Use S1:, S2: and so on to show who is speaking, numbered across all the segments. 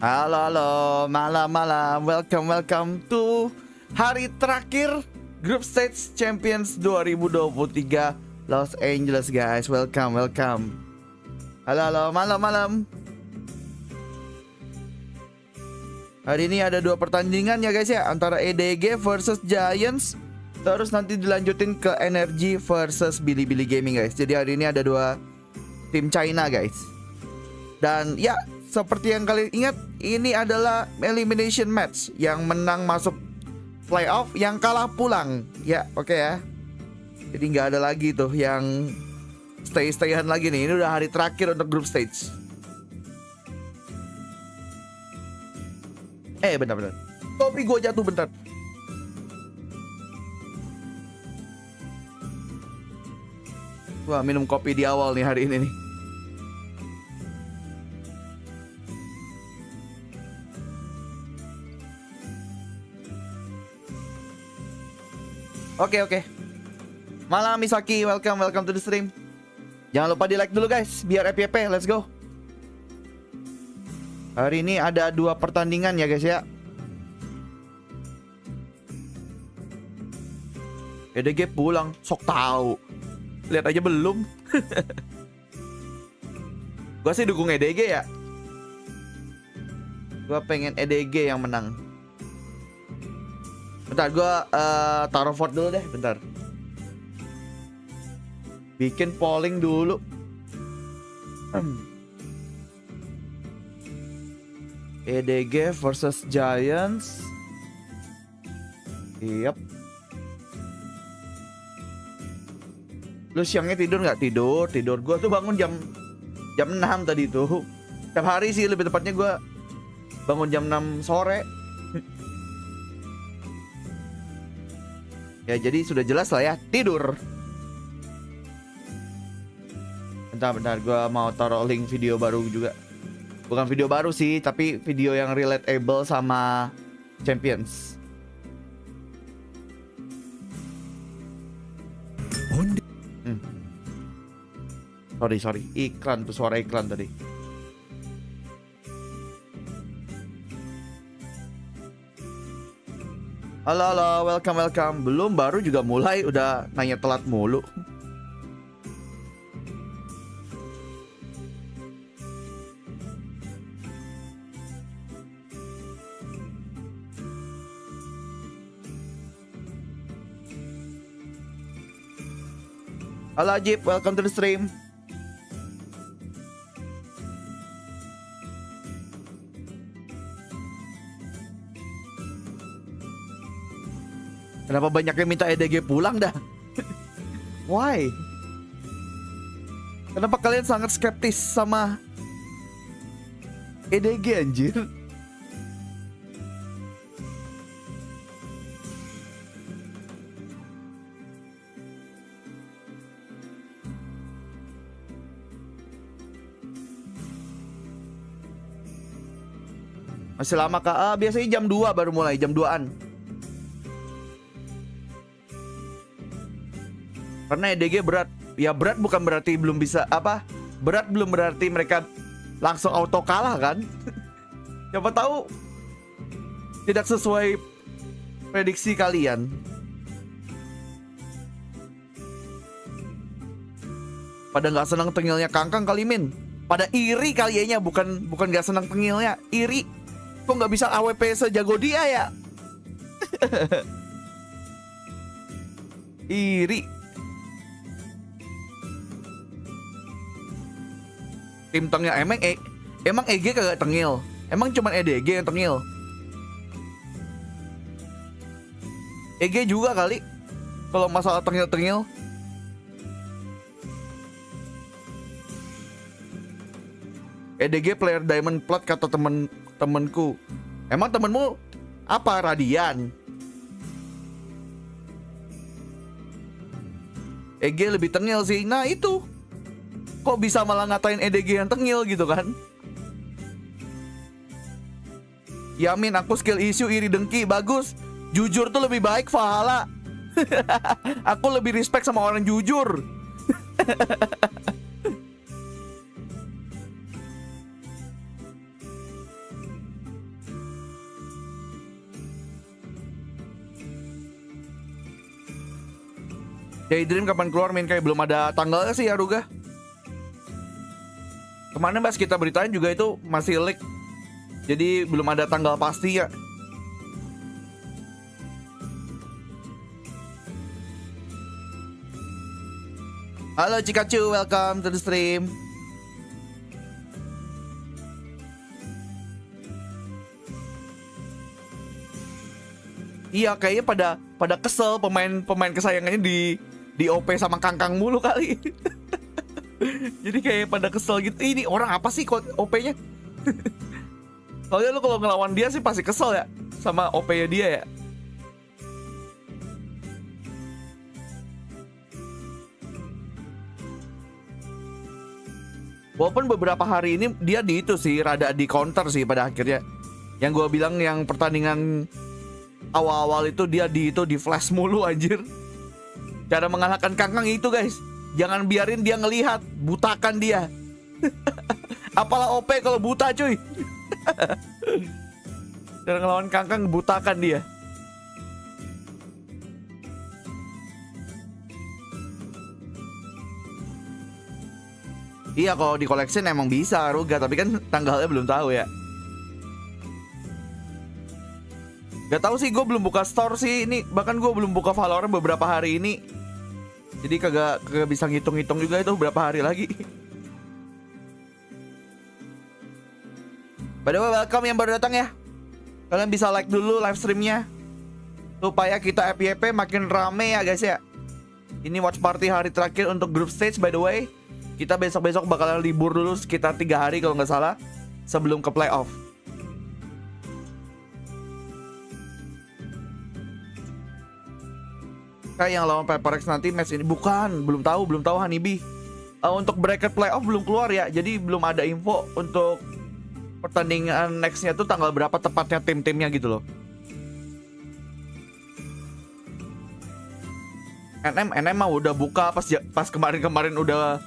S1: Halo, halo, malam-malam. Welcome to hari terakhir Group Stage Champions 2023 Los Angeles, guys. Welcome. Halo, halo, malam-malam. Hari ini ada dua pertandingan ya, guys ya, antara EDG versus Giants. Terus nanti dilanjutin ke NRG versus Bilibili Gaming, guys. Jadi hari ini ada dua tim China, guys. Dan ya, seperti yang kalian ingat, ini adalah elimination match. Yang menang masuk playoff, yang kalah pulang. Ya, oke ya. Jadi nggak ada lagi tuh yang stay-stayan lagi nih. Ini udah hari terakhir untuk group stage. Bentar. Topi gue jatuh, bentar. Wah, minum kopi di awal nih hari ini nih. Oke. Malam Misaki, welcome to the stream. Jangan lupa di like dulu, guys, biar FYP. Let's go. Hari ini ada dua pertandingan ya, guys ya. EDG pulang, sok tahu. Lihat aja belum. Gua sih dukung EDG ya. Gua pengen EDG yang menang. Bentar, gue taruh vote dulu deh, bentar. Bikin polling dulu. EDG versus Giants. Yap. Lu siangnya tidur nggak? Tidur. Gue tuh bangun jam 6 tadi tuh. Tiap hari sih, lebih tepatnya gue bangun jam 6 sore. Ya, jadi sudah jelas lah ya, tidur. Bentar, gue mau taruh link video baru juga. Bukan video baru sih, tapi video yang relatable sama Champions. Sorry, iklan tuh, suara iklan tadi. Halo, welcome. Belum, baru juga mulai, udah nanya telat mulu. Halo Ajib, welcome to the stream. Kenapa banyak yang minta EDG pulang dah? Why? Kenapa kalian sangat skeptis sama EDG, anjir? Masih lama kah? Biasanya jam 2 baru mulai, jam 2-an. Karena EDG berat. Ya berat bukan berarti belum bisa apa? Berat belum berarti mereka langsung auto kalah kan? Siapa tahu tidak sesuai prediksi kalian. Pada nggak senang tengilnya Kangkang kali, Min. Pada iri kalinya, bukan nggak senang tengilnya, iri. Kok nggak bisa AWP sejago dia ya? Iri. Tim tengil, emang EG kagak tengil. Emang cuman EDG yang tengil. EG juga kali kalau masalah tengil-tengil. EDG player diamond plat kata temenku. Emang temenmu apa, Radian? EG lebih tengil sih. Nah itu, kok bisa malah ngatain EDG yang tengil gitu kan? Yamin, aku skill issue, iri dengki. Bagus. Jujur tuh lebih baik, Fahala. Aku lebih respect sama orang jujur. Daydream kapan keluar main kayak belum ada tanggalnya sih ya Ruga. Kemana Mas kita beritain juga itu masih leak. Jadi belum ada tanggal pasti ya. Halo Cikacu, welcome to the stream. Iya kayaknya pada kesel pemain kesayangannya di OP sama Kangkang mulu kali. Jadi kayak pada kesel gitu. Ini orang apa sih kok OP-nya? Soalnya lu kalau ngelawan dia sih pasti kesel ya sama OP-nya dia ya. Walaupun beberapa hari ini dia di itu sih rada di counter sih pada akhirnya. Yang gue bilang yang pertandingan awal-awal itu dia di flash mulu anjir. Cara mengalahkan Kangkang itu guys, jangan biarin dia ngelihat, butakan dia. Apalah OP kalau buta cuy. Cara ngelawan Kangkang, butakan dia. Iya kalau di collection emang bisa Ruga, tapi kan tanggalnya belum tahu ya. Gak tahu sih, gue belum buka store sih ini. Bahkan gue belum buka Valorant beberapa hari ini. Jadi kagak bisa ngitung-ngitung juga itu berapa hari lagi. By the way, welcome yang baru datang ya. Kalian bisa like dulu live streamnya supaya kita FYP makin rame ya guys ya. Ini watch party hari terakhir untuk group stage by the way. Kita besok-besok bakalan libur dulu sekitar 3 hari kalau nggak salah sebelum ke playoff. Kayak yang lawan Paperex nanti match ini belum tahu Hanibi. Untuk bracket playoff belum keluar ya, jadi belum ada info untuk pertandingan nextnya tuh tanggal berapa tepatnya tim-timnya gitu loh. NM mah udah buka pas kemarin udah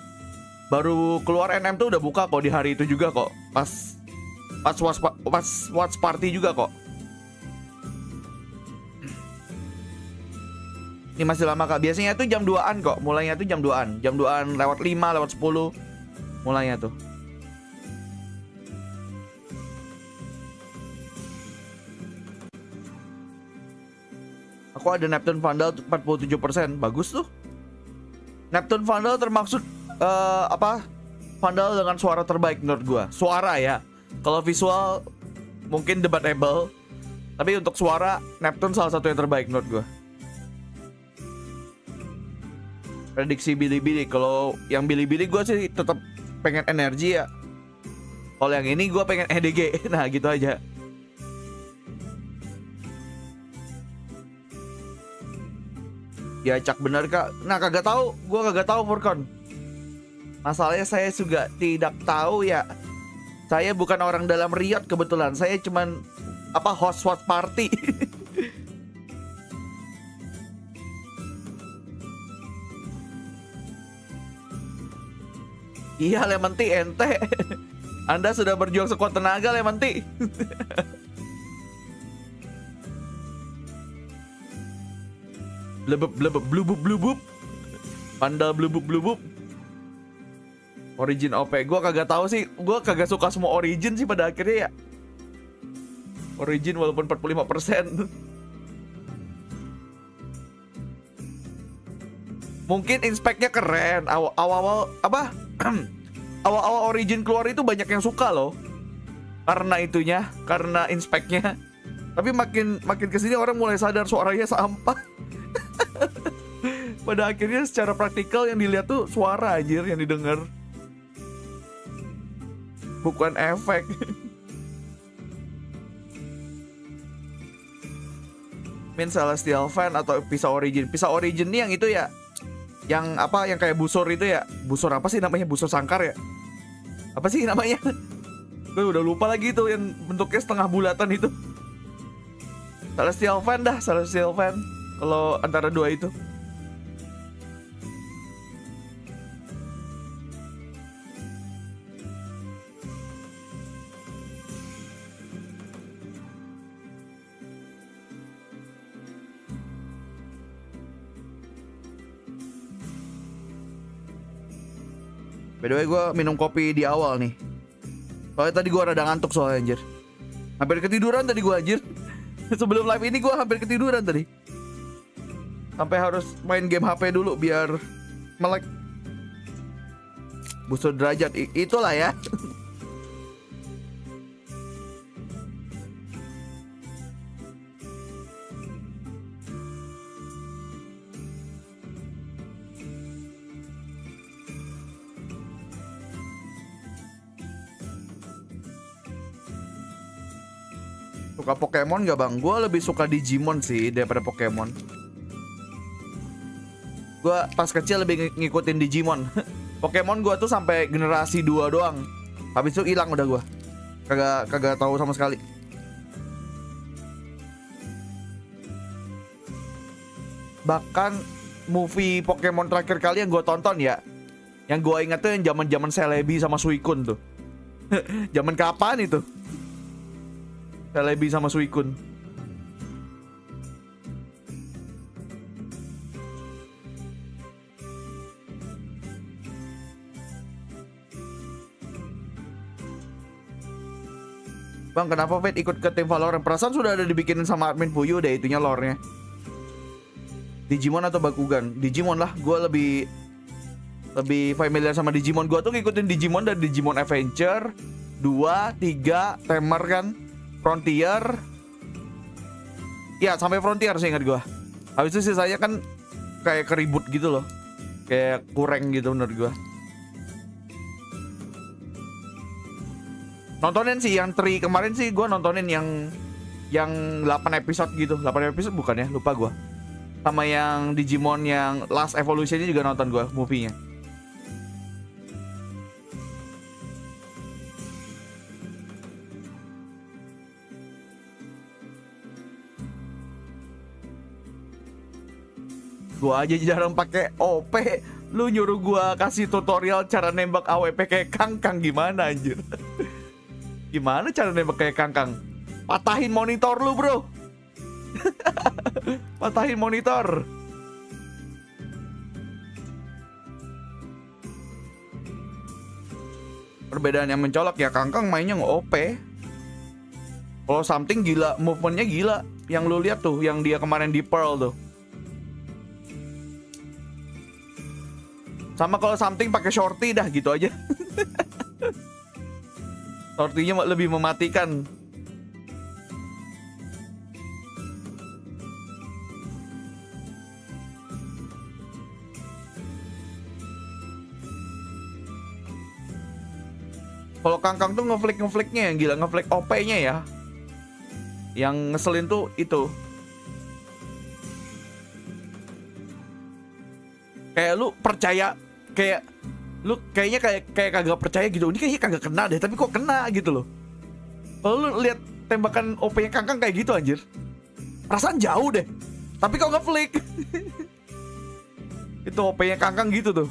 S1: baru keluar. NM tuh udah buka kok di hari itu juga kok, pas watch party juga kok. Ini masih lama kak, biasanya tuh jam 2an kok, mulainya tuh jam 2an lewat 5, lewat 10 mulainya tuh. Aku ada Neptune Vandal 47%, bagus tuh. Neptune Vandal termaksud Vandal dengan suara terbaik menurut gua. Suara ya, kalau visual mungkin debatable, tapi untuk suara Neptune salah satu yang terbaik menurut gua. Prediksi Bilibili, kalau yang Bilibili gue sih tetap pengen NRG ya. Kalau yang ini gue pengen EDG. Nah gitu aja. Ya cak bener kak. Nah kagak tahu, gue kagak tahu Furkon. Masalahnya saya juga tidak tahu ya. Saya bukan orang dalam Riot kebetulan. Saya cuman host party. Iya Lementi ente. Anda sudah berjuang sekuat tenaga Lementi. Blebub blubub. Pandal blubub. Origin OP. Gue kagak tahu sih. Gue kagak suka semua origin sih pada akhirnya ya. Origin walaupun 45%. Mungkin inspeknya keren. Awal-awal awal-awal Origin keluar itu banyak yang suka loh. Karena itunya, karena inspeknya. Tapi makin kesini orang mulai sadar suaranya sampah. Pada akhirnya secara praktikal yang dilihat tuh suara anjir yang didengar, bukan efek. Min Celestial Fan atau Pisau Origin. Pisau Origin nih yang itu ya, yang yang kayak busur itu ya. Busur apa sih namanya? Busur sangkar ya? Apa sih namanya? Gue udah lupa lagi tuh yang bentuknya setengah bulatan itu. Celestial Fan dah, Celestial Fan. Kalau antara dua itu. By the way, gue minum kopi di awal nih. Soalnya tadi gue rada ngantuk soalnya anjir. Hampir ketiduran tadi gue anjir. Sebelum live ini gue hampir ketiduran tadi. Sampai harus main game HP dulu biar melek. Busur derajat, itulah ya. Suka Pokemon gak bang? Gue lebih suka Digimon sih daripada Pokemon. Gue pas kecil lebih ngikutin Digimon. Pokemon gue tuh sampai generasi 2 doang. Habis itu hilang udah gue. Kagak tahu sama sekali. Bahkan movie Pokemon terakhir kali yang gue tonton ya, yang gue ingat tuh yang zaman Celebi sama Suicune tuh. Zaman kapan itu? Celebi sama Suicune. Bang, kenapa Fate ikut ke tim Valorant? Perasaan sudah ada dibikinin sama admin Fuyu deh itunya lore-nya. Digimon atau Bakugan? Digimon lah, gue lebih familiar sama Digimon. Gue tuh ngikutin Digimon dari Digimon Adventure 2, 3, Tamer kan, Frontier. Ya sampai Frontier sih ingat gue. Habis itu sisanya kan kayak keribut gitu loh. Kayak kurang gitu menurut gue. Nontonin sih yang 3 kemarin sih gue nontonin yang 8 episode gitu. 8 episode bukan ya, lupa gue. Sama yang Digimon yang Last Evolution ini juga nonton gue movie-nya. Gua aja jarang pakai OP. Lu nyuruh gua kasih tutorial cara nembak AWP kayak Kangkang gimana anjir? Gimana cara nembak kayak Kangkang? Patahin monitor lu, bro. Patahin monitor. Perbedaan yang mencolok ya, Kangkang mainnya nge-OP. Kalau something gila, movementnya gila. Yang lu lihat tuh, yang dia kemarin di Pearl tuh. Sama kalau something pakai shorty dah gitu aja. Shorty-nya lebih mematikan. Kalau Kangkang tuh ngeflick-ngeflicknya yang gila, ngeflick OP-nya ya. Yang ngeselin tuh itu. Kayak lu percaya, kayak lu kayaknya kayak kagak percaya gitu. Ini kayaknya kagak kena deh, tapi kok kena gitu loh. Kalau lu lihat tembakan OP-nya Kangkang kayak gitu anjir. Perasaan jauh deh. Tapi kok ngeflick. Itu OP-nya Kangkang gitu tuh.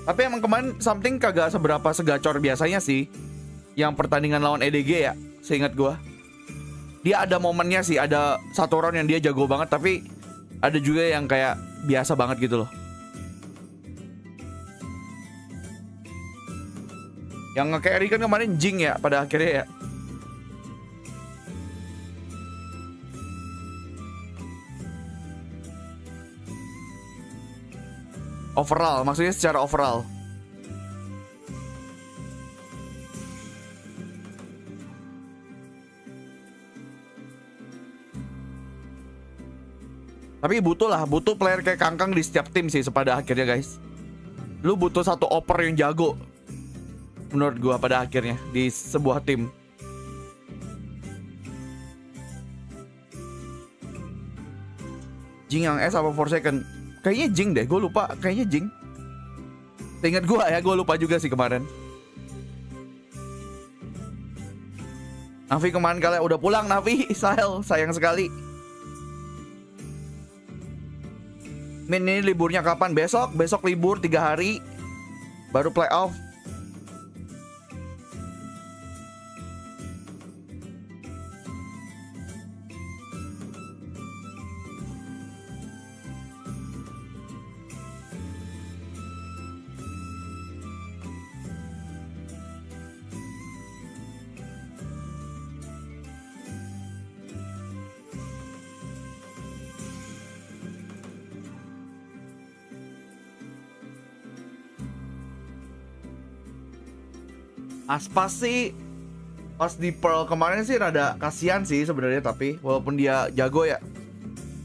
S1: Tapi emang kemarin something kagak seberapa segacor biasanya sih. Yang pertandingan lawan EDG ya, seingat gua. Dia ada momennya sih, ada satu round yang dia jago banget, tapi ada juga yang kayak biasa banget gitu loh. Yang nge-carry kan kemarin Jing ya pada akhirnya ya. Overall, maksudnya secara overall. Tapi butuh player kayak Kangkang di setiap tim sih pada akhirnya guys. Lu butuh satu oper yang jago. Menurut gua pada akhirnya di sebuah tim. Jing yang S apa Forsaken? Kayaknya Jing deh, gue lupa. Kayaknya Jing. Ingat gue ya, gue lupa juga sih kemarin. Navi kemarin kalian udah pulang, Navi. Sayang sekali. Min, ini liburnya kapan? Besok libur 3 hari. Baru playoff. Aspas sih pas di Pearl kemarin sih rada kasihan sih sebenarnya, tapi walaupun dia jago ya.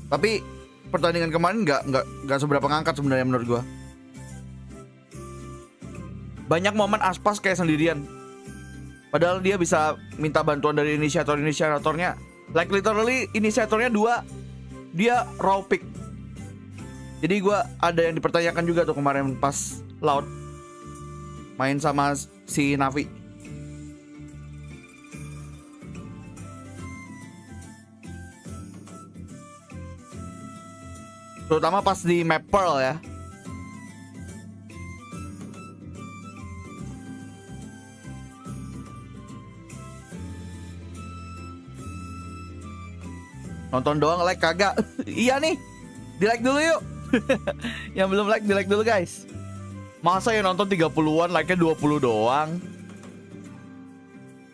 S1: Tapi pertandingan kemarin nggak seberapa ngangkat sebenarnya menurut gua. Banyak momen Aspas kayak sendirian. Padahal dia bisa minta bantuan dari inisiatornya. Like literally inisiatornya 2, dia raw pick. Jadi gua ada yang dipertanyakan juga tuh kemarin pas Loud main sama si Navi. Terutama pas di map Pearl ya. Nonton doang, like kagak. Iya nih, di like dulu yuk. Yang belum like, di like dulu guys. Masa ya nonton 30-an, like-nya 20 doang.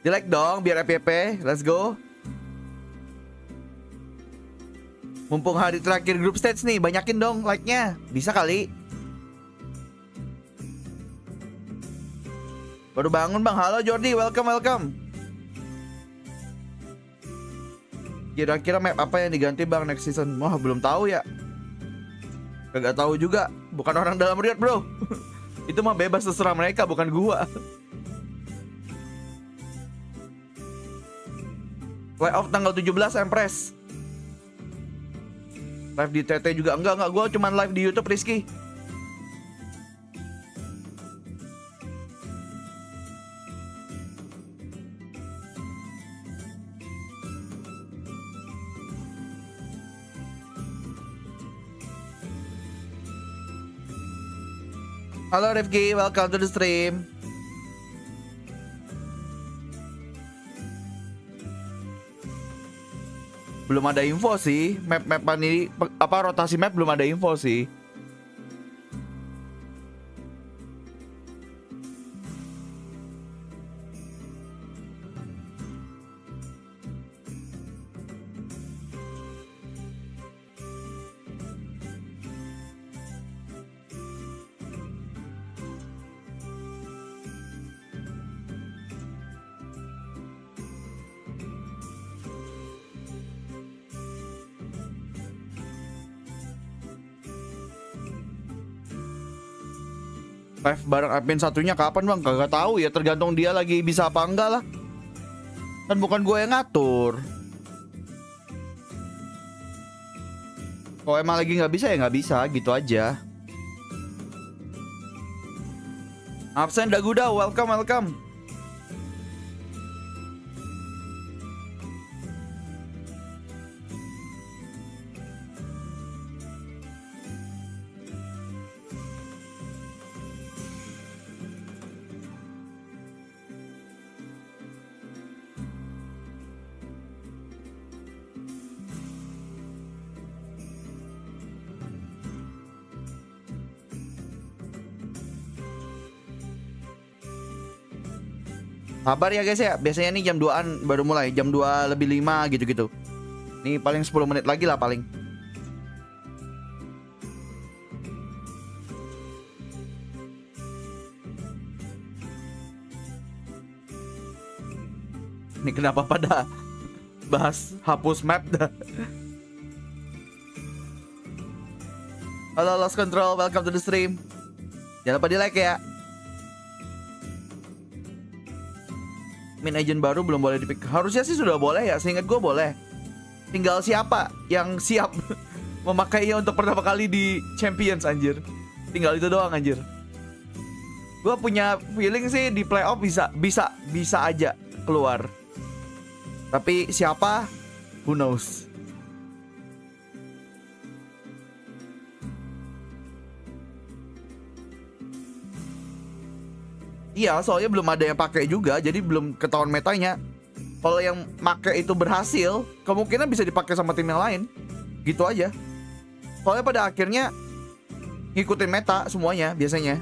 S1: Di like dong, biar FYP. Let's go. Mumpung hari terakhir group stage nih, banyakin dong like-nya. Bisa kali. Baru bangun bang, halo Jordi, welcome. Kira-kira map apa yang diganti bang next season? Wah belum tahu ya. Kagak tahu juga. Bukan orang dalam Riot bro. Itu mah bebas terserah mereka, bukan gua. Playoff tanggal 17 Empress. Live di TT juga. Enggak, gua cuma live di YouTube Rizky. Halo Rifki, welcome to the stream. Belum ada info sih, map-mapan ini apa rotasi map belum ada info sih. Live bareng admin satunya kapan bang? Kagak tahu ya, tergantung dia lagi bisa apa enggak lah. Kan bukan gue yang ngatur. Kalau emang lagi nggak bisa ya nggak bisa, gitu aja. Absen Daguda, welcome. Sabar ya guys ya, biasanya nih jam 2-an baru mulai, jam 2 lebih 5 gitu-gitu. Nih paling 10 menit lagi lah paling. Ini kenapa pada bahas hapus map dah. Halo Lost Control, welcome to the stream. Jangan lupa di like ya. Main agent baru belum boleh dipick. Harusnya sih sudah boleh ya, seingat gue boleh. Tinggal siapa yang siap memakainya untuk pertama kali di Champions anjir. Tinggal itu doang anjir. Gue punya feeling sih di playoff bisa aja keluar. Tapi siapa? Who knows. Iya, soalnya belum ada yang pakai juga, jadi belum ketahuan metanya. Kalau yang pakai itu berhasil, kemungkinan bisa dipakai sama tim yang lain. Gitu aja. Soalnya pada akhirnya ngikutin meta semuanya biasanya.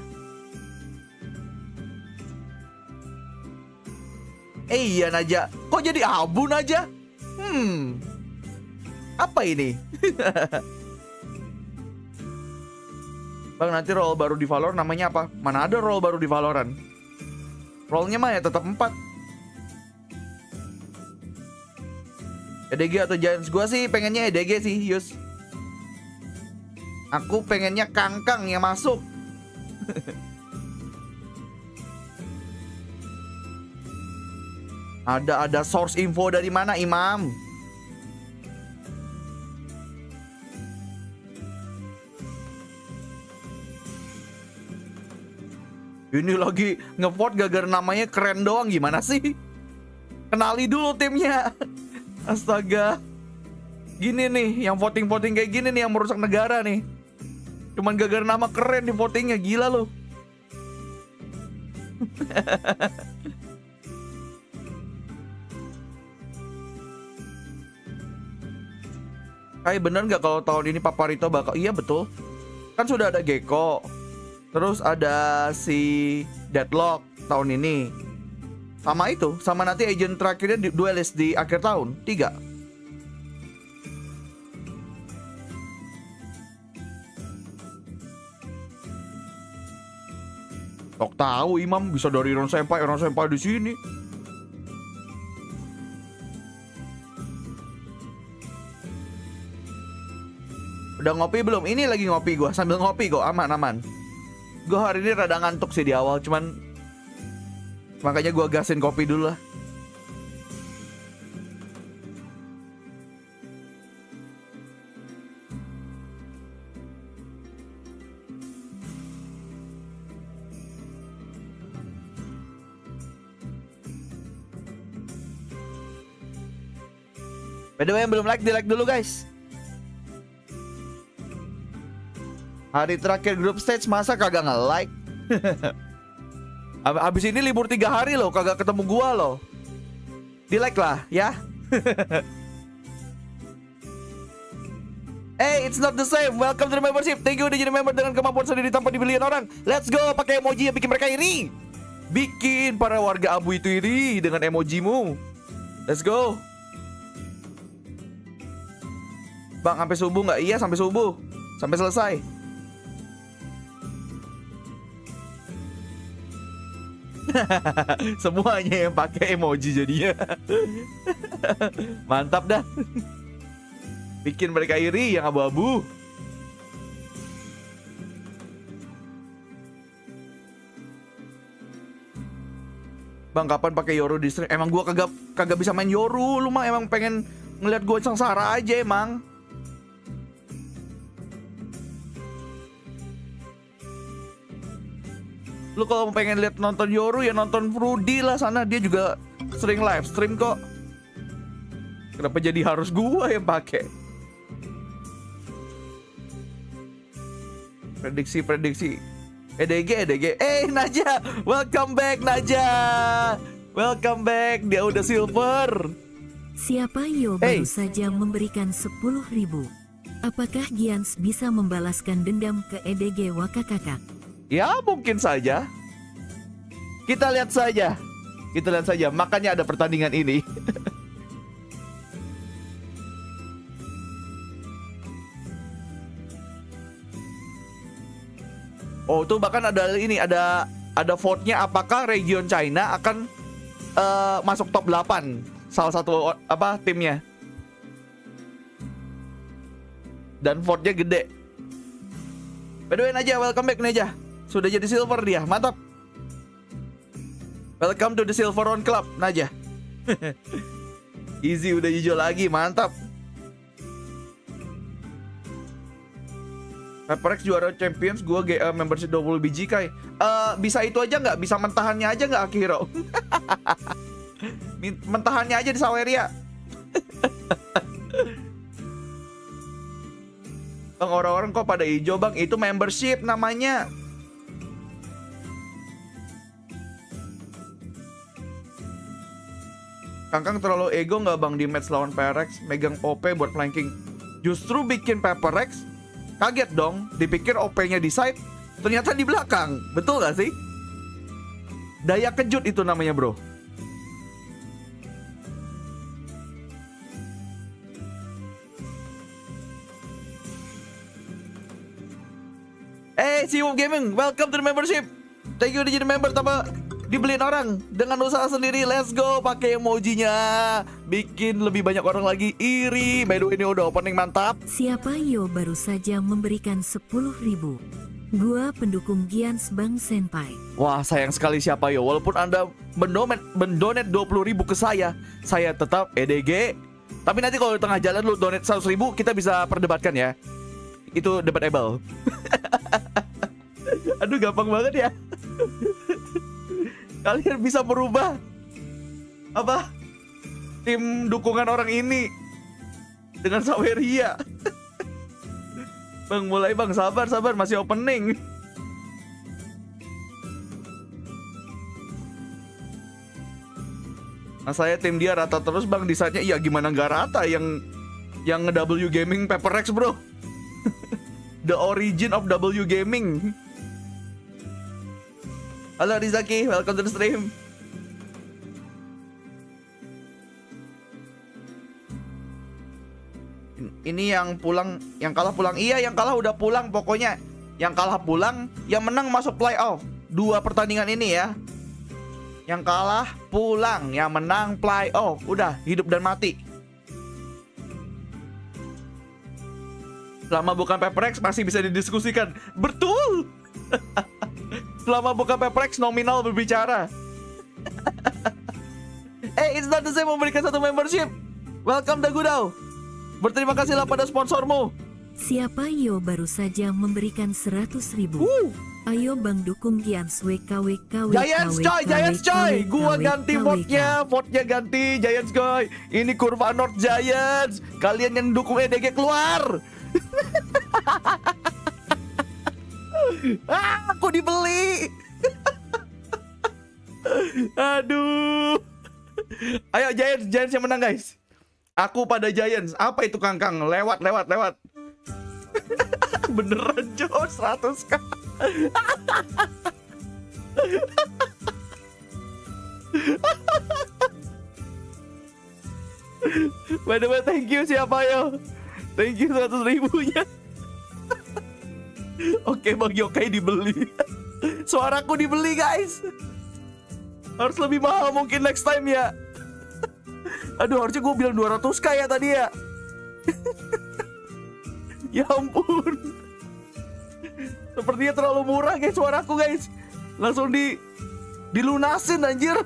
S1: Iya Naja, kok jadi abu Naja? Apa ini? Bang, nanti role baru di Valor namanya apa? Mana ada role baru di Valorant? Rollnya mah ya tetap 4. EDG atau Giants? Gua sih pengennya EDG sih, Yus. Aku pengennya Kangkang yang masuk. Ada source info dari mana, Imam? Ini lagi ngevote gara-gara namanya keren doang, gimana sih? Kenali dulu timnya. Astaga. Gini nih, yang voting-voting kayak gini nih yang merusak negara nih. Cuman gara-gara nama keren di votingnya, gila loh. Kayak bener gak kalau tahun ini Paparito bakal... Iya betul. Kan sudah ada Gecko. Terus ada si Deadlock tahun ini. Sama itu, sama nanti agent terakhirnya di Duelist di akhir tahun 3. Tok tahu Imam bisa dari Ironsenpai di sini. Udah ngopi belum? Ini lagi ngopi gua, sambil ngopi kok, aman. Gue hari ini rada ngantuk sih di awal, cuman makanya gue gasin kopi dulu lah. By the way, yang belum like, di like dulu guys. Hari terakhir grup stage masa kagak nge-like? Abis ini libur 3 hari loh, kagak ketemu gua loh. Di like lah ya. Hey, it's not the same. Welcome to the membership. Thank you udah jadi member dengan kemampuan sendiri tanpa dibeliin orang. Let's go, pakai emoji yang bikin mereka iri. Bikin para warga abu itu iri dengan emojimu. Let's go. Bang, sampai subuh nggak? Iya, sampai subuh. Sampai selesai. Semuanya yang pakai emoji jadinya. Mantap dah. Bikin mereka iri yang abu-abu. Bang, kapan pakai Yoru di stream? Emang gua kagak bisa main Yoru. Lu mah emang pengen ngeliat gua sengsara aja emang. Lu kalau pengen lihat nonton Yoru ya nonton Rudy lah sana, dia juga sering live stream kok. Kenapa jadi harus gua yang pakai? Prediksi. EDG. Naja, welcome back Naja. Welcome back, dia udah silver.
S2: Siapa Yo baru saja memberikan 10.000. Apakah Giants bisa membalaskan dendam ke EDG Wakakaka?
S1: Ya mungkin saja. Kita lihat saja. Makanya ada pertandingan ini. Oh tuh bahkan ada ini, ada vote-nya apakah region China akan masuk top 8 salah satu timnya. Dan vote-nya gede. By the way Naja, welcome back Naja. Sudah jadi silver dia, mantap. Welcome to the Silver Round Club, Naja. Easy udah hijau lagi, mantap. HyperX juara Champions, gua membership 20 biji kai. Bisa itu aja nggak? Bisa mentahannya aja nggak Akiro? Mentahannya aja di Saweria. Bang, orang-orang kok pada hijau bang? Itu membership namanya. Kangkang terlalu ego nggak bang di match lawan PRX? Megang OP buat flanking. Justru bikin PRX kaget dong. Dipikir OP-nya di side, ternyata di belakang. Betul gak sih? Daya kejut itu namanya bro. Hey, Siwolf Gaming, welcome to the membership. Thank you udah jadi member tanpa dibeliin orang dengan usaha sendiri. Let's go, pakai emojinya, bikin lebih banyak orang lagi iri. By the way, ini udah opening, mantap.
S2: Siapa yo baru saja memberikan 10.000. Gua pendukung Gians Bang Senpai.
S1: Wah, sayang sekali siapa yo. Walaupun Anda mendonate 20.000 ke saya tetap EDG. Tapi nanti kalau di tengah jalan lu donate 100.000, kita bisa perdebatkan ya. Itu debatable. Aduh, gampang banget ya. Kalian bisa merubah apa tim dukungan orang ini dengan saweria. Bang, mulai bang, sabar masih opening. Nah, saya tim dia rata terus bang, desainnya iya gimana nggak rata yang W Gaming Paper X bro. The origin of W Gaming. Halo Rizaki, welcome to the stream. Ini yang pulang, yang kalah pulang. Iya, yang kalah udah pulang pokoknya. Yang kalah pulang, yang menang masuk playoff. 2 pertandingan ini ya. Yang kalah pulang, yang menang playoff. Udah, hidup dan mati. Selama bukan Paper X masih bisa didiskusikan. Betul. Selama bukan Paper X nominal berbicara. It's not the same memberikan 1 membership. Welcome Dagudau. Berterima kasihlah pada sponsormu.
S2: Siapa yo baru saja memberikan 100.000. Ayo bang dukung Giants WKWK.
S1: Giants coy. Gua ganti vote-nya ganti Giants coy. Ini kurva North Giants. Kalian yang dukung EDG keluar. Aku dibeli. Aduh. Ayo Giants yang menang guys. Aku pada Giants. Apa itu Kangkang? Lewat. Beneran Jo, 100k. By the way, thank you siapa yo. Thank you 100.000-nya. Oke, Bang Yokai dibeli. Suaraku dibeli guys. Harus lebih mahal mungkin next time ya. Aduh, harusnya gue bilang 200k ya tadi ya. Ya ampun. Sepertinya terlalu murah guys suaraku guys. Langsung dilunasin anjir.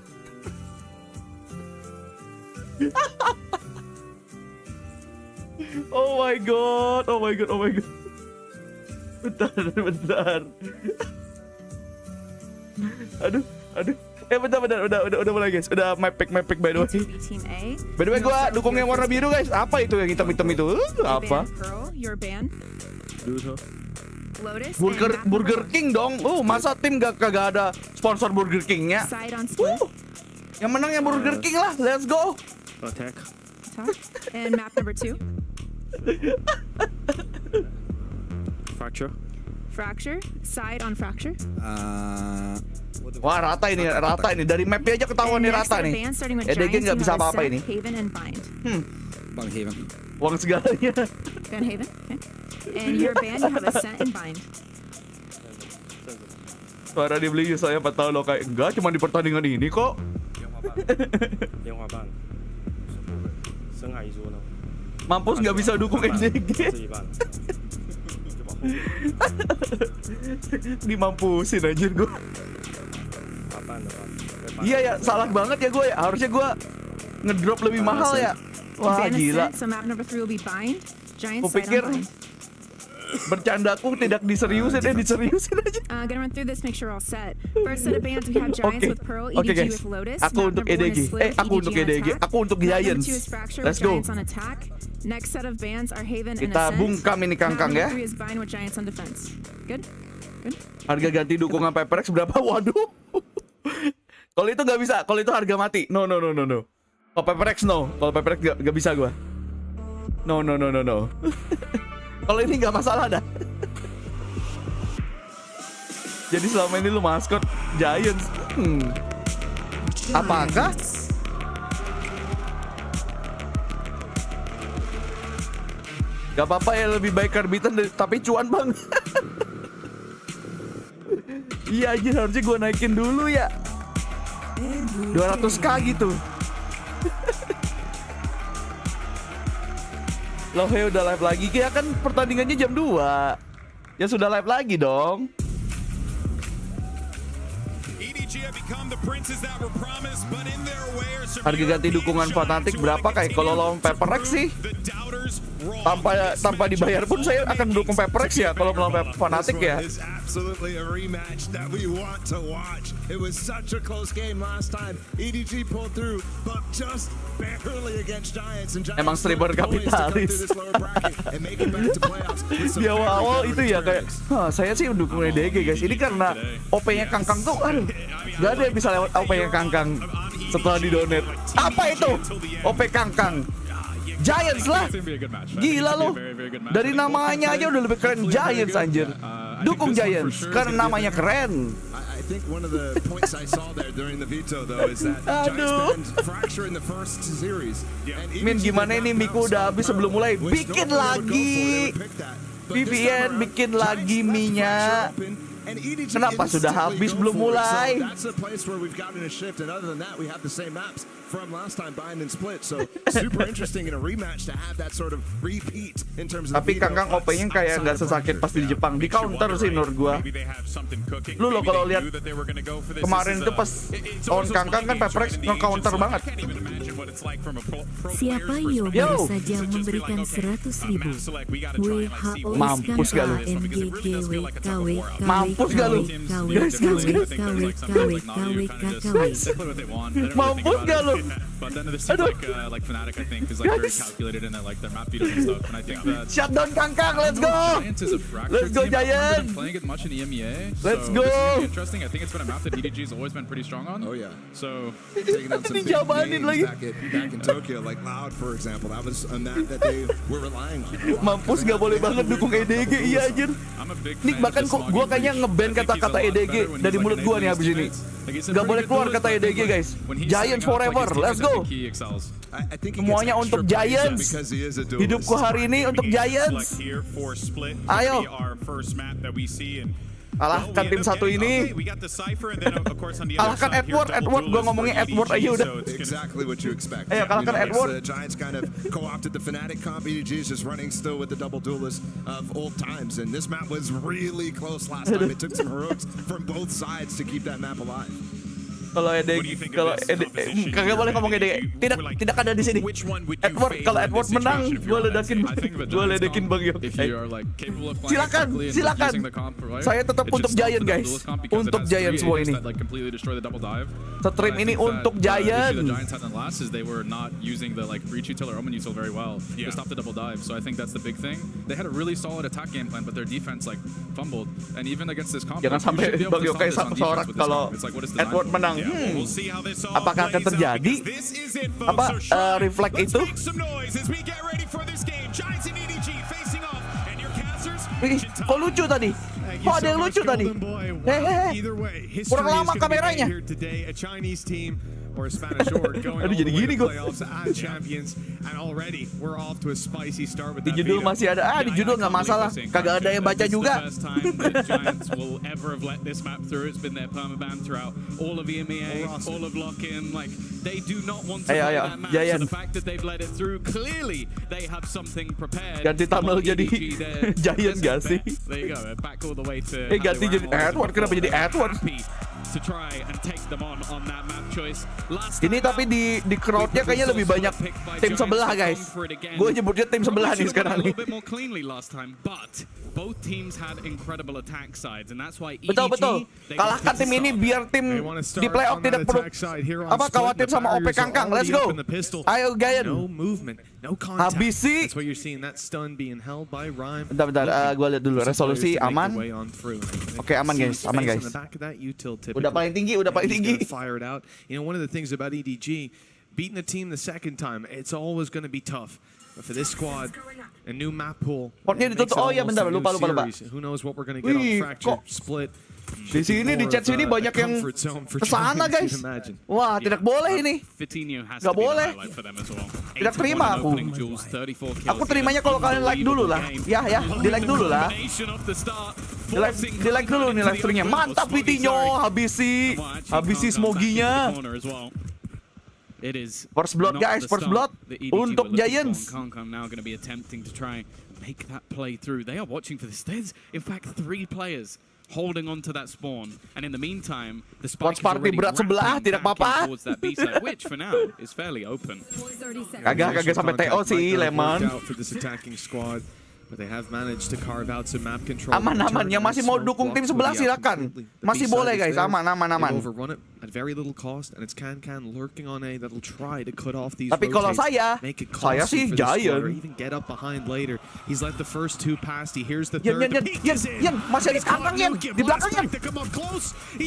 S1: Oh my god. Bentar. Aduh. Bentar. Udah mulai guys. Udah my pick by the way. By the way gua dukung yang warna biru guys. Apa itu yang hitam-hitam itu? Apa? Burger King dong. Masa tim kagak ada sponsor Burger King-nya? Yang menang yang Burger King lah. Let's go.
S3: Attack.
S4: And map number 2. Fracture. Side on fracture.
S1: Wah, rata ini. Dari mapnya aja ketahuan nih rata nih. EDG nggak bisa apa-apa ini.
S3: Bang Haven.
S1: Uang segalanya.
S4: Van Haven. Okay. And your band, you have a set and bind.
S1: Suara dibeli saya 4 tahun loh kayak enggak, cuma di pertandingan ini kok. Mampus nggak bisa dukung EDG. Dimampusin anjir gue. Iya ya, salah banget ya gue ya. Harusnya gue ngedrop lebih mahal ya. Wah gila. Kupikir bercandaku tidak diseriusin, diseriusin aja.
S4: Gonna run through this, make sure all set. First set of bands, we have Giants with Pearl, EDG
S1: guys.
S4: with Lotus.
S1: Aku untuk EDG. Aku untuk EDG. Aku untuk Giants. Let's go.
S4: Next set of bands are Haven and
S1: Kita
S4: Ascent.
S1: bungkam ini Kangkang ya.
S4: Is bind with Giants on defense. Good.
S1: Harga ganti dukungan Paper X berapa? Waduh. Kalau itu nggak bisa. Kalau itu harga mati. No. Kalau Paper X no. Kalau Paper X nggak bisa gua. No. Kalau ini nggak masalah dah. Jadi selama ini lu maskot Giants. Apakah? Gak apa-apa ya, lebih baik karbitan tapi cuan bang. Iya aja, harusnya gue naikin dulu ya. 200k gitu. Loh, ya udah live lagi. Ya kan pertandingannya jam 2. Ya sudah live lagi dong. Harga ganti dukungan fanatik berapa kayak kalau lawan Paper X sih? Tanpa dibayar pun saya akan dukung Paper X ya kalau melawan fanatik ya. Emang streamer kapitalis. Di awal-awal itu ya kayak, saya sih mendukung EDG guys. Ini karena OP-nya Kangkang tuh, aduh, gak ada yang bisa lewat OP-nya Kangkang setelah didonate. Apa itu? OP Kangkang. Giants lah. Gila lo. Dari namanya aja udah lebih keren Giants anjir. Dukung Giants karena namanya keren. Aduh. Min, gimana ini Miku udah habis sebelum mulai? Bikin lagi. VPN bikin lagi minyak. Kenapa sudah habis belum mulai? Tapi Kangkang OP-nya kayak nggak sesakit pas di Jepang. Di counter sih menurut gua. Lu lo kalau lihat kemarin itu pas lawan Kangkang kan Paper X nge-counter banget.
S2: Siapa yo baru saja memberikan 100.000. WHO
S1: Mampus gak lu? Mampus gak lu? Guys. Mampus gak lu? Aduh. Shutdown Kangkang, let's go! Let's go Giant! Let's go! Dijabanin lagi. Mampus gak boleh banget dukung EDG, iya anjir. Nih bahkan gue kayaknya nge-ban kata-kata EDG dari mulut gue nih habis ini. Gak boleh keluar kata EDG guys. Giants forever, let's go. Semuanya untuk Giants. Hidupku hari ini untuk Giants. Ayo. Kalahkan tim satu ini. Kalahkan Edward. Gue ngomongin Edward aja udah. Ayo kalahkan Edward. Kalau kagak boleh ngomong EDG. Tidak ada di sini. Edward, kalau Edward menang, gue ledekin Bang Yo. Silakan. Saya tetap untuk Giant guys. Untuk Giant semua ini. Stream ini untuk Giant. Jangan sampai Bang Yo kayak sorak kalau Edward menang. Apakah akan terjadi? Apa reflect itu? Kok lucu tadi? Kok ada yang lucu tadi? Kurang lama kameranya. Aduh jadi gini gue. Di judul masih ada. Di judul nggak masalah. Kagak ada yang baca juga. Ayo, Giant. Ganti thumbnail jadi Giant gak sih? Ganti jadi Edward. Kenapa jadi Edward? Ini tapi di crowdnya kayaknya lebih banyak tim sebelah guys. Gue nyebutnya tim sebelah nih sekarang nih. Betul. Kalahkan tim ini biar tim di playoff tidak perlu khawatir sama OP Kangkang. Let's go. Ayo Giant. Habisi. Bentar. Gue lihat dulu resolusi aman. Oke aman guys. Udah paling tinggi.
S5: You know, one of the things about EDG, beating the team the second time, it's always going to be tough. But for this squad, a new map pool.
S1: Portnya ditutup. Oh iya bentar, lupa.
S5: Who knows what we're going to get on Fracture, Split.
S1: Di sini di chat sini banyak yang kesana guys. Wah tidak boleh ini. Gak boleh. Tidak terima aku. Aku terimanya kalau kalian like dulu lah. Ya di like dulu lah. Di like dulu nih live streamnya. Mantap Vitinho, habisi smoginya. First blood guys, first blood untuk Giants.
S6: Make that play through. They are watching for this. There's, in fact, 3 players holding on to that spawn. And in the meantime, the spike is already
S1: berat sebelah, tidak apa-apa.
S6: towards that B-side, which for now is fairly open.
S1: Kagak sampai TO sih, Lemon.
S5: But they have managed to carve out some map control.
S1: Aman. Yang masih mau dukung tim sebelah silakan. Masih boleh guys, aman.
S5: Overrun it at very little cost, and it's Can lurking on A that'll try to cut off these.
S1: Tapi kalau
S5: rotates,
S1: saya sih Giant.
S5: or even get up behind later. He's let the first 2 pass. He hears the third.
S1: Yan, masih ada kantang Yan, di belakangnya.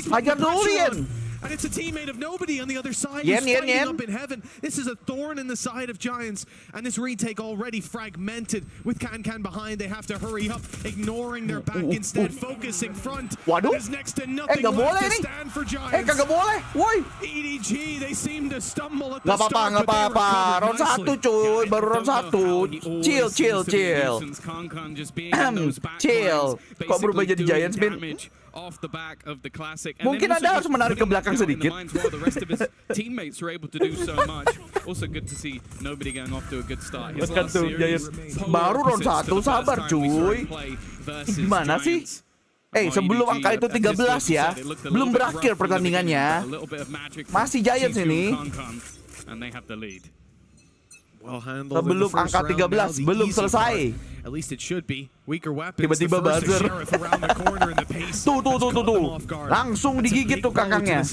S1: Hajar dulu Yan.
S5: And it's a teammate of nobody on the other side.
S1: Yen.
S5: Up in heaven. This is a thorn in the side of Giants. And this retake already fragmented with Can behind. They have to hurry up, ignoring their back instead, focusing front.
S1: Waduh.
S5: There's next to nothing left to stand for Giants.
S1: Kagak boleh. Woi.
S5: EDG, they seem to stumble at the
S1: Gak
S5: start.
S1: apa-apa. Round 1 cuy, baru round 1. Chill. Chill. Kok berubah jadi Giants, Bin? Mungkin Anda harus menarik ke belakang sedikit. Baru round 1, sabar cuy. Gimana sih? Sebelum angka itu 13 ya, belum berakhir pertandingannya. Masih Giants ini. Sebelum angka 13 belum selesai. Tiba-tiba buzzer. Tuh. Langsung digigit tuh kakangnya.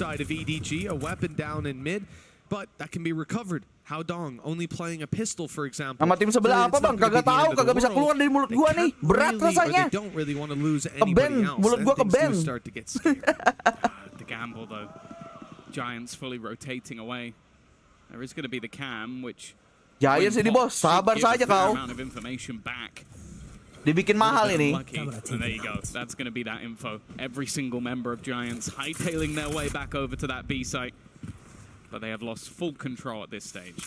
S1: Sama tim sebelah apa bang? Kagak tahu, kagak bisa keluar dari mulut gua nih. Berat rasanya. Keben, mulut gua keben.
S6: The gamble though. Giants fully rotating away. There is going to be the cam which
S1: Giants ini bos, sabar saja kau. Dibikin mahal ini.
S6: There you go. That's going to be that info. Every single member of Giants hightailing their way back over to that B site. But they have lost full control at this stage.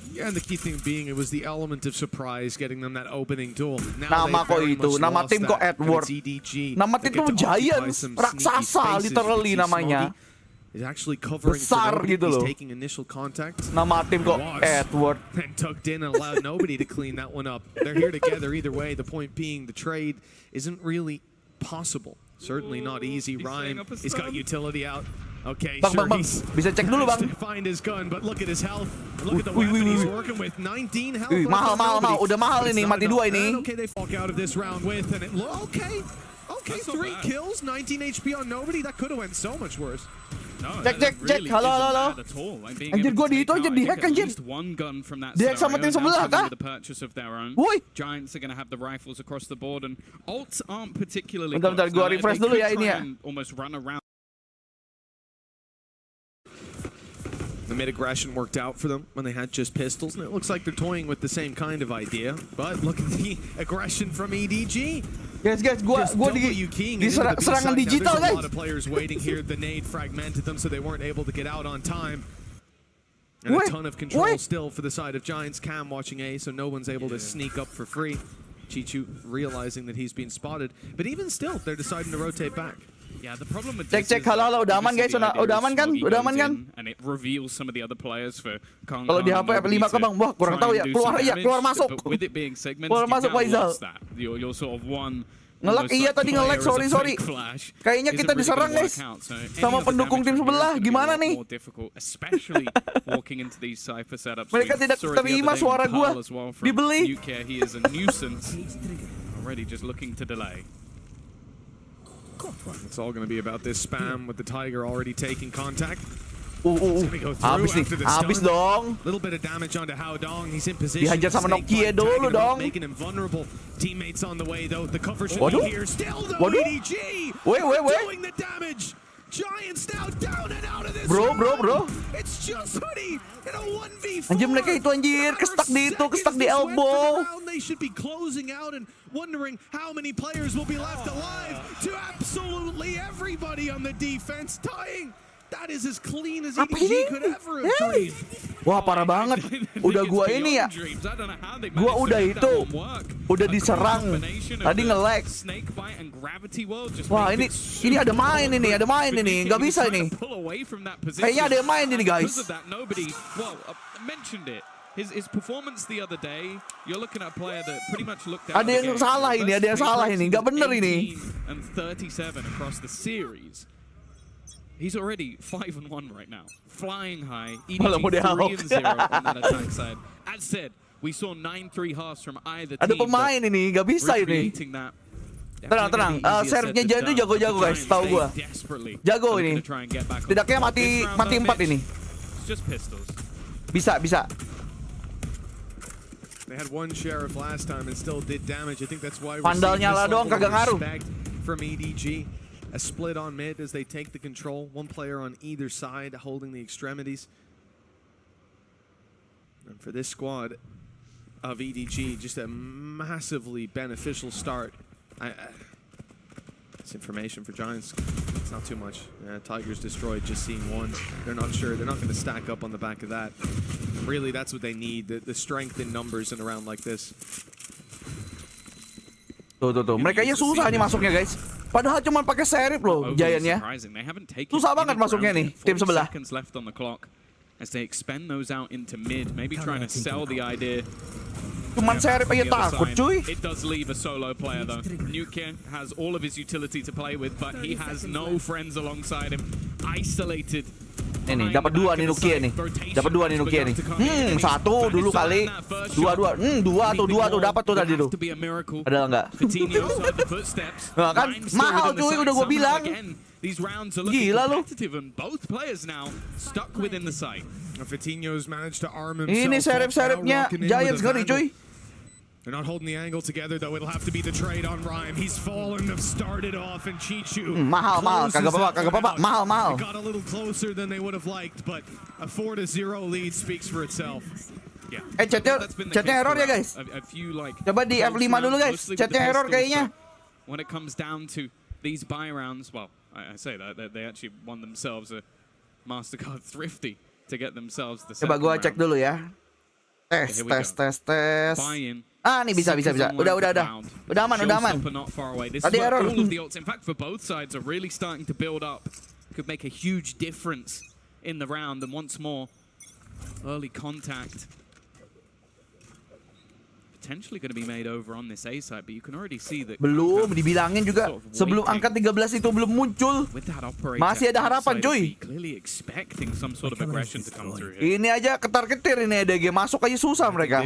S5: Yeah, and the key thing being it was the element of surprise getting them that opening duel.
S1: Nama kok itu, nama tim kok Edward. Nama tim itu Giants, raksasa literally namanya.
S5: Is actually covering
S1: besar gitu loh.
S5: Taking initial contact.
S1: Nama tim kok Edward.
S5: And tucked in and allowed nobody to clean that one up. They're here together either way. The point being the trade isn't really possible. Certainly not easy. Rhyme, he's got utility out. Okay,
S1: bang. Bisa cek dulu bang.
S5: Find his gun, but look at his health. Look at the weapon he's working with. 19 health.
S1: Mahal. Udah mahal ini, mati 2 ini.
S5: Okay, they walk out of this round with and it okay, 3 kills, 19 HP on nobody. That could have went so much worse.
S1: Cek. Halo. Anjir gua di itu aja dihack anjir. Dihack sama tim sebelah kah? Woi.
S6: Giants are going to have the rifles across the board and ults aren't particularly.
S1: Bentar gua refresh dulu ya ini ya.
S6: Almost run around.
S5: The mid aggression worked out for them when they had just pistols, and it looks like they're toying with the same kind of idea. But look at the aggression from EDG.
S1: Guys, gua di serangan digital guys.
S5: A lot of players waiting here. The nade fragmented them, so they weren't able to get out on time. And a ton of control still for the side of Giants. Cam watching A, so no one's able to sneak up for free. Chichu realizing that he's been spotted, but even still, they're deciding to rotate back.
S6: Yeah, the problem with
S1: cek halo udah aman guys, udah aman kan?
S6: And it reveals some of the other players for
S1: kalau di HP 5 ke bang, wah kurang tahu ya, keluar masuk.
S6: With it being segmented,
S1: keluar masuk Faisal.
S6: You're sort of one.
S1: Nge-lag iya tadi nge-lag, sorry. Kayaknya kita diserang guys sama pendukung tim sebelah, gimana nih? Mereka tidak terima suara gua, dibeli.
S5: It's all going to be about this spam with the Tiger already taking contact.
S1: Habis dong.
S5: Little bit of damage onto Hao Dong. He's in position.
S1: Dihajar sama Nokia dulu dong.
S5: Making him vulnerable. Teammates on the way though. The cover should be here. Still though. EDG.
S1: Wait.
S5: Doing the damage. Giants now down and out of this.
S1: Bro.
S5: It's just Hoodie in a 1v4.
S1: Anjir mereka itu anjir, kestak di elbow.
S5: They should be closing out and wondering how many players will be left alive to absolutely everybody on the defense, tying That is as clean as
S1: Apa
S5: EDG
S1: ini?
S5: could ever have dreamed.
S1: Wah, parah banget. Udah gua ini ya. Gua udah itu. Udah diserang. Tadi nge-lag. Wah, ini ada main ini, Nggak bisa ini. Kayaknya ada yang main ini, guys.
S6: His performance the other day, you're looking at a player that pretty much looked
S1: Ada yang salah ini, ada yang salah ini. Nggak bener ini.
S6: And 37 across the series. He's already 5-1 right now, flying high. EDG 3-0 on that attack side. As said, we saw 9-3 halves from either team.
S1: Ada pemain ini, nggak bisa ini. Tenang. Serve-nya jadi jago-jago, guys. Tahu gua. Jago ini. Tidaknya mati 4 ini.
S6: Just pistols.
S1: Bisa.
S5: They had one sheriff last time and still did damage. I think that's why we're
S1: Vandal
S5: seeing
S1: nyala
S5: this
S1: doang,
S5: level
S1: kagak
S5: of
S1: ngaruh.
S5: respect from EDG. A split on mid as they take the control. One player on either side holding the extremities. And for this squad of EDG, just a massively beneficial start. It's information for Giants. It's not too much. Tigers destroyed, just seeing one. They're not sure. They're not going to stack up on the back of that. Really, that's what they need, the strength in numbers in a round like this.
S1: Tuh. Mereka aja susah nih masuknya, guys. Padahal cuma pakai serif loh, Giant-nya. Susah banget masuknya nih, tim sebelah.
S6: As they expend those out into mid, maybe trying to sell the idea.
S1: Cuman serif aja takut, cuy.
S6: It does leave a solo player though. Nuke has all of his utility to play with, but he has no friends alongside him. Isolated.
S1: Ini dapat 2 nih Nukia nih. Dapat 2 nih Nukia nih. Satu dulu kali. Dua tuh dapat tuh tadi tuh. Ada enggak? Nah, kan mahal cuy, udah gua bilang. Gila lu. Ini serep-serepnya Giants ngeri cuy.
S5: They're not holding the angle together though. It'll have to be the trade on Rhyme. He's fallen, have started off, and Chichu
S1: mahal, kagak apa-apa, mahal.
S5: They got a little closer than they would have liked, but a 4-0 lead speaks for itself.
S6: Yeah.
S1: Chatnya error ya guys. Coba di F5 dulu guys. Chatnya error kayaknya.
S6: When it comes down to these buy rounds, well, I say that they actually won themselves a Mastercard Thrifty to get themselves the second
S1: Coba gua
S6: round.
S1: cek dulu ya. Tes.
S6: Buy-in.
S1: Nih bisa. Udah aman. Tadi error.
S6: In fact, for both sides are really starting to build up. Could make a huge difference in the round. And once more, early contact potentially going to be made over on this A side, but you can already see that
S1: belum dibilangin juga sebelum angka 13 itu belum muncul. Masih ada harapan cuy. Ini aja ketar-ketir ini EDG, masuk aja susah mereka.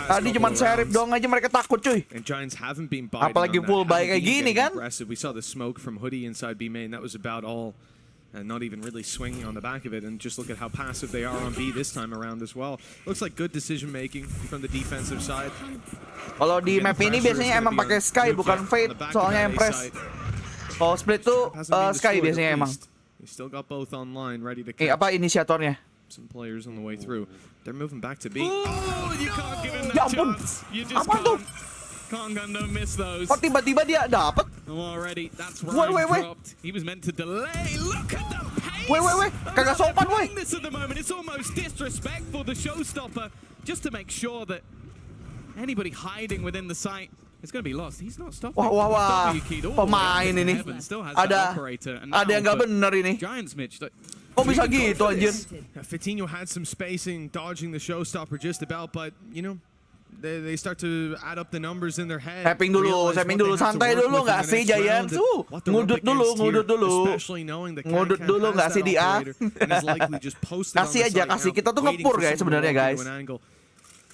S1: Tadi cuma serif doang aja mereka takut cuy. Apalagi full buy kayak gini kan.
S5: We saw the smoke from Hoodie inside B main. That was about all. And not even really swinging on the back of it. And just look at how passive they are on B this time around as well. Looks like good decision making from the defensive side.
S1: Kalau di map ini biasanya emang pakai Sky bukan Fate, soalnya yang press. Kalau split tuh Sky biasanya emang.
S5: Still got both online, ready to
S1: apa inisiatornya?
S5: Some players on the way through. They're moving back to B.
S6: Oh, you can't give him that chance. You just don't miss those.
S1: Kok tiba-tiba dia dapat?
S6: Already, that's right. Dropped. He was meant to delay. Look at the pace.
S1: Kagak sopan, woi.
S6: This at the moment, it's almost disrespectful. The showstopper, just to make sure that anybody hiding within the site is going to be lost. He's not stopping.
S1: Wah. Pemain ini. Ada yang nggak bener ini.
S6: Giants Mitch.
S1: Kok bisa gitu anjir?
S5: Fitinho had some spacing, dodging the showstopper just about, but you know. They start to add up the numbers in their head.
S1: Tapping dulu, santai dulu nggak sih Giants? Ngudut dulu. Nggak sih dia. Kasih aja, kita tuh ngepur guys sebenarnya guys.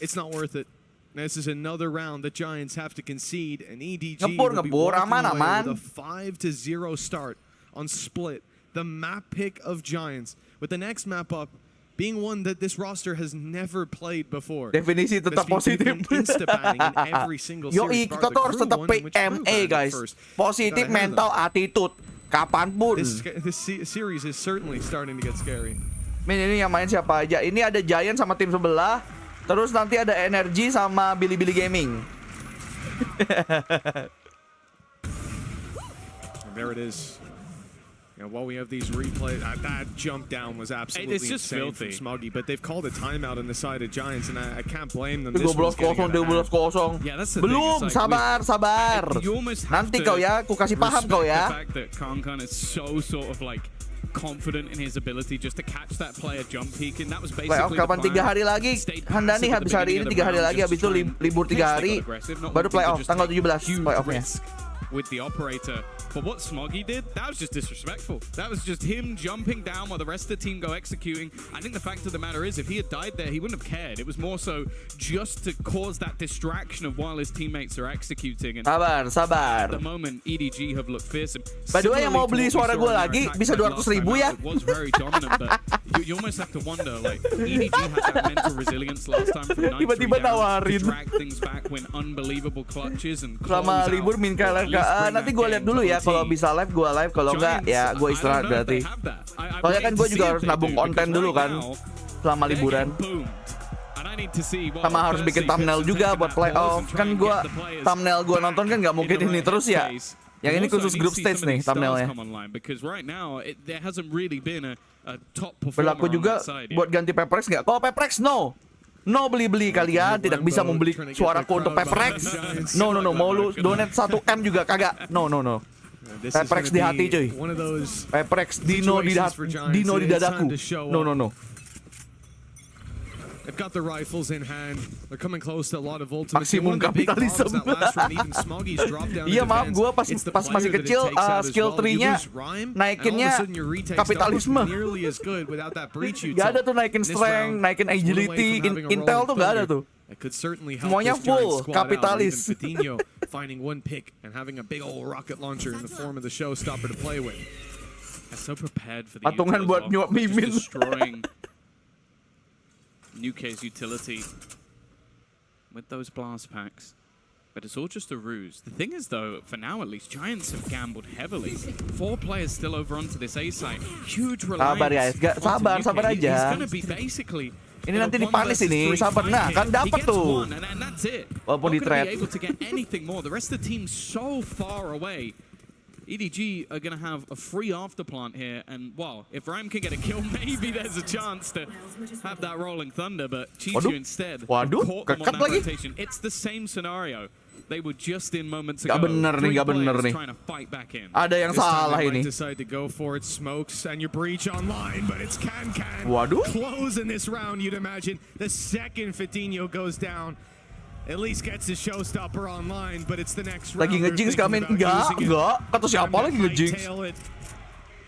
S5: It's not worth it. This is another round the Giants have to concede, and EDG
S1: ngepur, aman.
S5: With a 5-0 start on split. The map pick of Giants with the next map up being one that this roster has never played before.
S1: Definisi tetap positif. Yoi, kita tuh harus tetap PMA guys. Positif mental attitude. Kapanpun.
S5: This series is certainly starting to get scary.
S1: Ini yang main siapa aja? Ini ada Giant sama tim sebelah. Terus nanti ada NRG sama Billy Gaming.
S5: There it is. And while we have these replays, that jump down was absolutely
S6: It's just
S5: insane
S6: filthy.
S5: from Smoggy, but they've called a timeout on the side of Giants, and I can't blame them.
S1: 12-0,
S6: Yeah, that's the thing.
S1: belum,
S6: It's like
S1: sabar.
S6: you almost have
S1: Nanti
S6: to
S1: kau ya, aku kasih paham kau
S6: respect
S1: ya.
S6: the fact that Kankan is so sort of like confident in his ability just to catch that player jump peak, and that was basically
S1: Playoff kapan? 3 hari lagi. Handani habis hari ini 3 hari lagi, habis itu libur 3 hari. Baru playoff tanggal 17 playoffnya.
S6: With the operator. But what Smoggy did, that was just disrespectful. That was just him jumping down while the rest of the team go executing. I think the fact of the matter is, if he had died there, he wouldn't have cared. It was more so just to cause that distraction of while his teammates are executing. And
S1: Sabar.
S6: at the moment, EDG have looked fearsome.
S1: By the way, yang mau beli suara gue lagi bisa 200.000 ya.
S6: It was very dominant, but you almost have to wonder, like, EDG had that mental resilience last time from 9-3
S1: Tiba-tiba
S6: down
S1: nawarin.
S6: to drag things back, win unbelievable clutches and
S1: Selama
S6: close
S1: libur
S6: out.
S1: min KLK. Nanti gue lihat dulu ya, kalau bisa live gue live, kalau enggak ya gue istirahat berarti. Soalnya kan gue juga harus nabung konten dulu kan selama liburan. Sama harus bikin thumbnail juga buat playoff. Kan gue thumbnail gue nonton kan nggak mungkin ini terus ya. Yang ini khusus group stage nih thumbnailnya. Berlaku juga buat ganti Peprex nggak? Kalau Peprex no. No beli-beli, kalian tidak bisa membeli suaraku untuk Peprex. No, mau lu donate 1M juga kagak. No. Peprex di hati cuy. Peprex Dino di dadaku. No.
S5: They've got the rifles in hand. They're coming close to a lot of ultimacy.
S1: Maksimum kapitalisme. Iya maaf, gue pas masih kecil skill tree-nya naikinnya kapitalisme. Gak ada tuh naikin strength, naikin agility, intel tuh gak ada tuh. Semuanya full kapitalis.
S5: Finding one pick and having a big old rocket launcher in the form of the showstopper to play with.
S6: So prepared for the
S1: patungan buat nyuap mimin.
S6: Destroying Nuke's utility with those blast packs. But it's all just a ruse. The thing is, though, for now at least, Giants have gambled heavily. 4 players still over onto this A site. Huge reliance.
S1: Sabar aja.
S6: He's gonna be basically
S1: ini nanti dipanis ini, sabar. Nah, kan dapat tuh. Walaupun di trade.
S6: able to get anything more. The rest of the team so far away. EDG are going to have a free afterplant here, and well, if Ram can get a kill, maybe there's a chance to have that rolling thunder, but Chichu instead caught them on that rotation. It's the same scenario. They were just in moments ago.
S1: Gak bener nih.
S6: Trying to fight back in.
S1: Ada yang salah ini.
S5: Decide to go for it, smokes, and you breach online, but it's Can.
S1: Waduh.
S5: Close in this round, you'd imagine. The second Fitino goes down. At least gets the showstopper online, but it's the next round.
S1: Lagi nge-jinx kami? Enggak. Kata siapa lagi nge-jinx?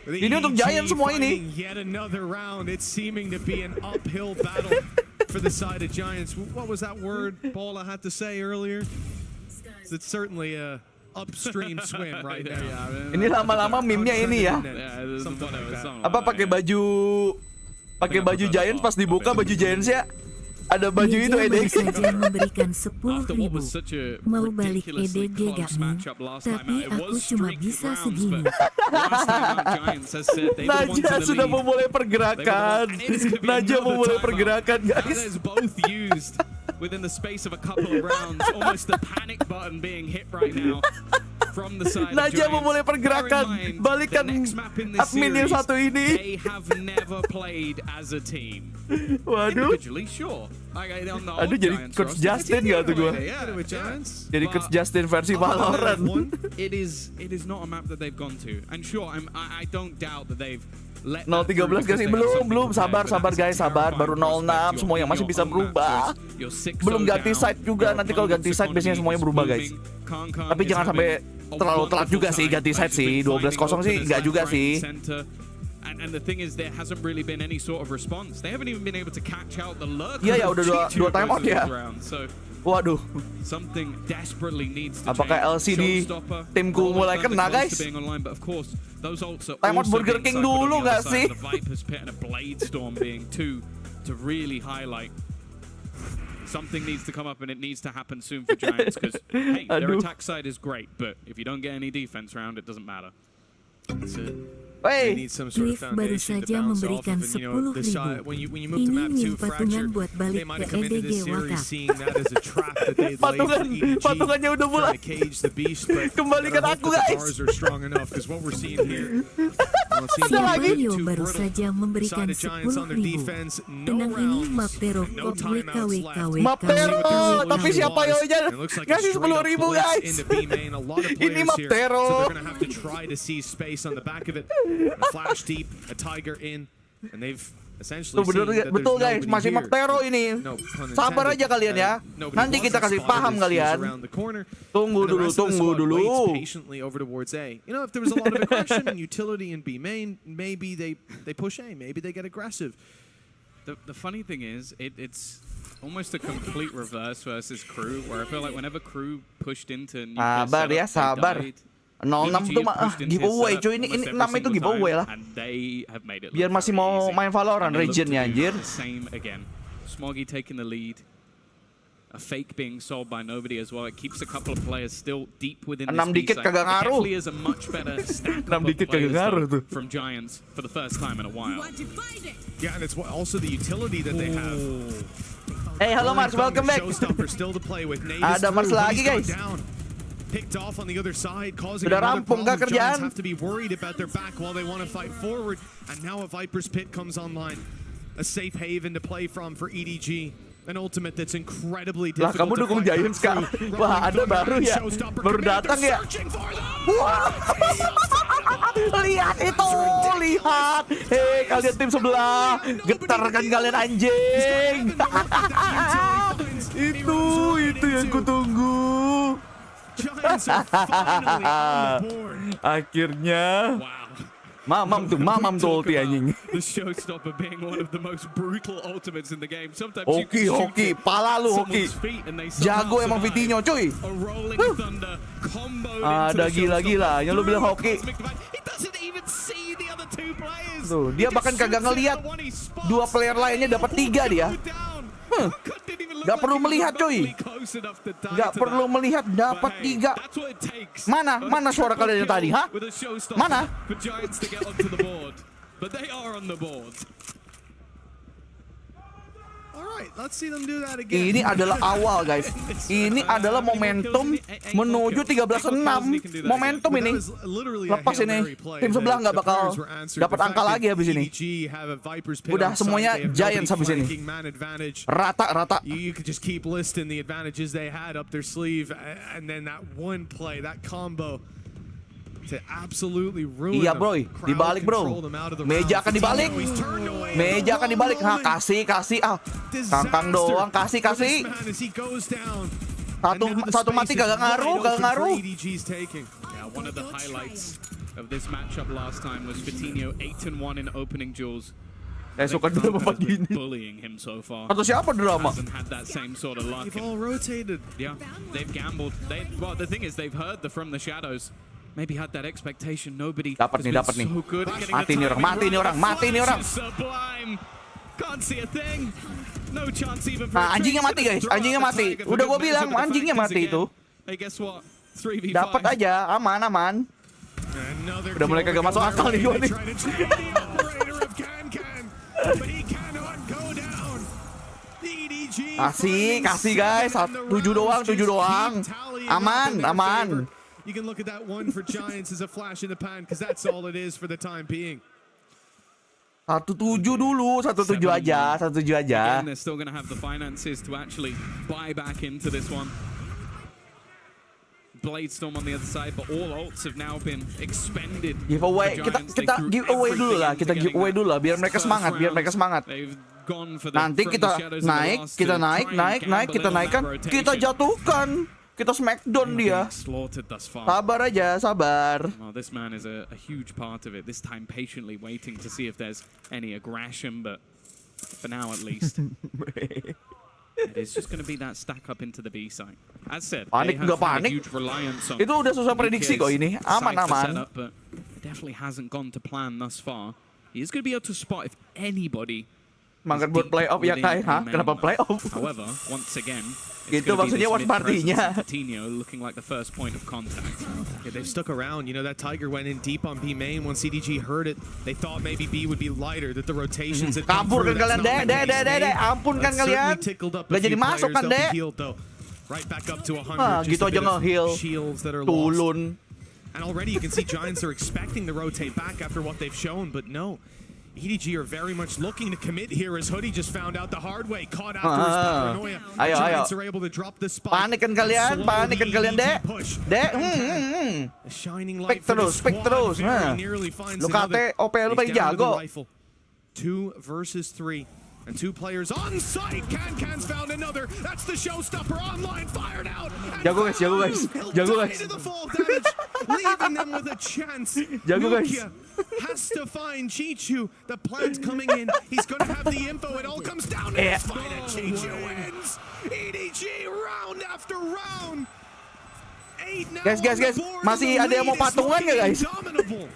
S1: Ini untuk Giant semua ini.
S5: Yet another round. It's seeming to be an uphill battle for the side of Giants. What was that word Paula had to say earlier? It's certainly a upstream swim right now.
S1: Ini lama-lama meme-nya ini ya. Apa pakai baju Giants pas dibuka baju Giants ya? Ada baju itu EDG
S2: saja memberikan 10.000. Mau balik EDG gak nih? Tapi aku cuma bisa segini.
S1: Naja sudah memulai pergerakan. Guys.
S6: Within the space of a couple of rounds, almost the panic button being hit right now from the side of
S1: Naja memulai pergerakan. Balikan admin yang satu ini.
S6: They have never played as a team.
S1: Waduh.
S6: Individually, sure.
S1: Aduh, jadi Coach Justin gak tuh gue? Jadi Coach Justin versi Valorant.
S6: It is not a map that they've gone to, and sure, I don't doubt that they've
S1: 0-13 gak sih? Belum. Sabar guys, sabar. Baru 0-6, semua yang masih bisa berubah. Belum ganti site juga. Nanti kalau ganti site biasanya semuanya berubah guys. Tapi jangan sampai terlalu telat juga sih ganti site sih. 12-0 sih enggak juga sih.
S6: And the thing is, there hasn't really been any sort of response. They haven't even been able to catch out the lurker.
S1: Iya ya, udah dua time out ya. Waduh.
S6: Something desperately needs to
S1: apakah LCD timku mulai kena guys? Time out Burger King dulu nggak sih?
S6: To really highlight. Something needs to come up and it needs to happen soon for Giants because hey, their attack side is great, but if you don't get any defense round, it doesn't matter. That's it.
S5: They
S1: Wey,
S5: need some sort of
S2: Cliff baru
S5: foundation to
S2: saja
S5: bounce off
S2: memberikan
S5: of, and you know, the
S2: 10.000.
S5: side, when you move to
S2: Ini
S5: map 2
S2: nih patungan
S5: fracture,
S2: buat balik
S5: they might
S2: ke
S5: have come into
S2: EDG
S5: this series
S2: Wakaf.
S5: seeing that as a trap that they'd laid for EDG,
S1: patungannya udah mulai.
S5: trying to cage the beast, but
S1: Kembalikan
S5: gotta hope
S1: aku,
S5: that the
S1: guys.
S5: bars are strong enough, because what we're seeing here, well, it seems
S1: Ada
S5: like
S1: lagi.
S5: too
S2: Siapayo baru
S5: brittle.
S2: saja memberikan
S5: Side of Giants on their
S2: 10.000.
S5: defense, no
S2: Tenang ini
S5: rounds,
S2: Maptero
S5: and no
S2: kok
S5: timeouts left.
S1: Maptero, tapi siapa yo aja
S5: It looks like a
S1: ngasih
S5: straight up
S1: 10.000
S5: blitz
S1: guys.
S5: into B main. A lot of
S1: Ini
S5: players here,
S1: Maptero.
S5: so they're gonna have to try to seize space on the back of it. A flash deep, a tiger in, and they've essentially
S1: Tuh bener,
S5: seen that there's
S1: betul guys,
S5: nobody
S1: masih
S5: here.
S1: Maptero ini.
S5: No pun
S1: Sabar
S5: intended.
S1: aja kalian ya.
S5: Nobody
S1: Nanti
S5: was
S1: kita kasih
S5: spotted
S1: paham
S5: as he was
S1: kalian.
S5: around the corner.
S1: Tunggu
S5: And the
S1: dulu,
S5: rest of the
S1: tunggu
S5: squad
S1: dulu.
S5: waits patiently over towards A. You know, if there was a lot of aggression and utility in B main, maybe they push A, maybe they get aggressive.
S6: The funny thing is, it's almost a complete reverse versus crew, where I feel like whenever crew pushed into nuclear
S1: Sabar ya,
S6: setup,
S1: sabar.
S6: they died.
S1: 06
S6: EDG
S1: tuh
S6: has pushed into
S1: giveaway
S6: setup
S1: cuy, ini
S6: almost
S1: 6
S6: every
S1: itu
S6: single
S1: giveaway
S6: time,
S1: lah.
S6: and they have made it
S1: Biar
S6: look
S1: masih
S6: very
S1: mau
S6: easy.
S1: main Valorant
S6: And they look to
S1: regionnya,
S6: do
S1: anjir.
S6: the same again. Smoggy taking the lead. A fake being sold by nobody as well. It keeps a couple of players still deep within this
S1: 6 dikit
S6: B side.
S1: kagak
S6: It
S1: ngaruh.
S6: definitely is a much better stack
S1: 6
S6: of
S1: dikit kagak
S6: players
S1: ngaruh
S6: though,
S1: tuh.
S6: from Giants for the first time in a while.
S5: Yeah, and it's also the utility that they have.
S1: Hey, halo Mars, welcome back.
S5: Showstopper still to play with. Nate
S1: Ada
S5: is
S1: Mars
S5: through, but
S1: lagi,
S5: he's gone
S1: guys.
S5: down. Picked off on the other side, causing
S1: Udah
S5: another
S1: rampung
S5: problem.
S1: kah kerjaan?
S5: Giants have to be worried about their back while they want to fight forward. And now a Viper's Pit comes online. A safe haven to play from for EDG. An ultimate that's incredibly
S1: Lah
S5: difficult
S1: kamu
S5: to
S1: dukung
S5: fight
S1: Giants
S5: back
S1: kak?
S5: through.
S1: Wah ada
S5: Rolling
S1: baru
S5: Thunder,
S1: ya,
S5: Showstopper
S1: baru
S5: Commander
S1: datang ya.
S5: searching for them.
S1: Wah, lihat itu, lihat. Hei kalian tim sebelah, getar kan kalian anjing. Itu yang kutunggu.
S5: Giants are finally on the board.
S1: Akhirnya,
S6: Wow.
S1: mamam tuh ulti anjing.
S6: The showstopper being one of the most brutal ultimates in the game. Sometimes
S1: Hoki,
S6: you can
S1: hoki,
S6: shoot
S1: pala lu hoki.
S6: someone's feet and they
S1: Jago
S6: somehow
S1: emang
S6: survive.
S1: Vitinho cuy.
S6: A rolling thunder comboed
S1: Ada
S6: into the
S1: gila-gilanya lu bilang hoki.
S6: Cosmic Divide. He doesn't even see the other two players.
S1: Tuh, dia
S6: He
S1: bahkan
S6: just
S1: kagak
S6: shoots
S1: ngelihat
S6: the one he spots.
S1: dua player lainnya dapat 3 dia. Gak perlu melihat cuy. Gak perlu melihat dapat 3. Mana suara kalian yang tadi, hah? Mana?
S6: But they are on the board.
S5: Alright, let's see them do that again.
S1: Ini adalah awal guys. Ini adalah momentum menuju 13-6. Momentum ini. Lepas ini tim sebelah nggak bakal dapat angka lagi habis ini. Udah semuanya Giants habis ini. Rata.
S5: You could just keep listing the advantages they had up their sleeve, and then that one play, that combo to absolutely ruin
S1: Iya
S5: them.
S1: bro, dibalik bro. Meja akan dibalik. Meja akan dibalik. Hah, kasih. Kangkang doang, kasih. Satu mati kagak ngaruh.
S6: Yeah, one of the highlights of this matchup last time was Vitinho 8-1 in opening duels.
S1: Saya suka drama begini.
S6: Bullying him so far.
S1: Atau siapa drama?
S6: Hasn't had that same sort of luck.
S5: They've all rotated.
S6: Yeah, they've gambled. Well, the thing is, they've heard the from the shadows. Maybe had that expectation. Nobody
S1: Dapat nih.
S6: so good at getting
S1: Mati
S6: the
S1: nih orang,
S6: timing
S1: mati nih orang.
S6: Sublime. Can't see a thing. No chance even for
S1: Nah,
S6: a
S1: anjingnya
S6: trace
S1: mati
S6: to
S1: guys,
S6: throw
S1: anjingnya
S6: out the
S1: mati.
S6: target for
S1: Udah
S6: good
S1: gua bilang
S6: measure. The
S1: anjingnya
S6: fact is
S1: mati itu.
S6: again, hey, guess what? 3v5.
S1: Dapat aja, aman.
S5: Another
S1: Udah mulai
S5: kill
S1: kagak masuk
S5: to go
S1: akal
S5: our
S1: nih
S5: way.
S1: gua
S5: They
S1: nih.
S5: try to trap the operator of Can, but he cannot go down. The EDG
S1: Kasih guys, 7 doang. Aman.
S5: You can look at that one for Giants as a flash in the pan, because that's all it is for the time being.
S1: 17 dulu, 17 aja.
S6: Again, they're still going to have the finances to actually buy back into this one. Bladestorm on the other side, but all ults have now been expended.
S1: Giveaway,
S6: The
S1: kita
S6: Giants, they threw
S1: giveaway dulu lah,
S6: everything
S1: kita
S6: into
S1: giveaway
S6: getting
S1: dulu lah, biar
S6: that
S1: mereka
S6: first
S1: semangat.
S6: round. They've gone for the
S1: Nanti
S6: from
S1: kita
S6: the shadows in the
S1: naik,
S6: last
S1: kita
S6: to
S1: naik,
S6: try and gamble
S1: kita
S6: in on
S1: naikkan,
S6: that rotation.
S1: kita jatuhkan, kita smackdown dia.
S6: Being slaughtered thus far.
S1: Sabar aja, sabar.
S6: Well, this man is a huge part of it. This time patiently waiting to see if there's any aggression, but for now at least, it is just going to be that stack up into the B side. As said,
S1: Panik
S6: they have
S1: nggak
S6: had a
S1: panik?
S6: huge reliance on
S1: Itu udah susah prediksi kok ini. Aman.
S6: setup, but it definitely hasn't gone to plan thus far. He is going to be able to spot if anybody
S1: Mangkat buat playoff ya Kai, hah? Kenapa playoff?
S6: However, once again, It's
S1: Gitu
S6: gonna be
S1: maksudnya
S6: this
S1: watch
S6: mid-presence
S1: partinya.
S6: in Coutinho looking like the first point of contact.
S5: Yeah, they've stuck around. You know, that Tiger went in deep on B main. When CDG heard it, they thought maybe B would be lighter, that the rotations had come
S1: Kabur
S5: through.
S1: kan kalian, Dek, ampun kan kalian. Gak jadi masuk kan, Dek.
S5: Right back up to 100.
S1: Ah,
S5: just
S1: gitu
S5: a
S1: aja
S5: bit of
S1: nge-heal.
S5: shields that are lost.
S1: Tulun.
S5: And already you can see Giants are expecting to rotate back after what they've shown, but no. EDG are very much looking to commit here as Hoodie just found out the hard way, caught after his paranoia.
S1: Ayo,
S5: Giants
S1: ayo.
S5: are able to drop the spike.
S1: Panik kan kalian, Dek. Dek,
S5: A shining light
S1: Pick
S5: for the
S1: terus, pick
S5: squad.
S1: terus.
S5: Very nearly finds
S1: Lu
S5: another.
S1: kate OP lu
S5: He's
S1: paling
S5: down to the
S1: jago.
S5: rifle. 2 versus 3. And 2 players on site. Can's found another. That's the showstopper online, fired out. And
S1: Jago guys, jago guys.
S5: he'll
S1: Jago
S5: die
S1: guys.
S5: to the fall damage, leaving them with a chance.
S1: Jago guys.
S5: Nokia has to find Chichu. The plant's coming in. He's going to have the info. It all comes down to this fight, and Chichu wins. EDG round after round. 8 now
S1: Guys,
S5: on the
S1: guys.
S5: board,
S1: Masih
S5: and the
S1: ada yang mau
S5: lead is
S1: patungan nggak,
S5: looking
S1: guys?
S5: indomitable.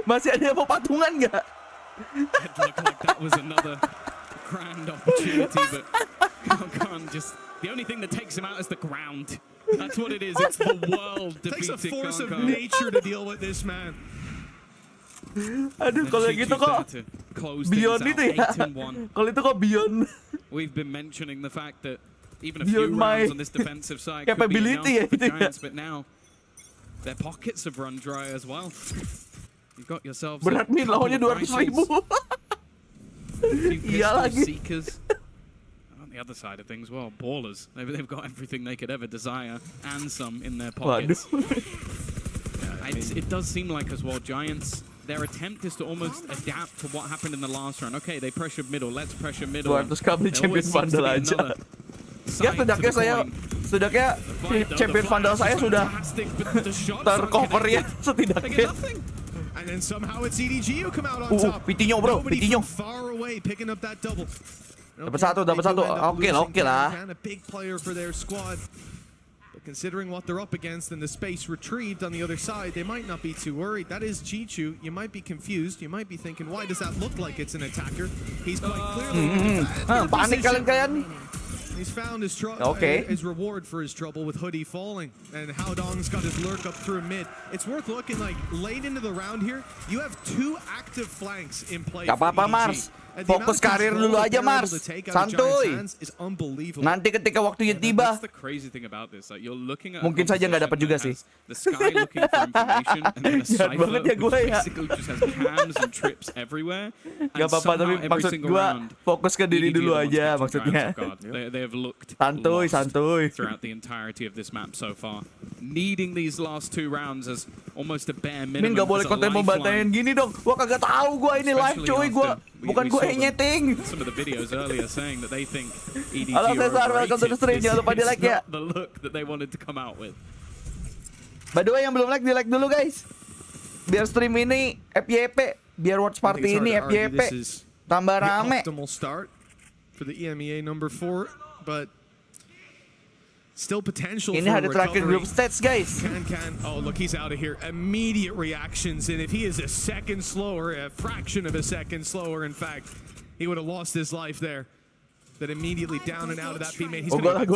S1: Masih ada yang mau patungan nggak?
S6: It looked like that was another grand opportunity, but Khan just the only thing that takes him out is the ground. That's what it is. It's the world
S5: Takes a
S6: defeating
S5: force of
S6: Khan.
S5: nature to deal with this man.
S1: Aduh, kalau gitu kok Beyond itu ya. Kalau itu kok Beyond.
S6: We've been mentioning the fact that even a
S1: Beyond
S6: few
S1: my
S6: rounds on this defensive side could be
S1: capability
S6: enough for
S1: ya, itu ya.
S6: Giants, but now their pockets have run dry as well. You've got yourselves
S1: Berat nih lawannya 200.000. Iya lagi.
S6: Seekers. On the other side of things, well, ballers. They've got everything they could ever desire and some in their pockets. It does seem like as well, Giants, their attempt is to almost adapt to what happened in the last round. Okay, they pressured middle, let's pressure middle.
S1: 200 kabel champion vandal aja. Ya setidaknya champion vandal saya sudah tercover ya setidaknya.
S5: And then somehow it's EDG who come out on top.
S1: Pitinho bro,
S5: Nobody
S1: Pitinho.
S5: from far away picking up that double.
S1: Dapat satu. Oke lah.
S5: A big player for their squad. But considering what they're up against and the space retrieved on the other side, they might not be too worried. That is Chichu. You might be confused. You might be thinking, why does that look like it's an attacker? He's quite clearly
S1: Panik kalian.
S5: He's found his his reward for his trouble with Hoodie falling, and Howdong's got his lurk up through mid. It's worth looking like late into the round here. You have 2 active flanks in play.
S1: Gak apa-apa Mars, fokus karir dulu aja Mars, santuy. Nanti ketika waktunya tiba,
S6: That's the crazy thing about this. Like you're looking at
S1: mungkin saja nggak dapat juga sih.
S6: The sky looking for information and then a
S1: Jahat
S6: cipher
S1: banget ya
S6: which
S1: gue ya.
S6: basically just has cams and trips everywhere.
S1: Gak apa-apa tapi maksud gue fokus ke diri dulu aja maksudnya.
S6: They have looked
S1: Santuy.
S6: throughout the entirety of this map so far. Needing these last 2 rounds as almost a bare minimum.
S1: Min gak boleh
S6: as a
S1: konten pembantaian gini dong. Gua kagak tahu gua ini live cuy, bukan gua yang nyeting.
S6: Some of the videos earlier saying that they think EDG
S1: Halo Cesar, welcome to the stream. Jangan lupa di like ya.
S6: The look that they wanted to come out with.
S1: By the way yang belum like di like dulu guys. Biar stream ini FYP, biar watch party ini FYP. Tambah rame.
S5: Optimal start for the EMEA number 4, but still potential
S1: Ini
S5: for
S1: ada terakhir
S5: recovery.
S1: group stats guys.
S5: Can. Oh, look, he's out of here. Immediate reactions, and if he is a second slower, a fraction of a second slower, in fact, he would have lost his life there. That immediately down and out of that B-main. He's gonna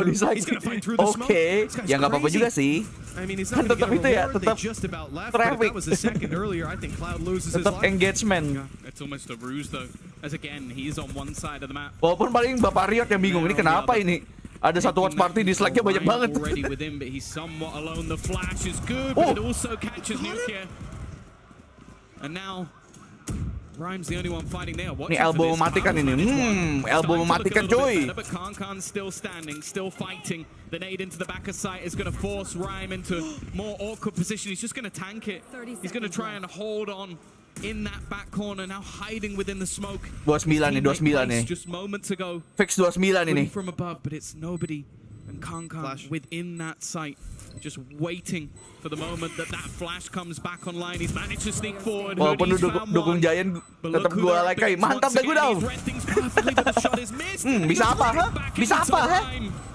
S5: fight through the smoke.
S1: Oke, ya nggak apa-apa juga sih.
S5: I mean, he's not
S1: Kan
S5: gonna
S1: tetap
S5: get a
S1: itu ya,
S5: reward. They
S1: tetap
S5: just about left, but if
S1: traffic.
S5: that was a second earlier, I think Cloud loses his
S1: Tetap
S5: life.
S1: engagement.
S6: It's almost a ruse though, as again he's on one side of the map.
S1: Walaupun paling Bapak Riot yang bingung ini kenapa ini. Ada satu watch party dislike-nya banyak banget.
S6: Already with him, but he's somewhat alone. The flash is good, but it also catches Nukia. And now Rhyme's the only one fighting there.
S1: Ini elbow mematikan ini. Elbow mematikan cuy.
S6: But Khan's still standing, still fighting. The nade into the back of sight is going to force Rhyme into more awkward position. He's just going to tank it. He's going to try and hold on in that back corner, now hiding within the smoke.
S1: 29 nih.
S6: Just moments ago.
S1: Fix 29 ini.
S6: From above, but it's nobody. And Khan within that sight, just waiting for the moment that flash comes back online. He's managed to sneak forward.
S1: Walaupun dukung Giant tetap gua like mantap dah gua dong. Bisa apa?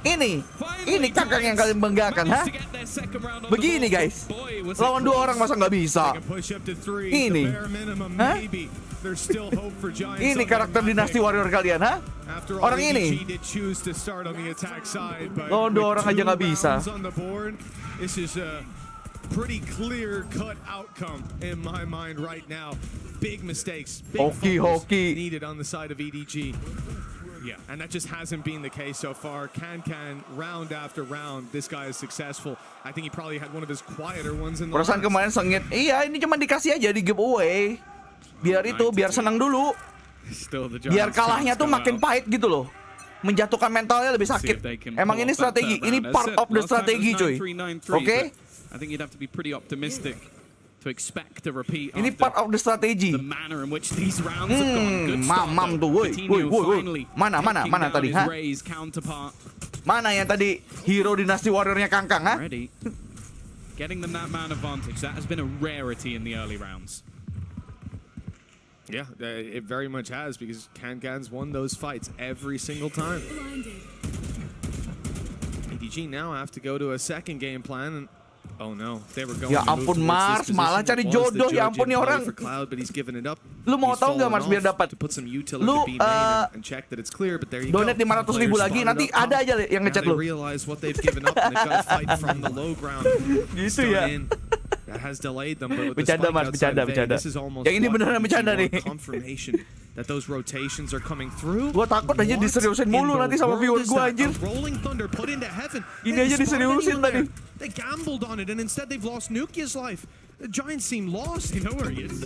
S1: Ini cangkang yang kalian banggakan, ha?
S6: second round on
S1: Begini
S6: the board.
S1: guys,
S6: Boy, was it
S1: lawan 2
S6: close.
S1: orang masa nggak bisa?
S5: They can push up to 3.
S1: Ini.
S5: The bare minimum,
S1: Hah?
S5: maybe. There's still hope for Giants.
S1: Ini
S5: on their
S1: karakter
S5: map
S1: dinasti
S5: pick.
S1: warrior kalian, ha?
S5: After all,
S1: Orang ini.
S5: EDG did choose to start on the attack side, but
S1: Lawan 2
S5: with
S1: orang aja
S5: 2
S1: nggak bisa.
S5: rounds on the board, this is a pretty clear-cut outcome in my mind right now. Big mistakes, big fumbles
S1: Hoki.
S5: needed on the side of EDG. Yeah, and that just hasn't been the case so far. Can round after round, this guy is successful. I think he probably had one of his quieter ones in the
S1: Perasaan
S5: last.
S1: kemarin sengit. Iya, ini cuma dikasih aja di giveaway. Biar senang dulu.
S6: Still the
S1: Biar
S6: Giants
S1: kalahnya
S6: chance
S1: tuh
S6: go
S1: makin
S6: out.
S1: pahit gitu loh. Menjatuhkan mentalnya lebih
S6: See
S1: sakit.
S6: if they can
S1: Emang
S6: pull
S1: ini
S6: off that
S1: strategi.
S6: third
S1: Ini
S6: round.
S1: part
S6: As said,
S1: of the
S6: last time it
S1: strategi,
S6: was
S1: cuy.
S6: 9-3, 9-3,
S1: Oke?
S6: but I think you'd have to be pretty optimistic to expect a repeat
S1: Ini
S6: after
S1: part of the strategi.
S6: the manner in which these rounds have gone. Good start,
S1: Mamam
S6: though.
S1: tuh, woi.
S6: Coutinho finally
S1: Mana
S6: taking down
S1: tadi,
S6: his
S1: ha?
S6: Rays counterpart.
S1: Mana yang tadi hero dinasti warriornya Kangkang, ha?
S6: Already getting them that man advantage. That has been a rarity in the early rounds.
S5: Yeah, it very much has, because Kangan's won those fights every single time. EDG now have to go to a second game plan, and oh no, they were going
S1: Ya
S5: to move
S1: ampun,
S5: towards
S1: Mars,
S5: this
S1: malah
S5: position.
S1: cari
S5: It was the
S1: jodoh, ya
S5: Jojo
S1: ampun nih
S5: play
S1: orang.
S5: for Cloud, but he's given it up.
S1: Lu mau
S5: He's
S1: tahu nggak,
S5: fallen
S1: Mars, biar
S5: off
S1: dapat?
S5: to put some utility
S1: Lu,
S5: B main and check that it's clear, but there you go.
S1: Donate 500.000
S5: Players
S1: lagi,
S5: spotted
S1: nanti
S5: up
S1: ada
S5: top.
S1: aja yang
S5: Now
S1: ngechat
S5: they
S1: lu.
S5: realize what they've given up, and they've got to fight from the low ground.
S1: Gitu
S5: Start
S1: ya.
S5: in. That has delayed them, but with the
S1: Bercanda,
S5: spike
S1: Mas,
S5: outside
S1: bercanda,
S5: of A,
S1: bercanda.
S5: this is almost
S1: Yang ini
S5: what
S1: beneran
S5: EDG
S1: bercanda
S5: want,
S1: nih.
S5: confirmation that those rotations are coming through.
S1: Gua takut aja
S5: What
S1: diseriusin mulu
S5: in the
S1: nanti sama
S5: world
S1: viewer
S5: is
S1: gua,
S5: that?
S1: anjir.
S5: A rolling thunder put into heaven.
S1: Ini
S5: They
S1: aja
S5: spotted
S1: diseriusin
S5: anyone
S1: tadi.
S5: there. They gambled on it, and instead they've lost Nukia's life. The Giants seem lost.
S6: You know where he is.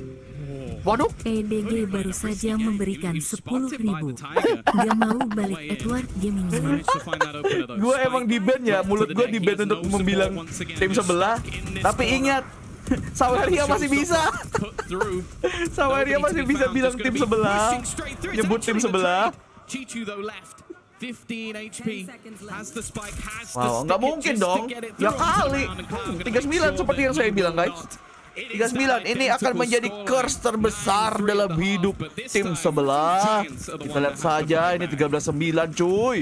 S1: Waduh,
S2: EDG baru saja memberikan
S6: You spotted by
S2: 10.000.
S6: the Tiger.
S2: Gak mau balik Edward Gamingnya.
S6: Managed to find that opener, though.
S1: gue emang di ban ya,
S6: Spike
S1: mulut
S6: to the
S1: gue
S6: deck.
S1: di
S6: He
S1: ban
S6: has
S1: untuk
S6: no support
S1: membilang
S6: once again.
S1: tim
S6: Just
S1: sebelah.
S6: stuck in this
S1: Tapi
S6: corner.
S1: ingat, Saweria masih bisa.
S6: Put through.
S1: Saweria
S6: Nobody
S1: masih
S6: to be
S1: bisa
S6: found.
S1: bilang
S6: Just
S1: tim
S6: gonna be
S1: sebelah.
S6: pushing straight through. It's
S1: Nyebut tim
S6: actually the
S1: sebelah.
S6: trade. Chichu though left. 15 HP. Has the spike, has the
S1: Wow,
S6: stick
S1: nggak
S6: it
S1: mungkin
S6: just to
S1: dong.
S6: get it
S1: Ya
S6: through onto the
S1: kali.
S6: round, and Cloud gonna
S1: 39
S6: make sure
S1: seperti yang
S6: that
S1: saya
S6: he
S1: bilang,
S6: will
S1: guys.
S6: not. It
S1: 39
S6: is
S1: ini
S6: that
S1: akan
S6: identical
S1: menjadi
S6: scoreline.
S1: curse terbesar
S6: 9-3
S1: dalam
S6: at the
S1: hidup
S6: half, but this
S1: tim
S6: time,
S1: sebelah.
S6: Giants are the
S1: Kita
S6: one
S1: lihat
S6: that have to
S1: saja,
S6: pull
S1: ini
S6: back.
S1: 13-9 cuy.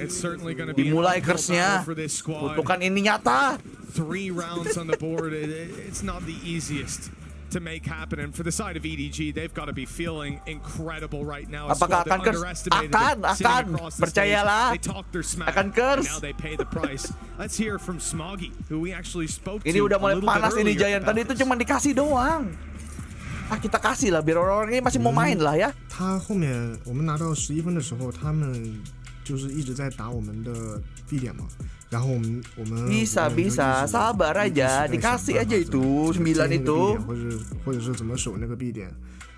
S5: It's certainly going to be
S1: Dimulai
S5: an uphill
S1: curse-nya.
S5: battle for this squad.
S1: Kutukan ini nyata.
S5: 3 rounds on the board. It's not the easiest to make happen, and for the side of EDG, they've got to be feeling incredible right now. A
S1: Apakah
S5: squad that
S1: akan curse?
S5: underestimated
S1: Akan,
S5: them sitting
S1: akan.
S5: across the
S1: Percayalah.
S5: stage. They talked their smack.
S1: Akan curse.
S5: And now they pay the price. Let's hear from Smoggy, who we actually spoke
S1: Ini
S5: to
S1: udah
S5: a
S1: mulai
S5: little bit
S1: panas ini
S5: earlier
S1: Giant.
S5: about
S1: Tadi itu
S5: this.
S1: cuma dikasih doang. Ah, kita kasih lah biar orang-orang ini masih mau main lah ya.
S7: 他后面我们拿到11分的时候，他们就是一直在打我们的 B 点嘛，然后我们
S1: Bisa, sabar aja, dikasih aja itu 9 itu.
S7: 或者是怎么守那个 B 点，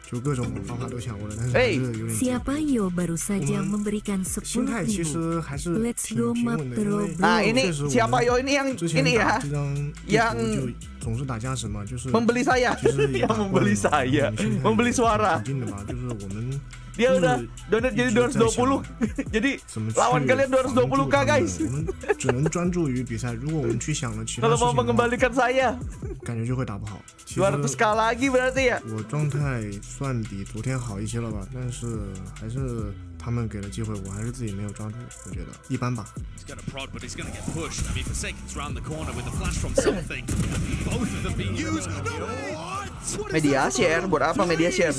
S7: 就各种方法都想过了，但是还
S1: Hey,
S7: 是有点
S2: Siapa Yo baru saja memberikan
S7: 心态其
S2: 10.000.
S7: 实还是
S2: Let's
S7: 挺
S2: go
S7: 平稳的，因为
S2: Map
S1: Nah, ini
S7: 确实我们
S1: siapa yo ini yang
S7: 之前
S1: ini
S7: 打
S1: ya
S7: 这张地
S1: yang
S7: 图就总是打加时嘛，就是
S1: membeli saya,
S7: 其实也
S1: yang
S7: 打惯
S1: membeli
S7: 了嘛
S1: saya,
S7: 然后心态
S1: membeli suara.
S7: 挺定的吧，就是我们
S1: Dia udah donate jadi 220. Jadi
S7: 怎么去
S1: lawan kalian 220k
S7: 防住他们
S1: guys.
S7: 我们只能专注于比赛。如果我们去想了其他
S1: Kalau
S7: 事
S1: mau
S7: 情的话，
S1: mengembalikan saya
S7: 感觉就会打不好。其实
S1: 200k lagi berarti ya.
S7: 我状态算比昨天好一些了吧，但是还是他们给了机会，我还是自己没有抓住，我觉得一般吧。
S8: He's going to prod, but he's going to get pushed. I mean, Forsaken's round the corner with a flash from something. Both of them being used.
S1: Media share, buat apa media share?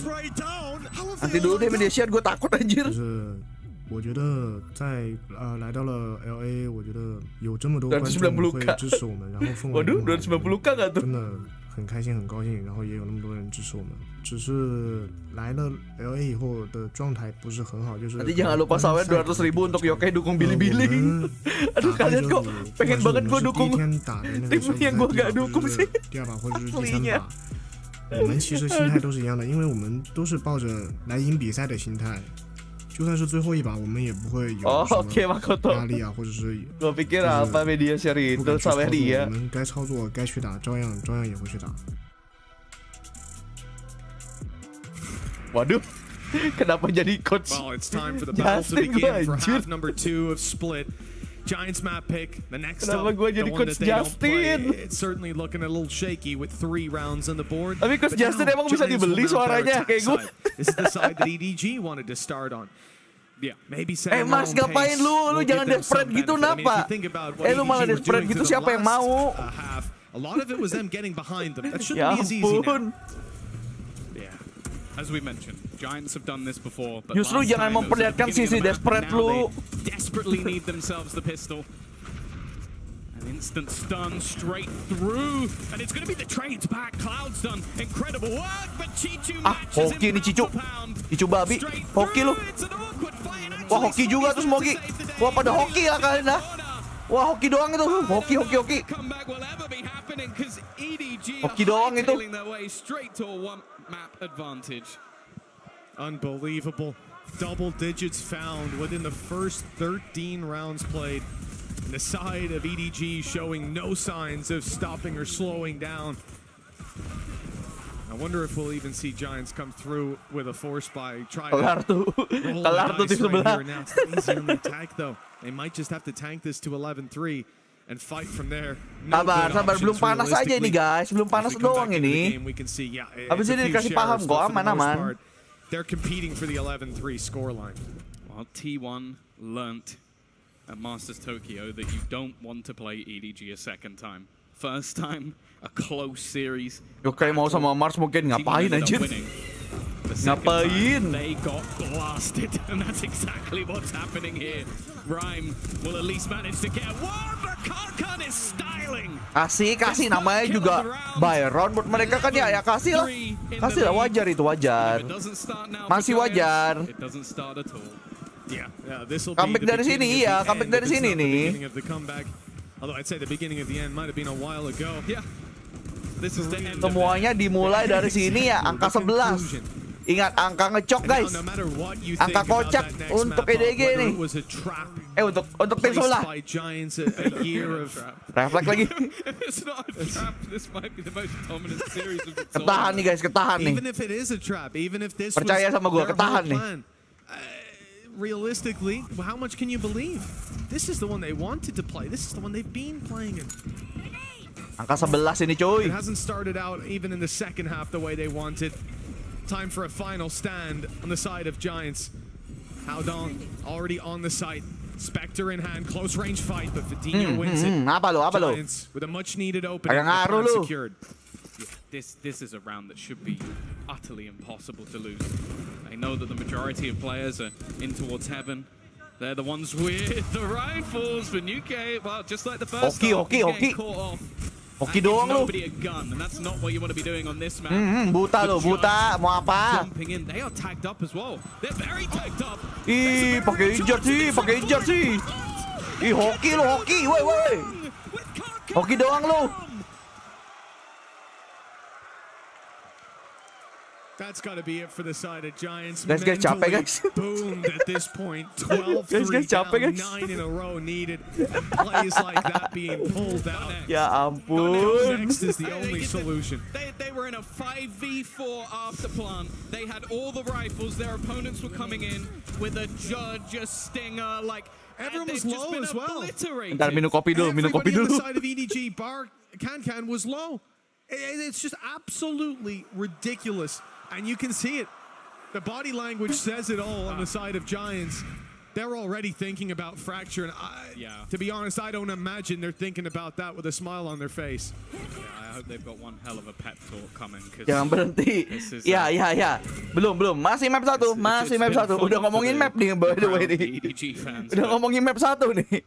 S1: Nanti dulu deh media share, gue takut
S7: 就
S1: anjir.
S7: 是我觉得在来到了 LA，我觉得有这么多观众会支持我们，然后氛围
S1: Waduh,
S7: 很好
S1: 290k nggak tuh?
S7: 真的很开心很高兴，然后也有那么多人支持我们。只是来了 LA 以后的状态不是很好，就是
S1: Nanti jangan lupa sawer 200.000 untuk yokai dukung Billy-Billy. Aduh, kalian kok pengen banget gue dukung
S7: 第一天打的那个
S1: tim yang gue gak dukung sih.
S7: 第二把或者是第三把，我们其实心态都是一样的，因为我们都是抱着来赢比赛的心态，就算是最后一把，我们也不会有
S1: Oh,
S7: 什
S1: oke
S7: 么
S1: Makoto.
S7: 压力啊，或者是
S1: Gue pikir apa media share
S7: 不
S1: itu
S7: 敢去操作。
S1: Saweria.
S7: 我们该操作该去打，照样也会去打。
S1: Waduh, kenapa jadi coach?
S5: Well, it's time for the battle to
S1: Justin
S5: begin
S1: gue
S5: for
S1: anjir.
S5: half number 2 of Split. Giants map pick. The next
S1: Kenapa
S5: up,
S1: gue
S5: the
S1: jadi
S5: one
S1: Coach
S5: that they don't play.
S1: Justin?
S5: It's certainly looking a little shaky with 3 rounds on the board.
S1: Tapi Coach
S5: But
S1: Justin
S5: now,
S1: emang bisa
S5: Giants
S1: dibeli
S5: will mount their
S1: suaranya
S5: attack
S1: kayak gue.
S5: side. This is the side that EDG wanted to start on.
S6: Yeah.
S5: Maybe setting
S1: Mas,
S5: their own
S1: ngapain
S5: pace
S1: lu
S5: will give
S1: jangan
S5: them
S1: desperate
S5: some
S1: gitu,
S5: benefit. I mean, if
S1: napa?
S5: you think about what
S1: Lu malah
S5: EDG were
S1: desperate
S5: doing
S1: gitu,
S5: to the
S1: siapa yang
S5: last,
S1: mau?
S5: half, a lot of it was them getting behind them. That shouldn't
S1: Ya
S5: be as easy now.
S1: ampun.
S6: Yeah. As we mentioned, Giants have done this before. But
S1: Justru
S6: last
S1: jangan
S6: time it was at the
S1: memperlihatkan
S6: beginning
S1: sisi
S6: of the map,
S1: desperate
S6: now
S1: lu.
S6: they desperately need themselves the pistol. An instant stun straight through, and it's going to be the trades back. Cloud's done incredible work, but Chichu matches
S1: hoki
S6: him
S1: nih Cicu.
S6: pound for pound.
S1: Cicu babi.
S6: Straight
S1: Hoki lu.
S6: through, it's an awkward fight, and
S1: Wah,
S6: actually
S1: hoki juga tuh Smoky.
S6: Smoky to save the
S1: Wah,
S6: day.
S1: pada hoki lah kalian dah. Wah, hoki doang itu. Hoki.
S6: Comeback will ever be happening because EDG
S1: Hoki
S6: are
S1: doang itu.
S6: hightailing their way straight to a one-map advantage.
S5: Unbelievable. Double digits found within the first 13 rounds played. And the side of EDG showing no signs of stopping or slowing down. I wonder if we'll even see Giants come through with a force by trying
S1: Kelar tuh.
S5: to roll
S1: Kelar tuh
S5: the
S1: tim
S5: dice right
S1: sebelah.
S5: here. Now it's easy on the attack though. They might just have to tank this to 11-3 and fight from there. No
S1: Sabar,
S5: good
S1: sabar. Belum
S5: options
S1: panas aja ini
S5: realistically.
S1: guys. Belum
S5: As
S1: panas
S5: we come
S1: doang
S5: back into the
S1: ini.
S5: game, we can see, yeah,
S1: Habis
S5: it's a
S1: ini
S5: few
S1: dikasih paham
S5: shares,
S1: kok,
S5: but for the most
S1: aman-aman.
S5: part, they're competing for the 11-3 scoreline.
S6: Well, T1 learnt at Masters Tokyo that you don't want to play EDG a second time. First time, a close series.
S1: Yokai mau sama Mars mungkin ngapain
S6: Team ended up
S1: anjir?
S6: winning. The second
S1: Ngapain?
S6: time, they got blasted, and that's exactly what's happening here. Rhyme will at least manage to get one, but Karkan is styling.
S1: Kasih namanya juga Byron buat mereka kan ya kasih lah wajar itu wajar.
S6: If it doesn't start now
S1: Masih
S6: for Giants,
S1: wajar.
S6: It doesn't start at all.
S5: Yeah, this will
S1: Comeback
S5: be the
S1: dari sini,
S5: beginning
S1: iya,
S5: of the
S1: comeback
S5: end,
S1: dari
S5: if it's
S1: sini
S5: not the
S1: nih.
S5: beginning of the comeback. Although I'd say the beginning of the end might have been a while ago.
S6: Yeah. This is the end of it.
S1: Semuanya dimulai dari sini ya angka 11. Ingat angka ngecok guys.
S5: No matter what you
S1: Angka
S5: think about
S1: kocak
S5: that next
S1: untuk
S5: map,
S1: EDG
S5: whether
S1: nih.
S5: it was a trap
S1: Untuk tim
S5: placed
S1: sebelah.
S5: by Giants a year of
S1: Refleks lagi.
S6: If it's not a trap, this might be the most dominant series of the
S1: Ketahan nih guys, ketahan nih.
S5: even if it is a trap, even if this
S1: Percaya
S5: was
S1: sama gua,
S5: their
S1: ketahan
S5: whole
S1: nih.
S5: plan, realistically, how much can you believe? This is the one they wanted to play. This is the one they've been playing.
S1: Angka 11 ini cuy.
S5: It hasn't started out even in the second half the way they wanted. Time for a final stand on the side of Giants. Haodong already on the site. Spectre in hand, close range fight, but Fadinho wins it.
S1: Apa lo?
S5: Giants with a much needed opening.
S1: Kayak ngaruh
S5: the plan
S1: lu.
S5: secured.
S6: This is a round that should be utterly impossible to lose. I know that the majority of players are in towards heaven. They're the ones with the rifles for ke-8. Well, just like the first
S1: Hoki,
S6: half,
S1: hoki,
S6: he's
S1: hoki.
S6: getting caught off.
S1: Hoki
S6: That gives
S1: doang lu.
S6: nobody a gun, and that's not what you want to be doing on this map.
S1: Buta lo,
S6: The
S1: buta.
S6: Giants
S1: Mau apa?
S6: Jumping in, they are tagged up as well. They're very tagged up.
S1: Ih, pakai injur sih, pakai injur sih. Ih, hoki lo, hoki. Woi. Hoki doang lo.
S5: That's got to be it for the side of Giants.
S1: Guys, capek,
S5: Mentally
S1: guys.
S5: boomed at this point. 12-3
S1: Guys, capek,
S5: down,
S1: guys.
S5: 9 in a row needed. And plays like that being pulled out.
S1: Ya
S5: Comes
S1: ampun.
S5: next is the only solution.
S6: They were in a 5v4 after plant. They had all the rifles. Their opponents were coming in with a Judge, a Stinger, like
S5: Everyone
S6: and
S5: was
S6: they've just
S5: low
S6: been
S5: as well.
S6: obliterated.
S1: Bentar minum kopi dulu, minum kopi
S5: Everybody on
S1: dulu.
S5: the side of EDG, bar Can was low. It's just absolutely ridiculous. And you can see it. The body language says it all on the side of Giants. They're already thinking about fracture. And to be honest, I don't imagine they're thinking about that with a smile on their face.
S6: Yeah, I hope they've got one hell of a pep talk coming.
S1: Jangan berhenti. Ya. Belum. Masih map 1. Masih map 1. Udah ngomongin map nih by the way nih. Udah ngomongin map 1 nih.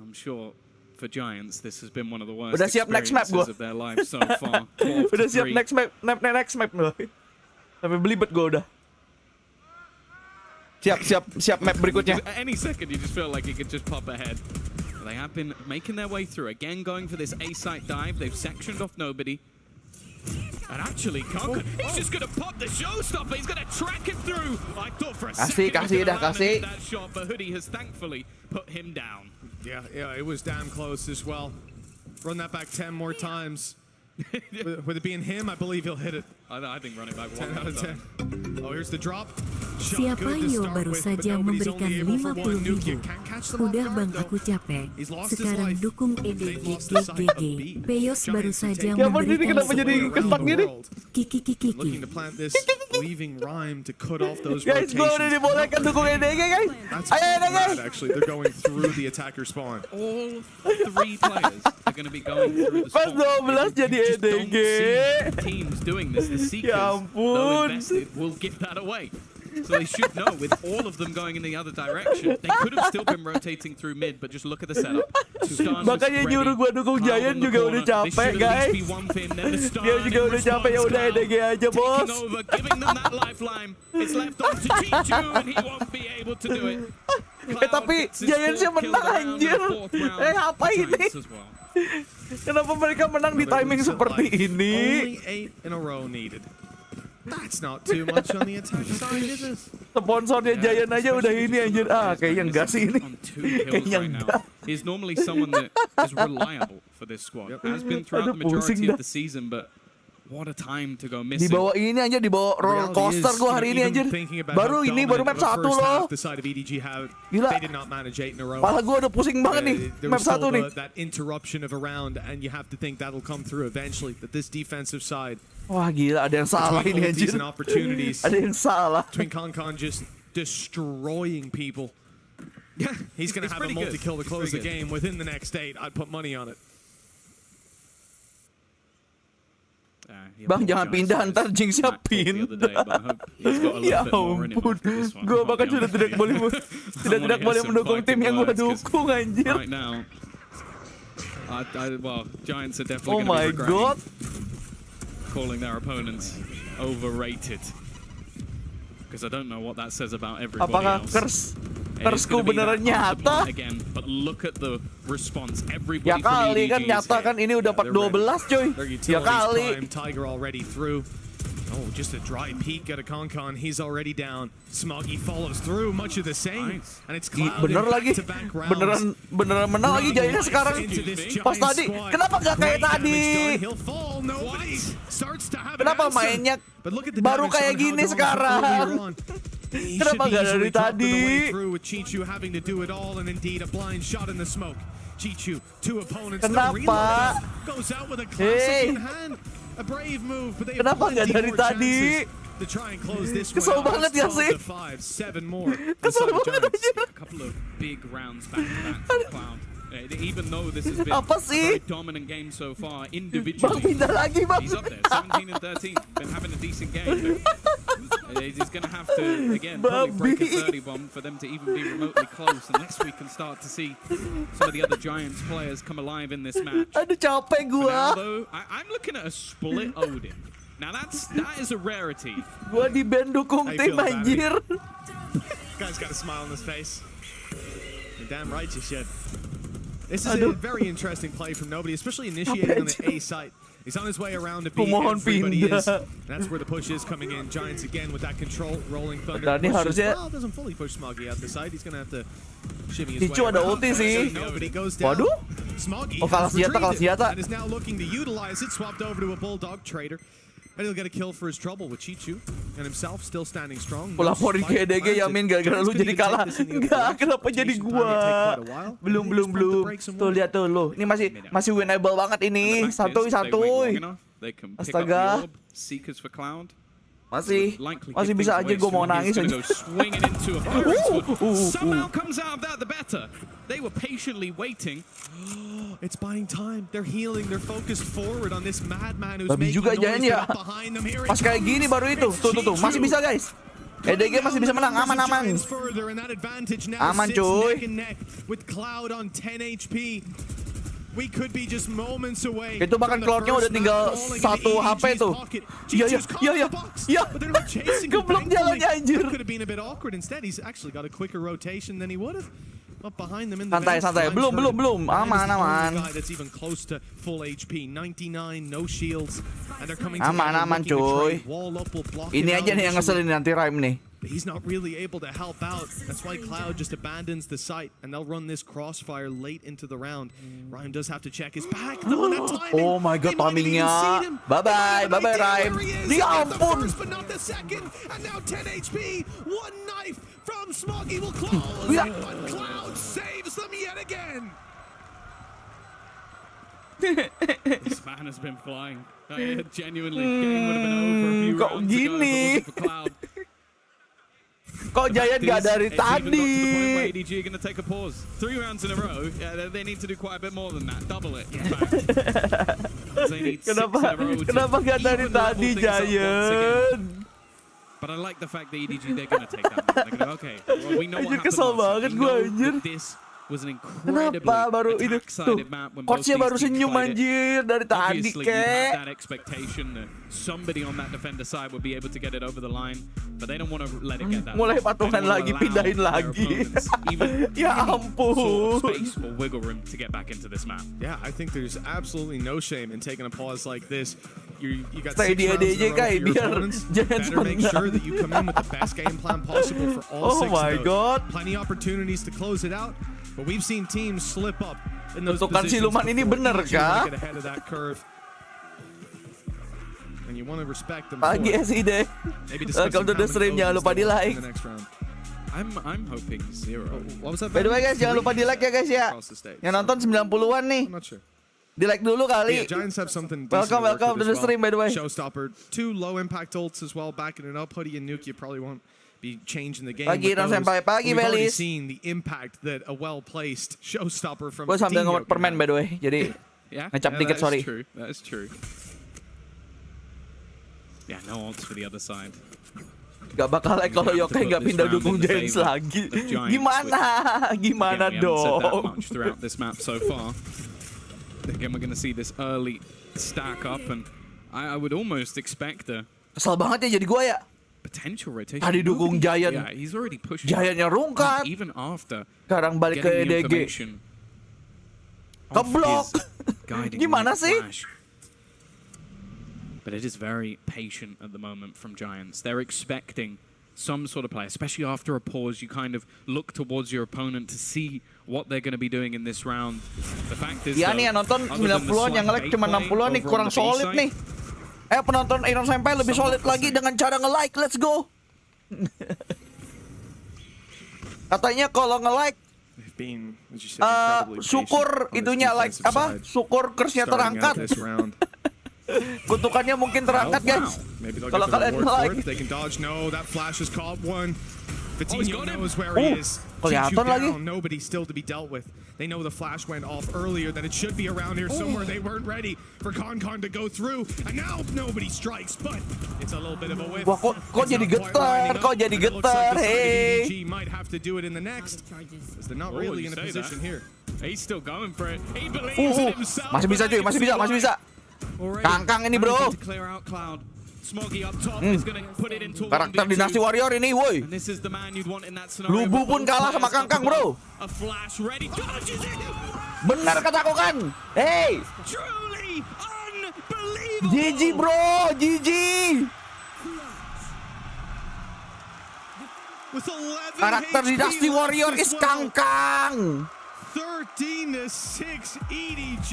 S6: I'm sure for Giants, this has been one of the worst
S1: Udah siap next map
S6: experiences
S1: gua.
S6: of their lives so far. 12-3.
S1: Udah siap next map gue. Sampai belibet gue udah. Siap map berikutnya.
S6: At any second, you just feel like it could just pop ahead. They have been making their way through. Again, going for this A-site dive. They've sectioned off nobody. And actually, Karkan, he's just going to pop the showstopper. He's going to track him through. I thought for a second he was going to get that shot, but Hoodie has thankfully put him down.
S5: Yeah, it was damn close as well. Run that back 10 more times. With it being him, I believe he'll hit it.
S6: I think run it back
S5: 10
S6: one
S5: out
S6: more
S5: of
S6: time.
S5: 10. Oh, here's the drop.
S2: Siapa yo baru saja memberikan 50.000. Udah bang aku capek. Sekarang dukung EDGGG. Peyos baru saja memberikan
S1: kenapa jadi ketak gini?
S2: Kiki.
S5: Looking to plant this, leaving Rhyme to cut off those
S1: Guys, gue udah
S5: rotations.
S1: dibolehkan dukung EDG guys.
S5: That's
S1: Ayo
S5: bad,
S1: guys.
S5: actually. They're going through the attacker spawn.
S6: All 3 players are going to be going through the
S1: Pas
S6: spawn.
S1: 12 jadi
S6: You just don't
S1: EDG.
S6: see teams doing this. The Seekers,
S1: Ya
S6: though
S1: ampun.
S6: invested, will give that away. So they should know, with all of them going in the other direction, they could have still been rotating through mid, but just look at the setup. Stun was
S1: Makanya
S6: ready,
S1: nyuruh gua dukung
S6: Cloud
S1: Giant
S6: on the
S1: juga
S6: corner.
S1: udah
S6: They
S1: capek,
S6: should at least
S1: guys.
S6: be one for him, then the stun
S1: Dia juga
S6: in
S1: udah capek, ya
S6: response,
S1: udah
S6: Cloud
S1: EDG aja bos.
S6: taking over, giving them that lifeline. It's left on to Chichu, and he won't be able to do it.
S1: Tapi Giants-nya menang anjir. Apa ini? Kenapa mereka menang di timing seperti ini?
S5: Only 8 in a row needed. That's not too much on the attack side, is it?
S1: Sponsornya Giant aja udah ini anjir. Kayaknya enggak sih ini. Kayaknya enggak.
S6: He's normally someone that is reliable for this squad. Has been throughout the majority of the season, but what a time to go missing.
S1: Dibawa ini anjir, dibawa roller coaster gua hari ini anjir. Baru map 1 loh. Gila. Pala gua udah pusing banget nih map 1 nih.
S5: That interruption of a round, and you have to think that'll come through eventually. That this defensive side.
S1: Wah gila, ada yang salah ini anjir. Ada yang salah.
S5: Twin Concon just destroying people. He's gonna have a multi-kill to close the game within the next 8. I'd put money on it.
S1: Bang jangan pindah, ntar Jinx-nya pindah. Ya ampun, gue bahkan sudah tidak boleh mendukung tim yang gue dukung anjir.
S6: Giants are definitely
S1: Oh my god.
S6: Calling their opponents overrated. Because I don't know what that says about everybody
S1: Apakah
S6: else.
S1: curse-ku beneran nyata?
S6: Again, but look at the response. Everybody
S1: Ya kali kan
S6: from EDG is
S1: nyata kan, ini udah 12 coy. Ya kali.
S5: Tiger already through. Oh, just a dry peek at a Concon. He's already down. Smoggy follows through, much of the same. And it's Cloud
S1: Bener
S5: in
S1: lagi,
S5: back-to-back rounds.
S1: beneran menang lagi Giant sekarang. Pas tadi, kenapa gak kayak tadi? Kenapa mainnya baru kayak gini sekarang? Kenapa gak dari tadi? Kenapa? Hei, kenapa gak dari tadi? Kesel banget ya sih? Kesel banget aja.
S6: Couple of big rounds back to back for Cloud. Even though this has been a
S1: Apa sih?
S6: very dominant game so far,
S1: Bang
S6: individually,
S1: pindah lagi bang.
S6: he's up there, 17 and 13. Been having a decent game. But he's going to have to, again, probably break a 30 bomb for them to even be remotely close, unless we can start to see some of the other Giants players come alive in this match.
S1: Aduh capek
S6: For now,
S1: gua.
S6: though, I'm looking at a split Odin. Now that is a rarity.
S1: Gua di band dukung tim anjir.
S5: Guy's got a smile on his face. You're damn right you should. This is a very interesting play from Nobody, especially initiating on the A site. He's on his way around to B.
S1: Kumohon
S5: Everybody is.
S1: pindah.
S5: That's where the push is coming in. Giants again with that control, rolling thunder.
S1: Dan ini harusnya-
S5: Well, doesn't fully push Smoggy out the side. He's gonna have to shimmy his
S1: Cicu
S5: way
S1: ada
S5: around.
S1: ulti sih.
S5: Nobody goes down.
S1: Waduh.
S5: Smoggy
S1: Oh, kalah
S5: has
S1: senjata, kalah
S5: retreated
S1: senjata.
S5: and is now looking to utilize it. Swapped over to a Bulldog Trader. And he'll get a kill for his trouble with Chichu and himself still standing strong.
S1: Gua laporin ke EDG Yamin gara-gara lu jadi kalah. Enggak, kenapa jadi gua? Belum. Tuh lihat tuh lu. Ini masih winnable banget ini. Santuy. Astaga.
S6: Seekers for Cloud.
S1: Masih bisa aja gua mau nangis aja.
S6: Somehow comes out of that the better. They were patiently waiting.
S5: It's buying time. They're healing. They're focused forward on this madman who's
S1: Babi
S5: making
S1: juga
S5: noise
S1: Giant ya.
S5: behind them. Here it
S1: Pas kayak gini baru itu. Tuh. Masih bisa guys. EDG masih bisa menang. Aman. Aman cuy.
S5: With Cloud on 10 HP. We could be just moments away.
S1: Itu bahkan cloudnya udah tinggal 1 HP tuh. Iya. Geblok jalannya anjir.
S5: Could have been a bit awkward. Instead, he's actually got a quicker rotation than he would have. Up behind them in the
S1: Santai. Belum. Aman.
S5: That's even close to full HP. 99, no shields. And they're coming
S1: Aman cuy. Ini aja nih yang ngeselin nanti Rhyme nih.
S5: but he's not really able to help out. That's why Cloud just abandons the site, and they'll run this crossfire late into the round. Ryan does have to check his back, though, and that timing.
S1: Oh my god,
S5: They might have even
S1: timingnya.
S5: seen him.
S1: Bye-bye,
S5: They might
S1: bye-bye,
S5: have
S1: Ryan.
S5: idea where he is.
S1: Ya
S5: Got the
S1: ampun.
S5: first, but not the second. And now 10 HP. One knife from Smoggy will close.
S1: Yeah.
S5: But Cloud saves them yet again.
S6: This man has been flying. Genuinely, game would have been over a few
S1: kok
S6: rounds ago if it
S1: gini?
S6: wasn't for Cloud.
S1: Kok Giant gak dari
S6: It's even got to the point where
S1: tadi?
S6: ADG are going to take a pause. 3 rounds in a row. Yeah, they need to do quite a bit more than that. Double it. In fact. They need 6 in a row to
S1: Kenapa gak dari
S6: even level
S1: tadi
S6: things up once again.
S1: Giant?
S6: But I like the fact that EDG, they're going to take that. They're going to, okay, well, we know what
S1: Anjir,
S6: happened
S1: kesel
S6: last
S1: banget
S6: time. We
S1: gua,
S6: know
S1: anjir.
S6: that this was an incredibly
S1: Kenapa baru itu tuh?
S6: attack-sided map when both
S1: Coachnya
S6: these
S1: baru
S6: teams
S1: senyum
S6: played it.
S1: anjir dari tadi
S6: Obviously, you had
S1: kek.
S6: that expectation that somebody on that defender side would be able to get it over the line, but they don't want to let it get that.
S1: Mulai
S6: far.
S1: patungan
S6: They
S1: lagi,
S6: wanna allow
S1: pindahin
S6: their
S1: lagi.
S6: opponents even
S1: Ya
S6: any sort
S1: ampun.
S6: of space or wiggle room to get back into this map.
S5: Yeah, I think there's absolutely no shame in taking a pause like this. You got
S1: Stay
S5: 6
S1: di
S5: rounds in
S1: ADJ,
S5: a row
S1: Kai,
S5: for your
S1: biar
S5: opponents.
S1: jangan
S5: Better make
S1: menang.
S5: sure that you come in with the best game plan possible for all
S1: Oh
S5: 6
S1: my
S5: of those.
S1: god.
S5: Plenty opportunities to close it out, but we've seen teams slip up in those
S1: Bentukan
S5: positions
S1: siluman ini
S5: before.
S1: bener
S5: Each you wanna
S1: kah?
S5: get ahead of that curve. And you want to respect them
S1: Pagi
S5: for it.
S1: SID.
S5: Maybe discuss
S1: Welcome to
S5: some
S1: the stream,
S5: common
S1: jangan lupa
S5: codes
S1: di
S5: in
S1: like.
S5: the next round.
S6: I'm hoping 0.
S5: What was that?
S1: By the way guys, jangan
S5: 3
S1: lupa di like ya guys ya.
S5: across the stage.
S1: Yang nonton 90-an nih.
S5: I'm not sure.
S1: Di like dulu
S5: Yeah,
S1: kali.
S5: Giants have something decent
S1: Welcome,
S5: to work
S1: welcome
S5: with
S1: to the
S5: as
S1: stream, by the way.
S5: Showstopper, 2 low impact ults as well, backing it up. Hoodie and Nuke, you probably won't be changing the game.
S1: Pagi,
S5: with those.
S1: Senpai. Pagi,
S5: We've already
S1: Belis.
S5: seen the impact that a well-placed Showstopper from
S1: Gue sambil
S5: Team
S1: ngomot
S5: Yokai
S1: permen
S5: had.
S1: by the way. Jadi
S6: Yeah,
S1: ngecap dikit,
S6: that is
S1: sorry.
S6: true. That is true. Yeah, no odds for the other side.
S1: gak bakal like kalau Yokai gak pindah dukung Giants lagi. Gimana? Gimana
S6: Again, we haven't said that
S1: dong?
S6: much throughout this map so far. Again, we're going to see this early stack up, and I would almost expect a
S1: Kesel banget ya jadi gue ya.
S6: potential rotation.
S1: Tadi dukung Giant.
S6: Yeah, he's already pushing.
S1: Giantnya rungkat.
S6: Even after
S1: Sekarang balik ke
S6: getting the
S1: EDG.
S6: information off
S1: Keblok.
S6: his guiding
S1: Gimana
S6: light
S1: sih?
S6: flash. But it is very patient at the moment from Giants. They're expecting some sort of play, especially after a pause. You kind of look towards your opponent to see what they're going to be doing in this round. The fact is,
S1: Iya nih yang nonton 90-an, yang nge-like cuma 60-an nih, kurang solid nih. Penonton Senpai lebih solid lagi dengan cara nge-like. Let's go. Katanya kalau nge-like
S5: They've been, as you said, incredibly
S1: syukur
S5: patient on this
S1: itunya like
S5: defensive
S1: apa?
S5: side,
S1: Syukur kersnya
S5: starting out
S1: terangkat.
S5: this round.
S1: Kutukannya mungkin terangkat guys.
S5: Maybe they'll
S1: Kalau
S5: get the
S1: kalian
S5: reward for
S1: nge-like.
S5: it. If they can dodge, no, that flash has caught one.
S6: he's
S5: Fatinho
S6: got him.
S5: knows where he is.
S1: kelihatan
S5: Chichu
S1: lagi.
S5: down, nobody still to be dealt with. They know the flash went off earlier, that it should be around here somewhere. They weren't ready for Concon to go through, and now nobody strikes, but it's a little bit of a whiff.
S1: Wah, kok
S5: It's
S1: jadi
S5: not quite
S1: getar,
S5: lining up.
S1: kok jadi
S5: It looks like
S1: getar,
S5: the side of
S1: hey.
S5: EDG might have to do it in the next, as they're not
S6: Oh,
S5: really
S6: you
S5: in a
S6: say
S5: position
S6: that.
S5: here.
S6: He's still going for it. He believes in himself.
S1: Masih bisa cuy, masih bisa, masih bisa. Kangkang ini bro.
S6: To clear out Cloud. Smoggy up top is going to put it into
S1: Karakter
S6: 1v2.
S1: dinasti warrior ini woi.
S6: And this is the man you'd want in that scenario.
S1: Lubu pun kalah sama Kangkang bro.
S6: A flash ready. Dodges it.
S1: Benar kata aku kan. Hey,
S6: Truly unbelievable.
S1: GG bro, GG.
S5: With 11
S1: Karakter
S5: HP
S1: dinasti
S5: left
S1: warrior
S5: as
S1: is
S5: well.
S1: Kangkang.
S5: 13-6 EDG.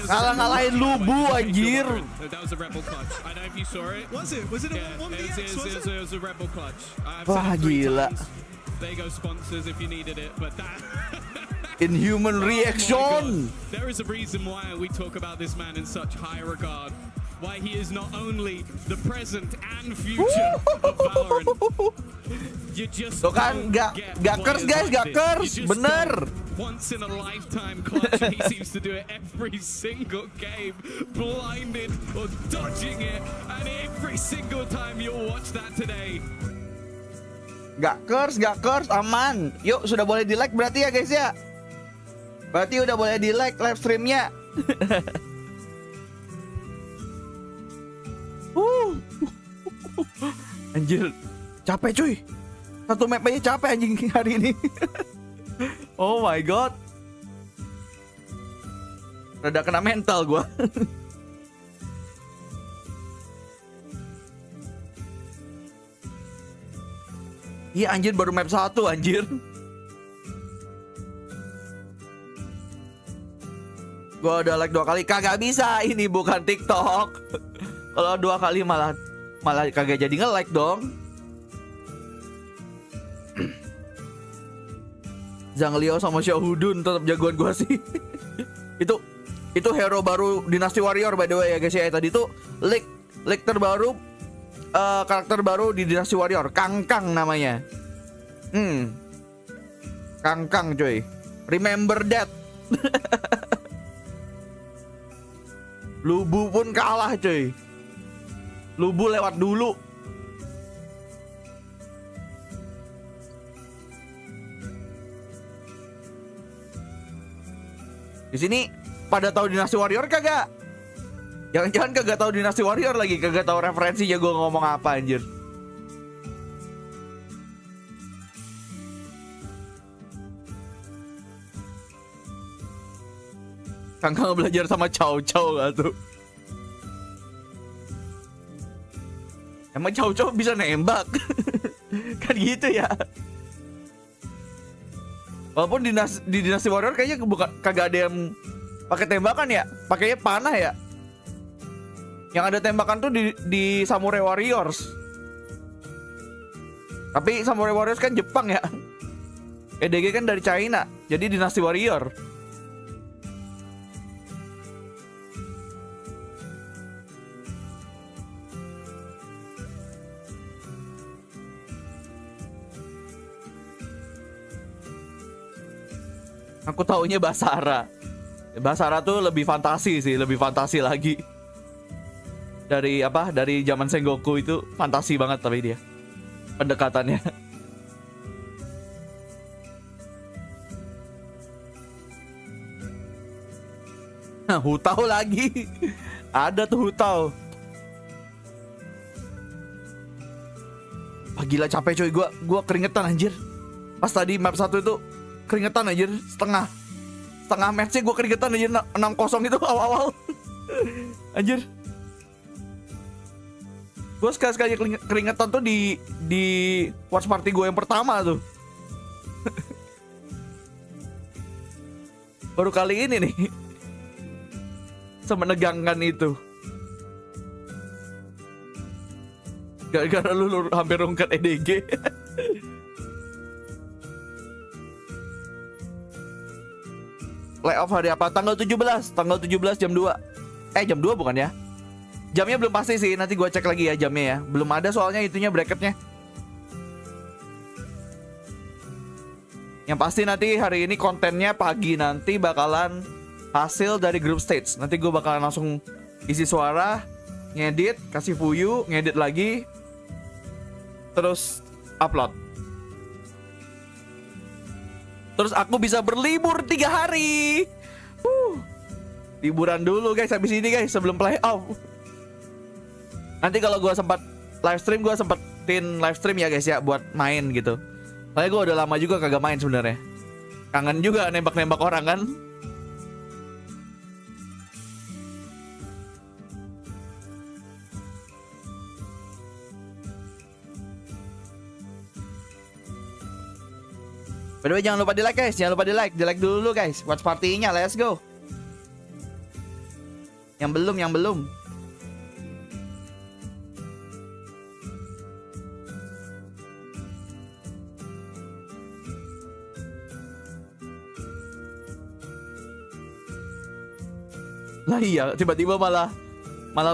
S1: Kalah-ngalahin Lubu anjir.
S6: That was a rebel clutch. I don't know if you saw it.
S5: Was it? Was it a
S6: Yeah,
S5: 1vx?
S6: it was a rebel clutch. I've
S1: Wah,
S6: said it 3
S1: gila.
S6: times. There you go sponsors if you needed it, but that
S1: Inhuman
S6: Oh my
S1: reaction.
S6: God. There is a reason why we talk about this man in such high regard. Why he is not only the present and future of Valorant. You just
S1: Tuh kan,
S6: don't
S1: gak
S6: get
S1: kers
S6: players
S1: guys,
S6: like
S1: gak
S6: this.
S1: kers,
S6: You just
S1: bener.
S6: don't. Once in a lifetime clutch, and he seems to do it every single game, blinded or dodging it, and every single time you'll watch that today.
S1: Gak kers, aman. Yuk, sudah boleh di like berarti ya guys ya. Berarti udah boleh di like live streamnya. Anjir, capek cuy. Satu map aja capek anjing hari ini. Oh my god. Rada kena mental gua. Iya anjir, baru map 1 anjir. Gua udah like 2 kali, kagak bisa, ini bukan TikTok. Kalau 2 kali malah kagak jadi nge-like dong. Zhang Liao sama Xiaohudun tetap jagoan gua sih. itu hero baru Dynasty Warrior by the way ya guys ya. Tadi tuh leak terbaru, karakter baru di Dynasty Warrior, Kangkang namanya. Kangkang coy. Remember that. Lubu pun kalah coy. Lubu lewat dulu. Di sini pada tahu Dynasty Warrior kagak? Jangan-jangan kagak tahu Dynasty Warrior lagi, kagak tahu referensinya gue ngomong apa anjir. Kangkang belajar sama Chow Chow gak tuh? Emang Chow Chow bisa nembak? Kan gitu ya. Walaupun di Dynasty Warrior kayaknya kagak ada yang pakai tembakan ya, pakainya panah ya. Yang ada tembakan tuh di Samurai Warriors. Tapi Samurai Warriors kan Jepang ya. EDG kan dari China, jadi Dynasty Warrior. Aku taunya Basara. Basara tuh lebih fantasi sih, lebih fantasi lagi. Dari apa? Dari zaman Sengoku itu fantasi banget tapi dia pendekatannya. Nah, Hutau lagi. Ada tuh Hutau. Gila capek coy, gua keringetan anjir. Pas tadi map 1 itu keringetan anjir, setengah matchnya gue keringetan anjir. 6-0 itu awal-awal. Anjir. Gue sekali-sekali keringetan tuh di watch party gue yang pertama tuh. Baru kali ini nih semenegangkan itu. Gara-gara lu hampir rungkat EDG. Layoff hari apa? Tanggal 17 jam 2. Jam 2 bukan ya? Jamnya belum pasti sih, nanti gue cek lagi ya jamnya ya. Belum ada soalnya itunya bracketnya. Yang pasti nanti hari ini kontennya pagi nanti bakalan hasil dari group stage. Nanti gue bakalan langsung isi suara, ngedit, kasih fuyu, ngedit lagi, terus upload. Terus aku bisa berlibur 3 hari. Liburan dulu guys habis ini guys sebelum playoff. Nanti kalau gue sempat live stream, gue sempetin live stream ya guys ya buat main gitu. Soalnya gue udah lama juga kagak main sebenarnya. Kangen juga nembak-nembak orang kan. By the way, jangan lupa di like guys, jangan lupa di like dulu guys. Watch party-nya, let's go. Yang belum. Lah iya, tiba-tiba malah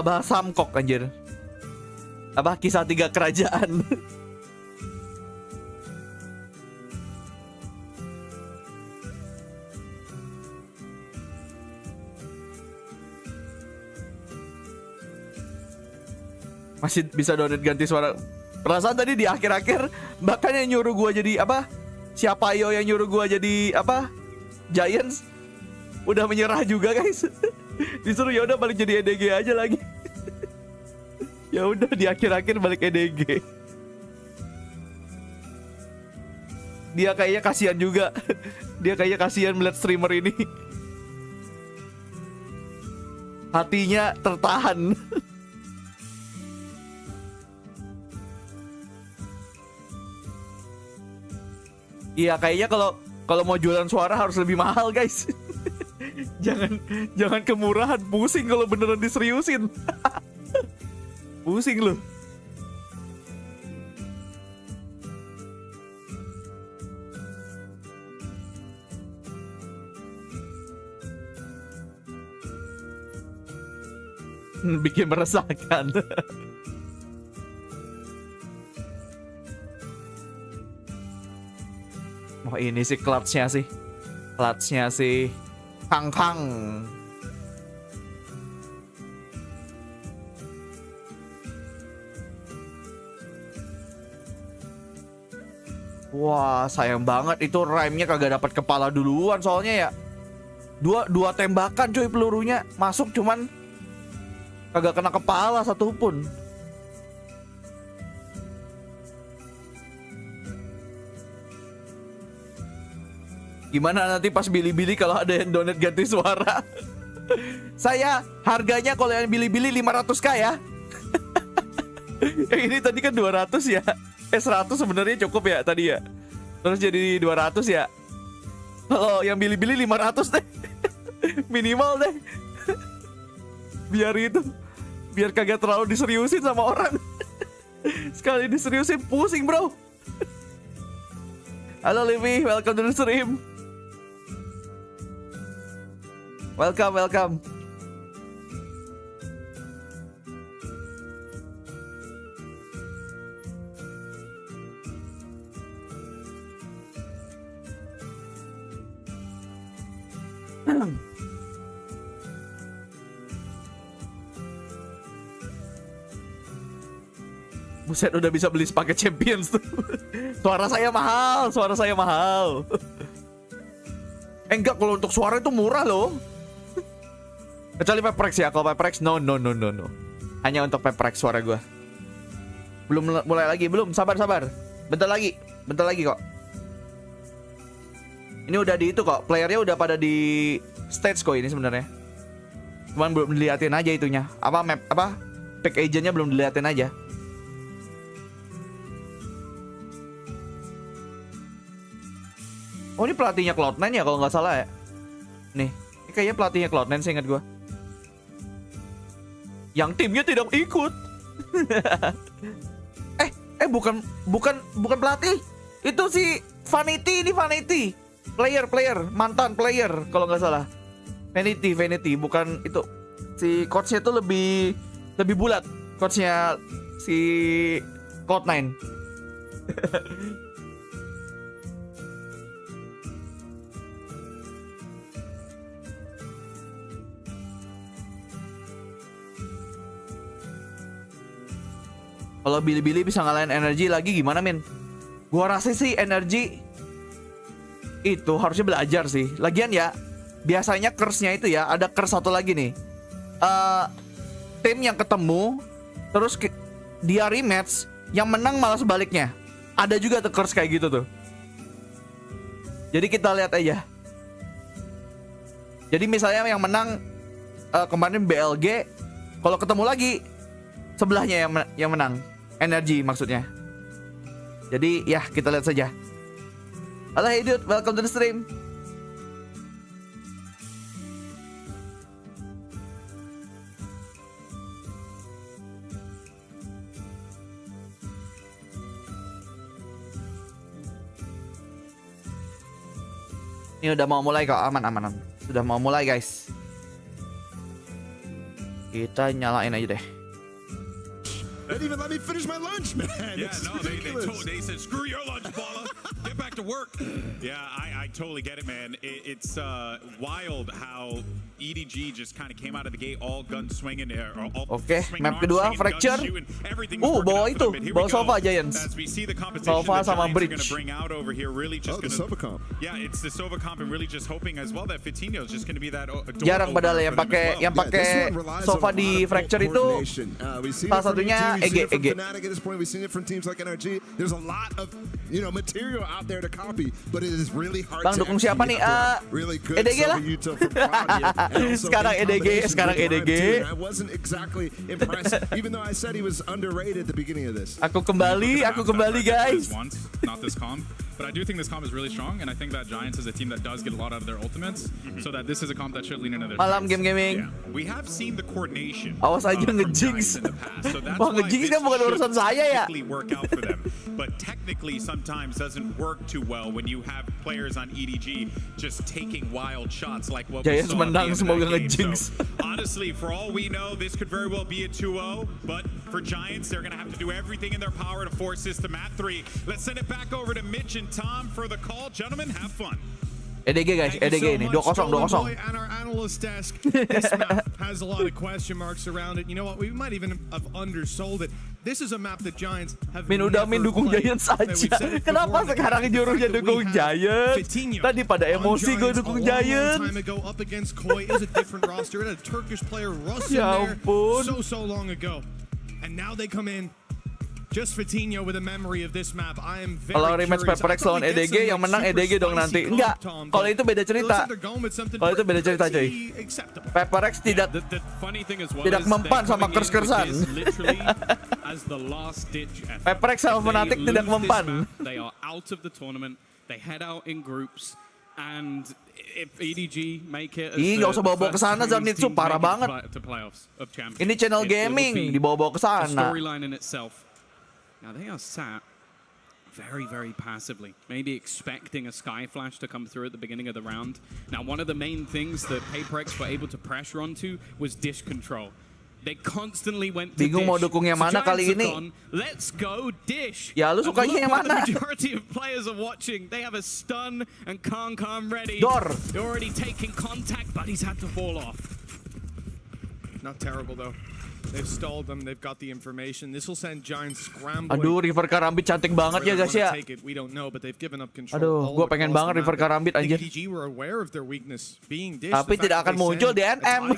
S1: bahas Samkok anjir. Apa kisah 3 kerajaan. Masih bisa donate ganti suara. Perasaan tadi di akhir-akhir bahkan yang nyuruh gua jadi apa? Siapa yo yang nyuruh gua jadi apa? Giants udah menyerah juga guys. Disuruh ya udah balik jadi EDG aja lagi. Ya udah di akhir-akhir balik EDG. Dia kayaknya kasihan juga. Dia kayaknya kasihan melihat streamer ini. Hatinya tertahan. Iya, kayaknya kalau mau jualan suara harus lebih mahal, guys. jangan kemurahan, pusing kalau beneran diseriusin. Pusing loh. Bikin meresahkan. Oh, ini sih clutch-nya sih. Clutch-nya sih Kang. Wah, sayang banget itu rem-nya kagak dapat kepala duluan soalnya ya. Dua tembakan coy, pelurunya masuk cuman kagak kena kepala satupun. Gimana nanti pas bili-bili kalau ada yang donate ganti suara? Saya harganya kalau yang bili-bili 500k ya. Ini tadi kan 200 ya. 100 sebenarnya cukup ya tadi ya. Terus jadi 200 ya. Kalau yang bili-bili 500 deh. Minimal deh. Biar kagak terlalu diseriusin sama orang. Sekali diseriusin pusing bro. Halo Lebih, welcome to the stream. Welcome. Buset, udah bisa beli paket Champions tuh. Suara saya mahal. Enggak, kalau untuk suara itu murah loh. Kecuali Peprex ya. Kalau Peprex no. Hanya untuk Peprex suara gua. Belum mulai lagi, belum. Sabar. Bentar lagi kok. Ini udah di itu kok. Playernya udah pada di stage kok ini sebenarnya. Cuman belum diliatin aja itunya. Pick agentnya belum diliatin aja. Oh, ini pelatihnya Cloud9 ya kalau nggak salah ya. Nih, ini kayaknya pelatihnya Cloud9 sih ingat gue. Yang timnya tidak ikut. bukan pelatih. Itu si Vanity, ini Vanity. Player, mantan player kalau nggak salah. Vanity, bukan itu. Si coachnya tuh lebih bulat. Coachnya si Cloud9. Kalau Billy bisa ngalahin NRG lagi gimana men? Gua rasa sih NRG itu harusnya belajar sih. Lagian ya, biasanya curse-nya itu ya, ada curse satu lagi nih. Tim yang ketemu terus dia rematch, yang menang malah sebaliknya. Ada juga tuh curse kayak gitu tuh. Jadi kita lihat aja. Jadi misalnya yang menang kemarin BLG, kalau ketemu lagi sebelahnya yang menang. NRG maksudnya. Jadi ya kita lihat saja. Halo hey dude, welcome to the stream. Ini udah mau mulai kok, aman. Sudah mau mulai guys. Kita nyalain aja deh.
S8: They didn't even let me finish my lunch, man. Yeah, it's ridiculous. They said, screw your lunch, Paula. Get back to work. Yeah, I totally get it, man. It's wild how EDG just kind of came out of the gate all gun swinging there.
S1: Oke, map kedua, Fracture. Bawa itu, bawa Sofa Giants. Sofa sama Bridge.
S8: The Sova comp. Yeah, it's the Sova comp and really just hoping as well that Fitinho is just going to be that.
S1: Jarang padahal yang pakai Sofa di Fracture itu salah satunya EG.
S9: At this point, we've seen it from teams like NRG. There's a lot of material out there to copy, but it is really hard.
S1: Bang dukung siapa nih? EDG lah. Sekarang EDG.
S9: I wasn't exactly impressed, even though I said he was underrated at the beginning of this.
S1: Aku kembali guys.
S8: Not this comp.
S10: But I do think this comp is really strong, and I think that Giants is a team that does get a lot out of their ultimates, so that this is a comp that should lean into their
S1: Malam
S10: strengths.
S1: game-gaming.
S8: Yeah, we have seen the coordination.
S1: Awas aja
S8: from
S1: nge-jinx.
S8: Giants in the past, so that's
S1: Wah,
S8: why
S1: nge-jinx
S8: this
S1: kan bukan
S8: should
S1: urusan saya ya.
S8: technically work out for them. But technically sometimes doesn't work too well when you have players on EDG just taking wild shots like what we
S1: Giants
S8: saw at the
S1: menang,
S8: end of
S1: semoga
S8: that game.
S1: nge-jinx.
S8: So, honestly, for all we know, this could very well be a 2-0, but for Giants, they're going to have to do everything in their power to force this to map 3. Let's send it back over to Mitch and Tom for the call. Gentlemen, have fun.
S1: EDG guys, EDG ini 2-0, 2-0.
S5: At our analyst desk, this map has a lot of question marks around it. You know what? We might even have undersold it. This is a map that Giants have
S1: Min udah
S5: never
S1: dukung
S5: played.
S1: Giants
S5: That we've
S1: aja.
S5: said it
S1: Kenapa
S5: before,
S1: sekarang
S5: the
S1: jurunya
S5: fact that
S1: dukung
S5: we have
S1: Giants?
S5: Vitinho
S1: Tadi pada
S5: on
S1: emosi gue
S5: Giants
S1: dukung
S5: a long
S1: Giants.
S5: time ago up against Koi. It was a different roster. It had a Turkish player, Russ, in
S1: Ya
S5: there
S1: ampun.
S5: so long ago. And now they come in. Just Vitinho with a memory of this map. I am very
S1: Kalau rematch
S5: curious.
S1: Paperex
S5: I thought
S1: lawan
S5: we'd get
S1: EDG
S5: some,
S1: yang menang
S5: super
S1: EDG dong
S5: spicy
S1: nanti.
S5: comp,
S1: Enggak.
S5: Tom,
S1: Kalau
S5: but
S1: itu beda
S5: it looks
S1: cerita.
S5: like they're going with something
S1: Kalau itu beda cerita coy.
S5: pretty acceptable.
S1: Paperex tidak
S6: The funny thing as well
S1: tidak
S6: is
S1: mempan
S6: they're
S1: sama
S6: coming in with
S1: kers-kersan.
S6: this literally as the last ditch effort.
S1: Paperex sama
S6: If they
S1: Fnatic tidak
S6: lose this
S1: mempan.
S6: map, they are out of the tournament. They head out in groups, and if EDG make it as
S1: Ih, nggak usah bawa-bawa ke sana, Zanitsu, parah banget.
S6: To playoffs of champions.
S1: Ini channel gaming dibawa-bawa ke
S6: A
S1: sana.
S6: storyline in itself. Now they are sat very passively, maybe expecting a Sky Flash to come through at the beginning of the round. Now, one of the main things that Paperex were able to pressure onto was dish control. They constantly went to
S1: Bingung
S6: dish.
S1: mau dukung yang mana
S6: Giants
S1: kali
S6: have
S1: ini.
S6: gone, let's go dish.
S1: Ya, lu
S6: And
S1: sukanya
S6: look
S1: yang
S6: what
S1: mana?
S6: The majority of players are watching. They have a stun and Khan ready.
S1: Dor.
S6: They're already taking contact, but he's had to fall off.
S5: Not terrible though. They've stalled them. They've got the information. This will send Giants scrambling.
S1: Aduh, River Karambit cantik banget ya guys ya.
S5: We don't know, but they've given up control.
S1: Aduh, gue pengen banget River Karambit anjir.
S5: EDG were aware of their weakness being dish.
S1: Tapi tidak akan muncul di NM.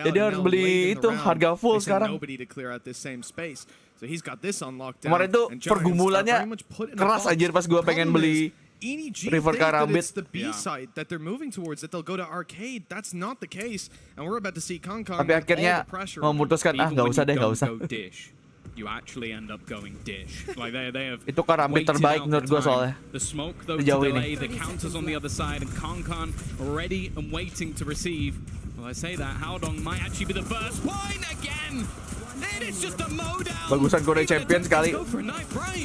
S1: Jadi harus beli itu harga full sekarang.
S5: Nobody to clear out this same space. So he's got this on lockdown.
S1: Kemarin tuh pergumulannya keras anjir pas gue pengen beli
S5: EDG
S1: River
S5: think that
S1: Karambit.
S5: it's the B side that they're moving towards, that they'll go to arcade. That's not the case, and we're about to see Kong
S1: Tapi akhirnya memutuskan
S6: Even
S1: nggak
S6: when
S1: usah
S6: you
S1: deh, nggak
S6: don't
S1: usah.
S6: go dish, you actually end up going dish. Like they have
S1: Itu Karambit
S6: waited
S1: terbaik
S6: out
S1: menurut
S6: the
S1: gue
S6: time.
S1: soalnya.
S6: The smoke though to
S1: Sejauh
S6: delay,
S1: ini.
S6: the counters on the other side, and Kong ready and waiting to receive. Well, I say that Howdong might actually be the first point again. Then it's just a mowdown.
S1: Bagusan Korea champion sekali.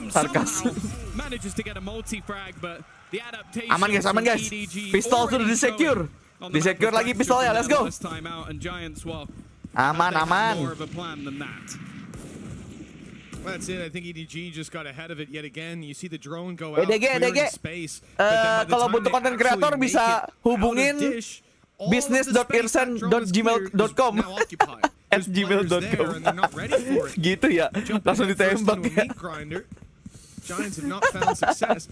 S1: Sarkas.
S6: Manages to get a multi-frag, but the adaptation
S1: Aman guys, aman guys.
S6: EDG
S1: Pistol sudah
S6: already
S1: di-secure.
S6: showing on the
S1: Di-secure lagi pistolnya, let's go.
S6: first time out, and Giants, well,
S1: Aman,
S6: they have
S1: aman.
S6: more of a plan than that.
S5: Well, that's it. I think EDG just got ahead of it yet again. You see the drone go out,
S1: EDG.
S5: clearing space. But then by the
S1: Kalau
S5: time
S1: butuh
S5: they
S1: konten
S5: actually
S1: kreator
S5: make
S1: bisa
S5: it out of
S1: hubungin
S5: dish, all of the space that drone has cleared is
S1: business.irsen.gmail.com
S5: now occupied. There's players there and they're not ready for it.
S1: Gitu ya, langsung ditembak
S5: Into a
S1: ya.
S5: meat grinder. Giants have not found success.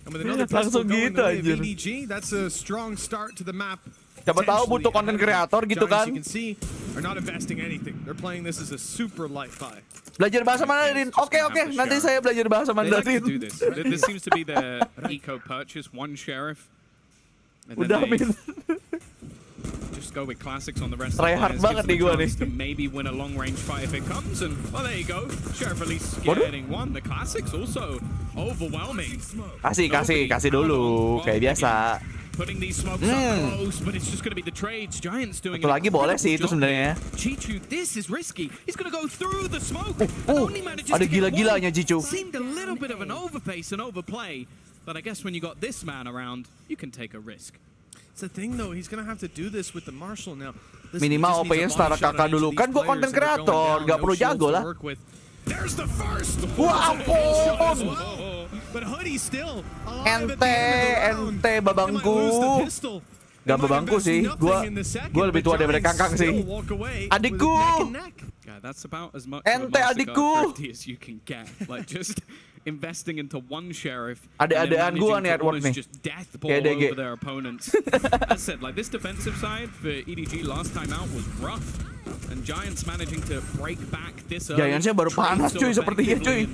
S5: And with another
S1: Langsung
S5: pistol going
S1: gitu,
S5: the way of
S1: anjir.
S5: EDG, that's a strong start to the map.
S1: Siapa tahu butuh konten kreator gitu kan.
S5: Giants, you can see, are not investing anything. They're playing this as a super light buy.
S1: Belajar bahasa Mandarin. Oke, nanti saya belajar bahasa
S6: They like to
S1: Mandarin.
S6: do this. This seems to be their eco purchase. One sheriff. And then
S1: Udah
S6: they
S1: Min.
S6: just go with classics on the rest
S1: Try
S6: of the
S1: hard
S6: players.
S1: banget
S6: Gives
S1: nih
S6: them
S1: gua
S6: a chance
S1: nih.
S6: to maybe win a long range fight if it comes. And well, there you go. Sheriff at least
S1: Waduh.
S6: getting one. The classics also overwhelming.
S1: Kasih dulu kayak biasa.
S6: Putting these smokes up close, but it's just going to be the trades. Giants doing
S1: Satu lagi boleh sih itu sebenarnya.
S6: Chichu, this is risky. He's going to go through the smoke. And only manages
S1: Ada
S6: to get
S1: gila-gilanya
S6: one.
S1: Chichu.
S6: Seemed a little bit of an overpace and overplay, but I guess when you got this man around, you can take a risk.
S5: It's the thing though, he's gonna have to do this with the Marshall now.
S1: Minimal OP-nya setara kakak dulu. Kan gua konten kreator, gak perlu jago lah.
S5: There's the first.
S1: Wah ampun.
S5: But Hoodie still alive at the
S1: Ente,
S5: end of the round.
S1: babangku.
S5: They might lose the pistol.
S1: Gak babangku sih, gua lebih tua daripada kakak sih. Adikku.
S6: Yeah, that's about as much
S1: Ente,
S6: of a
S1: adikku.
S6: massacre as you can get. Like just investing into one sheriff.
S1: Ade-adean gua nih Edward nih.
S6: Just death ball
S1: Kayak DG.
S6: over their opponents. As said, like this defensive side for EDG last time out was rough, and Giants managing to break back this early.
S1: Giantsnya baru panas cuy, sepertinya cuy.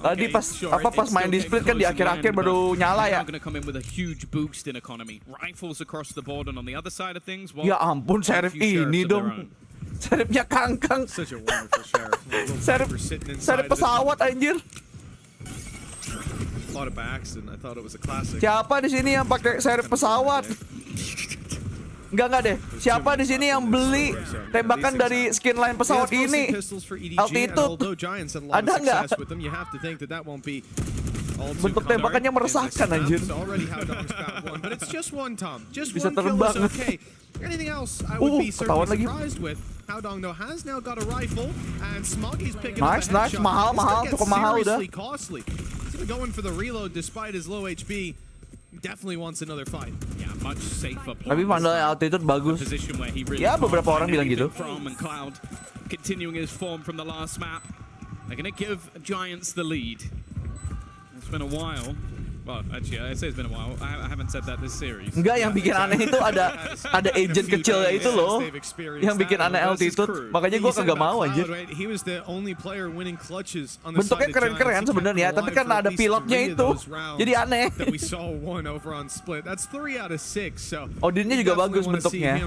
S1: Tadi pas pas main di split kan di akhir-akhir baru nyala ya.
S6: Going to come in with a huge boost in economy. Rifles across the board, and on the other side of things, well,
S1: Ya ampun, Sheriff ini dong. Sheriffnya kangkang.
S5: Such a wonderful sheriff.
S1: Sheriff pesawat anjir.
S5: bought it by accident. I thought it was a classic.
S1: Siapa di sini yang pakai seri pesawat? Enggak deh. Siapa di sini yang beli tembakan dari skin line pesawat ini? Altitude. Ada nggak? Bentuk tembakannya meresahkan anjir. Bisa terbang. Ketahuan lagi. Nice, mahal, cukup mahal udah.
S5: Definitely wants another fight.
S6: Yeah, much safer.
S1: Tapi Vandal Altitude bagus. Ya, beberapa orang bilang gitu.
S6: Cloud continuing his form from the last map. They're gonna give Giants the lead. It's been a while. Well, actually, I say it's been a while. I haven't said that this series.
S1: Enggak, yang bikin aneh itu ada agent kecilnya itu loh. Yang bikin aneh Altitude. Makanya gue kagak mau anjir. Bentuknya keren-keren sebenarnya, tapi karena ada pilotnya itu, jadi aneh. Odinnya juga bagus bentuknya.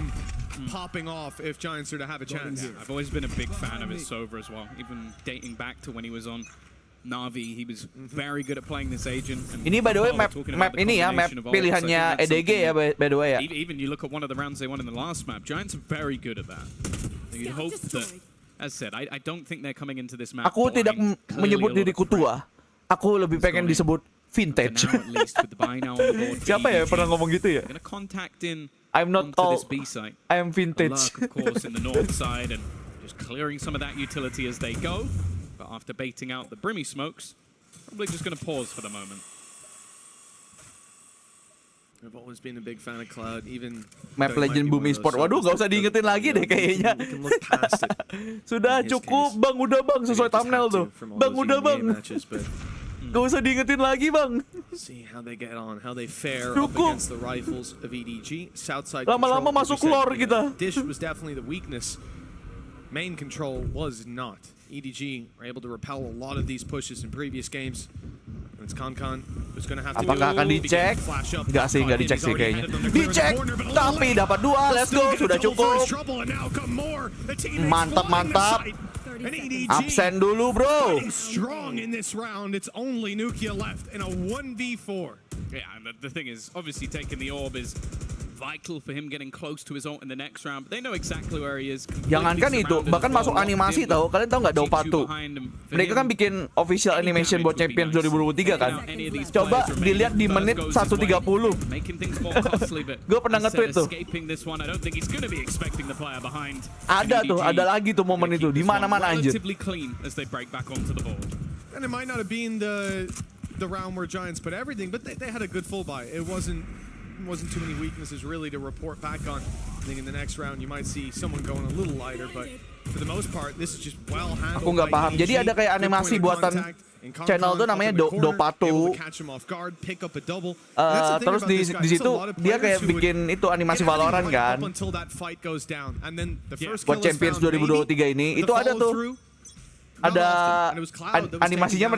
S5: Popping off if Giants are to have a chance.
S6: I've always been a big fan of his Sova as well, even dating back to when he was on Navi. He was very good at playing this agent.
S1: Ini by the way map ini ya, map pilihannya EDG ya by the way ya.
S6: Even you look at one of the rounds they won in the last map, Giants are very good at that. You hope that, as said, I don't think they're coming into this map.
S1: Aku tidak menyebut diriku tua. Aku lebih pengen disebut vintage. Siapa ya yang pernah ngomong gitu ya? I'm not old. I am vintage.
S6: Of course, in the north side and just clearing some of that utility as they go. But after baiting out the Brimmy smokes, probably just going to pause for the moment.
S5: I've always been a big fan of Cloud, even
S1: map Legend Bumi Sport. Waduh, gak usah diingetin lagi deh kayaknya. Sudah cukup, Bang. Udah, Bang. Sesuai thumbnail tuh. Bang, udah, Bang. Gak usah diingetin lagi, Bang.
S5: See how they get on, how they fare up against the rifles of EDG. Southside
S1: lama-lama masuk lore kita.
S5: Dish was definitely the weakness. Main control was not. EDG were able to repel a lot of these pushes in previous games. And it's Kankan who's going to have to
S1: apakah akan dicek? Enggak sih, enggak dicek sih kayaknya. Dicek, tapi dapat 2. Let's go, sudah cukup. Mantap. Absen dulu, bro.
S5: Strong in this round. It's only Nukia left in a 1v4.
S6: Yeah, and the thing is, obviously taking the orb is vital for him getting close to his ult in the next round. But they know exactly where he is.
S1: Jangankan itu, bahkan masuk animasi tahu. Kalian tahu nggak Dopatu? Mereka kan bikin official animation buat Champions 2023 kan. Coba dilihat di menit 1:30. Gue pernah nge-tweet tuh. Ada tuh, ada lagi tuh momen itu di mana-mana anjir.
S5: And it might not have been the round where Giants put everything, but they had a good full buy. It wasn't too many weaknesses really to report back on. I think in the next round you might see someone going a little lighter, but for the most part this is just well handled.
S1: Aku nggak paham. Jadi ada kayak animasi buatan channel tuh namanya Dopatu. Terus di situ dia kayak bikin itu animasi Valorant kan. Buat Champions 2023 ini itu ada tuh. Ada animasinya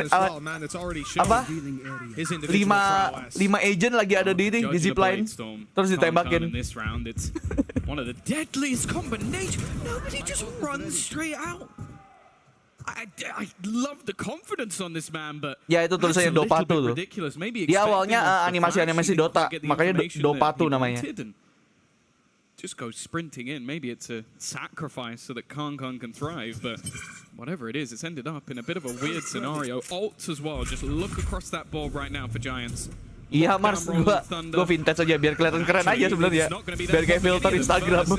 S1: apa? 5 agent lagi ada di zipline terus ditembakin.
S6: One of the deadliest combinations. Nobody just runs straight out. I love the confidence on this man, but
S1: ya itu tulisannya Dopatu tuh. Dia awalnya animasi Dota, makanya Dopatu namanya.
S6: Just go sprinting in. Maybe it's a sacrifice so that Kankan can thrive, but whatever it is, it's ended up in a bit of a weird scenario. Ults as well. Just look across that board right now for Giants.
S1: Iya Mars, gua vintage aja biar kelihatan keren aja sebenarnya. Biar kayak filter Instagram.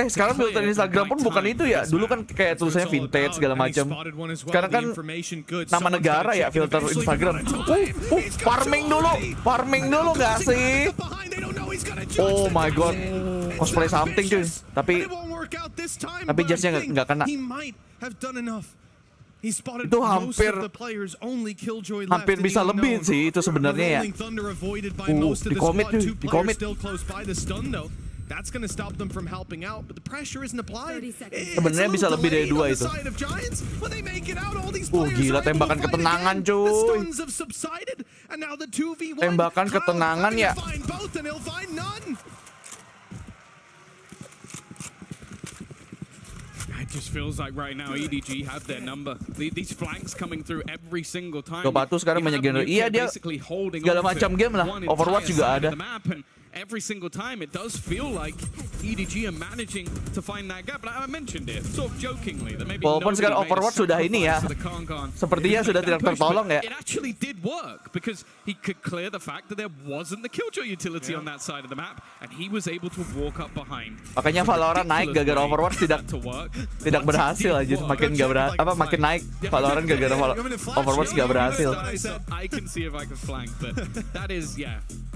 S1: Sekarang filter Instagram pun bukan itu ya. Dulu kan kayak tulisannya vintage segala macam. Sekarang kan nama negara ya filter Instagram. Farming dulu nggak sih? Oh my god, cosplay something cuy. Tapi jasnya nggak kena. Itu hampir bisa lebih sih itu sebenarnya ya. Di commit cuy, di commit. Sebenarnya bisa lebih dari 2 itu. Gila tembakan ketenangan cuy. Tembakan ketenangan ya.
S6: just feels like right now EDG have their number. These flanks coming through every single time.
S1: Batu sekarang banyak genre. Iya dia segala macam game lah. Overwatch juga ada.
S6: Every single time, it does feel like EDG are managing to find that gap. But I mentioned it, sort of jokingly, that maybe
S1: walaupun sekarang Overwatch sudah ini ya, sepertinya sudah tidak tertolong ya.
S6: It actually did work because he could clear the fact that there wasn't the killjoy utility on that side of the map, and he was able to walk up behind.
S1: Makanya Valorant naik gara-gara Overwatch tidak berhasil aja, makin nggak berhasil. Apa makin naik Valorant gara-gara Overwatch nggak berhasil.
S6: I can see if I can flank, but that is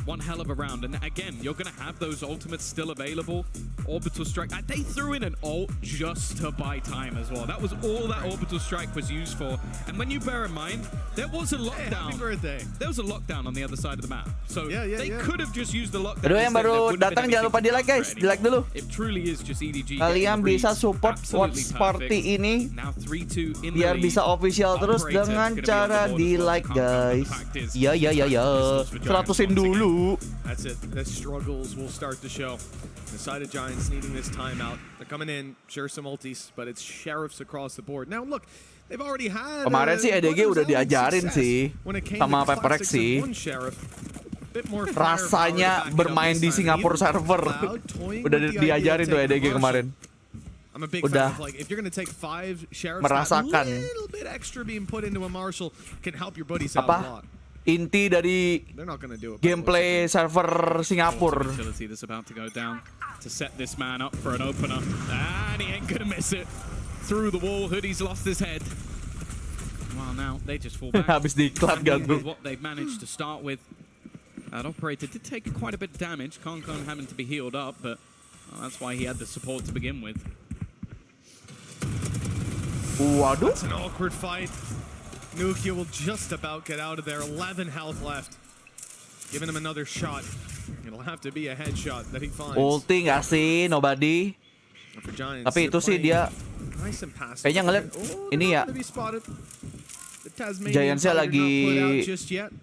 S6: one hell of a round. And again, you're going to have those ultimates still available. Orbital strike. They threw in an ult just to buy time as well. That was all that orbital strike was used for. And when you bear in mind, there was a lockdown.
S5: Happy birthday.
S6: There was a lockdown on the other side of the map. So they could have just used the lockdown.
S1: Kedua yang baru datang jangan lupa di like guys, di like dulu.
S6: It truly is just EDG.
S1: Kalian bisa support watch party ini biar bisa official terus dengan cara di like guys. Ya. 100-in dulu.
S5: That's it. The struggles will start to show. The side of Giants needing this timeout. They're coming in, sure some ultis, but it's sheriffs across the board. Now look, they've already had.
S1: Kemarin sih EDG udah diajarin sih sama Pepperex sih. Rasanya bermain di Singapura server udah diajarin tuh EDG kemarin. Udah merasakan apa inti dari gameplay server Singapura.
S6: To set this man up for an opener, and he ain't gonna miss it. Through the wall, Hoodie's lost his head. Well, now they just fall back.
S1: Habis diklat gantung.
S6: What they've managed to start with. That operator did take quite a bit of damage. Konkon having to be healed up, but that's why he had the support to begin with.
S1: Waduh.
S5: That's an awkward fight. Nukia will just about get out of there. 11 health left. Giving him another shot. It'll have to be a headshot that he finds.
S1: Ulti nggak sih, nobody. Tapi itu sih dia kayaknya ngeliat ini ya. Giantsnya lagi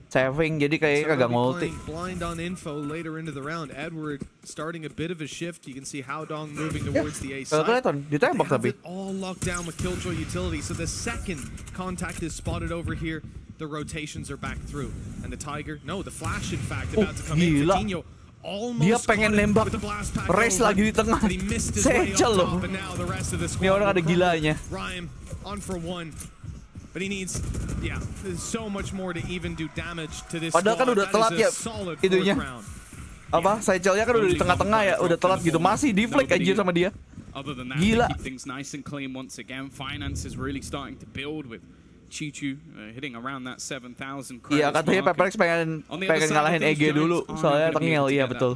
S1: saving, jadi kayaknya kagak ngulti.
S5: Blind on info later into the round. Edward starting a bit of a shift. You can see Howdong moving towards the A side.
S1: Kelihatan ditembak tapi.
S5: All locked down with Killjoy utility. So the second contact is spotted over here, the rotations are back through. And the Tiger, no, the flash in fact about to come in. Coutinho
S1: dia pengen nembak race lagi di tengah. Secel loh. Ini orang ada gilanya.
S5: Rhyme on for one. But he needs, there's so much more to even do damage to this.
S1: Padahal kan udah telat ya itunya. Apa? Secelnya kan udah di tengah-tengah ya, udah telat gitu. Masih di flank aja sama dia. Gila. Iya, katanya Pepperex pengen ngalahin EG dulu, soalnya tengil, iya betul.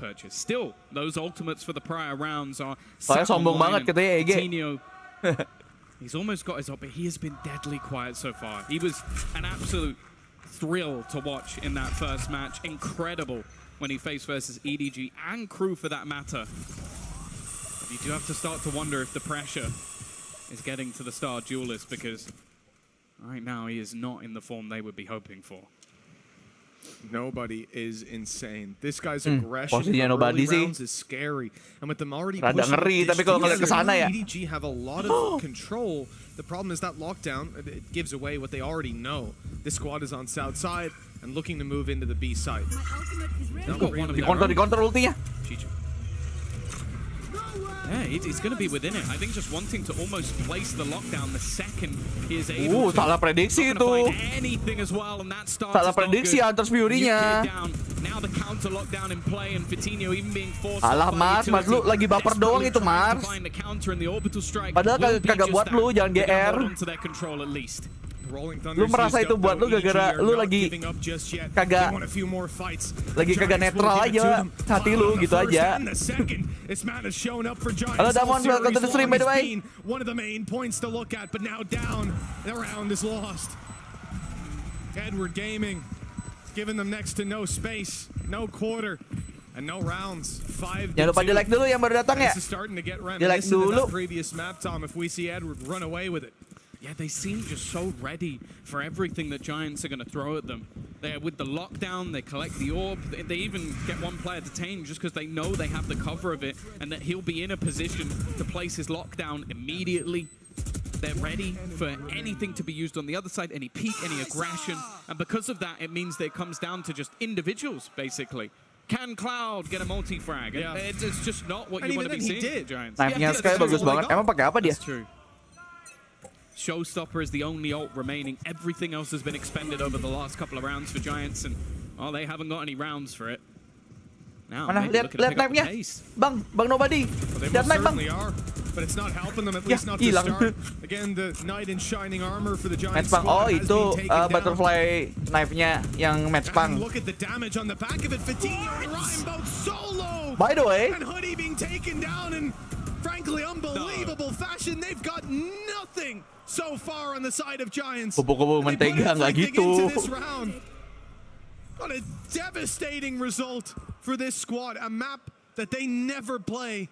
S1: Soalnya sombong banget katanya EG.
S6: He's almost got his up, but he has been deadly quiet so far. He was an absolute thrill to watch in that first match. Incredible when he faced versus EDG and crew for that matter. But you do have to start to wonder if the pressure is getting to the star duelist, because right now he is not in the form they would be hoping for.
S5: Nobody is insane. This guy's aggression
S1: posisinya nobody sih.
S5: Is scary. And with them already
S1: rada ngeri, tapi kalau ngeliat kesana ya.
S5: EDG have a lot of control. The problem is that lockdown, it gives away what they already know. This squad is on south side and looking to move into the B side.
S1: Dikonter ultinya.
S6: Yeah, he's going to be within it. I think just wanting to almost place the lockdown the second he is able to.
S1: Salah prediksi itu.
S6: Well, and that
S1: salah prediksi Hunters Fury-nya.
S6: Now the counter lockdown in play and Coutinho even being forced.
S1: Alah Mars lu lagi baper doang itu Mars. Padahal kagak buat lu, jangan GR. Lu merasa itu buat lu gara-gara lu lagi kagak netral aja hati lu gitu aja. Halo Damon, welcome to the stream by the way.
S5: One of the main points to look at, but now down. The round is lost. Edward Gaming giving them next to no space, no quarter, and no rounds. 5.
S1: Jangan lupa di like dulu yang baru datang ya. Di like dulu.
S5: Previous map, Tom, if we see Edward run away with it.
S6: Yeah, they seem just so ready for everything that Giants are going to throw at them. They're with the lockdown, they collect the orb, they even get one player detained just because they know they have the cover of it and that he'll be in a position to place his lockdown immediately They're ready for anything to be used on the other side, any peek, any aggression. And because of that, it means that it comes down to just individuals, basically. Can Cloud get a multi-frag?
S5: Yeah.
S6: It's just not what you want to be seeing from Giants.
S1: Knife-nya Sky bagus banget. Emang pakai apa dia?
S6: That's true. Showstopper is the only ult remaining. Everything else has been expended over the last couple of rounds for Giants, and they haven't got any rounds for it. Now,
S1: Mana lihat knife-nya, Bang Nobody. Lihat knife Bang.
S5: Are, but it's not helping them, at least not to start. Again, the knight in shining armor for the Giants.
S1: Match Pang. Oh itu butterfly knife-nya yang Match Pang.
S5: Look at the damage on the back of it. Fatigue and Ryan both solo.
S1: By the way,
S5: and Hoodie being taken down in frankly unbelievable fashion. They've got nothing so far on the side of Giants.
S1: Kupu-kupu mentega nggak gitu.
S5: What a devastating result for this squad. A map that they never play.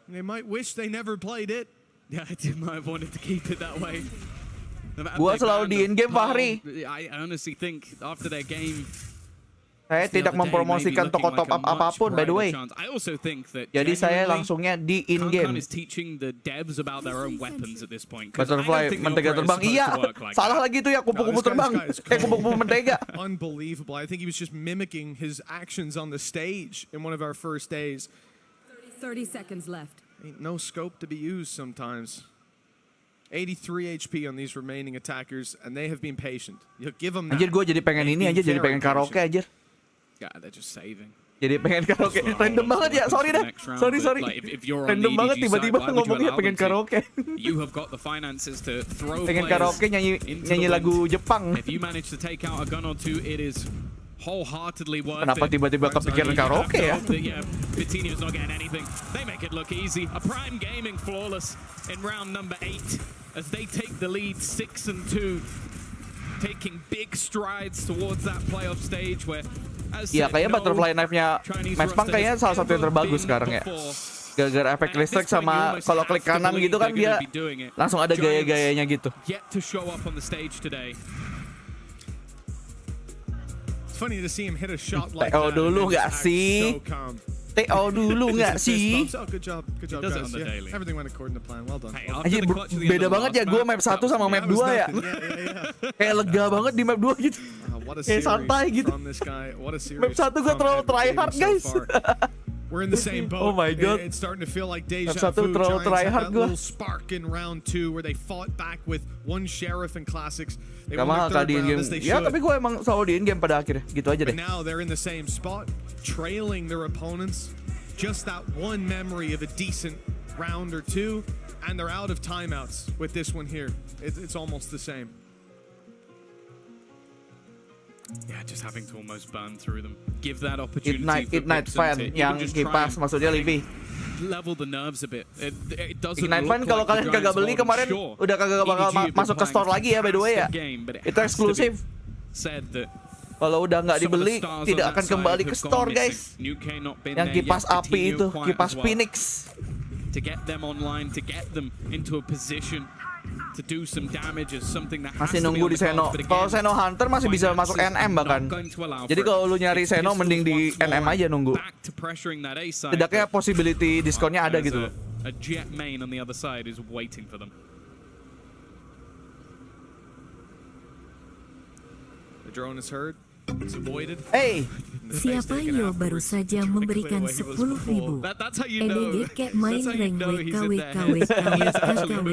S5: They might wish they never played it.
S6: Yeah, they might have wanted to keep it that way.
S1: Gua selalu di in-game, Fahri.
S6: I honestly think after their game,
S1: saya tidak mempromosikan toko top up apapun, by the way. Jadi saya langsungnya di in-game. Butterfly mentega terbang, iya. Salah lagi tuh ya, kupu-kupu terbang. Kupu-kupu mentega.
S5: Unbelievable. I think he was just mimicking his actions on the stage in one of our first days.
S11: 30 seconds left.
S5: Ain't no scope to be used sometimes. 83 HP on these remaining attackers, and they have been patient. You give them that.
S1: Anjir, gue jadi pengen ini aja, jadi pengen karaoke aja.
S6: Yeah, they're just saving.
S1: Jadi pengen karaoke. Random banget ya, sorry dah. Sorry. Random banget tiba-tiba ngomongnya pengen karaoke.
S6: You have got the finances to throw
S1: pengen karaoke nyanyi lagu Jepang.
S6: If you manage to take out a gun or two, it is wholeheartedly worth
S1: Kenapa tiba-tiba kepikiran karaoke ya?
S6: Yeah, Vitinho's not getting anything. They make it look easy. A Prime Gaming flawless in round number 8 as they take the lead 6-2, taking big strides towards that playoff stage where.
S1: Iya, kayaknya butterfly knife-nya Match Pang kayaknya salah satu yang terbagus sekarang ya. Gara-gara efek listrik sama kalau klik kanan gitu kan dia langsung ada gaya-gayanya gitu.
S5: Funny to see him hit a shot like
S1: TO dulu nggak sih? TO dulu nggak sih?
S5: Good job guys. Yeah, everything went according to plan. Well done.
S1: Anjir, beda banget ya gue map 1 sama map 2 ya. Kayak lega banget di map 2 gitu. Kayak santai gitu. Map 1 gue terlalu tryhard guys.
S5: We're in the same boat.
S1: Oh my god.
S5: It's starting to feel like deja
S1: vu.
S5: Giants had that little spark in round 2 where they fought back with one sheriff in classics. They won their third round as they should.
S1: Ya, tapi gue emang selalu di in-game pada akhirnya. Gitu aja deh.
S5: But now they're in the same spot, trailing their opponents. Just that one memory of a decent round or two, and they're out of timeouts with this one here. It's almost the same.
S6: Yeah, just having to almost burn through them. Give that opportunity
S1: Ignite fan yang kipas maksudnya lebih.
S6: Level the nerves a bit. It doesn't
S1: Ignite fan kalau kalian kagak beli kemarin udah kagak bakal masuk ke store lagi ya by the way ya. Itu eksklusif. Kalau udah nggak dibeli tidak akan kembali ke store guys. Yang kipas api itu, kipas Phoenix.
S6: To get them online, to get them into a position to do some damage is something that
S1: masih nunggu di Seno. Kalau Seno Hunter masih bisa masuk NM bahkan. Jadi kalau lu nyari Seno mending di NM aja nunggu. Tidaknya possibility diskonnya ada gitu loh.
S6: A jet main on the other side is waiting for them.
S5: The drone is heard. It's avoided.
S1: Hey,
S2: siapa yo baru saja memberikan 10.000. EDG kayak main rank WKWKWKWKW.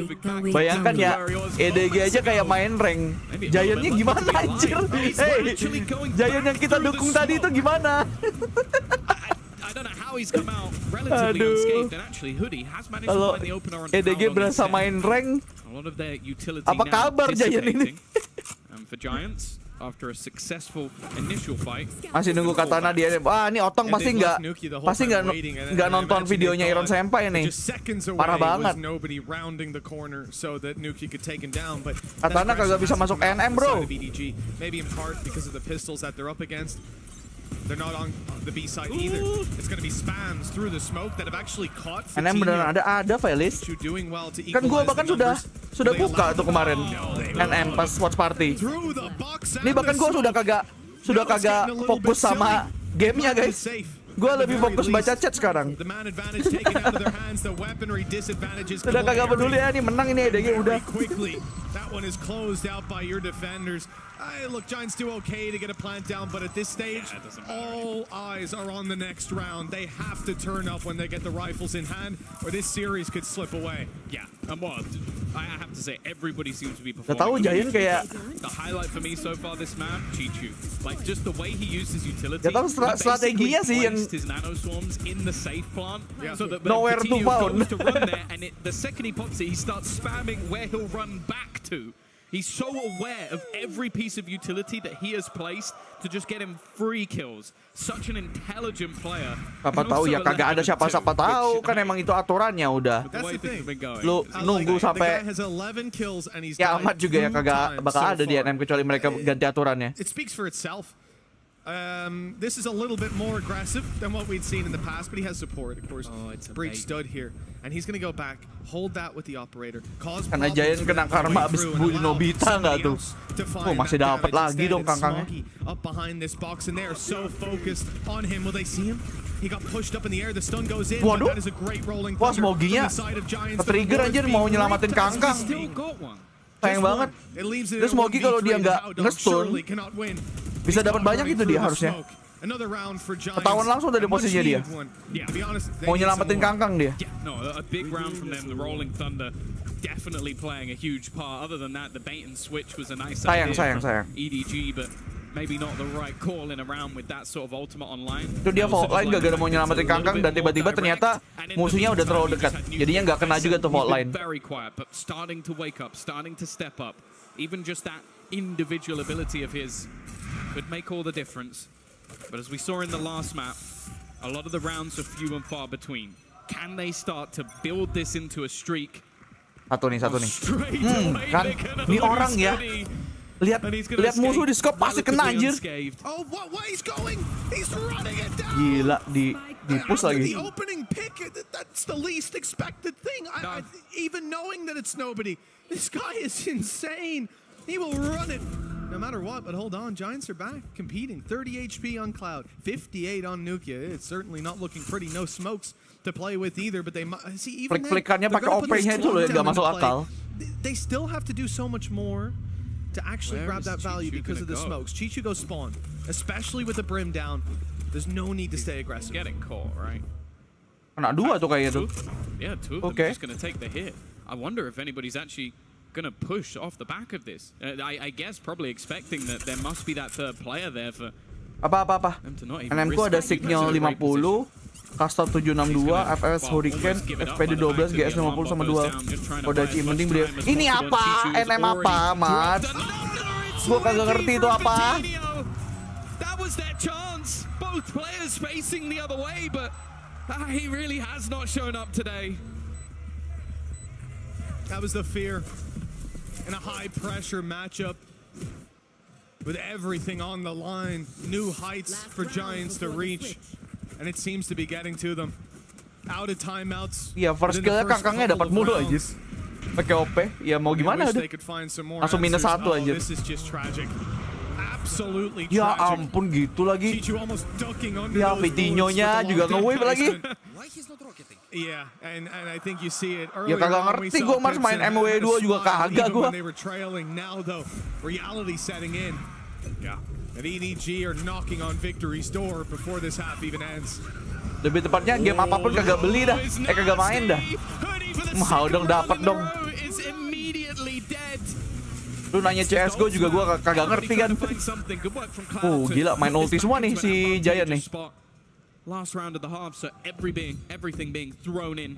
S1: Bayangkan ya, EDG aja kayak main rank. Giant-nya gimana anjir? Hey, Giant yang kita dukung tadi itu gimana? Aduh. Kalau EDG berasa main rank, apa kabar Giant ini?
S6: After a successful initial fight.
S1: Masih nunggu katana dia. Wah, ini Otong pasti nggak nonton videonya Ironsenpai nih. Parah banget. Katana kagak bisa masuk NM, bro.
S5: Maybe in part because of the pistols that they're up against. They're not on the B side either. It's going to be spams through the smoke that have actually caught Fatigue.
S1: NM beneran ada Felis. Kan gua bahkan sudah buka tuh kemarin NM pas watch party. Ini bahkan gua sudah kagak fokus sama gamenya guys. Gue lebih fokus baca chat sekarang.
S5: The man advantage taken out of their hands, the weaponry disadvantages.
S1: Udah kagak peduli ya, nih menang ini EDG udah.
S5: Quickly, that one is closed out by your defenders. Look, Giants do okay to get a plant down, but at this stage, all eyes are on the next round. They have to turn up when they get the rifles in hand, or this series could slip away.
S6: Yeah, and well, I have to say, everybody seems to be
S1: Gak tahu
S6: performing.
S1: Giant kayak
S6: The highlight for me so far this map, Chichu. Like just the way he used his utility.
S1: Gak tahu strateginya sih yang
S6: his nanoswarms in the safe plant, so that
S1: nowhere to found.
S6: goes to run there, and the second he pops it, he starts spamming where he'll run back to. He's so aware of every piece of utility that he has placed to just get him free kills. Such an intelligent player.
S1: Apa tahu ya kagak ada siapa-siapa tahu kan emang itu aturannya udah. Lu nunggu sampai ya amat juga ya kagak bakal ada di NM kecuali mereka ganti aturannya.
S5: It speaks for itself. This is a little bit more aggressive than what we'd seen in the past, but he has support, of course.
S6: It's a
S5: Breach stud here, and he's gonna go back, hold that with the operator, cause
S1: karena Giant kena karma abis bully Nobita nggak tuh? Oh masih dapat lagi dong kangkangnya.
S5: Up behind this box, and they are so focused on him. Will they see him? He got pushed up in the air. The stun goes in.
S1: Waduh.
S5: That is a great rolling
S1: Wah
S5: thunder from
S1: Smoginya
S5: the side of Giants.
S1: ke-trigger anjir mau nyelamatin kangkang. Sayang banget. Terus Smogi kalau dia nggak nge-stun bisa dapat banyak itu dia harusnya. Ketahuan langsung dari posisinya dia. Mau nyelamatin kangkang dia.
S6: No, a big round from them. The rolling thunder definitely playing a huge part. Other than that, the bait and switch was a nice idea
S1: Sayang.
S6: EDG, but maybe not the right call in a round with that sort of ultimate online.
S1: Itu dia fault line gara-gara mau nyelamatin kangkang dan tiba-tiba ternyata musuhnya udah terlalu dekat. Jadinya nggak kena juga tuh fault line.
S6: Very quiet, but starting to wake up, starting to step up. Even just that individual ability of his could make all the difference. But as we saw in the last map, a lot of the rounds are few and far between. Can they start to build this into a streak?
S1: Satu nih. Kan ini orang ya. Lihat musuh di scope pasti kena anjir.
S5: Oh, what he's going? He's running it down.
S1: Gila di push lagi.
S5: The opening pick, that's the least expected thing. Even knowing that it's nobody, this guy is insane. He will run it no matter what, but hold on, Giants are back competing. 30 HP on Cloud, 58 on Nukia. It's certainly not looking pretty. No smokes to play with either, but they see even
S1: flick-flickannya pakai OP-nya itu loh, gak masuk akal.
S5: They still have to do so much more to actually grab that value because of the smokes. Chichu goes spawn, especially with the brim down. There's no need to stay aggressive.
S6: Getting caught, right?
S1: Kena dua tuh kayaknya tuh.
S6: Yeah, two of them are just going to take the hit. I wonder if anybody's actually going to push off the back of this. I guess probably expecting that there must be that third player there for
S1: Apa. NM ku ada signal 50, custom 762, FS Hurricane, SPD 12, GS 50 sama 2 Kodachi. Mending beli. Ini apa? NM apa, Mat? Gua kagak ngerti itu apa.
S6: That was their chance. Both players facing the other way, but he really has not shown up today.
S5: That was the fear. In a high-pressure matchup with everything on the line, new heights for Giants to reach, and it seems to be getting to them. Out of timeouts.
S1: Iya, first killnya kangkangnya dapat mulu aja. Pakai OP, ya mau gimana udah. Langsung minus 1 aja. Ya ampun gitu lagi. Ya Vitinho-nya juga nge-wave lagi.
S5: Yeah, and I think you see it
S1: ya kagak ngerti gue Mars main MW2 juga kagak gue.
S5: They were trailing now though, reality setting in. Yeah, and EDG are knocking on victory's door before this half even ends.
S1: Lebih tepatnya game apapun kagak beli dah, kagak main dah. Mau dong dapat dong. Lu nanya CSGO juga gue kagak ngerti kan. Gila main ulti semua nih si Giant nih.
S6: Last round of the half, so everything being thrown in.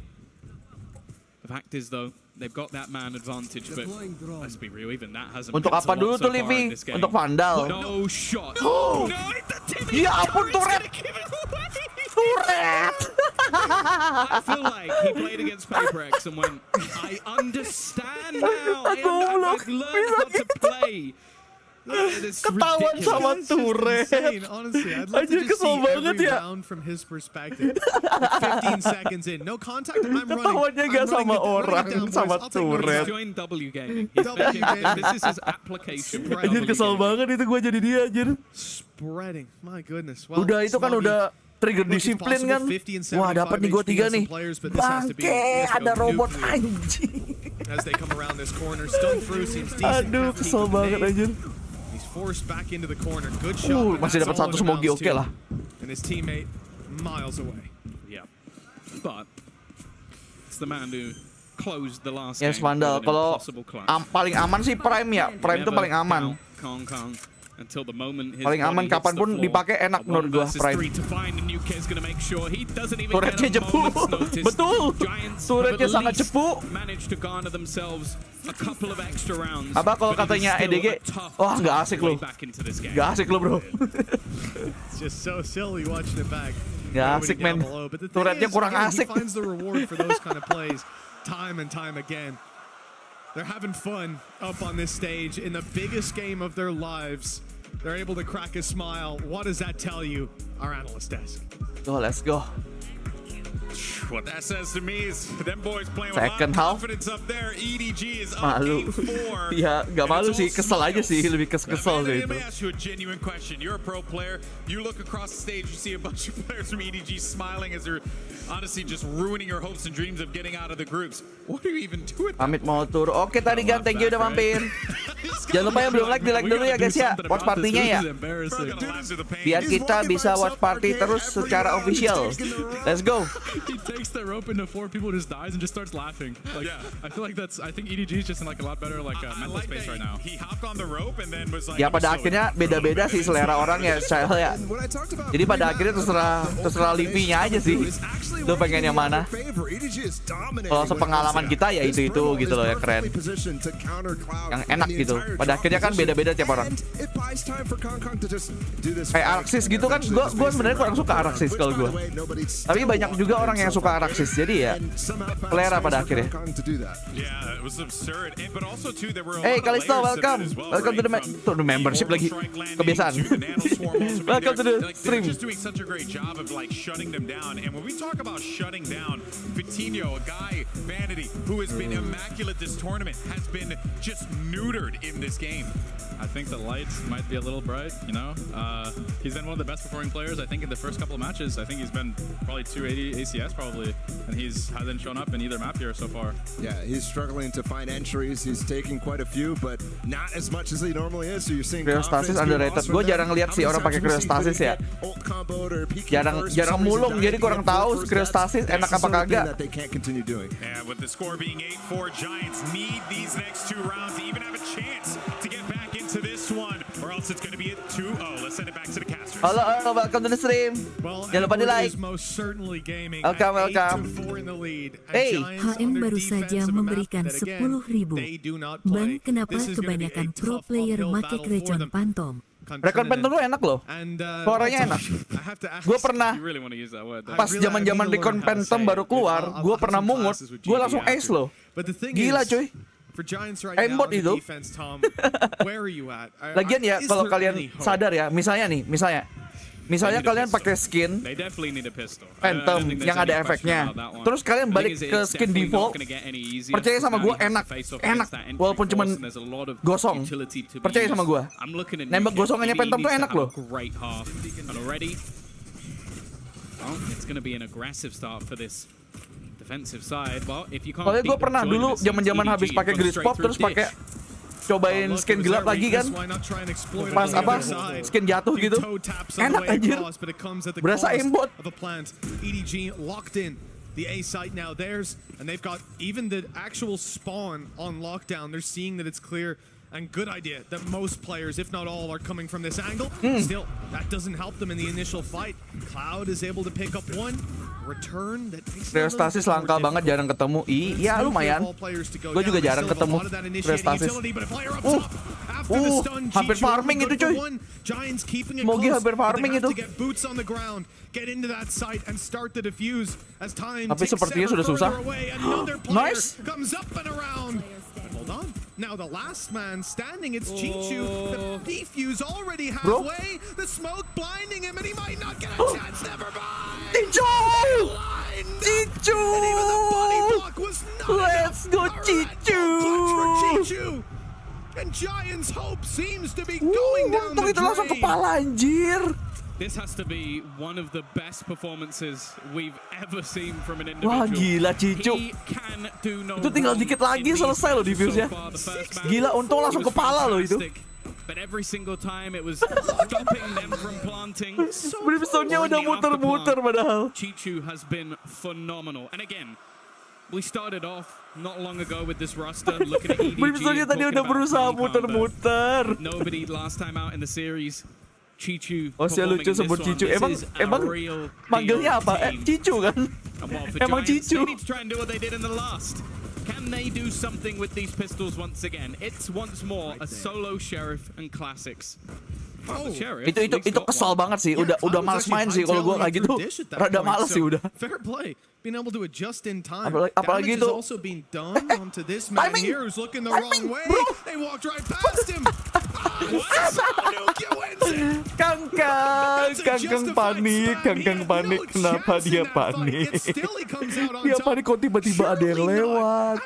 S6: The fact is, though, they've got that man advantage, but let's be real, even that hasn't.
S1: Untuk apa dulu tuh, Livi? Untuk Vandal.
S6: No shot.
S1: No, ya ampun, turret. Turret.
S6: I feel like he played against PaperX and went, I understand now. I've learned how to play.
S1: Ketahuan sama turret. Anjir kesel banget ya. Ketahuannya gak sama orang, sama turret. Anjir kesel banget itu gue jadi dia anjir. Udah itu kan udah trigger disiplin kan. Wah, dapat nih gua 3 nih. Bangke, ada robot anjing.
S5: As they come around this corner, stun through seems decent.
S1: Aduh, kesel banget anjir.
S5: He's forced back into the corner. Good shot.
S1: Masih dapat 1 smogi oke lah.
S5: And his teammate miles away.
S6: Yeah. But it's the man who closed the last
S1: Yes,
S6: game
S1: Vandal.
S6: with an
S1: Kalau
S6: impossible clutch.
S1: paling aman sih Prime ya. Prime itu paling aman.
S6: Until the moment his
S1: Paling aman
S6: body hits
S1: kapanpun
S6: the floor.
S1: dipakai enak menurut gua Prime. Turretnya cepu. Betul. Turretnya sangat cepu. Apa kalau katanya EDG, wah nggak asik lo. Nggak asik lo bro.
S5: It's just so silly watching it back.
S1: Nggak asik men. Turretnya kurang asik.
S5: He finds the reward for those kind of plays time and time again. They're having fun up on this stage in the biggest game of their lives. They're able to crack a smile. What does that tell you? Our analyst desk.
S1: Go, let's go.
S8: What that says to me is them boys playing with a lot
S1: Second
S8: of
S1: half.
S8: confidence up there. EDG is up
S1: Malu.
S8: 8-4.
S1: Ya, nggak malu sih, kesel aja sih, lebih kesel sih
S8: Let
S1: itu.
S8: me ask you a genuine question. You're a pro player. You look across the stage, you see a bunch of players from EDG smiling as they're honestly just ruining your hopes and dreams of getting out of the groups. What do you even do with that?
S1: Pamit mau tur. Oke tadi Gan, thank you udah mampir. Jangan lupa yang belum like, di like dulu ya guys ya. Watch partinya ya. Biar kita bisa watch party terus secara official. Let's go.
S10: He takes the rope into 4 people, just dies and just starts laughing. Like, I feel like I think EDG is just in like a lot better mental space right now.
S8: He hopped on the rope and then was like,
S1: Ya pada akhirnya beda-beda sih selera orang ya, style ya. Jadi pada akhirnya terserah Livi-nya aja sih. Lu pengen yang mana? Kalau sepengalaman kita ya itu gitu loh yang keren. Yang enak gitu. Pada akhirnya kan beda-beda tiap orang. Kayak Arctis gitu kan, gue sebenarnya kurang suka Arctis kalau gue. Tapi banyak juga orang yang suka Arctis, jadi ya selera pada akhirnya. Hey Kalisto, welcome to the membership lagi, kebiasaan. Welcome to the stream.
S8: Vitinho, a guy, Vanity, who has been immaculate this tournament, has been just neutered in this game.
S10: I think the lights might be a little bright, you know. He's been one of the best performing players, I think, in the first couple of matches. I think he's been probably 280 ACS probably, and hasn't shown up in either map here so far.
S9: Yeah, he's struggling to find entries. He's taking quite a few, but not as much as he normally is. So you're seeing
S1: Cryostasis underrated. Gue jarang lihat sih orang pakai cryostasis ya. Jarang mulung, jadi kurang tahu cryostasis enak apa kagak.
S8: Yeah, with the score being 8-4, Giants need these next 2 rounds to even have a chance to get back into this one, or else it's going to be a 2-0. Let's send it back to the casters.
S1: Halo, welcome to the stream. Jangan lupa di like. Welcome. Hey,
S2: HM baru saja memberikan 10.000. Bang, kenapa kebanyakan pro player make Recon Phantom?
S1: Recon Phantom tuh enak loh, suaranya enak. Gue pernah pas zaman Recon Phantom baru keluar, gue pernah mungut, gue langsung ace loh. Gila cuy. Aimbot itu. Lagian ya kalau kalian sadar ya, misalnya kalian pakai skin Phantom yang ada efeknya, terus kalian balik ke skin default, percaya sama gue enak, walaupun cuman gosong, percaya sama gue, nembak gosongannya Phantom tuh enak loh. Soalnya gue pernah dulu zaman habis pakai Grid Pop terus pakai cobain skin gelap lagi kan, pas skin jatuh gitu, enak anjir, berasa aimbot.
S5: EDG locked in the A site now theirs, and they've got even the actual spawn on lockdown. They're seeing that it's clear. And good idea that most players, if not all, are coming from this angle. Still, that doesn't help them in the initial fight. Cloud is able to pick up one. Return that makes
S1: Cryostasis langka banget, jarang ketemu. Iya lumayan. Gue juga jarang ketemu Cryostasis. Hampir farming itu cuy. Mogi hampir farming itu. Tapi sepertinya sudah susah. Nice.
S5: Hold on. Now the last man standing, it's Chichu. The defuse already halfway. The smoke blinding him, and he might not get a chance. Never mind.
S1: Chichu!
S5: And even the body block was not
S1: Let's go, Chichu!
S5: And Giants' hope seems to be going down the
S1: itu langsung
S5: drain.
S1: kepala anjir.
S6: This has to be one of the best performances we've ever seen from an individual.
S1: Wah gila Cicu. Itu tinggal dikit lagi selesai loh diffuse-nya. Gila, untung langsung kepala loh itu.
S6: But every single time it was stopping them from planting.
S1: Brimstone-nya udah muter-muter padahal.
S6: Chichu has been phenomenal. And again, we started off not long ago with this roster looking at EDG.
S1: Brimstone-nya tadi udah berusaha muter-muter.
S6: Nobody last time out in the series. Chichu.
S1: Oh, si lucu sebut Cicu. Emang manggilnya apa? Cicu kan? Emang Cicu.
S6: They need to try and do what they did in the last. Can they do something with these pistols once again? It's once more a solo sheriff and classics.
S1: Itu kesal banget sih. Udah malas main sih kalau gua kayak gitu. Rada malas sih udah.
S5: Fair play. Being able to adjust in time.
S1: Apalagi itu.
S5: Also being done onto this man here who's looking the wrong way. They walked right past him.
S1: Kangkang panik. Kenapa dia panik? Dia panik kok tiba-tiba ada yang lewat.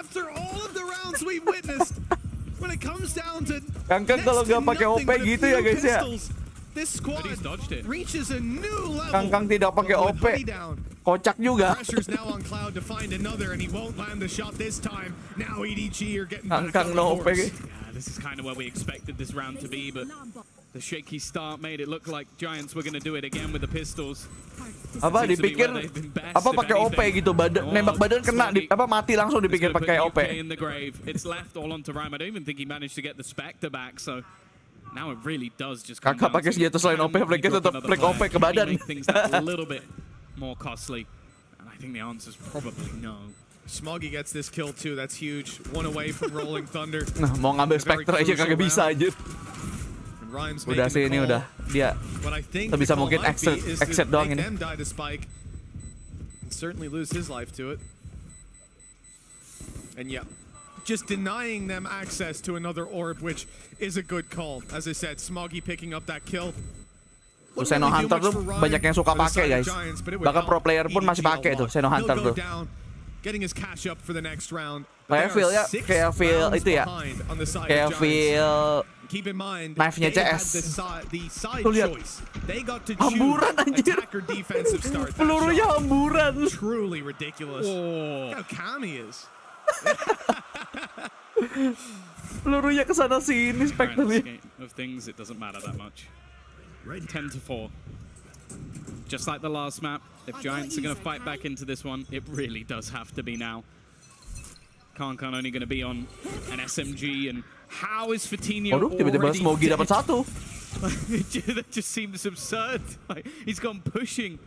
S1: Kangkang kalau nggak pakai OP gitu ya guys ya. Kangkang tidak pakai OP. Kocak juga. Kangkang no OP.
S6: This is kind of where we expected this round to be, but the shaky start made it look like Giants were going to do it again with the pistols.
S1: Apa dipikir apa pakai OP gitu, nembak badan kena mati langsung dipikir pakai OP.
S6: It's left all onto Ram. I don't even think he managed to get the Spectre back, so now it really does just
S1: Kakak pakai senjata selain OP, flagnya tetap flag OP ke badan.
S6: A little bit more costly, and I think the answer is probably no.
S5: Smoggy gets this kill too. That's huge. One away from Rolling Thunder.
S1: Nah, mau ngambil Spectre aja kagak bisa aja. Udah sih ini udah dia sebisa mungkin exit doang ini.
S5: Certainly lose his life to it. And yeah, just denying them access to another orb, which is a good call. As I said, Smoggy picking up that kill.
S1: Seno Hunter tuh banyak yang suka pakai guys. Bahkan pro player pun masih pakai tuh Seno Hunter tuh.
S5: Getting his cash up for the next round.
S1: Kayak feel ya, kayak feel itu ya. Kayak feel knife-nya CS. Tuh lihat. Hamburan anjir. Pelurunya hamburan.
S5: Truly ridiculous. How calm he is.
S1: Pelurunya kesana sini Spectre-nya.
S6: Of things, it doesn't matter that much. 10-4. Just like the last map, if Giants are going to fight back into this one, it really does have to be now. Kangkang only going to be on an SMG, and how is Fatinho
S1: tiba-tiba Smoggy dapat satu.
S6: That just seems absurd. Like, he's gone pushing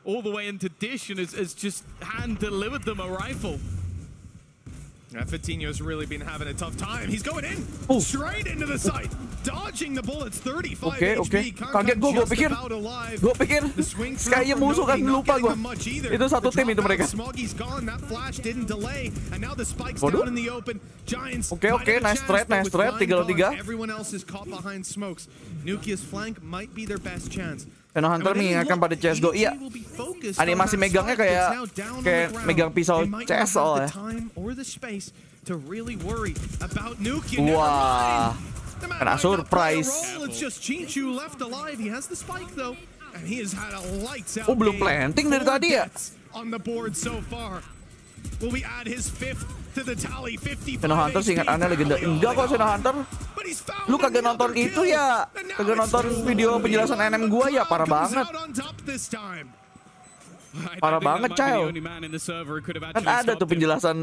S6: all the way into Dish and has just hand-delivered them a rifle.
S5: Fatinho's really been having a tough time. He's going in straight into the site, dodging the bullets. 35 HP.
S1: Kaget gue pikir kayaknya musuh kan, lupa gue. Itu satu tim itu mereka. Oke, nice trade, 3-3. Seno Hunter mengingatkan pada CSGO. Iya, animasi megangnya kayak megang pisau CS soalnya. Wah, kena surprise. Oh, belum planting dari tadi ya? Seno Hunter seingat aneh legenda. Enggak kok Seno Hunter. Lu kagak nonton itu ya? Kagak nonton video penjelasan NM gua ya? Parah banget. Parah banget, Cayo. Kan ada tuh penjelasan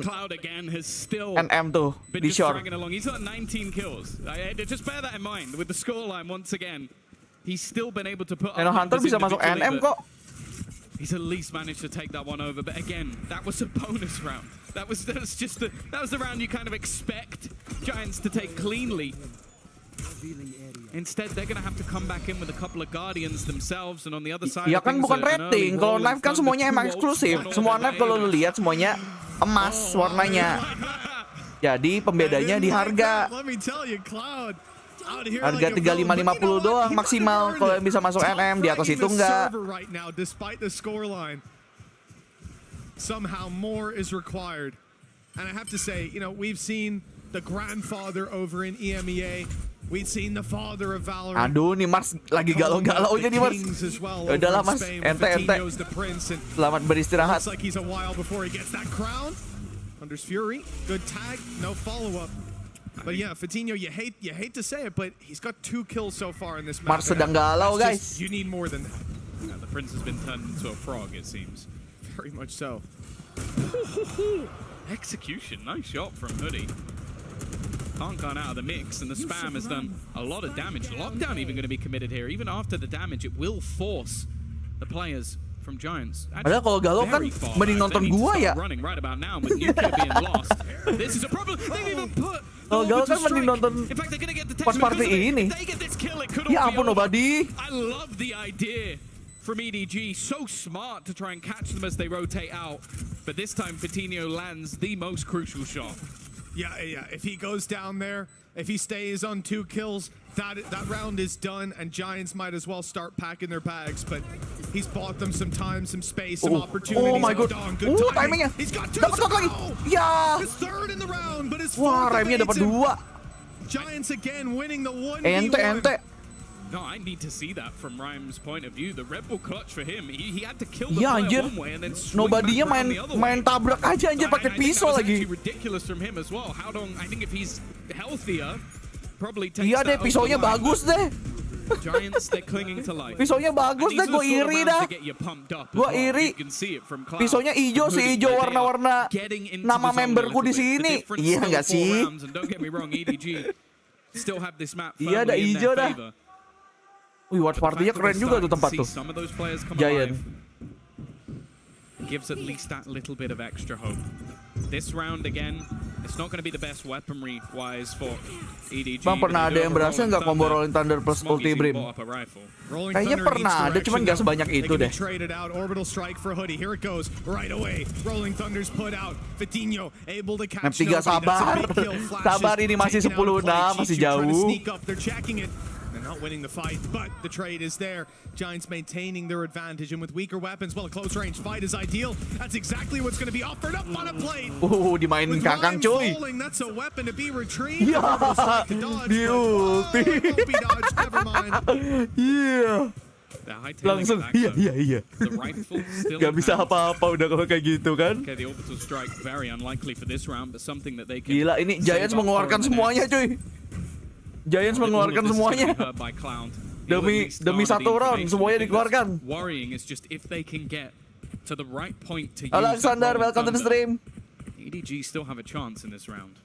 S1: NM tuh di short. Seno Hunter bisa masuk NM kok.
S6: He's at least managed to take that one over, but again, that was a bonus round. That was the round you kind of expect Giants to take cleanly. Instead, they're gonna have to come back in with a couple of Guardians themselves, and on the other side.
S1: Ya kan bukan rating. Kalau live kan semuanya emang eksklusif. Semua live kalau lu lihat semuanya emas warnanya. Jadi pembedanya di harga. Harga 3550 doang maksimal kalau yang bisa masuk NM, di atas itu enggak.
S5: Somehow more is required. And I have to say, you know, we've seen the grandfather over in EMEA We'd seen the father of Valorant.
S1: Aduh, nih Mars lagi galau-galaunya nih Mars. Udahlah Mas, ente. Selamat beristirahat.
S5: Looks like he's a while before he gets that crown. Thunder's Fury, good tag, no follow-up. But yeah, Fatinho, you hate to say it, but he's got 2 kills so far in this match.
S1: Mars sedang galau, guys.
S5: You need more than that.
S6: Yeah, the prince has been turned into a frog, it seems.
S5: Very much so.
S6: Execution, nice shot from Hoodie. Can't gone out of the mix, and the spam has done a lot of damage. Lockdown even going to be committed here. Even after the damage, it will force the players from Giants.
S1: Padahal kalau galau kan mending nonton gua ya.
S6: Running right about now, with Nuclear being lost. This is a problem. They've even put.
S1: Kalau galau kan mending nonton pas party ini. Ya ampun, nobody.
S6: I love the idea from EDG. So smart to try and catch them as they rotate out. But this time, Fatinho lands the most crucial shot.
S5: Yeah. If he goes down there, if he stays on 2 kills, that round is done, and Giants might as well start packing their bags. But he's bought them some time, some space, some opportunities.
S1: Oh my god.
S5: Good
S1: timingnya.
S5: He's got 2.
S1: Dapat lagi. Ya.
S5: His 3rd in the round, but his 4th.
S1: Wah, remnya dapat 2.
S5: Giants again winning the 1v1.
S1: Ente.
S6: No, I need to see that from Rhyme's point of view. The Red Bull clutch for him. He had to kill the player one way and then swing
S1: Nobody-nya
S6: back around the other
S1: main
S6: way.
S1: tabrak aja anjir pakai pisau lagi.
S6: Ridiculous from him as well. How long? I think if he's healthier, probably takes
S1: Iya deh, pisaunya bagus deh.
S6: Giants, they're clinging to life.
S1: Pisaunya bagus deh, gue iri dah. Gue iri. Pisaunya hijau sih, hijau warna-warna nama memberku di sini. Iya nggak sih? Iya ada hijau dah. Wih, watch party-nya keren juga tuh tempat tuh. Giant.
S6: Gives at least that little bit of extra hope. This round again, it's not going to be the best weaponry wise for EDG.
S1: Bang, pernah ada yang berhasil nggak combo Rolling Thunder plus ulti Brim? Kayaknya pernah ada, cuman nggak sebanyak itu deh. Map 3 sabar. Sabar, ini masih 10-6, masih jauh.
S5: Not winning the fight, but the trade is there. Giants maintaining their advantage, and with weaker weapons, well, a close range fight is ideal. That's exactly what's going to be offered up on a plate.
S1: Dimainin kakang cuy.
S5: That's a weapon to be retrieved.
S1: Ya, di ulti. Iya. Langsung, iya. Gak bisa apa-apa udah kalau kayak gitu kan. Gila, ini Giants mengeluarkan semuanya cuy. Giants mengeluarkan semuanya. Demi 1 round semuanya dikeluarkan. Alexander, welcome to the stream.
S6: EDG still have a chance in this round.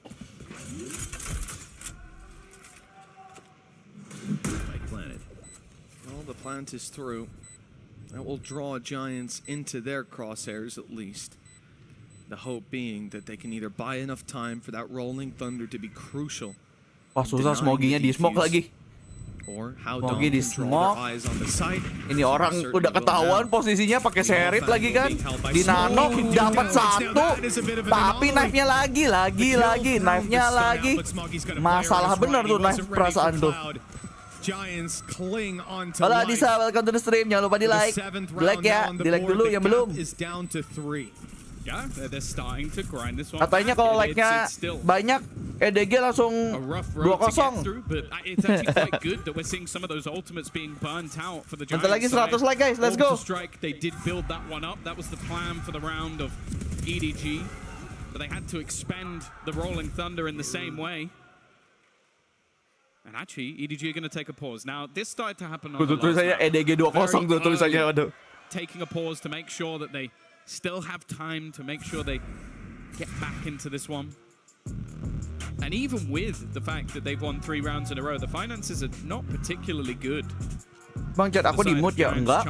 S5: Well, the plant is through. That will draw Giants into their crosshairs at least. The hope being that they can either buy enough time for that Rolling Thunder to be crucial.
S1: Wah, susah, Smoginya di smoke lagi. Smogi di smoke. Ini orang udah ketahuan posisinya pakai serit lagi kan. Di nano dapat 1. Tapi knife-nya lagi. Knife-nya lagi. Masalah bener tuh knife perasaan tuh. Halo Adisa, welcome to the stream. Jangan lupa di like. Like ya, di like dulu yang belum. Katanya kalau like-nya banyak, EDG langsung 2-0. Bentar lagi 100 like guys, let's go.
S6: They did build that one up. That was the plan for the round of EDG, but they had to expend the Rolling Thunder in the same way. And actually, EDG are going to take a pause. Now, this started to happen on the last round.
S1: EDG 2-0 tuh tulisannya, waduh.
S6: Taking a pause to make sure that they still have time to make sure they get back into this one. And even with the fact that they've won 3 rounds in a row, the finances are not particularly good.
S1: Bang, chat aku di mute ya? Enggak.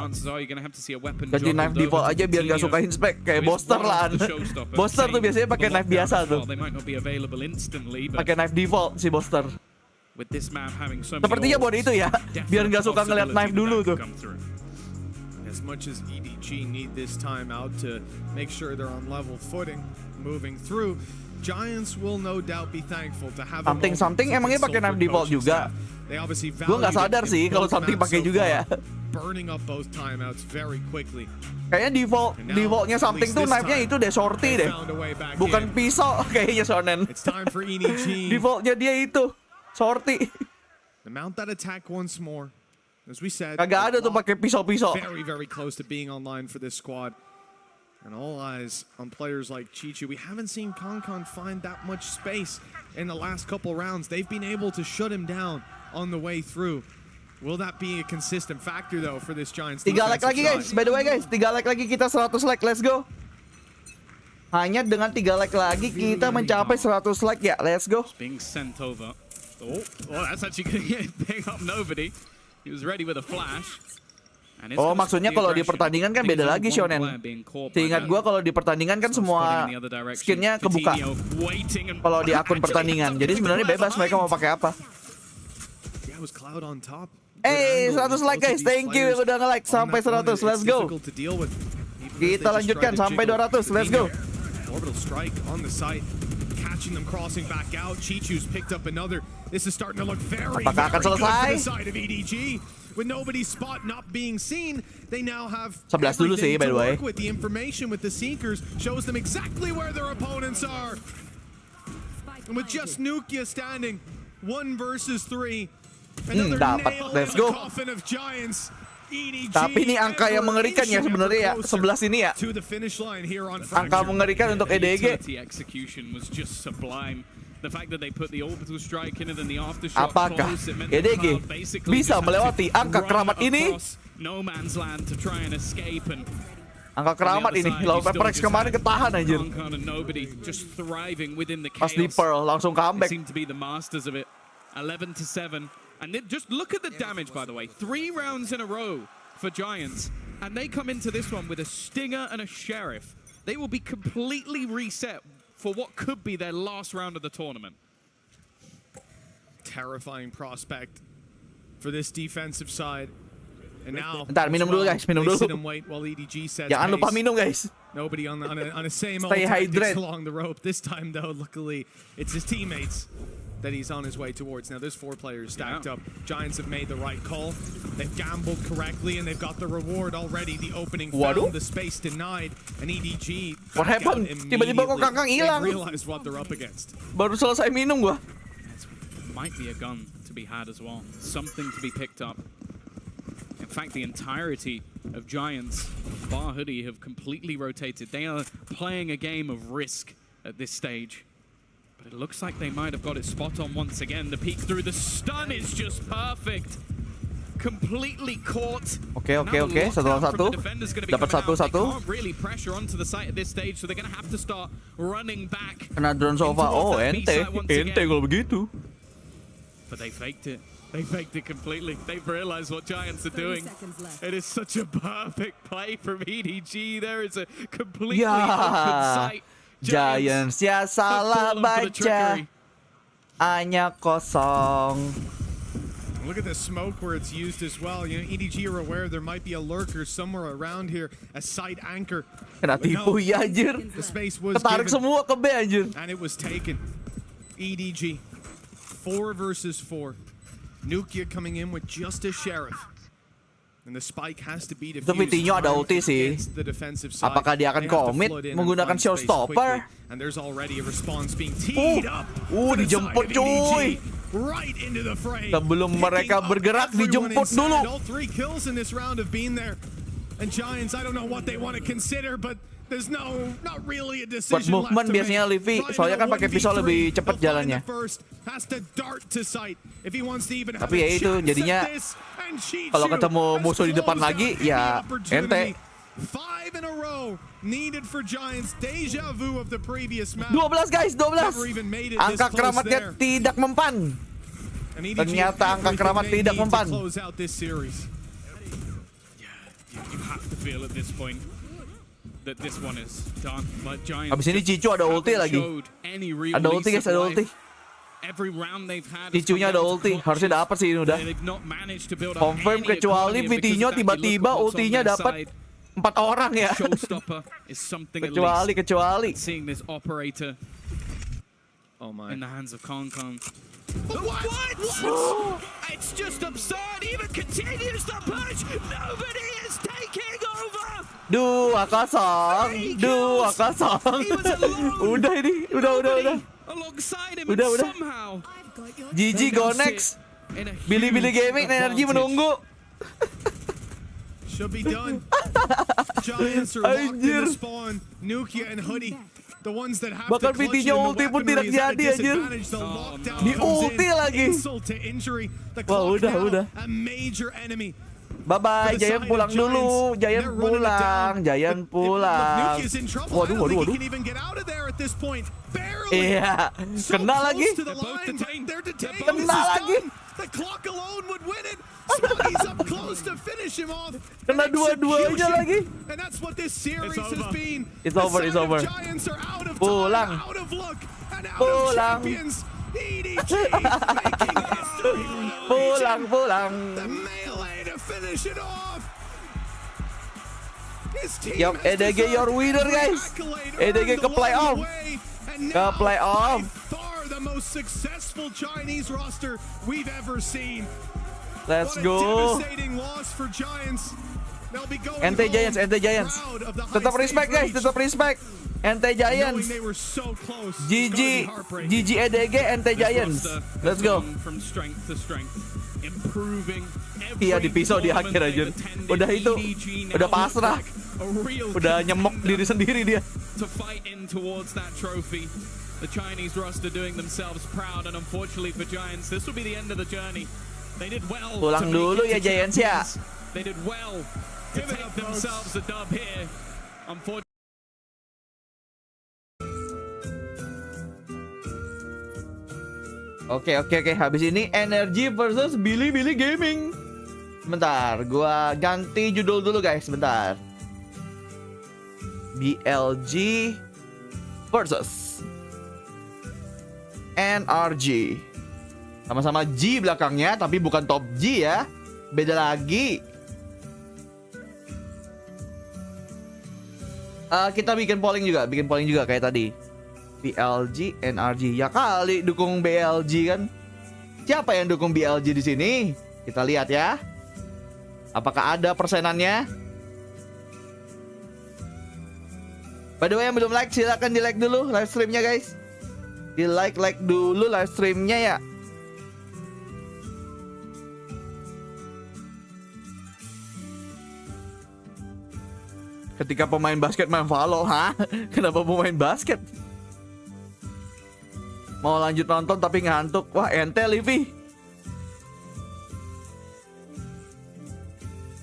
S1: Ganti knife default aja biar gak suka inspect. Kayak Boster lah. Boster tuh biasanya pakai knife biasa tuh. Pakai knife default si Boster. Sepertinya buat itu ya. Biar gak suka ngeliat knife dulu tuh.
S5: As much as EDG need this time out to make sure they're on level footing moving through, Giants will no doubt be thankful to have
S1: something emangnya pakai knife default juga. Gue nggak sadar sih kalau something pakai juga ya.
S5: Burning up both timeouts very quickly.
S1: Kayaknya defaultnya something tuh knife-nya itu deh, shorty deh. Bukan pisau kayaknya Sonen. Defaultnya dia itu shorty.
S5: To mount that attack once more. As we said,
S1: Kagak ada tuh pakai pisau-pisau.
S5: very close to being online for this squad. And all eyes on players like Chichu. We haven't seen Konkon find that much space in the last couple rounds. They've been able to shut him down on the way through. Will that be a consistent factor though for this Giants?
S1: 3 like lagi guys. By the way guys, 3 like lagi kita 100 like. Let's go. Hanya dengan 3 like lagi kita mencapai 100 like ya. Let's go.
S6: Being sent over. Oh, that's actually going to pick up nobody. He was ready with a flash.
S1: Oh, maksudnya kalau di pertandingan kan beda lagi Shonen. Seingat gua kalau di pertandingan kan semua skinnya kebuka. Kalau di akun pertandingan. Jadi sebenarnya bebas mereka mau pakai apa. 100 like guys. Thank you udah nge-like sampai 100. Let's go. Kita lanjutkan sampai 200. Let's go.
S5: Orbital strike on the site. Catching them crossing back out. Chichu's picked up another. This is starting to look very good for the side of EDG. With nobody's spot not being seen, they now have
S1: 11 dulu sih, by the way.
S5: with the information with the Seekers shows them exactly where their opponents are. And with just Nukia standing 1 versus 3, another
S1: dapat.
S5: nail
S1: Let's
S5: in the
S1: go.
S5: coffin of Giants. EDG
S1: Tapi ini angka yang mengerikan ya sebenarnya ya. 11 ini ya.
S5: to the finish line here on
S1: Angka mengerikan untuk EDG.
S6: Execution was just sublime. The fact that they put the orbital strike in and then the aftershock
S1: Apakah
S6: close, it meant
S1: EDG bisa melewati angka keramat ini?
S6: No man's land to try and escape, and
S1: angka keramat ini. Lawan Pepperex kemarin ketahan anjir.
S6: just thriving within the
S1: Pas di
S6: chaos.
S1: Pearl langsung
S6: They
S1: comeback.
S6: seem to be the masters of it. 11-7, and then just look at the damage, by the way. 3 rounds in a row for Giants, and they come into this one with a Stinger and a Sheriff. They will be completely reset for what could be their last round of the tournament.
S5: Terrifying prospect for this defensive side. And now,
S1: Bentar, minum dulu guys, minum dulu.
S5: sit and wait while EDG sets
S1: Jangan lupa
S5: pace.
S1: minum guys.
S5: Nobody on a same
S1: Stay
S5: old tactics
S1: hydrated.
S5: along the rope. This time, though, luckily, it's his teammates that he's on his way towards. Now, there's 4 players stacked up. Giants have made the right call. They've gambled correctly, and they've got the reward already. The opening found, the space denied, and EDG
S1: What
S5: back out
S1: happened? Tiba-tiba kok Kangkang
S5: immediately.
S1: hilang.
S5: They realized what they're up against.
S1: Baru selesai minum gua.
S6: Might be a gun to be had as well. Something to be picked up. In fact, the entirety of Giants, bar Hoodie, have completely rotated. They are playing a game of risk at this stage. But it looks like they might have got it spot on once again. The peek through the stun is just perfect. Completely caught.
S1: Oke. Satu lawan satu. Dapat satu.
S6: Can't really pressure onto the site at this stage, so they're going to have to start running back.
S1: Kena drone sofa. Oh, ente kalau begitu.
S6: But they faked it. They faked it completely. They've realized what Giants are doing. It is such a perfect play from EDG. There is a completely open sight.
S1: Giants ya salah baca. Hanya kosong.
S5: Look at the smoke where it's used as well. You know, EDG are aware there might be a lurker somewhere around here, a side anchor.
S1: Kena tipu ya anjir.
S5: The space was
S1: Ketarik
S5: given,
S1: semua ke B anjir.
S5: and it was taken. EDG, 4 versus 4. Nukia coming in with just a Sheriff. And the spike has to be defused.
S1: Tapi Tino ada ulti sih. Apakah dia akan commit menggunakan showstopper?
S5: And there's already a response being teed up.
S1: Dijemput cuy.
S5: Right into the frame.
S1: Sebelum mereka bergerak dijemput dulu.
S5: All 3 kills in this round have been there. And Giants, I don't know what they want to consider, but there's not really a decision.
S1: Buat movement biasanya Livy, soalnya kan pakai pisau lebih cepat jalannya. Tapi ya itu jadinya kalau ketemu musuh di depan lagi ya ente.
S5: 5 in a row needed for Giants. Deja vu of the previous match.
S1: 12 guys, 12. Angka keramatnya tidak mempan. Ternyata angka keramat tidak mempan.
S6: You have to feel at this point that this one is done. But Giants
S1: Abis ini Cicu ada ulti lagi. Ada ulti guys, ada ulti.
S6: Every round they've had,
S1: Cicunya ada ulti, harusnya dapat sih ini udah. Confirm kecuali Vitinho tiba-tiba ultinya dapat 4 orang ya. Kecuali.
S6: Seeing this operator in the hands of Konkon. What? It's just absurd. Even continues the push. Nobody is taking over.
S1: 2-0. Udah ini, udah.
S6: Alongside him
S1: Udah.
S6: somehow.
S1: GG go next. Billy Gaming NRG menunggu.
S5: Should be done. Giants are locked in the spawn. Nukia and Hoodie, the ones that have
S1: Bahkan
S5: to clutch it,
S1: VT-nya
S5: and
S1: ulti
S5: the
S1: pun tidak
S5: weaponry is at a
S1: jadi, anjir.
S5: disadvantage. The lockdown
S1: Di
S5: comes
S1: ulti
S5: in.
S1: lagi.
S5: Insult to injury. The
S1: Wah,
S5: clock
S1: udah.
S5: now, a major enemy.
S1: Bye-bye, Giant pulang dulu. Giant pulang. Waduh. Iya, kena lagi. Kena lagi.
S5: The clock alone would win it. Smoggy's up close to finish him off.
S1: Kena dua-duanya lagi.
S5: And that's what this series has been.
S1: It's over.
S5: Giants are out of
S1: Pulang.
S5: time, out of luck, and out
S1: Pulang.
S5: of champions. EDG making history.
S1: Pulang.
S5: The melee to finish it off.
S1: Yang EDG your winner, guys. EDG ke playoff.
S5: Far the most successful Chinese roster we've ever seen.
S1: Let's
S5: What a
S1: go.
S5: devastating loss for Giants. They'll be going
S1: NT Giants.
S5: proud of the
S1: Tetap
S5: high
S1: respect,
S5: stage
S1: guys. Tetap respect. NT Giants.
S5: knowing they were so close.
S1: GG EDG NT Giants. Let's go.
S6: From strength to strength, improving.
S1: Iya, dipisau di akhir aja. Udah itu, udah pasrah. Udah nyemok diri sendiri dia.
S6: To fight in towards that trophy. The Chinese roster doing themselves proud, and unfortunately for Giants, this will be the end of the journey. They did well.
S1: Pulang dulu ya Giants ya.
S6: They did well to take themselves a dub here. Unfortunately.
S1: Oke. Habis ini NRG versus Billy Gaming. Bentar, gua ganti judul dulu, guys. Bentar. BLG versus NRG. Sama-sama G belakangnya, tapi bukan top G ya. Beda lagi. Kita bikin polling juga kayak tadi. BLG, NRG. Ya kali dukung BLG kan. Siapa yang dukung BLG di sini? Kita lihat ya. Apakah ada persenannya? By the way, yang belum like, silakan di like dulu live streamnya, guys. Di like dulu live streamnya ya. Ketika pemain basket main Valo, hah? Kenapa pemain basket? Mau lanjut nonton tapi ngantuk. Wah, ente Livi.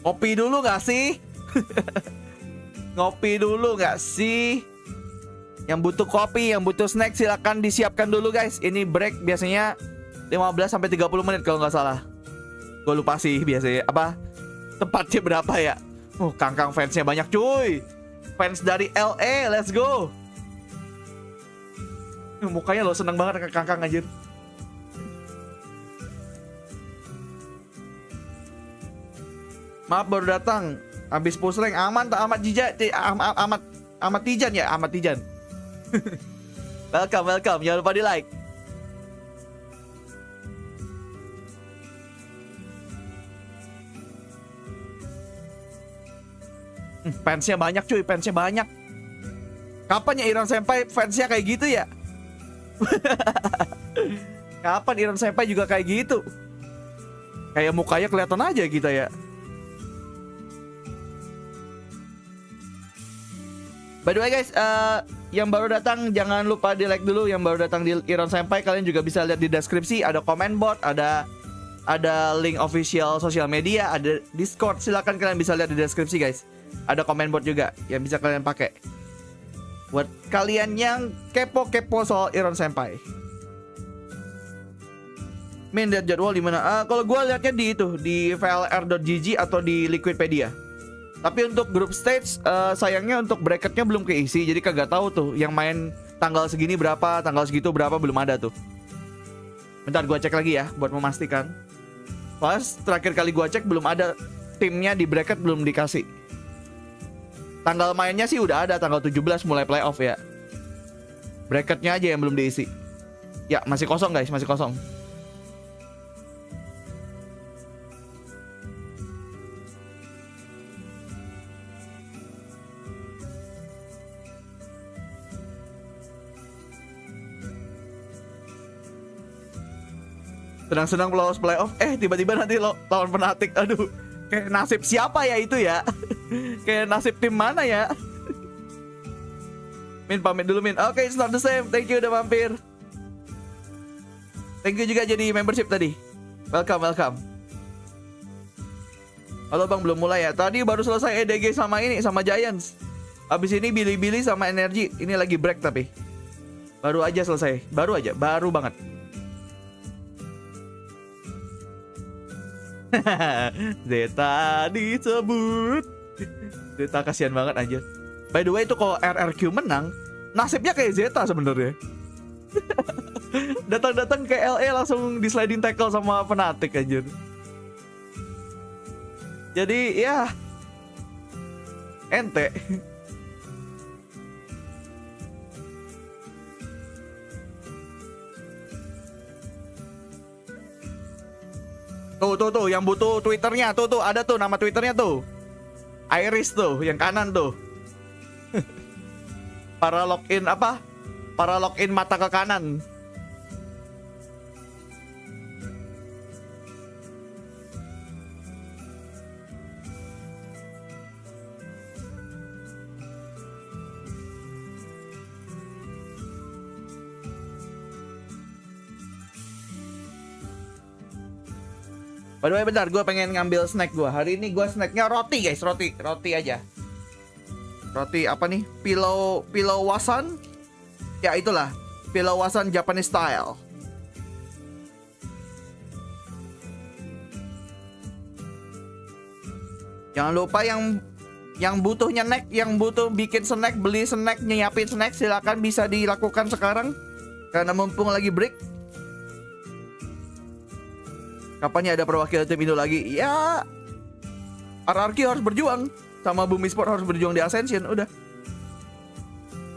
S1: Ngopi dulu gak sih? Ngopi dulu gak sih? Yang butuh kopi, yang butuh snack silakan disiapkan dulu, guys. Ini break biasanya 15-30 menit kalau nggak salah. Gue lupa sih biasanya. Apa? Tepatnya berapa ya? Kangkang fansnya banyak cuy. Fans dari LA, let's go. Mukanya lo seneng banget ke Kangkang anjir. Maaf baru datang. Habis push rank aman tak amat amat Tijan ya, amat Tijan. Welcome. Jangan lupa di like. Fansnya banyak cuy, fansnya banyak. Kapan ya Ironsenpai fansnya kayak gitu ya? Kapan Ironsenpai juga kayak gitu? Kayak mukanya kelihatan aja kita ya. By the way guys, yang baru datang jangan lupa di like dulu. Yang baru datang di Ironsenpai, kalian juga bisa lihat di deskripsi ada comment bot, ada link official sosial media, ada Discord. Silakan kalian bisa lihat di deskripsi guys. Ada comment bot juga yang bisa kalian pakai buat kalian yang kepo-kepo soal Ironsenpai. Main lihat jadwal di mana? Kalau gue lihatnya di itu, di VLR.gg atau di Liquidpedia. Tapi untuk group stage sayangnya untuk bracketnya belum keisi, jadi kagak tahu tuh yang main tanggal segini berapa, tanggal segitu berapa, belum ada tuh. Bentar gue cek lagi ya buat memastikan. Pas terakhir kali gue cek belum ada timnya di bracket, belum dikasih. Tanggal mainnya sih udah ada, tanggal 17 mulai playoff ya. Bracketnya aja yang belum diisi. Ya masih kosong guys, masih kosong. Senang-senang lolos playoff, tiba-tiba nanti lawan Fnatic. Aduh, kayak nasib siapa ya itu ya? Kayak nasib tim mana ya? Min, pamit dulu Min. Oke, it's not the same. Thank you udah mampir. Thank you juga jadi membership tadi. Welcome. Halo Bang, belum mulai ya? Tadi baru selesai EDG sama Giants. Abis ini Billy sama NRG. Ini lagi break tapi baru aja selesai. Baru banget. Zeta disebut. Zeta kasihan banget aja. By the way itu kalau RRQ menang, nasibnya kayak Zeta sebenarnya. Datang ke LA langsung di sliding tackle sama Fnatic aja. Jadi ya ente. Tuh yang butuh Twitternya tuh ada tuh nama Twitternya tuh. Iris tuh yang kanan tuh. Para login mata ke kanan. By the way bentar, gue pengen ngambil snack gue. Hari ini gue snacknya roti guys, roti aja. Roti apa nih? Pillow wasan? Ya itulah, pillow wasan Japanese style. Jangan lupa yang butuh snack, yang butuh bikin snack, beli snack, nyiapin snack, silakan bisa dilakukan sekarang karena mumpung lagi break. Kapan ya ada perwakilan tim Indo lagi? Ya, RRQ harus berjuang sama Bumi Sport harus berjuang di Ascension, udah.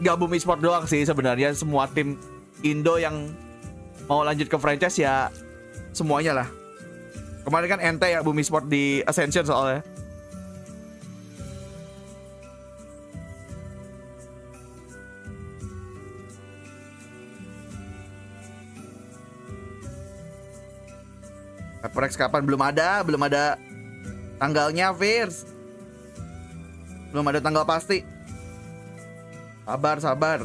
S1: Gak Bumi Sport doang sih sebenarnya, semua tim Indo yang mau lanjut ke franchise ya semuanya lah. Kemarin kan ente ya Bumi Sport di Ascension soalnya. HyperX kapan? Belum ada tanggalnya, Firs. Belum ada tanggal pasti. Sabar.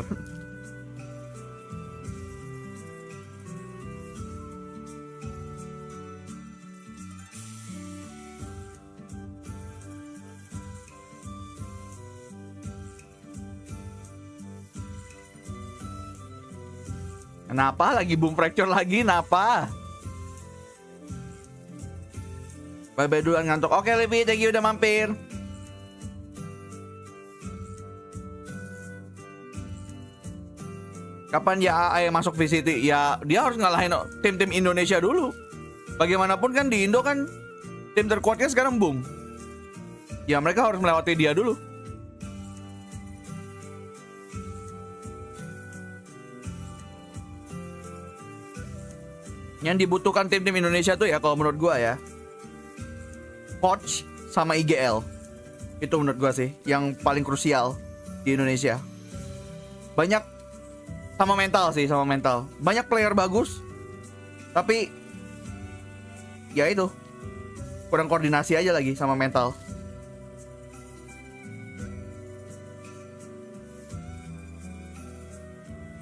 S1: Kenapa lagi boom fracture lagi? Kenapa? Bye-bye duluan ngantuk. Oke, Lebih, thank you udah mampir. Kapan ya AAE masuk VCT? Ya, dia harus ngalahin tim-tim Indonesia dulu. Bagaimanapun kan di Indo kan tim terkuatnya sekarang Boom. Ya, mereka harus melewati dia dulu. Yang dibutuhkan tim-tim Indonesia tuh ya kalau menurut gua ya, coach sama IGL. Itu menurut gua sih yang paling krusial di Indonesia. Banyak sama mental. Banyak player bagus, tapi ya itu kurang koordinasi aja lagi sama mental.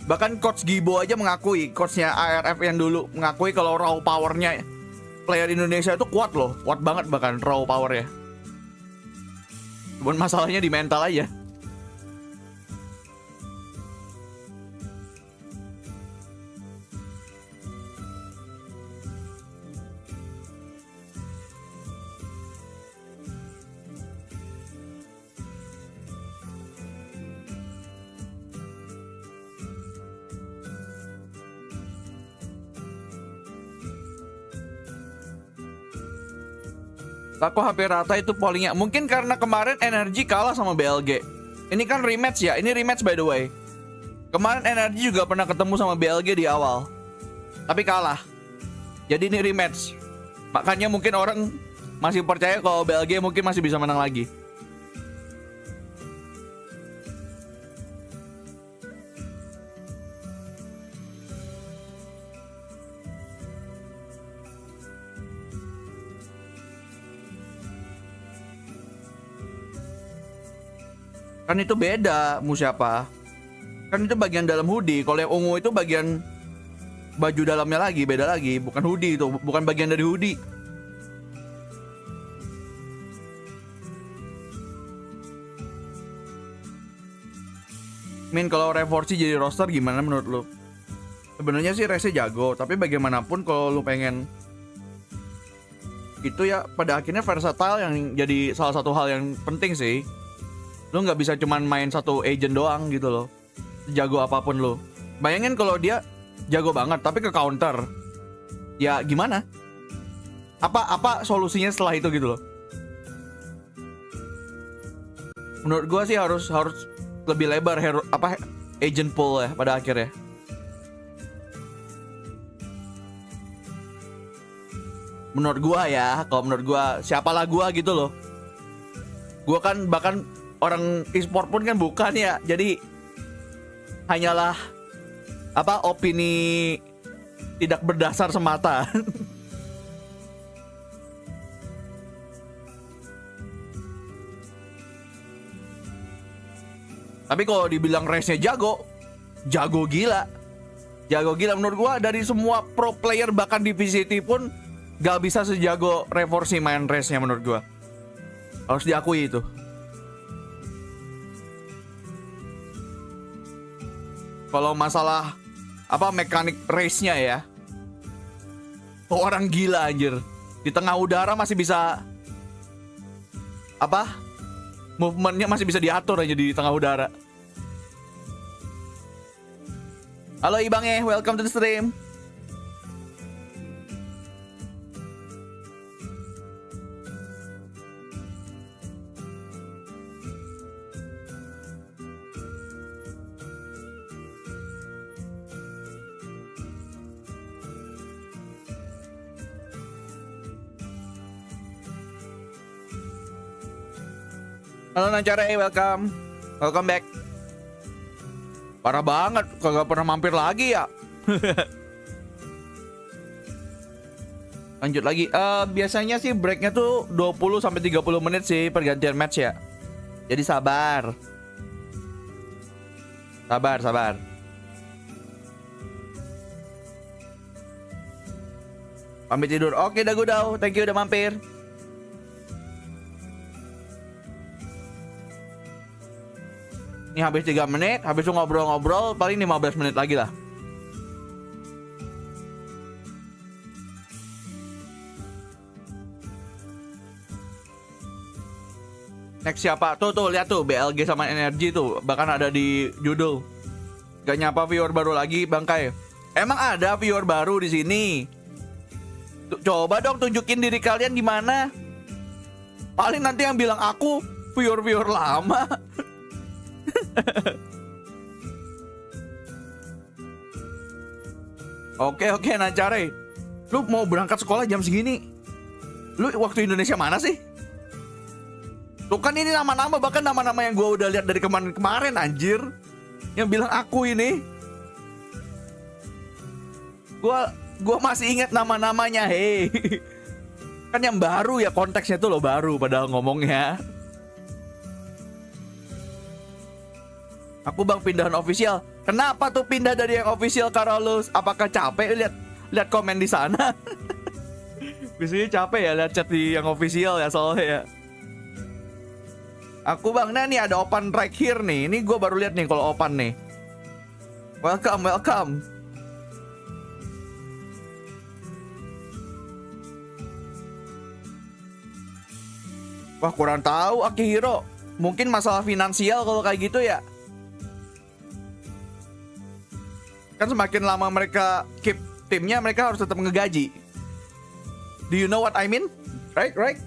S1: Bahkan coach Gibo aja mengakui, coachnya ARF yang dulu mengakui kalau raw powernya player Indonesia itu kuat loh, kuat banget bahkan raw powernya. Cuman masalahnya di mental aja. Aku hampir rata itu pollingnya. Mungkin karena kemarin NRG kalah sama BLG. Ini kan rematch ya. Ini rematch by the way. Kemarin NRG juga pernah ketemu sama BLG di awal, tapi kalah. Jadi ini rematch. Makanya mungkin orang masih percaya kalau BLG mungkin masih bisa menang lagi. Kan itu beda, siapa? Kan itu bagian dalam hoodie. Kalau yang ungu itu bagian baju dalamnya lagi, beda lagi. Bukan hoodie itu, bukan bagian dari hoodie. Min, kalau Reforci jadi roster gimana menurut lu? Sebenarnya sih Reze jago, tapi bagaimanapun kalau lu pengen itu ya pada akhirnya versatile yang jadi salah satu hal yang penting sih. Lu nggak bisa cuman main satu agent doang gitu loh. Jago apapun lu. Bayangin kalau dia jago banget tapi ke counter. Ya gimana? Apa solusinya setelah itu gitu loh. Menurut gua sih harus lebih lebar agent pool ya pada akhirnya. Menurut gua ya, kalau menurut gua siapalah gua gitu loh. Gua kan bahkan orang e-sport pun kan bukan ya. Jadi hanyalah opini tidak berdasar semata. Tapi kalau dibilang race-nya jago gila. Jago gila menurut gua. Dari semua pro player bahkan di VCT pun gak bisa sejago Reforci main race-nya menurut gua. Harus diakui itu. Kalau masalah mekanik race-nya ya, orang gila anjir. Di tengah udara masih bisa movementnya masih bisa diatur aja di tengah udara. Halo Ibang welcome to the stream. Halo Nancara, welcome back. Parah banget, kagak pernah mampir lagi ya. Lanjut lagi. Biasanya sih breaknya tuh 20-30 menit sih pergantian match ya. Jadi sabar. Pamit tidur. Oke Dagudau, thank you udah mampir. Ini habis 3 menit, habis itu ngobrol-ngobrol paling 15 menit lagi lah. Next siapa? Tuh lihat tuh BLG sama NRG tuh, bahkan ada di judul. Gak nyapa viewer baru lagi, Bangkai. Emang ada viewer baru di sini? Coba dong tunjukin diri kalian di mana. Paling nanti yang bilang aku viewer lama. Oke, Nancare. Lu mau berangkat sekolah jam segini? Lu waktu Indonesia mana sih? Tuh kan ini nama-nama, bahkan nama-nama yang gua udah lihat dari kemarin anjir. Yang bilang aku ini. Gua masih ingat nama-namanya, hei. Kan yang baru ya, konteksnya tuh lo baru padahal ngomongnya. Aku bang pindahan official. Kenapa tuh pindah dari yang official, Carolus? Apakah capek lihat komen di sana? Biasanya capek ya lihat chat di yang official ya soalnya ya. Aku bang, nah nih ada open right here nih. Ini gue baru lihat nih kalau open nih. Welcome. Wah kurang tahu Akihiro. Mungkin masalah finansial kalau kayak gitu ya. Kan semakin lama mereka keep timnya, mereka harus tetap ngegaji. Do you know what I mean? Right?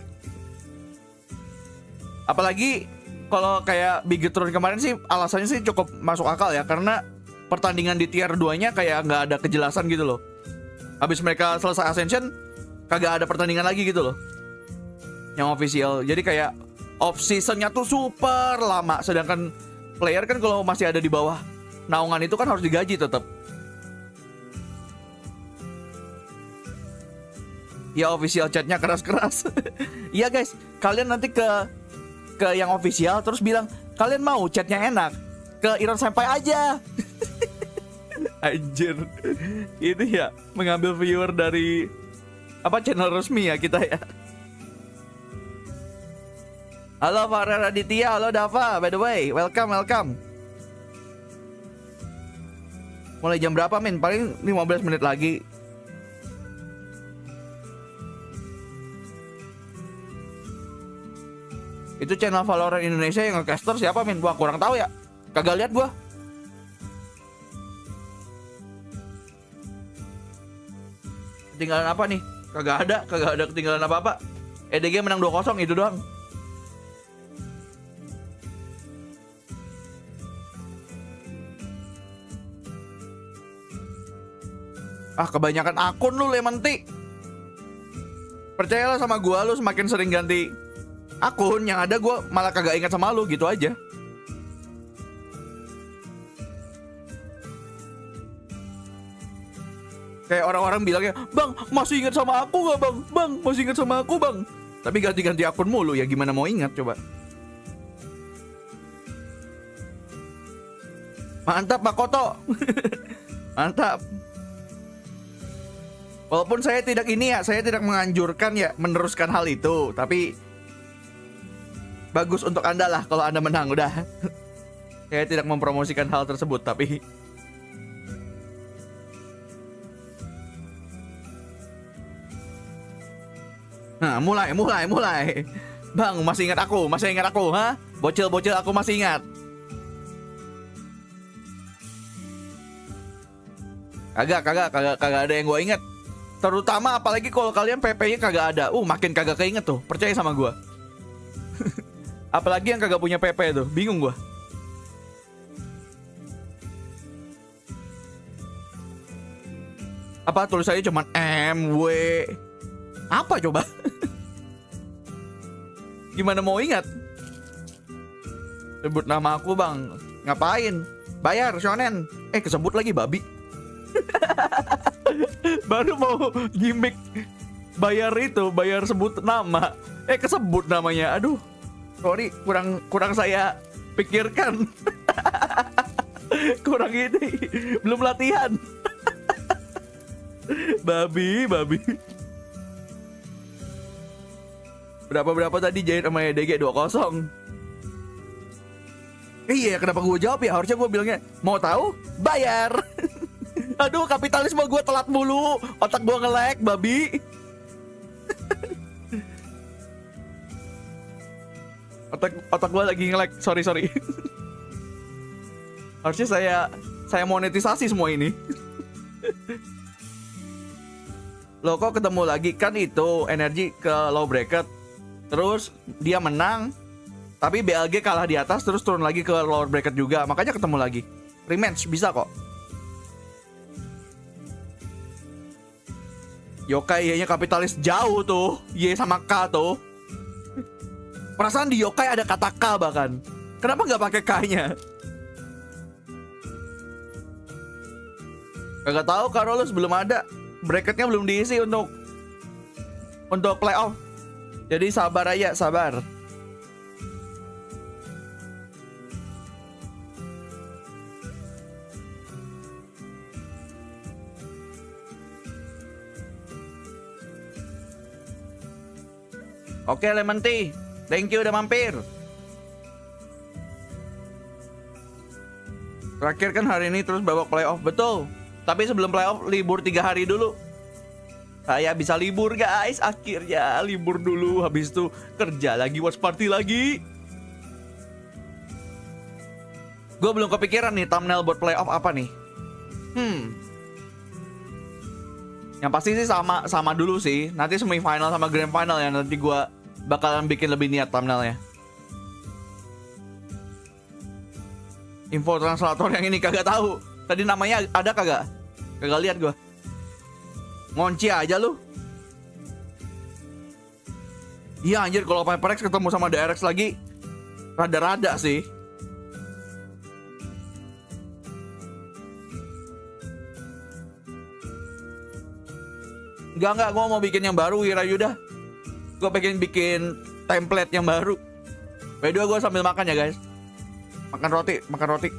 S1: Apalagi kalau kayak Bigetron kemarin sih alasannya sih cukup masuk akal ya. Karena pertandingan di tier 2-nya kayak nggak ada kejelasan gitu loh. Habis mereka selesai Ascension, kagak ada pertandingan lagi gitu loh. Yang official. Jadi kayak off seasonnya tuh super lama. Sedangkan player kan kalau masih ada di bawah naungan itu kan harus digaji tetap. Ya official chatnya keras-keras. Iya guys, kalian nanti ke yang official terus bilang, Kalian mau chatnya enak? Ke ironsenpai aja. Anjir. Ini ya mengambil viewer dari apa channel resmi ya kita ya. Halo Farah Raditya, halo Dava, by the way, welcome. Mulai jam berapa Min? Paling 15 menit lagi. Itu channel Valorant Indonesia yang ngecaster siapa Min? Wah kurang tahu ya. Kagak lihat gua. Ketinggalan apa nih? Kagak ada ketinggalan apa-apa. EDG menang 2-0 itu doang. Ah kebanyakan akun lu Lementi. Percayalah sama gua, lu semakin sering ganti akun, yang ada gua malah kagak ingat sama lu gitu aja. Kayak orang-orang bilangnya, "Bang, masih ingat sama aku gak bang? Bang, masih ingat sama aku bang?" Tapi ganti-ganti akun mulu, ya gimana mau ingat coba. Mantap Pak Koto. Mantap. Walaupun saya tidak saya tidak menganjurkan ya meneruskan hal itu, tapi bagus untuk Anda lah kalau Anda menang udah. Saya tidak mempromosikan hal tersebut, tapi nah, mulai. Bang, masih ingat aku, ha? Bocil-bocil aku masih ingat. Kagak ada yang gue inget. Terutama apalagi kalau kalian PP-nya kagak ada. Makin kagak keinget tuh, percaya sama gue. Apalagi yang kagak punya PP tuh, bingung gue. Apa tulisannya cuman MW? Apa coba? Gimana mau ingat? Sebut nama aku bang. Ngapain? Bayar shonen. Kesebut lagi babi. Baru mau gimmick bayar sebut nama. Kesebut namanya. Aduh. Sorry, kurang saya pikirkan. Kurang ini. Belum latihan. Babi. Berapa tadi Giant sama EDG 2-0. Iya, kenapa gue jawab ya? Harusnya gue bilangnya, mau tahu? Bayar. Aduh, kapitalisme gue telat mulu. Otak gue nge-lag, babi. Otak gue lagi nge-lag. Sorry. Harusnya saya monetisasi semua ini. Loh kok ketemu lagi? Kan itu NRG ke low bracket, terus dia menang, tapi BLG kalah di atas, terus turun lagi ke lower bracket juga. Makanya ketemu lagi. Rematch bisa kok. Yokai Y-nya kapitalis jauh tuh. Y sama K tuh. Perasaan di Yokai ada kata K bahkan. Kenapa nggak pakai K-nya? Kagak tahu Carolus, belum ada. Bracketnya belum diisi untuk playoff. Jadi sabar aja, sabar. Oke Lemon Tea, thank you udah mampir. Terakhir kan hari ini terus babak playoff, betul. Tapi sebelum playoff libur 3 hari dulu. Saya bisa libur guys, akhirnya libur dulu. Habis itu kerja lagi, watch party lagi. Gue belum kepikiran nih thumbnail buat playoff apa nih. Yang pasti sih sama dulu sih. Nanti semifinal sama grand final ya. Nanti gue bakalan bikin lebih niat thumbnailnya. Info translator yang ini kagak tahu. Tadi namanya ada kagak? Kagak lihat gue. Ngonci aja lu. Iya anjir, kalau HyperX ketemu sama DRX lagi rada-rada sih. Enggak, gue mau bikin yang baru Wirayuda. Gue pengen bikin template yang baru. By the way, gue sambil makan ya guys. Makan roti, makan roti.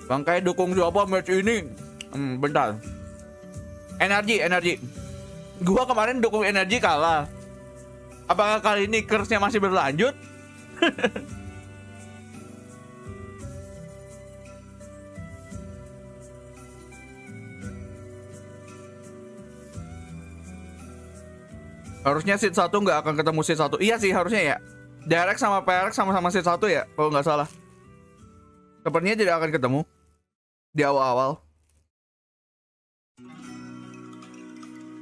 S1: Bangkai dukung siapa match ini? Bentar. NRG. Gua kemarin dukung NRG kalah. Apakah kali ini curse-nya masih berlanjut? Harusnya seed 1 nggak akan ketemu seed 1. Iya sih harusnya ya. Direct sama PRX sama-sama seed 1 ya, kalau nggak salah. Sepertinya tidak akan ketemu di awal-awal.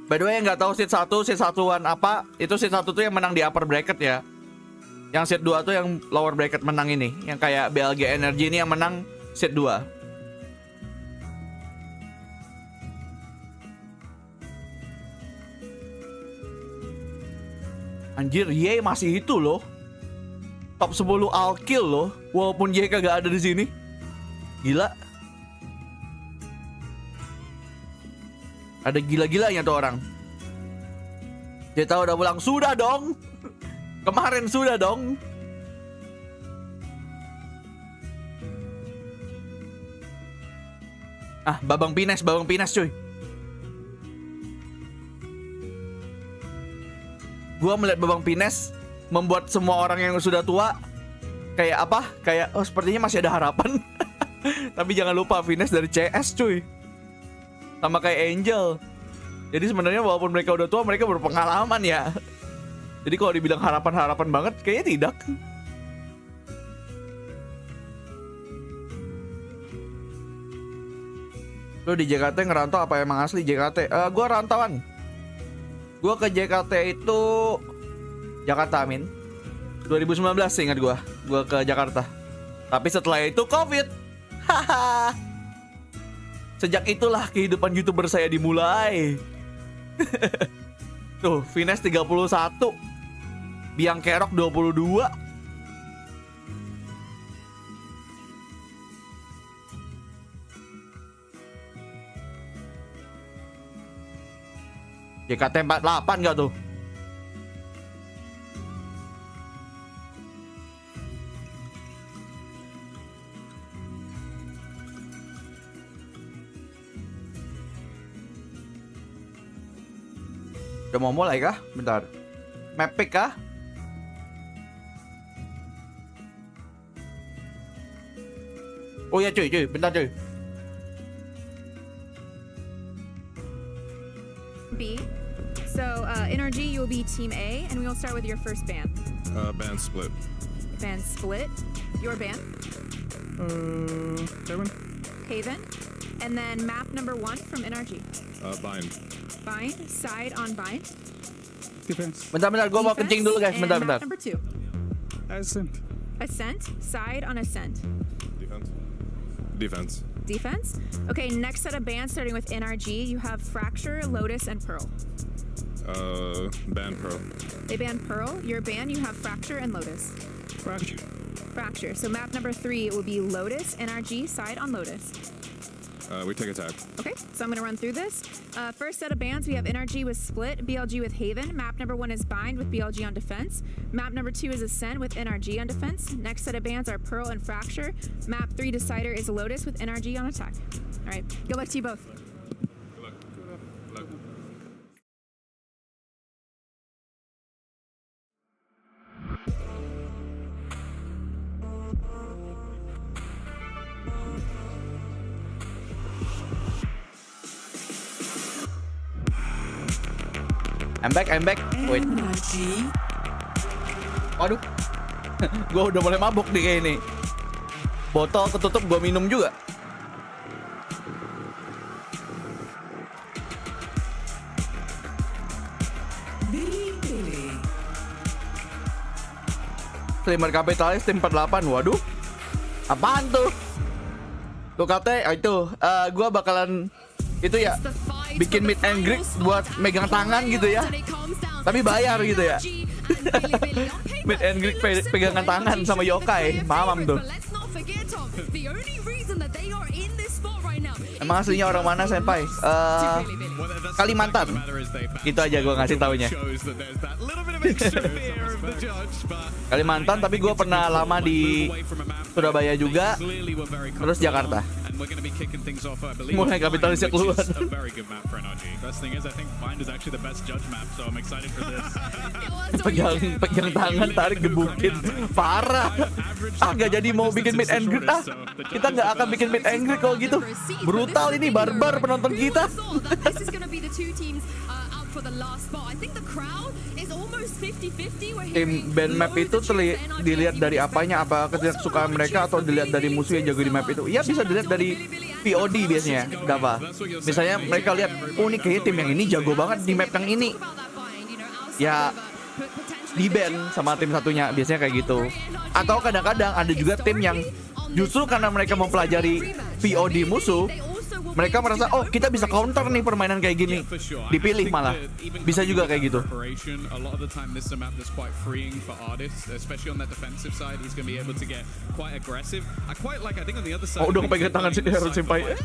S1: By the way, yang nggak tahu seed 1, seed 1-an apa, itu seed 1 tuh yang menang di upper bracket ya. Yang seed 2 tuh yang lower bracket menang ini. Yang kayak BLG NRG ini yang menang seed 2. Anjir, Ye masih itu loh. Top 10 all kill loh, walaupun Ye kagak ada di sini. Gila. Ada gila-gilanya tuh orang. Dia tahu udah pulang. Sudah dong. Kemarin sudah dong. Babang Pines cuy. Gua melihat Babang Pines membuat semua orang yang sudah tua kayak apa? Kayak sepertinya masih ada harapan. Tapi jangan lupa Pines dari CS cuy. Sama kayak Angel. Jadi sebenarnya walaupun mereka udah tua, mereka berpengalaman ya. Jadi kalau dibilang harapan-harapan banget, kayaknya tidak. Lu di JKT ngerantau apa emang asli JKT? Gua rantauan. Gua ke JKT itu Jakarta Amin. 2019 ingat gua ke Jakarta. Tapi setelah itu COVID. Haha. Sejak itulah kehidupan YouTuber saya dimulai. Tuh, Vines 31. Biang Kerok 22. JKT 48 gak tuh? Udah mau mulai kah? Bentar. Map pick kah? Oh ya cuy, bentar cuy.
S4: B. So, NRG, you'll be Team A, and we'll start with your first band.
S8: Band split.
S4: Band split. Your band? Haven. And then map number 1 from NRG.
S8: Bind.
S4: Bind. Side on bind.
S10: Defense.
S1: Bentar, gua mau kencing dulu guys. Bentar.
S4: Map number 2.
S10: Ascent.
S4: Ascent. Side on ascent.
S8: Defense.
S4: Defense. Okay, next set of bands starting with NRG. You have Fracture, Lotus, and Pearl.
S8: Band Pearl.
S4: They ban Pearl. Your band, you have Fracture and Lotus. Fracture. So map number 3 will be Lotus, NRG, side on Lotus.
S8: We take attack.
S4: Okay, so I'm going to run through this. First set of bands, we have NRG with Split, BLG with Haven. Map number 1 is Bind with BLG on defense. Map number 2 is Ascent with NRG on defense. Next set of bands are Pearl and Fracture. Map 3 Decider is Lotus with NRG on attack. All right, good luck to you both.
S8: Good luck.
S1: I'm back. Wait. Waduh. Gua udah mulai mabuk nih kayak ini. Botol ketutup gua minum juga. Streamer kapitalis tim 48. Waduh. Apaan tuh? Tuh kata itu gua bakalan itu ya bikin meet and greet buat megang tangan gitu ya. Tapi bayar gitu ya. Meet and greet pegangan tangan sama yokai. Mamam tuh. Emang aslinya orang mana Senpai? Kalimantan. Itu aja gue ngasih taunya. Kalimantan, tapi gue pernah lama di Surabaya juga, terus Jakarta. Mulai kapitalisnya keluar. Pegang tangan, tarik gebukin, parah. Gak jadi mau bikin meet and greet. Kita nggak akan bikin meet and greet kalau gitu. Brutal ini, barbar penonton kita. Tim band map itu dilihat dari apanya? Apa ketidaksukaan mereka atau dilihat dari musuh yang jago di map itu? Ya bisa dilihat dari VOD biasanya, gak apa. Misalnya mereka lihat, oh ini kayaknya tim yang ini jago banget di map yang ini. Ya di band sama tim satunya, biasanya kayak gitu. Atau kadang-kadang ada juga tim yang justru karena mereka mempelajari VOD musuh, mereka merasa, oh kita bisa counter nih permainan kayak gini, dipilih malah. Bisa juga kayak gitu. Oh udah kepegang tangan si Irsen Senpai.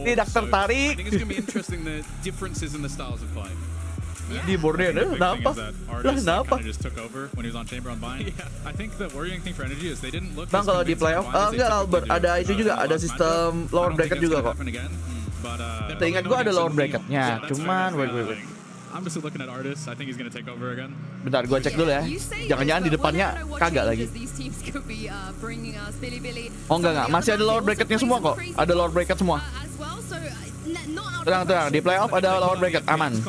S1: Tidak tertarik. Di border kenapa? Lah kenapa? Bang kalau di playoff, enggak Albert, ada itu juga, ada sistem lower bracket juga kok. Seingat gua ada lower bracketnya, cuman wait. Bentar, gua cek dulu ya. Jangan-jangan di depannya kagak lagi. Oh enggak, masih ada lower bracketnya semua kok. Ada lower bracket semua. Tenang, di playoff ada lower bracket, aman.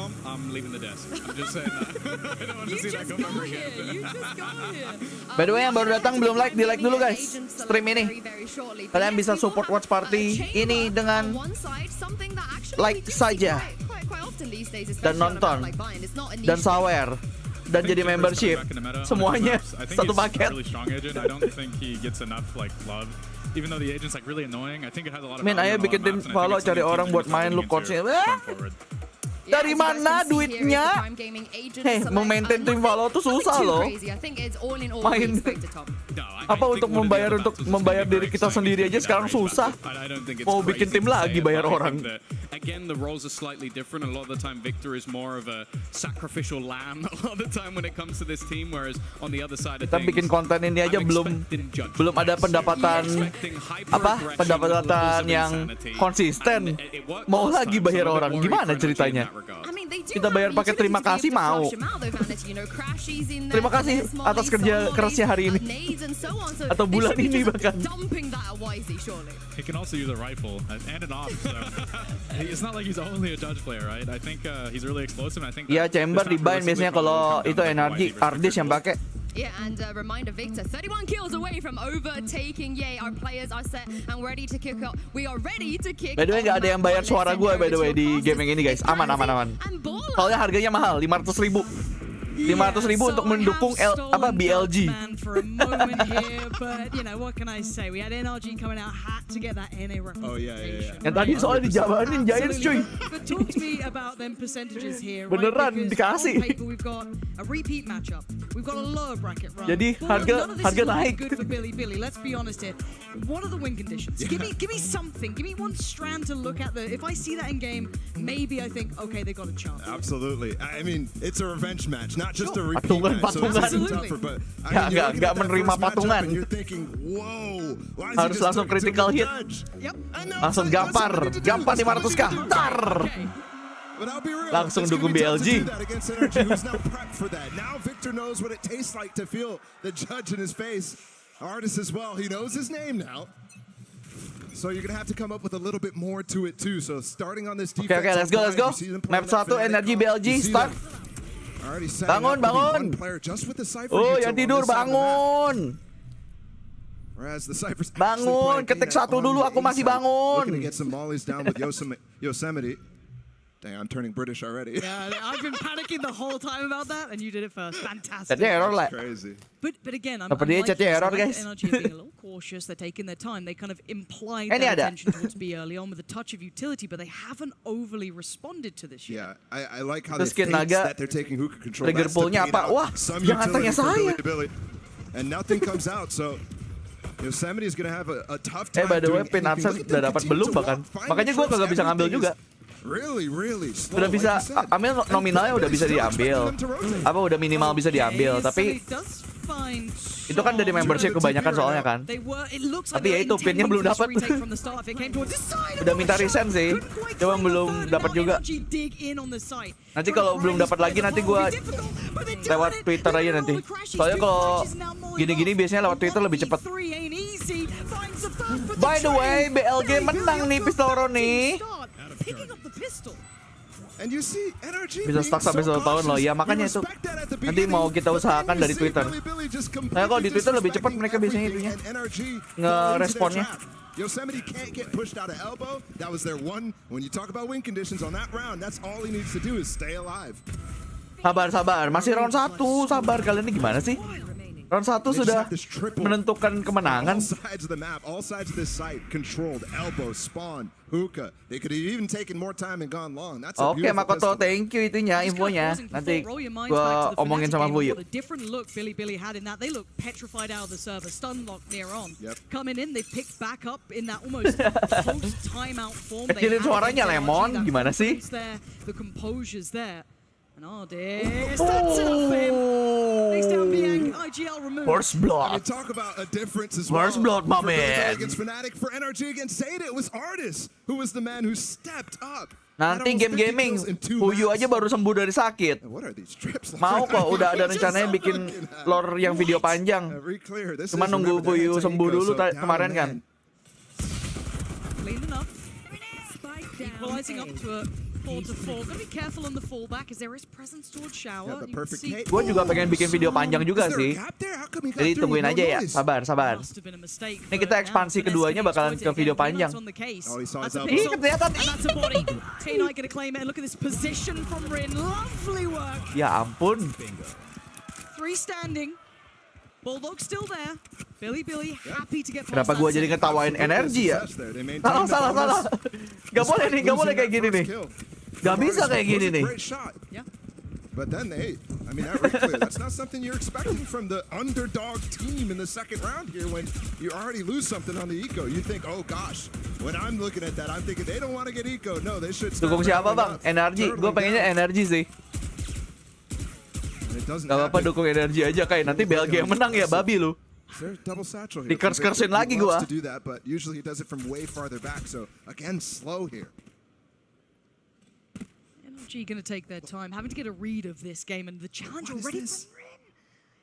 S1: By the way, yang baru datang belum like, di like dulu guys stream ini. Kalian bisa support watch party ini dengan like saja, dan nonton, dan sawer, dan jadi membership. Semuanya satu paket. Men, ayo bikin tim Valo, cari orang buat main, lu coachnya. Dari mana duitnya? Mau maintain tim Valo tuh susah loh. Main apa untuk membayar diri kita sendiri aja sekarang susah. Mau bikin tim lagi bayar orang.
S6: Again, the roles are slightly different. A lot of the time, Victor is more of a sacrificial lamb. A lot of the time when it comes to this team, whereas on the other side of
S1: kita
S6: things,
S1: bikin konten ini aja belum ada pendapatan yang konsisten. Mau lagi bayar orang, gimana ceritanya? Kita bayar pakai terima kasih mau. Terima kasih atas kerja kerasnya hari ini atau bulan ini bahkan.
S10: He can also use a rifle and an op. So it's not like he's only a judge player, right? I think he's really explosive. I think.
S1: Iya, chamber dibind biasanya kalau itu NRG, Arctis yang pakai.
S11: Yeah, and reminder, Victor, 31 kills away from overtaking. Yay, our players are set and ready to kick off. We are ready to kick.
S1: By the way, nggak ada yang bayar suara gue by the way di gaming ini guys. Aman. Soalnya harganya mahal, 500.000. 500.000 untuk mendukung BLG. Yang tadi soalnya dijabanin Giants cuy. Beneran dikasih. Jadi harga naik.
S12: What are the win conditions? Give me something. Give me one strand to look at. If I see that in game, maybe I think, okay, they got a chance.
S9: Absolutely. I mean, it's a revenge match, not just a repeat match.
S1: Patungan. Gak menerima patungan. Harus langsung critical hit. Langsung gampar 500k. Tar. Langsung dukung BLG.
S9: Now Victor knows what it tastes like to feel the judge in his face. Artist as well. He knows his name now. So you're gonna have to come up with a little bit more to it too. So starting on this defense.
S1: Okay, let's go. Map 1 NRG BLG start. Bangun. Oh, yang tidur bangun. Bangun, ketik 1 dulu, aku masih bangun.
S9: Dang, I'm turning British already.
S12: Yeah, I've been panicking the whole time about that, and you did it first. Fantastic.
S1: Chatnya error lah.
S12: But again, I'm
S1: chatnya error guys.
S12: NRG being a little cautious. They're taking their time. They kind of implied their intention towards B early on with a touch of utility, but they haven't overly responded to this yet.
S9: Yeah, I like how they think that they're taking hookah control.
S1: Trigger pullnya apa? Wah, jangan tanya saya.
S9: And nothing comes out, so Yosemite's gonna have a tough time
S1: By the way,
S9: doing
S1: pin
S9: anything.
S1: absen
S9: Look at
S1: udah
S9: them
S1: dapat
S9: continue
S1: belum
S9: to
S1: bahkan.
S9: find
S1: Makanya gue
S9: trips.
S1: kagak bisa ngambil
S9: Everything
S1: juga.
S9: is really slow,
S1: Udah bisa
S9: like you said.
S1: ambil nominalnya udah bisa diambil. Apa udah minimal bisa diambil, tapi itu kan dari membership kebanyakan soalnya kan. Tapi ya itu pinnya belum dapat. Udah minta resign sih, cuma belum dapat juga. Nanti kalau belum dapat lagi nanti gua lewat Twitter aja nanti. Soalnya kalau gini-gini biasanya lewat Twitter lebih cepat. By the way, BLG menang nih Pistol nih. Bisa stuck sampai 1 tahun loh. Ya makanya itu nanti mau kita usahakan dari Twitter. Nah kalau di Twitter lebih cepat mereka biasanya itunya ngeresponnya.
S9: Yosemite can't get pushed out of elbow. That was their one. When you talk about win conditions on that round, that's all he needs to do is stay alive.
S1: Sabar, masih round 1. Sabar, kalian ini gimana sih? Round 1 sudah menentukan kemenangan.
S9: All sides of the map, all sides of this site controlled. Elbow, spawn, hookah. They could have even taken more time and gone long. That's a
S1: Oke, Makoto, thank you itunya infonya. Nanti gua omongin sama Fuyu.
S12: Different look Billy had in that. They look petrified out of the server, stun locked near on. Coming in, they picked back up in that almost post timeout form.
S1: Kecilin suaranya Lemon, gimana sih?
S12: The composure's there. And Arctis, that's enough for him. Takes down the IGL removed.
S1: First blood.
S9: Talk about a difference as well.
S1: First blood, my
S9: For Billy
S1: man.
S9: against Fnatic, for NRG against Seiren, it was Arctis who was the man who stepped up.
S1: Nanti game gaming, Fuyu aja baru sembuh dari sakit. Mau kok, udah ada rencananya bikin lore yang video panjang. Cuma nunggu Fuyu sembuh dulu kemarin kan.
S12: Clean enough. Equalizing up to a 4-4. Gotta be careful on the fallback as there is presence towards shower.
S1: Gue juga pengen bikin video panjang juga sih. Jadi tungguin aja ya, sabar. Ini kita ekspansi keduanya bakalan ke video panjang. Ih, kelihatan. Ya ampun.
S12: 3 standing. Bulldog still there. Billy happy to get.
S1: Kenapa gue jadi ngetawain energi ya? Salah. Gak boleh kayak gini nih. Gak bisa kayak gini nih.
S9: But then that really clear. That's not something you're expecting from the underdog team in the second round here when you already lose something on the eco. You think, oh gosh, when I'm looking at that, I'm thinking they don't want to get eco. No, they should.
S1: Dukung siapa bang? Energi. Gue pengennya energi sih. Gak apa-apa dukung energi aja kayak nanti BLG yang menang ya babi lu. Di curse-cursein lagi gua.
S12: NRG gonna take their time, having to get a read of this game and the challenge already from Rin.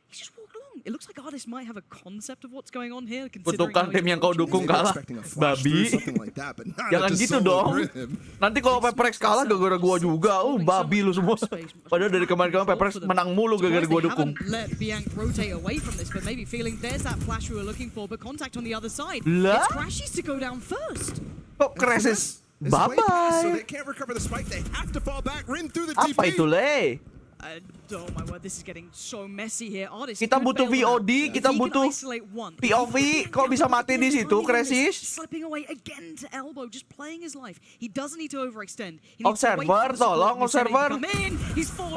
S12: He's just walked along. It looks like Arctis might have a concept of what's going on here.
S1: Kutukan tim yang kau dukung kalah, babi. Jangan gitu dong. Nanti kalau Peprex kalah gara-gara gua juga, babi lu semua. Padahal dari kemarin Peprex menang mulu gara-gara gua dukung. Lah? Kok Crisis? Bye-bye. Apa itu le?
S12: Oh my word, this is getting so messy here. Arctis,
S1: kita butuh VOD, kita butuh POV. Kok bisa mati di situ, Crisis?
S12: Slipping away again to elbow, just playing his life. He doesn't need to overextend.
S1: Observer, tolong observer.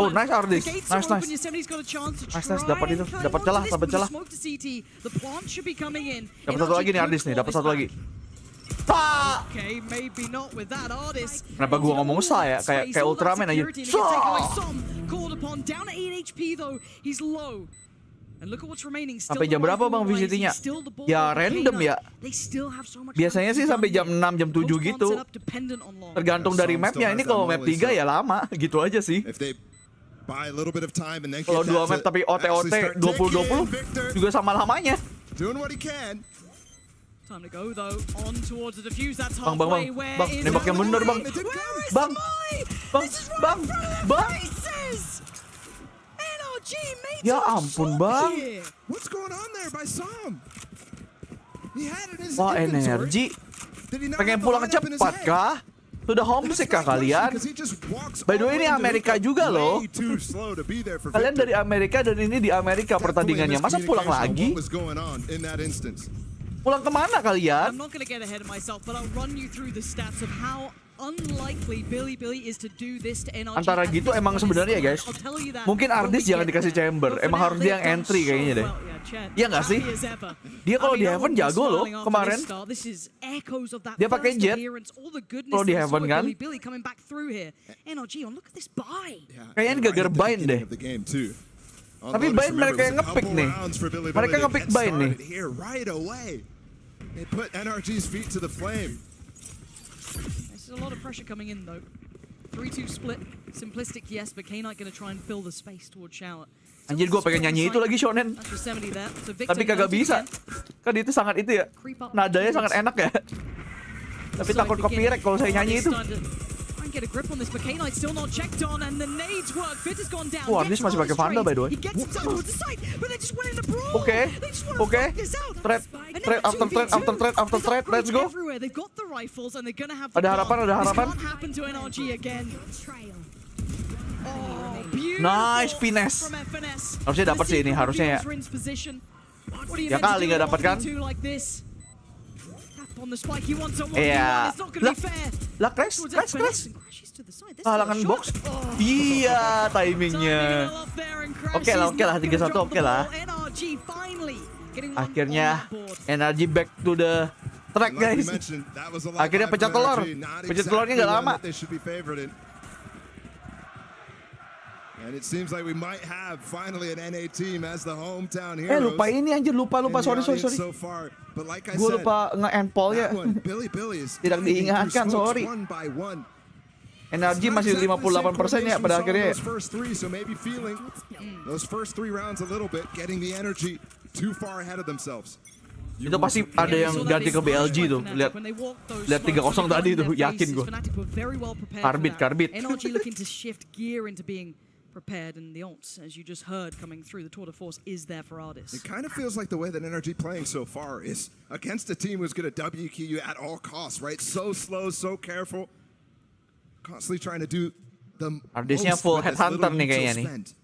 S1: Oh, nice Arctis. Nice. Nice, dapat itu, dapat celah. Dapat satu lagi nih Arctis nih, dapat satu lagi. Kenapa gua ngomong ya? Kayak Ultraman aja. Sampai jam berapa bang visitinya? Ya random ya. Biasanya sih sampai jam 6, jam 7 gitu. Tergantung dari mapnya. Ini kalau map 3 ya lama, gitu aja sih. Kalau 2 map tapi OT 20-20 juga sama lamanya.
S12: Time to go though, on towards the defuse. That's
S1: Bang,
S12: halfway.
S1: bang, nembak yang bener bang. Bang. Ya ampun bang. Wah energi. Pengen pulang cepat kah? Sudah homesick kah kalian? By the way ini Amerika juga loh. Kalian dari Amerika dan ini di Amerika pertandingannya. Masa pulang lagi? Pulang kemana kalian?
S12: unlikely Billy is to do this to NRG.
S1: Antara gitu emang sebenarnya guys. Mungkin Arctis jangan dikasih chamber. Emang harus dia yang entry kayaknya deh. Iya nggak sih? Dia kalau di Heaven jago loh kemarin. Dia pakai jet. Kalau di Heaven kan. Kayaknya gagal bind deh. Tapi bind mereka yang ngepick nih. Mereka ngepick bind nih.
S9: They put NRG's feet to the flame.
S12: There's a lot of pressure coming in though. 3-2 split, simplistic yes, but ke-8 gonna try and fill the space towards Shower.
S1: Anjir gue pengen nyanyi itu lagi Shonen. Tapi kagak bisa. Kan itu sangat itu ya. Nadanya sangat enak ya. Tapi takut copyright kalau saya nyanyi itu.
S12: Get a grip on this, but ke-8 still not checked on, and the nades work. Fit has gone down.
S1: Wah, Arctis masih pakai Vandal by the way. Oke. Threat after threat. Let's go. Ada harapan. Nice finesse. Harusnya dapat sih ini, harusnya ya. Ya kali nggak dapat kan? Iya. Lah crash. Halangan box. Iya, timingnya. Oke lah, 3-1 oke lah. Akhirnya NRG back to the track guys. Akhirnya pecah telur. Pecah telurnya nggak lama.
S9: And it seems like we might have finally an NA team as the hometown heroes.
S1: Lupa ini anjir, lupa. Sorry. Gue lupa nge-endpoll ya. Tidak diingatkan, sorry. NRG masih 58% ya pada akhirnya. Itu pasti ada yang ganti ke BLG tuh. Lihat 3-0 tadi tuh, yakin gue. Karbit.
S12: Prepared, and the ults, as you just heard coming through, the tour de force is there for Arctis.
S9: It kind of feels like the way that NRG playing so far is against a team who's going to WQ you at all costs, right? So slow, so careful, constantly trying to do the
S1: Arctisnya full headhunter nih kayaknya nih.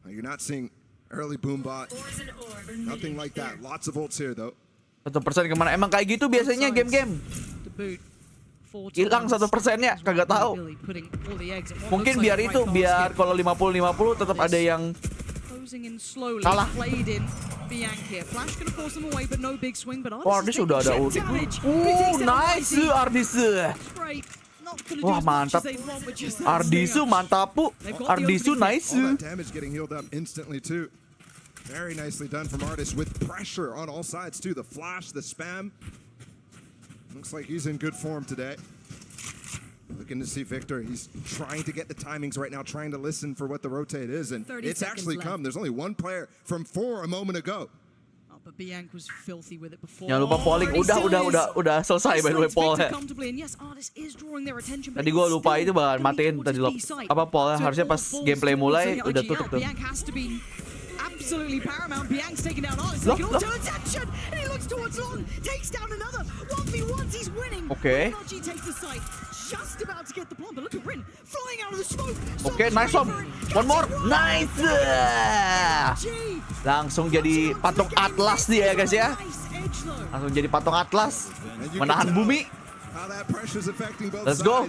S9: You're not seeing early boom bot, nothing like that. Lots of ults here though.
S1: 1% kemana? Emang kayak gitu biasanya game-game. Hilang 1%-nya, kagak tahu. Mungkin biar kalau 50-50 tetap ada yang kalah. Arctis sudah ada ulti. Nice Arctis. Wah mantap. Arctis mantap pu. Arctis nice.
S9: Very nicely done from Arctis with pressure on all sides too. The flash, the spam. Looks like he's in good form today. Looking to see Victor. He's trying to get the timings right now, trying to listen for what the rotate is, and it's actually come. There's only one player from 4 a moment ago.
S12: But Bianc was filthy with it before.
S1: Jangan lupa polling. Udah selesai by the way poll. Tadi gue lupa itu bahkan matiin tadi poll harusnya pas gameplay mulai udah tutup tuh.
S12: Absolutely paramount. Bianc's taking down Arctis. Taking all to attention. And he looks towards Long. Takes down another. 1v1s, he's winning.
S1: Okay.
S12: NRG takes the site. Just about to get the bomb, but look at Rin flying out of the smoke.
S1: Okay, nice one. One more. Nice. Langsung jadi patung Atlas dia ya guys ya. Langsung jadi patung Atlas. Menahan bumi. Let's go.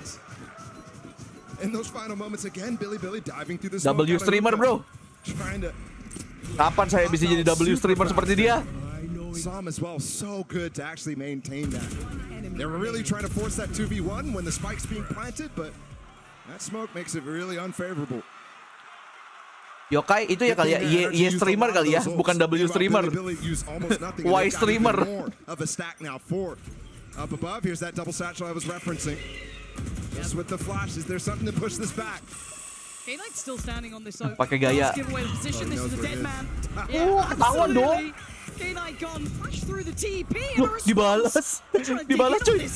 S1: W streamer bro. Kapan saya bisa jadi W streamer seperti dia?
S9: Som as well, so good to actually maintain that. They were really trying to force that 2v1 when the spike's being planted, but that smoke makes it really unfavorable.
S1: Yokai itu ya kali ya, Y streamer kali ya, bukan W streamer. Y streamer.
S9: Up above, here's that double satchel I was referencing. Just with the flash, is there something to push this back?
S12: ke-8 still standing on this open.
S1: Pakai gaya. Ketahuan dong.
S12: ke-8 gone, flash through the TP.
S1: Dibalas cuy.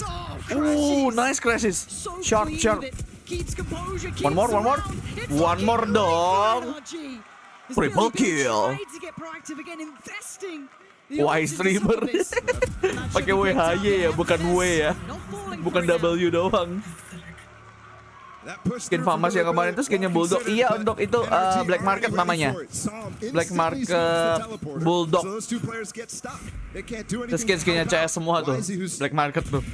S1: Nice crashes. Sharp. One more dong. Triple kill. Y streamer. Pakai WHY ya, bukan W ya. Bukan W doang. Skin Famas yang kemarin itu skinnya Bulldog. Iya untuk itu Black Market namanya. Black Market Bulldog. Itu skin-skinnya CS semua tuh. Black Market tuh.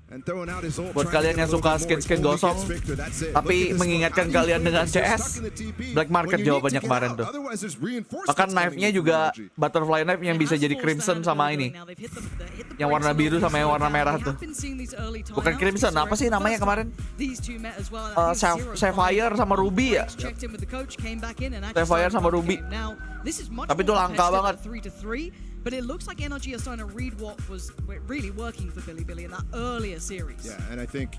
S1: Buat kalian yang suka skin-skin gosong tapi mengingatkan kalian dengan CS, Black Market jawabannya kemarin tuh. Bahkan knife-nya juga butterfly knife yang bisa jadi crimson sama ini, yang warna biru sama yang warna merah tuh. Bukan crimson, apa sih namanya kemarin? Sapphire sama ruby ya? Sapphire sama ruby. Tapi itu langka banget.
S12: But it looks like NRG are starting to read what was really working for Billy in that earlier series.
S9: Yeah, and I think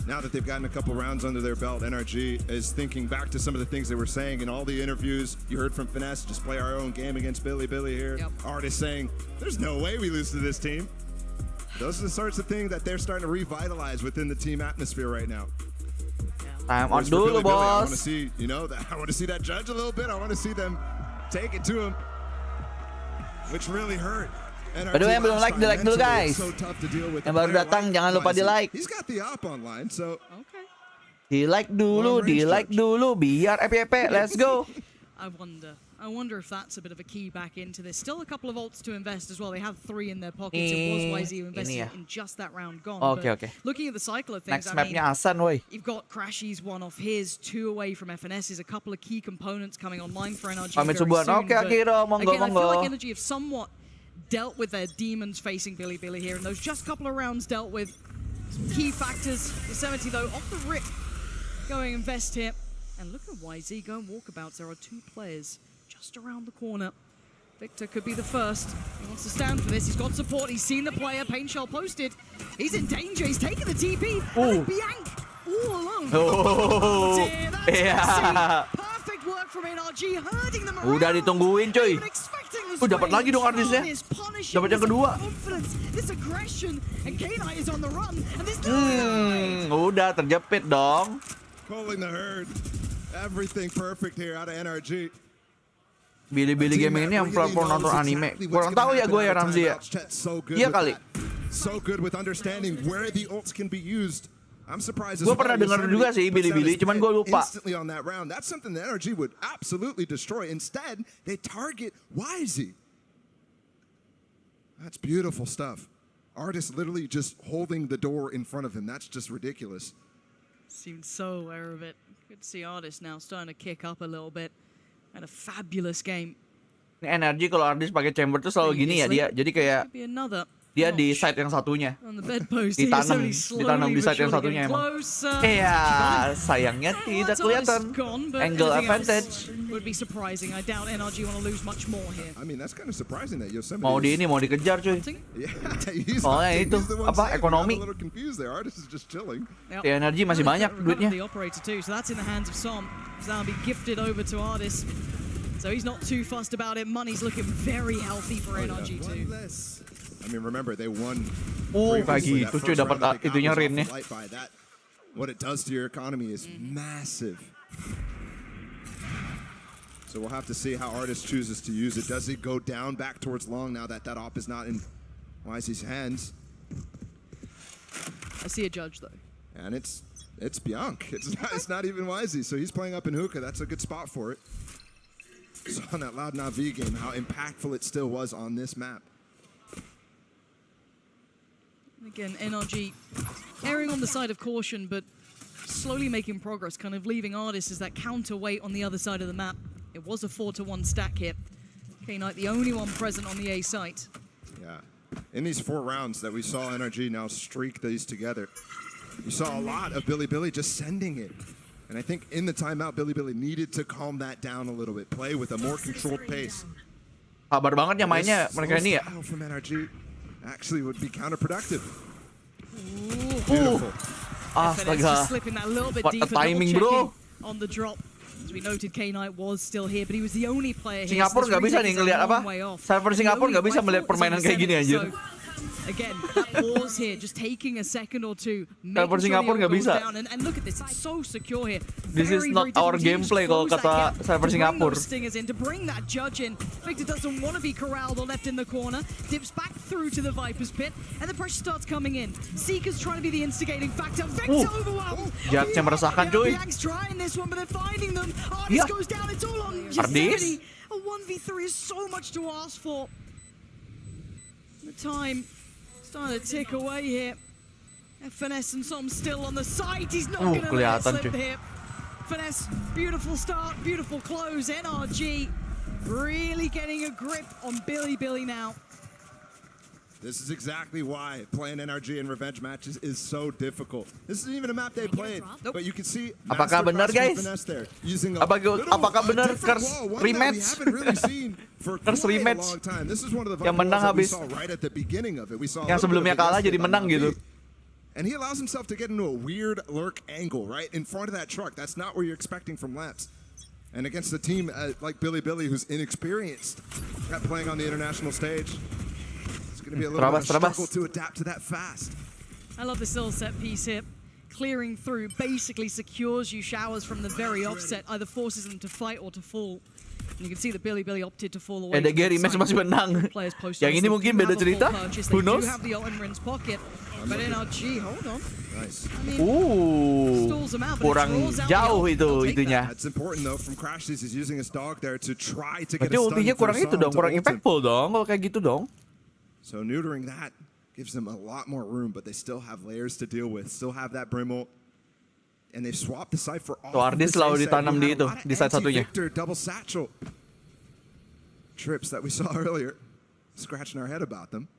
S9: now that they've gotten a couple rounds under their belt, NRG is thinking back to some of the things they were saying in all the interviews. You heard from Finesse, just play our own game against Billy here. Yep. Artist saying, there's no way we lose to this team. Those are the sorts of things that they're starting to revitalize within the team atmosphere right now.
S1: Time on dulu, bos.
S9: I want to see, I want to see that judge a little bit. I want to see them take it to him. Which really hurt.
S1: By the way, yang belum like, di-like dulu guys. Yang baru datang jangan lupa di-like. Di-like dulu biar FYP. Let's go.
S12: I wonder if that's a bit of a key back into this. Still a couple of ults to invest as well. They have 3 in their pockets. It was YZ who invested in just that round gone.
S1: Okay.
S12: Looking at the cycle of things,
S1: next mapnya Hasan, woy.
S12: You've got Crashy's one off his, 2 away from FNS's, a couple of key components coming online for NRG
S1: Pamit
S12: very
S1: subuhan.
S12: soon.
S1: Okay, Akira, monggo.
S12: I feel like NRG have somewhat dealt with their demons facing Billy here, and those just couple of rounds dealt with some key factors. Yosemite though, off the rip, going invest here. And look at YZ go and walkabouts. There are 2 players just around the corner. Victor could be the first. He wants to stand for this. He's got support. He's seen the player. Pain Shell posted. He's in danger. He's taking the TP. And Bianc all alone.
S1: Oh,
S12: yeah. Perfect work from NRG, hurting them around.
S1: Udah ditungguin, coy. Dapat lagi dong artisnya. Dapat yang kedua.
S12: This aggression and ke-8 is on the run. And this
S1: udah terjepit dong.
S9: Pulling the herd. Everything perfect here out of NRG.
S1: Billy Gaming ini yang platform nonton anime. Kurang tahu ya gue ya Ramzi ya. Iya kali.
S9: So good with understanding where the ults can be used. I'm surprised.
S1: Gue pernah dengar juga sih Billy, cuman gue lupa.
S9: Instantly on that round. That's something that NRG would absolutely destroy. Instead, they target YZ. That's beautiful stuff. Artist literally just holding the door in front of him. That's just ridiculous.
S12: Seemed so aware of it. Good to see Artist now starting to kick up a little bit. And a fabulous game.
S1: NRG kalau Arctis pakai chamber tuh selalu gini ya dia. Jadi kayak dia di side yang satunya. Ditanam di side yang satunya emang. Iya, sayangnya tidak kelihatan. Angle advantage. Mau di ini, mau dikejar cuy. Soalnya itu apa ekonomi. Ya, NRG masih banyak duitnya.
S12: So he's not too fussed about it. Money's looking very healthy for NRG too.
S9: I mean, remember they won.
S1: Kayak gitu cuy dapat itunya rinnya.
S9: What it does to your economy is massive. So we'll have to see how Artist chooses to use it. Does he go down back towards long now that op is not in YZ's hands?
S12: I see a judge though.
S9: And it's Bianc. It's not even YZ. So he's playing up in hookah. That's a good spot for it. Saw on that Loud Navi game how impactful it still was on this map.
S12: Again, NRG erring on the side of caution, but slowly making progress, kind of leaving Artist as that counterweight on the other side of the map. It was a 4-to-1 stack here. ke-8 the only one present on the A site.
S9: Yeah. In these 4 rounds that we saw NRG now streak these together, you saw a lot of Billy just sending it. And I think in the timeout, Billy needed to calm that down a little bit, play with a more controlled pace.
S1: Sabar banget ya mainnya mereka ini ya.
S9: From NRG actually would be counterproductive.
S1: Astaga. What a timing, bro.
S12: On the drop. As we noted, ke-8 was still here, but he was the only player here.
S1: Singapura nggak bisa nih ngelihat apa? Server Singapura nggak bisa melihat permainan kayak gini anjir.
S12: Again, that pause here, just taking a second or two.
S1: Server Singapura nggak bisa.
S12: And look at this, it's so secure here.
S1: This is not our gameplay kalau kata server Singapura.
S12: To bring that judge in, Victor doesn't want to be corralled or left in the corner. Dips back through to the Viper's pit, and the pressure starts coming in. Seeker's trying to be the instigating factor. Victor overwhelmed.
S1: Judge-nya meresahkan cuy.
S12: Bianc's trying this one, but they're finding them. Arctis goes down. It's all on Yosemite. A 1v3 is so much to ask for. The time starting to tick away here. And Finesse and Som still on the side. He's not going to let it slip here. Finesse, beautiful start, beautiful close. NRG really getting a grip on Billy now.
S9: This is exactly why playing NRG in revenge matches is so difficult. This isn't even a map they played, but you can see.
S1: Apakah benar guys? Apakah benar curse rematch? Curse rematch. Yang menang habis. Yang sebelumnya kalah jadi menang gitu.
S9: And he allows himself to get into a weird lurk angle right in front of that truck. That's not what you're expecting from Laps. And against a team like Billy, who's inexperienced at playing on the international stage. Going to be a little bit of a struggle to adapt to that fast.
S12: I love this little set piece here. Clearing through basically secures you showers from the very offset, either forces them to fight or to fall. And you can see that Billy opted to fall away.
S1: EDG rematch masih menang. Yang ini mungkin beda cerita. Who knows?
S12: They do have the ult in Rin's pocket, but NRG, hold on.
S9: Nice.
S1: Kurang jauh itunya.
S9: It's important though from Crashes. He's using his dog there to try to get a
S1: stun. Ultinya kurang itu dong, kurang impactful dong kalau kayak gitu dong.
S9: So neutering that gives them a lot more room, but they still have layers to deal with. Still have that Brimble, and they've swapped the site for all.
S1: Arctis selalu ditanam di itu, di side satunya.
S9: Double satchel trips that we saw earlier, scratching our head about them.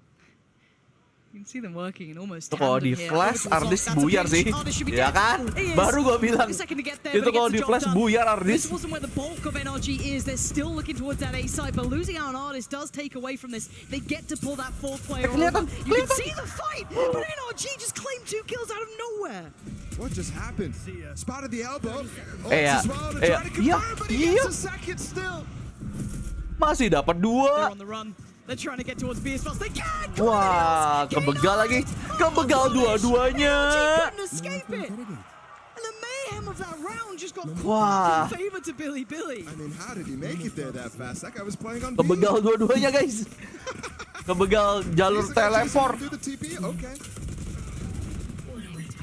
S12: You can see them working in almost
S1: kalau di flash Arctis buyar sih, ya kan? Baru gua bilang itu kalau di flash buyar Arctis.
S12: This wasn't where the bulk of NRG is. They're still looking towards that A side, but losing out on Arctis does take away from this. They get to pull that fourth player over. You can see the fight, but NRG just claimed 2 kills out of nowhere.
S9: What just happened? Spotted the elbow.
S1: Iya. Masih dapat 2.
S12: They're trying to get towards B as fast as they can.
S1: Wah, kebegal lagi. Kebegal dua-duanya.
S12: Couldn't escape it. And the mayhem of that round just got caught in favor to Billy.
S9: I mean, how did he make it there that fast? That guy was playing on B.
S1: Kebegal dua-duanya, guys. Kebegal jalur teleport.
S9: Okay.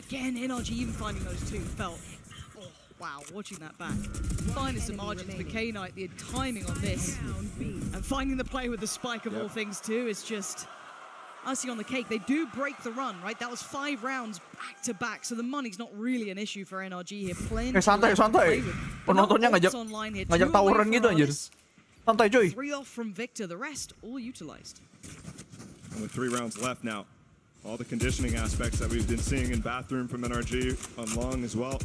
S12: Again, NRG even finding those two felt. Wow, watching that back. Finest of margins for ke-8. The timing on this. And finding the play with the spike of all things too is just icing on the cake. They do break the run, right? That was 5 rounds back to back. So the money's not really an issue for NRG here.
S1: Santai. Penontonnya ngajak tawuran gitu anjir. Santai coy.
S12: 3 off from Victor, the rest all utilized.
S8: And with 3 rounds left now, all the conditioning aspects that we've been seeing in Bathroom from NRG on Long as well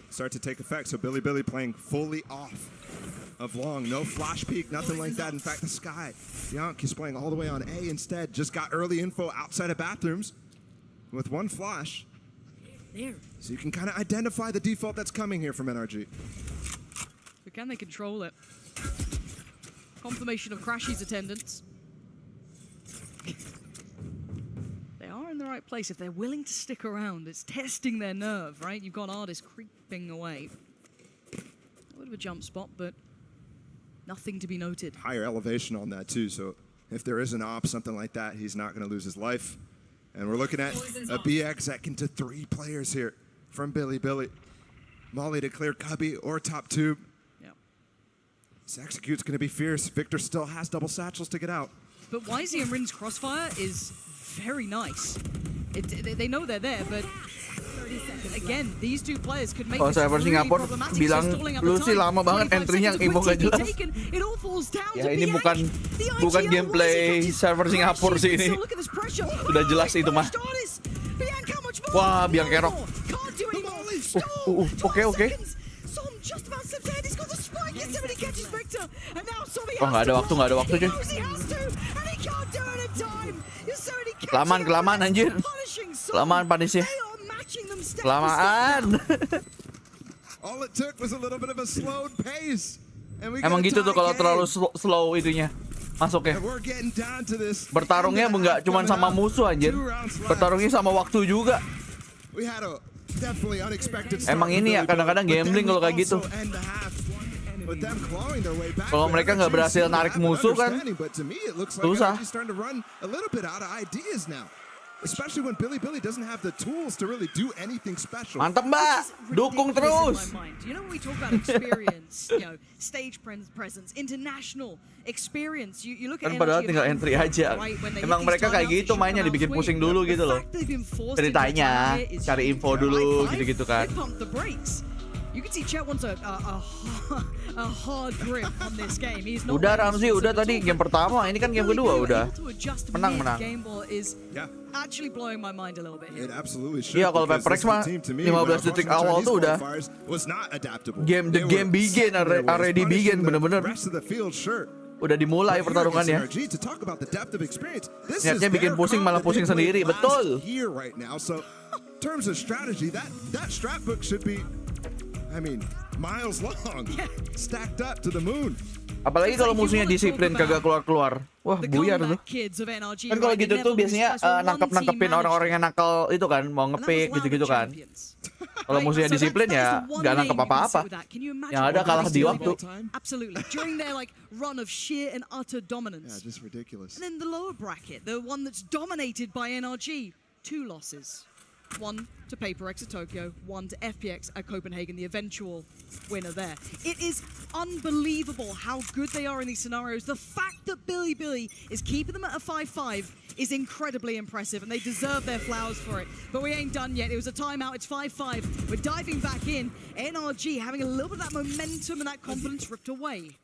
S8: start to take effect. So Billy playing fully off of Long. No flash peek, nothing like that. In fact, the Sky, Yonk is playing all the way on A instead. Just got early info outside of Bathrooms with 1 flash. So you can kind of identify the default that's coming here from NRG.
S12: But can they control it? Confirmation of Crashy's attendance. They are in the right place if they're willing to stick around. It's testing their nerve, right? You've got Arctis creeping away. A bit of a jump spot, but nothing to be noted.
S9: Higher elevation on that too, so if there is an op, something like that, he's not going to lose his life. And we're looking at a BX that can to 3 players here from Billy. Molly to clear Cubby or top tube. This execute's going to be fierce. Victor still has double satchels to get out.
S12: But YZ and Rin's crossfire is very nice. They know they're there, but again, these 2 players could make this really problematic.
S1: Bilang lu sih lama banget entry-nya yang info gak jelas. Ya ini bukan gameplay server Singapura sih ini. Udah jelas itu mah. Wah, Biang Kerok. Oke. Oh, nggak ada waktu cuy. Kelamaan anjir. Kelamaan panisnya. Kelamaan. Emang gitu tuh kalau terlalu slow itunya masuknya. Bertarungnya nggak cuma sama musuh anjir. Bertarungnya sama waktu juga. Emang ini ya kadang-kadang gambling kalau kayak gitu. Kalau mereka nggak berhasil narik musuh kan susah.
S9: especially when Billy doesn't have the tools to really do anything special.
S1: Mantap Mbak, dukung terus.
S12: You know when we talk about experience, you know, stage presence, international experience. You look at
S1: Kan padahal tinggal entry aja. Emang mereka kayak gitu mainnya, dibikin pusing dulu gitu loh. Ceritanya, cari info dulu gitu-gitu kan.
S12: You can see Chet wants a hard grip on this game. He's not
S1: Udah Ramzi, udah tadi game pertama, ini kan game kedua udah. Menang.
S12: Actually blowing my mind a little bit here.
S9: It absolutely should.
S1: Iya, kalau Peprex mah 15 detik awal tuh udah the game begin, already begin, bener-bener. Udah dimulai pertarungannya. Niatnya bikin pusing malah pusing sendiri, betul.
S9: Terms of strategy, that strat book should be, I mean, miles long, stacked up to the moon.
S1: Apalagi kalau musuhnya disiplin kagak keluar-keluar. Wah, buyar tuh. Kan kalau gitu tuh biasanya nangkep-nangkepin orang-orang yang nakal itu kan, mau ngepick gitu-gitu kan. Kalau musuhnya disiplin ya nggak nangkep apa-apa. Yang ada kalah di waktu.
S12: Absolutely. During their like run of sheer and utter dominance.
S9: Yeah, just ridiculous.
S12: And then the lower bracket, the one that's dominated by NRG, 2 losses. 1 to PaperX at Tokyo, 1 to FPX at Copenhagen, the eventual winner there. It is unbelievable how good they are in these scenarios. The fact that Billy is keeping them at a 5-5 is incredibly impressive, and they deserve their flowers for it. But we ain't done yet. It was a timeout. It's 5-5. We're diving back in. NRG having a little bit of that momentum and that confidence ripped away.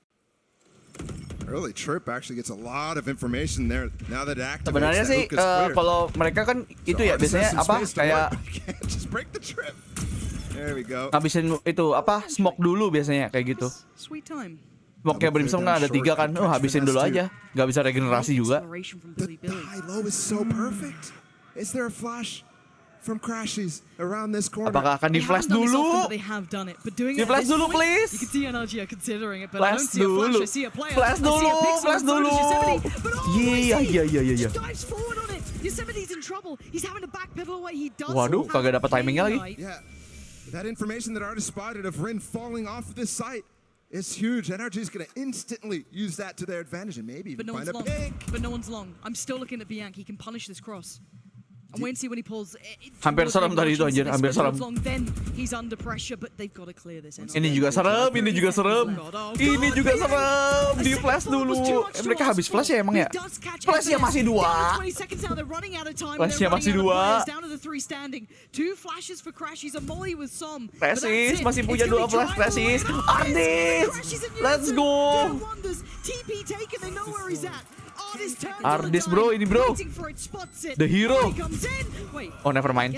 S9: Early trip actually gets a lot of information there now that it activates.
S1: Sebenarnya sih kalau mereka kan itu ya biasanya apa kayak
S9: just break the trip. There we go.
S1: Ngabisin itu apa smoke dulu biasanya kayak gitu.
S12: Sweet time.
S1: Smoke-nya Brimstone kan ada 3 kan, habisin dulu aja, nggak bisa regenerasi juga.
S9: The high low is so perfect. Is there a flash from Crashies around this corner?
S1: Apakah akan di flash dulu? Di flash dulu please.
S12: You can see NRG are considering it, but
S1: flash dulu. Flash dulu. Iya. Waduh, kagak dapat timingnya lagi.
S9: Yeah. That information that Arctis spotted of Rin falling off this site is huge. NRG is going to instantly use that to their advantage and maybe even find a pick.
S12: But no one's long. I'm still looking at Bianc. He can punish this cross. I'm waiting to see when he pulls.
S1: Hampir serem tadi itu anjir, hampir serem.
S12: Then he's under pressure, but they've got to clear this.
S1: Ini juga serem. Di flash dulu. Mereka habis flash ya emang ya? Flashnya masih 2. Presis masih punya 2 flash Presis. Arctis, let's go. Arctis bro, ini bro, the hero. Oh never mind.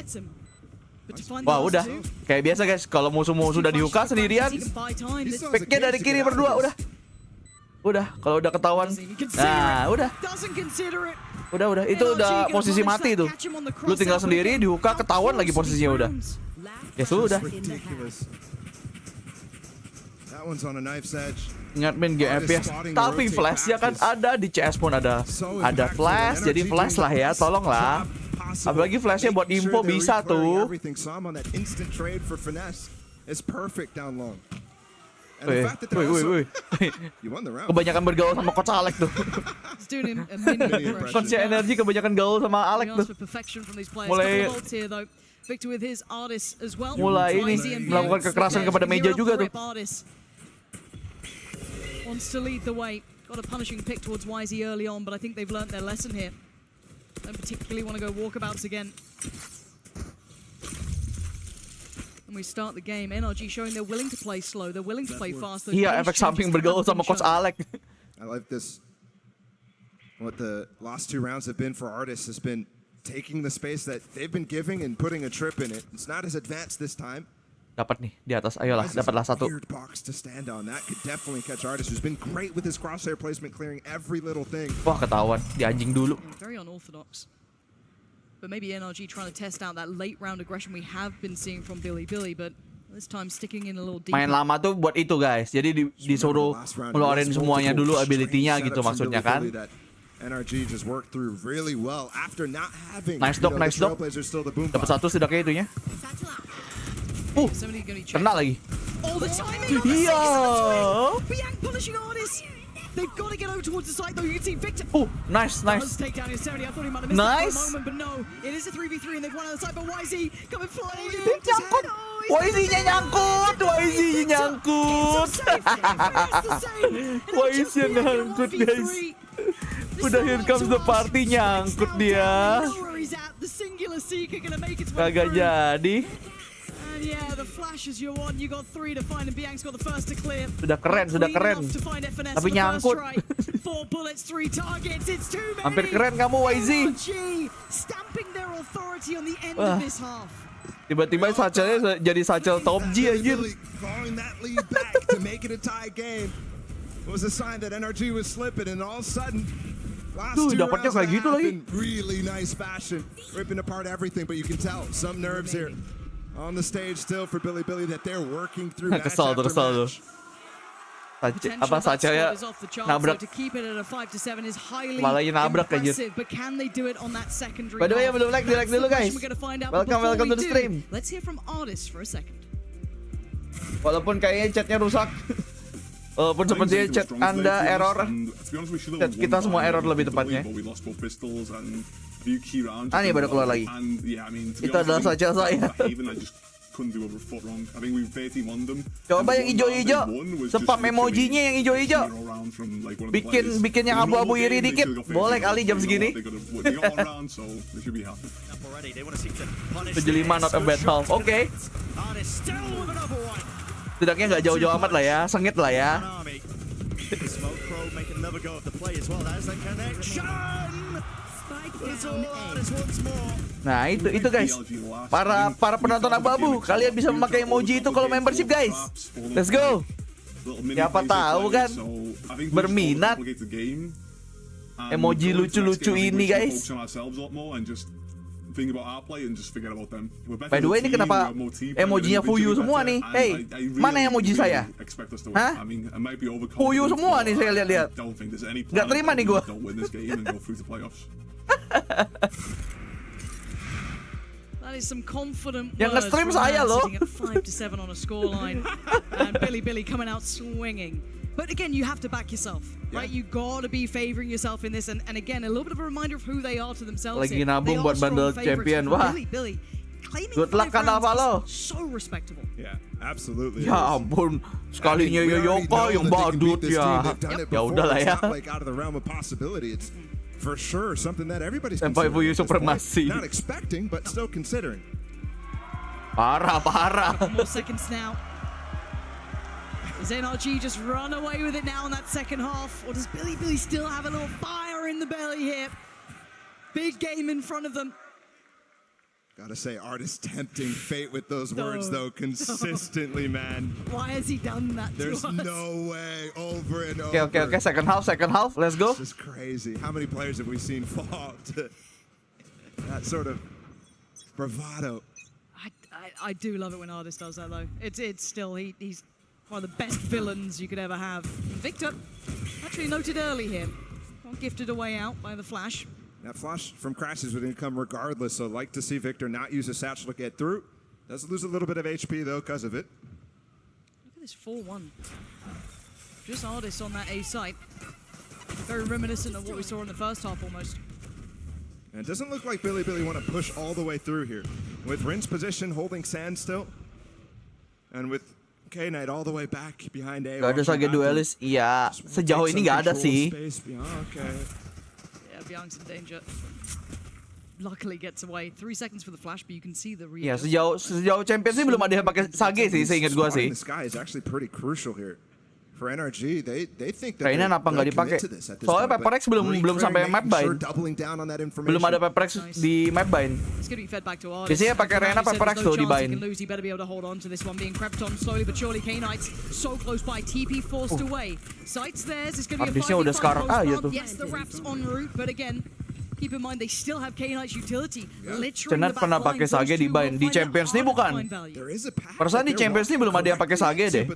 S1: Wah udah, kayak biasa guys, kalau musuh-musuh udah dihuka sendirian, picknya dari kiri berdua udah. Kalau udah ketahuan, nah udah, itu udah posisi mati tuh. Lu tinggal sendiri dihuka ketahuan lagi posisinya udah. Ya sudah. Ingat main game FPS, tapi flashnya kan ada di CS pun ada flash, jadi flash lah ya, tolonglah. Apalagi flashnya buat info bisa tuh. Wih. Kebanyakan bergaul sama Coach Alex tuh. Coach NRG kebanyakan gaul sama Alex tuh. Mulai ini melakukan kekerasan kepada meja juga tuh.
S12: Wants to lead the way. Got a punishing pick towards YZ early on, but I think they've learnt their lesson here. Don't particularly want to go walkabouts again. And we start the game. NRG showing they're willing to play slow. They're willing to play fast.
S1: Iya, efek samping bergaul sama Coach Alex.
S9: I like this. What the last 2 rounds have been for Arctis has been taking the space that they've been giving and putting a trip in it. It's not as advanced this time.
S1: Dapat nih di atas, ayolah, dapatlah 1.
S9: Weird box to stand on. That could definitely catch Arctis, who's been great with his crosshair placement, clearing every little thing.
S1: Wah, ketahuan, di anjing dulu.
S12: Very unorthodox. But maybe NRG trying to test out that late round aggression we have been seeing from Billy, but this time sticking in a little deeper.
S1: Main lama tuh buat itu guys, jadi disuruh ngeluarin semuanya dulu ability-nya gitu maksudnya kan.
S9: NRG just worked through really well after not having.
S1: Nice dog. Dapat 1 setidaknya itunya. Kena lagi. Iya.
S12: They've got to get over towards the side though. You can see Victor.
S1: Nice.
S12: Does take down Yosemite. I thought he might have missed
S1: Nice.
S12: that for a moment, but no. It is a 3v3 and they've won on the side. But YZ coming flying.
S1: Nyangkut. YZ-nya nyangkut. YZ-nya nyangkut. YZ-nya nyangkut, guys. Udah here comes the party, nyangkut dia. Kagak jadi. Sudah keren. Tapi nyangkut. Hampir keren kamu, YZ. Wah. Tiba-tiba satchelnya jadi satchel top G anjir. Tuh, dapatnya kayak gitu lagi.
S9: Really nice fashion, ripping apart everything, but you can tell some nerves here on the stage still for Billy that they're working through.
S1: Kesal tuh. Apa satchelnya nabrak. Malah nabrak anjir. By the way, belum like dulu guys. Welcome to the stream.
S12: Let's hear from Arctis for a second.
S1: Walaupun kayaknya chatnya rusak. Walaupun sepertinya chat Anda error. Chat kita semua error lebih tepatnya. Nih baru keluar lagi. Itu adalah satchel saya. Coba yang hijau-hijau. Spam emojinya yang hijau-hijau. Bikin yang abu-abu iri dikit. Boleh kali jam segini. 75 not a bad half. Oke. Setidaknya nggak jauh-jauh amat lah ya, sengit lah ya. Nah itu guys, para penonton abu-abu, kalian bisa memakai emoji itu kalau membership guys. Let's go. Siapa tahu kan berminat emoji lucu-lucu ini guys. By the way, ini kenapa emojinya fuyu semua nih? Hey, mana emoji saya? Hah? Fuyu semua nih saya lihat-lihat. Gak terima nih gue. Yang nge-stream saya loh.
S12: 5-7 on a scoreline, and Billy coming out swinging. But again, you have to back yourself, right? You gotta be favoring yourself in this, and again, a little bit of a reminder of who they are to themselves.
S1: Lagi nabung buat bundle champion, wah.
S12: Billy,
S1: good luck kan apa lo?
S12: So respectable.
S9: Yeah, absolutely.
S1: Ya ampun, sekalinya yokai yang badut ya. Ya udahlah ya.
S9: For sure, something that everybody's
S1: Senpai fuyu supremasi.
S9: Not expecting, but still considering.
S1: Parah.
S12: More seconds now. Does NRG just run away with it now in that second half? Or does Billy still have a little fire in the belly here? Big game in front of them.
S9: Gotta say, Arctis tempting fate with those words, though, consistently, man.
S12: Why has he done that
S9: There's
S12: to us?
S9: no way, over and over.
S1: Okay, second half, let's go.
S9: This is crazy. How many players have we seen fall to that sort of bravado?
S12: I do love it when Arctis does that, though. It's still, he's one of the best villains you could ever have. Victor, actually noted early here. Got gifted away out by the flash.
S9: That flash from Crashes would come regardless, so like to see Victor not use a satchel to get through. Does lose a little bit of HP, though, because of it.
S12: Look at this 4-1. Just Arctis on that A site. Very reminiscent of what we saw in the first half, almost.
S9: And it doesn't look like Billy want to push all the way through here. With Rin's position holding sand still. And with ke-8 all the way back behind A.
S1: Gak ada Sage duelis. Iya, sejauh ini gak ada sih.
S12: Yeah, Biang's in danger. Luckily gets away. 3 seconds for the flash, but you can see the read.
S1: Ya, sejauh champion sih belum ada yang pakai Sage sih, seingat gua sih.
S9: This guy is actually pretty crucial here. For NRG, they think that
S1: Kayaknya apa nggak dipakai? Soalnya Paperex belum sampai map bind. Belum ada Paperex di map bind. Biasanya pakai Reyna Paperex tuh di bind. Arctisnya udah sekarang aja tuh.
S12: Keep in mind they still have ke-8's utility.
S1: Cenat pernah pakai Sage di bind di Champions nih bukan? Perasaan di Champions nih belum ada yang pakai Sage deh.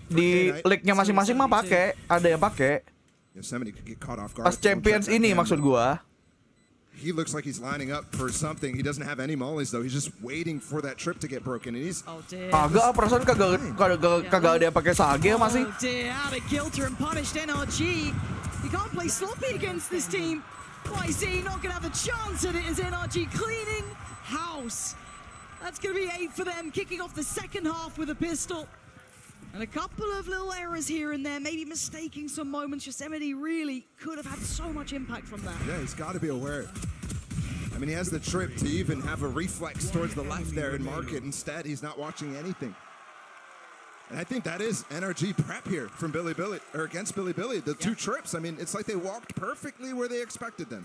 S1: Di league-nya masing-masing mah pakai, ada yang pakai. Pas Champions ini maksud gua.
S9: He looks like he's lining up for something. He doesn't have any mollies though. He's just waiting for that trip to get broken, and he's.
S12: Oh dear.
S1: Kagak, perasaan kagak ada pakai sage masih.
S12: Oh dear, out of kilter and punished NRG. You can't play sloppy against this team. YZ not gonna have a chance at it as NRG cleaning house. That's gonna be 8 for them, kicking off the second half with a pistol. And a couple of little errors here and there, maybe mistaking some moments. Yosemite really could have had so much impact from that.
S9: Yeah, he's got to be aware. I mean, he has the trip to even have a reflex towards the left there and mark it. Instead, he's not watching anything. And I think that is NRG prep here from Bilibili, or against Bilibili. The two trips, I mean, it's like they walked perfectly where they expected them.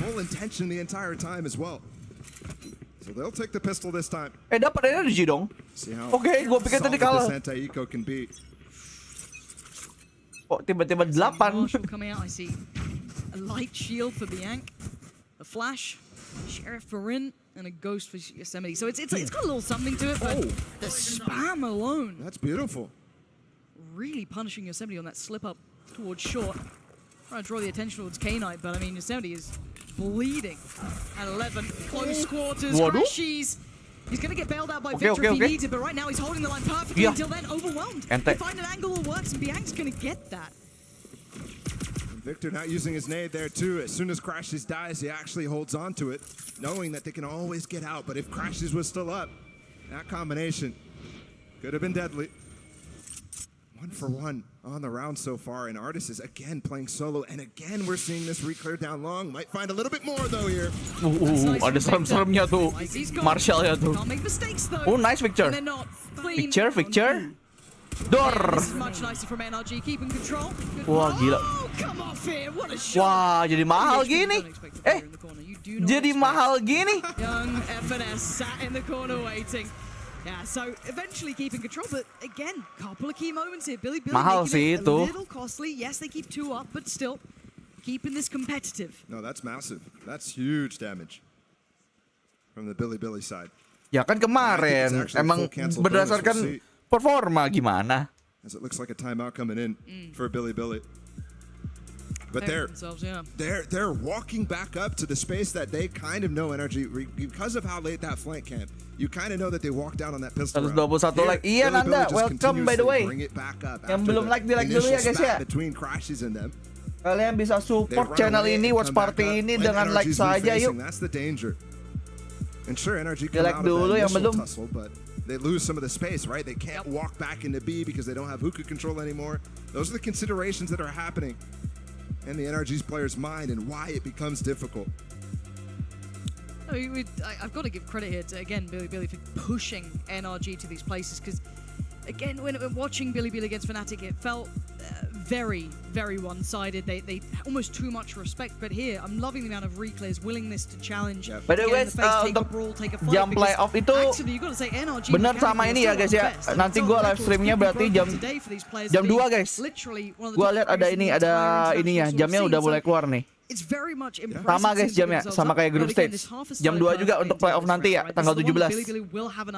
S9: Full intention the entire time as well. So they'll take the pistol this time.
S1: Dapat energi dong. Oke, gue pikir tadi kalah.
S9: Can be.
S1: Kok tiba-tiba 8?
S12: Coming out, I see a light shield for Bianc, a flash, Sheriff for Rin, and a ghost for Yosemite. So it's got a little something to it, but the spam alone.
S9: That's beautiful.
S12: Really punishing Yosemite on that slip up towards short. Trying to draw the attention towards ke-8, but I mean Yosemite is bleeding at 11. Close quarters, crashes. He's going to get bailed out by Victor if he needs it, but right now he's holding the line perfectly until then, overwhelmed. They find an angle that works, and Bianc's going to get that.
S9: Victor not using his nade there too. As soon as Crashes dies, he actually holds on to it, knowing that they can always get out. But if Crashes was still up, that combination could have been deadly. 1 for 1 on the round so far, and Arctis is again playing solo, and again we're seeing this reclear down long. Might find a little bit more though here.
S1: Ada serem-seremnya tuh, Marshall-nya tuh. Oh, nice Victor. Victor. Dor. Wah, gila. Wah, jadi mahal gini. Jadi mahal gini.
S12: Young FNS sat in the corner waiting. Yeah, so eventually keeping control, but again, couple of key moments here. Bilibili
S1: mahal sih
S12: it
S1: itu.
S12: A little costly. Yes, they keep 2 up, but still keeping this competitive.
S9: No, that's massive. That's huge damage from the Bilibili side.
S1: Ya kan kemarin emang berdasarkan performa gimana?
S9: As it looks like a timeout coming in for Bilibili. But they're walking back up to the space that they kind of know NRG because of how late that flank camp. You kind of know that they walked down on that pistol round.
S1: 121 like. Iya Nanda, welcome by the way. Yang belum like di like dulu ya guys ya. Kalian bisa support channel ini, watch party ini dengan like saja yuk.
S9: That's the danger. And sure, NRG
S1: come out of that initial
S9: tussle, but they lose some of the space, right? They can't walk back into B because they don't have hookah control anymore. Those are the considerations that are happening in the NRG's players' mind and why it becomes difficult.
S12: I've got to give credit here to, again, Bilibili for pushing NRG to these places, because, again, when watching Bilibili against Fnatic, it felt very, very one-sided. They almost too much respect, but here, I'm loving the amount of reclears, willingness to challenge.
S1: By the way, untuk jam playoff itu benar sama ini ya guys ya. Nanti gue live streamnya berarti jam 2 guys. Gue lihat ada ininya, jamnya udah mulai keluar nih. Sama guys jamnya, sama kayak group stage. Jam 2 juga untuk playoff nanti ya, tanggal 17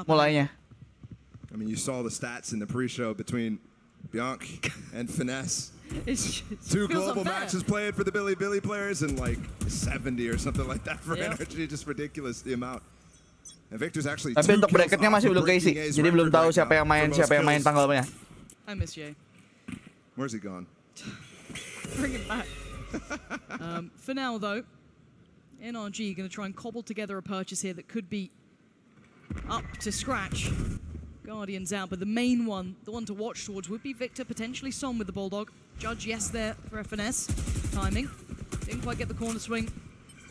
S1: mulainya.
S9: I mean, you saw the stats in the pre-show between Bianc and Finesse. 2 global matches played for the Bilibili players and like 70 or something like that for NRG. Just ridiculous the amount. And Victor's actually.
S1: Tapi untuk bracketnya masih belum keisi, jadi belum tahu siapa yang main tanggalnya.
S12: I miss you.
S9: Where's he gone?
S12: Bring him back. For now, though, NRG going to try and cobble together a purchase here that could be up to scratch. Guardians out, but the main one, the one to watch towards, would be Victor, potentially Son with the Bulldog. Judge, yes, there for FNS. Timing. Didn't quite get the corner swing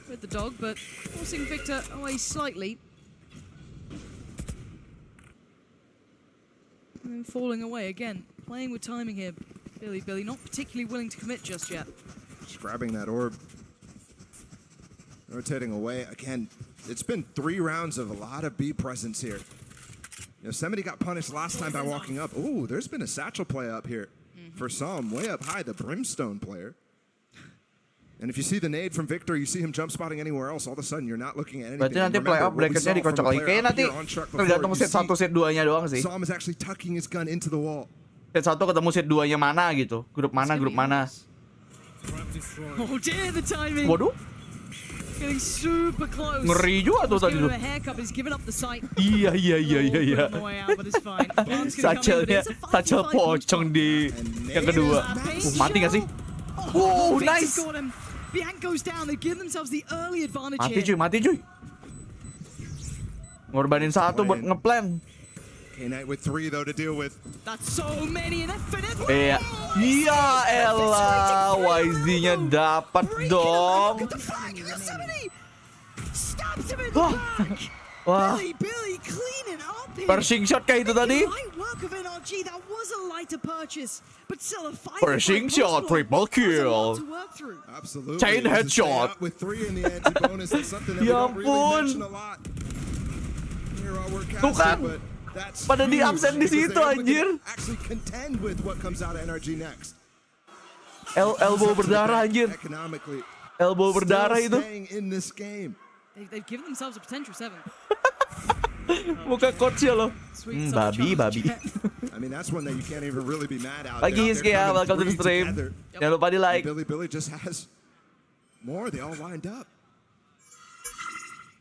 S12: with the dog, but forcing Victor away slightly. And then falling away again. Playing with timing here. Bilibili not particularly willing to commit just yet.
S9: Just grabbing that orb. Rotating away. Again, it's been 3 rounds of a lot of B presence here. Yosemite got punished last time by walking up. Ooh, there's been a satchel play up here for some. Way up high, the Brimstone player. And if you see the nade from Victor, you see him jump spotting anywhere else, all of a sudden you're not looking at anything.
S1: Berarti nanti playoff bracketnya dikocok lagi. Kayaknya nanti tergantung set 1 set 2-nya doang sih.
S9: Sam is actually tucking his gun into the wall.
S1: Set 1 ketemu set 2-nya mana gitu. Grup mana.
S12: Oh dear, the timing.
S1: Waduh.
S12: Getting super close.
S1: Ngeri juga tuh tadi tuh.
S12: A haircut, but he's given up the sight.
S1: Iya.
S12: On the way out, but it's fine. Plant's gonna come in, but it's a 5v5
S1: Satchel pocong di yang kedua. Mati gak sih?
S12: Oh,
S1: Nice.
S12: Bianca goes down. They give themselves the early advantage
S1: Mati cuy. Ngorbanin satu buat ngeplan.
S9: K-8 with 3 though to deal with.
S12: That's so many and infinite.
S1: Iya. Iya elah, YZ-nya dapat dong.
S12: Stabs him in the back.
S1: Wah.
S12: Billy cleaning up here.
S1: Pershing shot kayak itu tadi.
S12: Light work of NRG. That was a lighter purchase, but still a fight.
S1: Pershing shot, triple kill.
S9: Absolutely.
S1: Chain headshot.
S9: With 3 in the anti-bonus, that's something that we
S1: Ya
S9: don't really mention
S1: ampun.
S9: a lot. Here our
S1: Tuh kan. Pada di absen di situ anjir.
S9: Actually contend with what comes out of NRG next.
S1: Elbow berdarah anjir. Elbow berdarah itu.
S9: In this game.
S12: They've given themselves a potential 7.
S1: Muka coachnya loh. Babi.
S9: I mean that's one that you can't even really be mad at.
S1: Lagi ya, welcome to the stream. Jangan lupa di like.
S9: Billy just has more. They all lined up.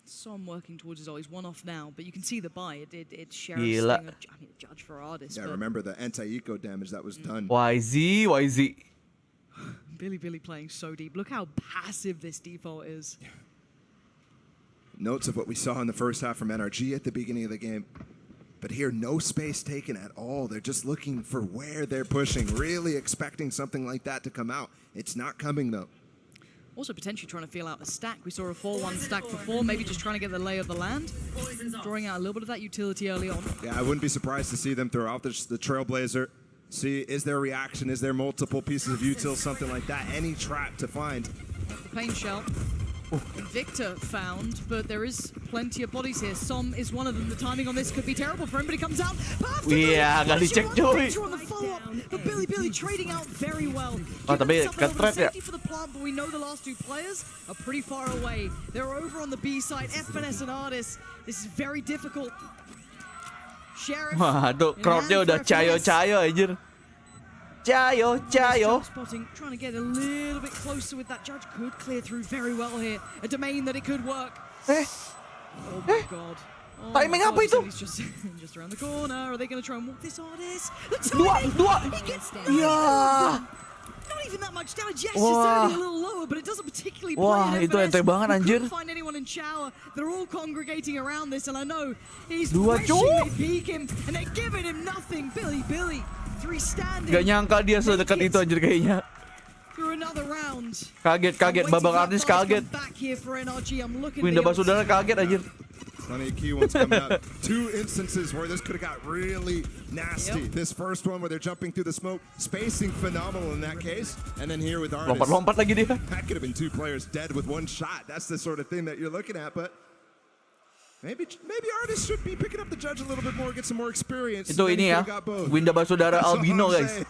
S12: Som working towards his he's one off now, but you can see the buy. It's Sheriff
S1: Gila.
S12: a judge for Arctis.
S9: Yeah, remember the anti-eco damage that was done.
S1: YZ.
S12: Billy playing so deep. Look how passive this default is.
S9: Notes of what we saw in the first half from NRG at the beginning of the game. But here, no space taken at all. They're just looking for where they're pushing, really expecting something like that to come out. It's not coming though.
S12: Also potentially trying to feel out the stack. We saw a 4-1 stack before, maybe just trying to get the lay of the land. Drawing out a little bit of that utility early on.
S9: Yeah, I wouldn't be surprised to see them throw out the Trailblazer. See, is there a reaction? Is there multiple pieces of util, something like that? Any trap to find.
S12: The pain shell. Victor found, but there is plenty of bodies here. Som is one of them. The timing on this could be terrible for him, but he comes out perfectly.
S1: Iya, gak dicek cuy.
S12: But Billy trading out very well.
S1: Oh, tapi ketret ya.
S12: For the plant, but we know the last 2 players are pretty far away. They're over on the B side. FNS and Arctis. This is very difficult. Sheriff.
S1: Wah, tuh crowdnya udah cayo anjir. Cayo.
S12: Spotting, trying to get a little bit closer with that judge. Could clear through very well here. A domain that it could work. Oh my god. Oh
S1: timing
S12: my
S1: apa
S12: god,
S1: itu?
S12: He's just around the corner. Are they going to try and walk this Arctis?
S1: Dua.
S12: He gets
S1: Iya.
S12: not even that much damage. Yes, just only a little lower, but it doesn't particularly play.
S1: Wah, itu enteng banget anjir.
S12: Couldn't find anyone in shower. They're all congregating around this, and I know he's
S1: Dua,
S12: wishing
S1: cowok.
S12: they peek him, and they're giving him nothing. Billy. 3 standing.
S1: Gak nyangka dia sedekat itu anjir kayaknya.
S12: Through another round.
S1: Kaget. Babak Arctis kaget. Winda Basudara kaget anjir.
S9: Plenty of key ones coming out. 2 instances where this could have got really nasty. This first one where they're jumping through the smoke, spacing phenomenal in that case. And then here with Arctis.
S1: Lompat lagi dia.
S9: That could have been 2 players dead with 1 shot. That's the sort of thing that you're looking at, but maybe Arctis should be picking up the judge a little bit more, get some more experience.
S1: Itu ini ya, Winda Basudara albino guys.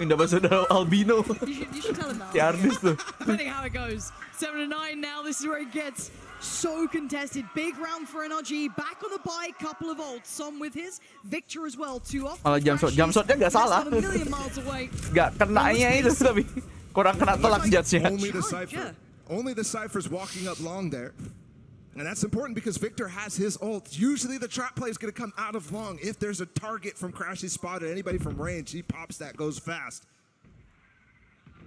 S1: Winda Basudara albino.
S12: You should tell him that.
S1: Si Arctis tuh.
S12: Depending how it goes. 7-9 now. This is where it gets so contested. Big round for NRG. Back on the bye. Couple of ults. Some with his Victor as well. 2 off.
S1: Malah jam shotnya nggak salah. Nggak kenanya itu tapi kurang kena tolak judge-nya.
S9: Only the Cypher's walking up long there. And that's important because Victor has his ult. Usually the trap play is going to come out of long. If there's a target from Crashy spotted, anybody from range, he pops that, goes fast.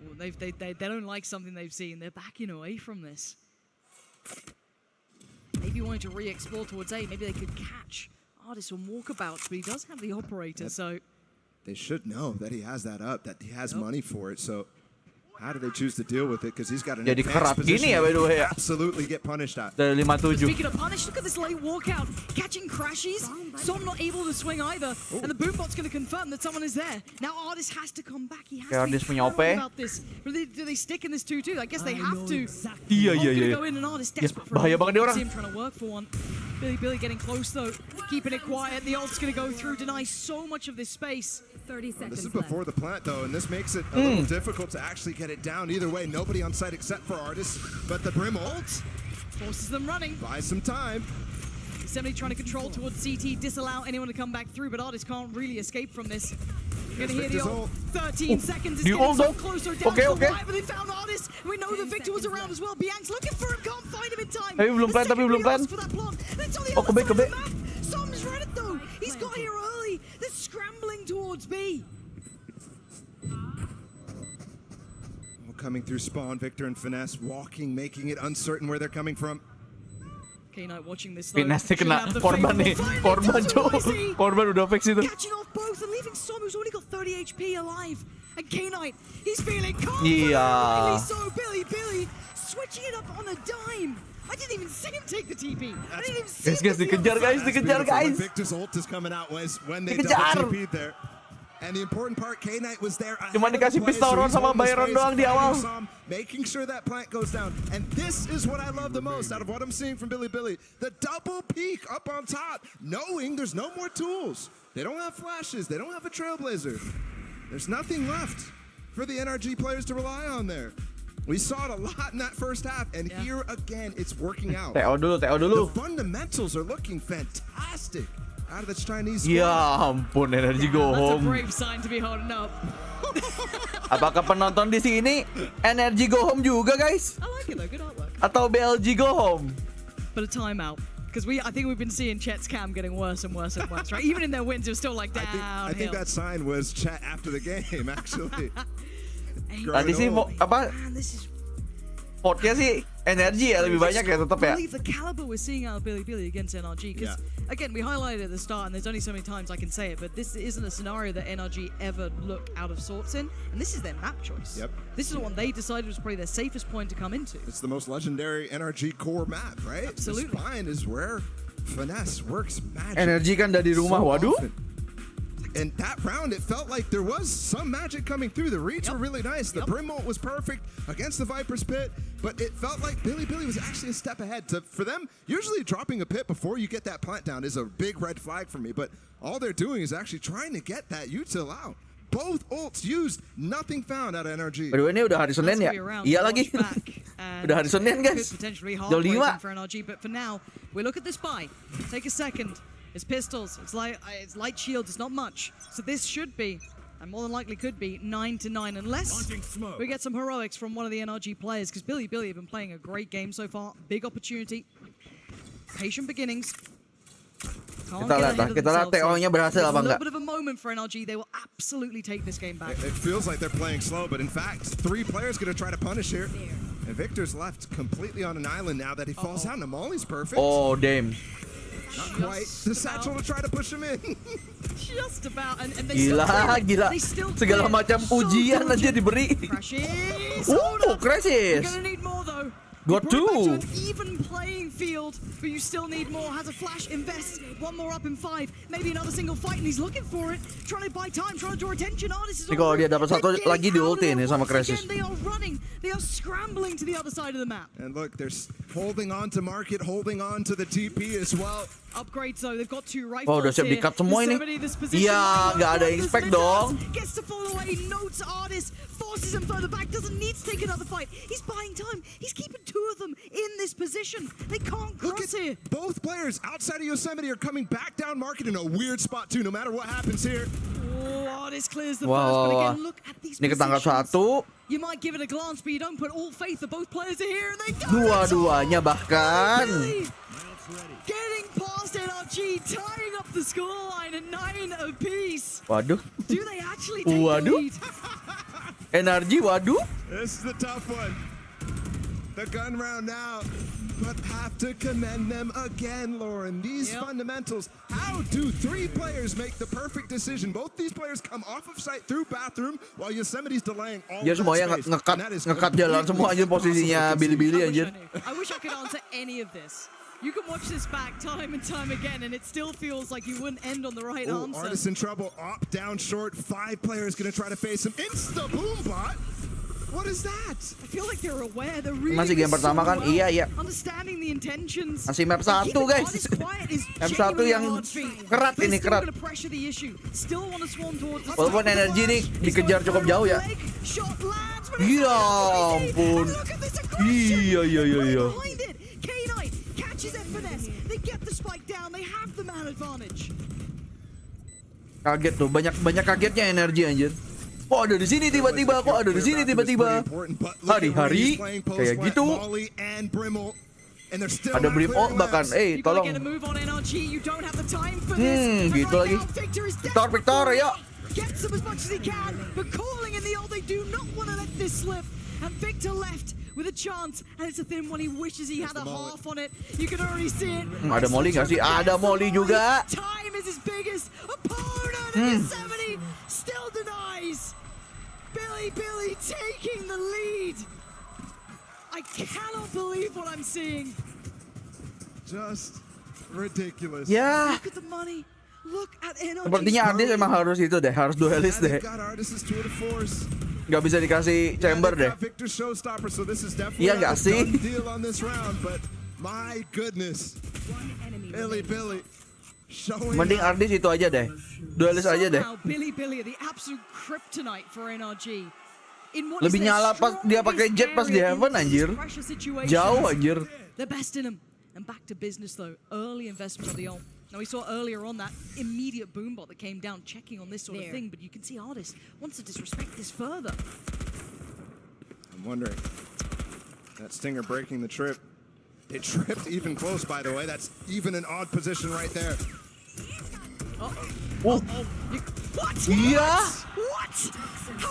S12: Well, they don't like something they've seen. They're backing away from this. Maybe wanting to re-explore towards A. Maybe they could catch Arctis on walkabouts, but he does have the operator, so...
S9: They should know that he has that up, that he has money for it, so... How do they choose to deal with it? Because he's got an
S1: Jadi kerap gini ya, by the way.
S9: Absolutely get punished at.
S1: Dari 57.
S12: Speaking of punish, look at this late walkout. Catching crashes. Som not able to swing either. And the boombot's going to confirm that someone is there. Now Arctis has to come back. He has to be careful about this. Do they stick in this 2-2? I guess they have to.
S1: Iya.
S12: Go in and Arctis desperate for
S1: bahaya banget dia orang.
S12: See him trying to work for one. Billy getting close though. Keeping it quiet. The ult's going to go through. Deny so much of this space.
S2: 30 seconds
S9: This is before the plant though, and this makes it a little difficult to actually get it down. Either way, nobody on site except for Arctis, but the Brim ult
S12: forces them running.
S9: Buy some time.
S12: Assembly trying to control towards CT, disallow anyone to come back through, but Arctis can't really escape from this. We're gonna hear the ult. 13 seconds is
S1: The
S12: getting
S1: ult,
S12: so
S1: though.
S12: closer down
S1: Okay,
S12: to the
S1: okay.
S12: right, but they found Arctis. We know the Victor was around as well. Bian's looking for him, can't find him in time.
S1: Tapi belum plan, tapi belum plan.
S12: For that plant. It's on the
S1: Oh,
S12: other
S1: kebek,
S12: side of the
S1: kebek.
S12: map. Som's read it though. He's got here early. They're scrambling towards B.
S9: Coming through spawn, Victor and Finesse walking, making it uncertain where they're coming from.
S12: K-8 watching this though.
S1: Finesse
S12: Should
S1: kena
S12: have the
S1: korban
S12: favorable
S1: nih.
S12: find.
S1: Korban
S12: It
S1: cowok.
S12: doesn't really see.
S1: Korban udah fix itu.
S12: Catching off both and leaving Som, who's only got 30 HP alive. And K-8, he's feeling calm.
S1: Iya.
S12: Rightly so, Billy switching it up on a dime. I didn't even see him take the TP. I didn't even see
S1: Guys,
S12: him.
S1: dikejar guys, dikejar
S9: When
S1: guys.
S9: Victor's ult is coming out was when they
S1: Dikejar.
S9: double TP'd there. And the important part, K-8 was there.
S1: Cuma dikasih pistol round sama Byron doang di awal.
S9: Making sure that plant goes down. And this is what I love the most out of what I'm seeing from Billy. The double peek up on top, knowing there's no more tools. They don't have flashes. They don't have a Trailblazer. There's nothing left for the NRG players to rely on there. We saw it a lot in that first half, and here again, it's working out.
S1: TO dulu.
S9: The fundamentals are looking fantastic out of the Chinese squad.
S1: Ya ampun, energi go
S12: That's a
S1: home.
S12: brave sign to be holding up.
S1: Apakah penonton di sini energi go home juga guys?
S12: I like it though, good artwork.
S1: Atau BLG go home?
S12: But a timeout. Because I think we've been seeing Chet's cam getting worse and worse and worse, right? Even in their wins, it was still like downhill.
S9: I think that sign was Chet after the game, actually.
S1: Tadi sih apa? Portnya sih energi ya lebih banyak ya tetap ya.
S12: I believe the caliber we're seeing out of Billy against NRG. Because again, we highlighted at the start, and there's only so many times I can say it, but this isn't a scenario that NRG ever look out of sorts in, and this is their map choice.
S9: Yep.
S12: This is the one they decided was probably their safest point to come into.
S9: It's the most legendary NRG core map, right?
S12: Absolutely.
S9: This spine is where Finesse works magic.
S1: Energi kan dari rumah, waduh.
S9: And that round, it felt like there was some magic coming through. The reads were really nice. The Brim ult was perfect against the Viper's pit, but it felt like Billy was actually a step ahead. For them, usually dropping a pit before you get that plant down is a big red flag for me, but all they're doing is actually trying to get that util out. Both ults used, nothing found out of NRG.
S1: By the way, ini udah hari Senin ya? Iya lagi. Udah hari Senin guys. Jam 5.
S12: For NRG, but for now, we look at this buy. Take a second. It's pistols, it's light shields, it's not much. So this should be, and more than likely could be, 9-9, unless we get some heroics from one of the NRG players, because Billy have been playing a great game so far. Big opportunity. Patient beginnings.
S1: Kita lihat TO-nya berhasil apa enggak.
S12: A little bit of a moment for NRG. They will absolutely take this game back.
S9: It feels like they're playing slow, but in fact, 3 players going to try to punish here. And Victor's left completely on an island now that he falls out, and Molly's perfect.
S1: Oh, damn.
S9: Not quite. The satchel to try to push him in.
S12: Just about. And they
S1: Gila.
S12: still
S1: Segala macam ujian aja diberi.
S12: Crashes.
S1: Crashes.
S12: You're gonna need more though.
S1: Got
S12: You brought it back to
S1: 2.
S12: an even playing field, but you still need more. Has a flash, invest, one more up in 5, maybe another single fight, and he's looking for it, trying to buy time, trying to draw attention. Arctis is
S1: Ini kalau dia dapat satu lagi di ulti nih sama Crashes.
S12: They are running, they are scrambling to the other side of the map.
S9: And look, they're holding on to market, holding on to the TP as well.
S12: Upgrades though, they've got 2 rifles.
S1: Wah, udah siap
S12: here.
S1: di-cut semua ini. Iya, nggak ada inspect dong.
S12: Gets to fall away, notes Arctis, forces him further back, doesn't need to take another fight. He's buying time. He's keeping 2 of them in this position. They can't cross here.
S9: Both players outside of Yosemite are coming back down market in a weird spot too, no matter what happens here.
S12: Oh, Arctis clears the first, but again, look at these
S1: Ini ketangkap
S12: positions.
S1: 1.
S12: You might give it a glance, but you don't put all faith that both players are here, and they go.
S1: Dua-duanya bahkan.
S12: Getting past NRG, tying up the scoreline at 9 apiece.
S1: Waduh.
S12: Do they actually take the
S1: Waduh.
S12: lead?
S1: Energi, waduh.
S9: This is the tough one. The gun round now. But have to commend them again, Lauren. These fundamentals. How do 3 players make the perfect decision? Both these players come off of site through bathroom while Yosemite's delaying all
S1: Dia
S9: of that
S1: semuanya
S9: space.
S1: ngekat jalan semua aja posisinya Billy anjir.
S12: I wish I could answer any of this. You can watch this back time and time again, and it still feels like you wouldn't end on the right answer.
S9: Arctis in trouble. Up, down, short. 5 players going to try to face him. Insta boom bot. What is that?
S12: I feel like they're aware. They're really
S1: Masih game pertama kan?
S12: well,
S1: Iya.
S12: understanding the intentions.
S1: Masih map 1 guys. Map 1 yang kerat ini, kerat. Walaupun energi nih dikejar cukup jauh ya. Ya ampun. Iya.
S12: K-8 catches it finesse. They get the spike down. They have the man advantage.
S1: Kaget tuh, banyak kagetnya energi anjir. Kok ada di sini tiba-tiba? Kok ada di sini tiba-tiba? Hari-hari kayak gitu. Ada Brimol bahkan, tolong. Gitu lagi. Victor, ayo.
S12: Gets him as much as he can, but calling in the ult, they do not want to let this slip. And Victor left with a chance, and it's a thin one. He wishes he had a half on it. You can already see it.
S1: Ada molly nggak sih? Ada molly juga.
S12: Time is his biggest opponent. And Yosemite still denies. Billy taking the lead. I cannot believe what I'm seeing.
S9: Just ridiculous.
S1: Ya.
S12: Look at the money. Look at NRG.
S1: Sepertinya Arctis emang harus itu deh, harus duelist deh. Gak bisa dikasih chamber deh. Iya gak sih? Mending Arctis itu aja deh, duelist aja deh. Lebih nyala pas dia pakai jet pas di heaven anjir. Jauh anjir.
S12: And back to business though. Early investment of the ult. Now we saw earlier on that immediate boombot that came down checking on this sort of thing, but you can see Arctis wants to disrespect this further.
S9: I'm wondering. That Stinger breaking the trip. It tripped even close, by the way. That's even an odd position right there.
S1: What? Iya.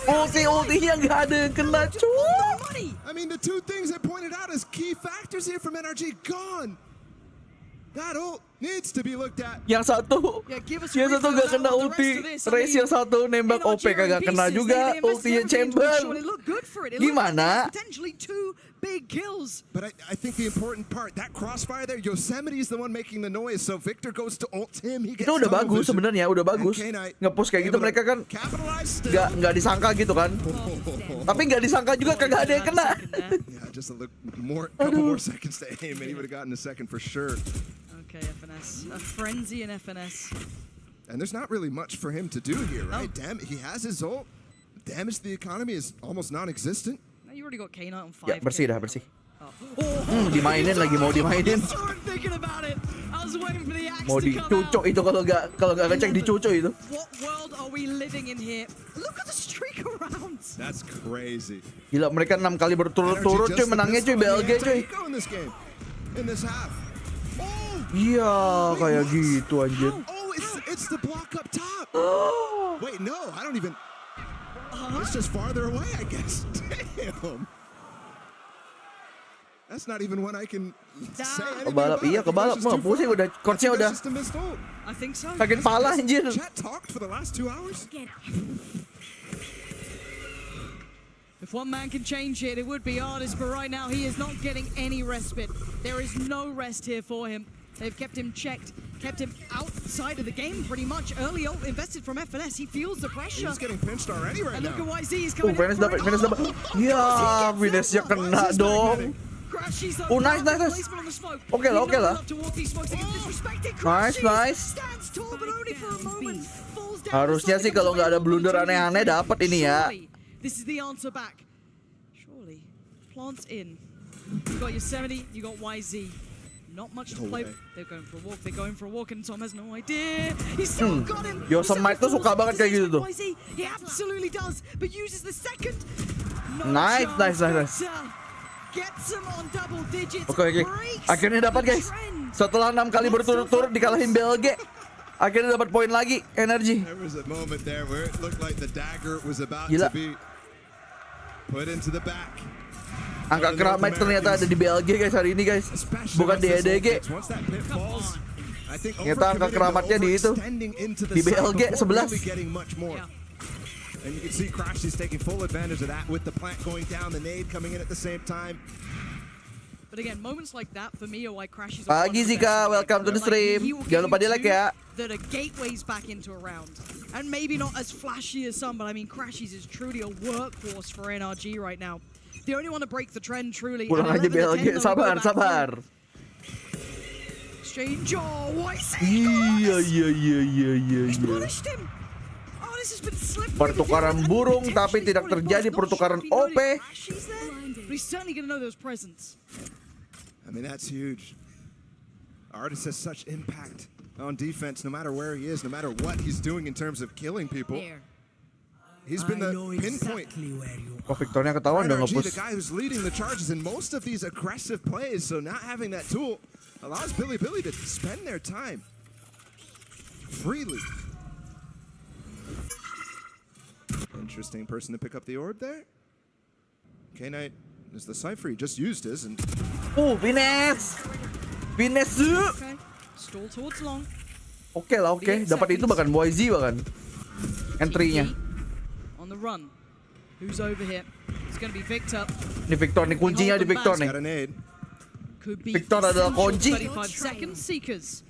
S1: Ulti-ultinya nggak ada yang kena cuy.
S9: I mean, the two things I pointed out as key factors here from NRG gone. That ult needs to be looked at.
S1: Yang satu gak kena ulti. Race yang satu nembak OP kagak kena juga. Ultinya chamber. Gimana?
S9: But I think the important part, that crossfire there, Yosemite is the one making the noise. So Victor goes to ult him. He gets
S1: itu udah bagus sebenarnya, udah bagus. Nge-push kayak gitu mereka kan nggak disangka gitu kan. Tapi nggak disangka juga kagak ada yang kena.
S9: Yeah, just a couple more seconds to aim, and he would have gotten a second for sure.
S12: Okay, FNS. A frenzy in FNS.
S9: And there's not really much for him to do here, right? Damn, he has his ult. Damage to the economy is almost non-existent.
S12: You already got K-8 on 5.
S1: Ya, bersih dah, bersih. Dimainin lagi, mau dimainin. Mau dicucuk itu kalau nggak ngecek dicucuk itu.
S12: What world are we living in here? Look at the streak arounds.
S9: That's crazy.
S1: Gila, mereka 6 kali berturut-turut cuy menangnya cuy BLG cuy.
S9: In this half.
S1: Iya, kayak gitu anjir.
S9: Oh, it's the block up top. Wait, no, I don't even. It's just farther away, I guess. Damn. That's not even one I can say anything
S1: Kebalap,
S9: about.
S1: iya kebalap. Mau pusing udah, coachnya udah.
S12: I think so.
S1: Sakit pala anjir.
S9: Chat talked for the last 2 hours.
S12: If one man can change it, it would be Arctis, but right now he is not getting any respite. There is no rest here for him. They've kept him checked, kept him outside of the game pretty much. Early ult invested from FNS. He feels the pressure.
S9: He's getting pinched already right
S12: and
S9: now.
S12: look at YZ, he's coming
S1: Finish dapat. Ya, finishnya kena dong. Nice. Oke lah. Nice. Harusnya sih kalau nggak ada blunder aneh-aneh dapat ini ya.
S12: This is the answer back. Surely, plants in. You got Yosemite, you got YZ. Not much to play. They're going for a walk, and Tom has no idea. He's still got him.
S1: Yosemite tuh suka banget kayak gitu tuh.
S12: He absolutely does, but uses the second.
S1: Nice.
S12: Gets him on double digits.
S1: Oke. Akhirnya dapat guys. Setelah 6 kali berturut-turut dikalahin BLG. Akhirnya dapat poin lagi, energi.
S9: There was a moment there where it looked like the dagger was about to be put into the back.
S1: Angka keramat ternyata ada di BLG guys hari ini guys. Bukan di EDG. Ternyata angka keramatnya di itu. Di BLG 11.
S9: And you can see Crash is taking full advantage of that with the plant going down, the nade coming in at the same time.
S12: But again, moments like that for me are why Crash is
S1: Pagi Zika, welcome to the stream. Jangan lupa di like ya.
S12: That are gateways back into a round. And maybe not as flashy as some, but I mean Crashies is truly a workhorse for NRG right now. They only want to break the trend truly.
S1: Pulang aja BLG, sabar.
S12: Stranger,
S1: Iya.
S12: punished him. Oh, this has been slippery.
S1: Pertukaran burung tapi tidak terjadi pertukaran OP.
S12: But he's certainly going to know those presents.
S9: I mean, that's huge. Arctis has such impact on defense, no matter where he is, no matter what he's doing in terms of killing people. He's been the pinpoint.
S1: Oh, Victornya ketahuan udah
S9: NRG, the
S1: nge-push.
S9: guy who's leading the charges in most of these aggressive plays, so not having that tool allows Billy to spend their time freely. Interesting person to pick up the orb there. K-8 is the Cypher, he just used his, and
S1: Finesse! Finesse!
S12: Okay. Stall towards long.
S1: Oke lah, oke. Dapat itu bahkan YZ bahkan. Entry-nya.
S12: On the run. Who's over here? It's going to be Victor.
S1: Ini Victor nih, kuncinya di Victor nih.
S9: got a nade.
S12: Could be
S1: Victor adalah kunci.
S12: 35 seconds. Seekers.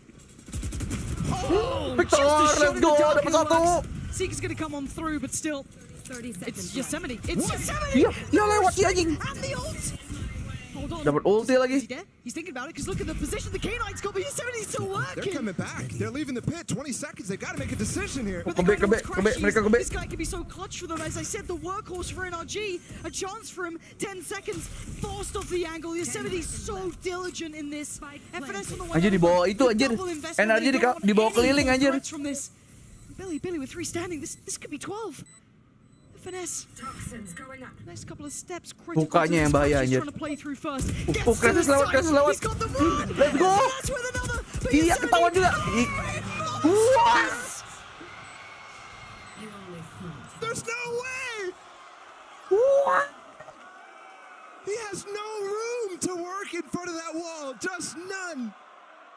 S1: Victor, let's go, dapat satu.
S12: Seekers going to come on through, but still.
S11: 30 seconds.
S12: It's Yosemite. It's Yosemite.
S1: Iya, dia lewat si anjing.
S12: And the ult. Hold on.
S1: Dapat ulti lagi.
S12: Is he dead? He's thinking about it because look at the position the K-9's got, but Yosemite's still
S9: They're
S12: working.
S9: coming back. They're leaving the pit. 20 seconds. They got to make a decision here.
S12: But
S1: Kebek,
S12: the guy
S1: kebek,
S12: knows
S1: kebek, mereka kebek.
S12: This guy can be so clutch for them. As I said, the workhorse for NRG. A chance for him. 10 seconds. Forced off the angle. Yosemite's so diligent in this. FNS on the way
S1: Anjir di bawah itu anjir. NRG di bawah keliling anjir.
S12: Billy with 3 standing. This could be 12. Finesse. Next couple of steps.
S1: Mukanya yang bahaya anjir. Kresis lewat. Let's go. Iya, ketahuan juga.
S9: There's no way. He has no room to work in front of that wall. Just none.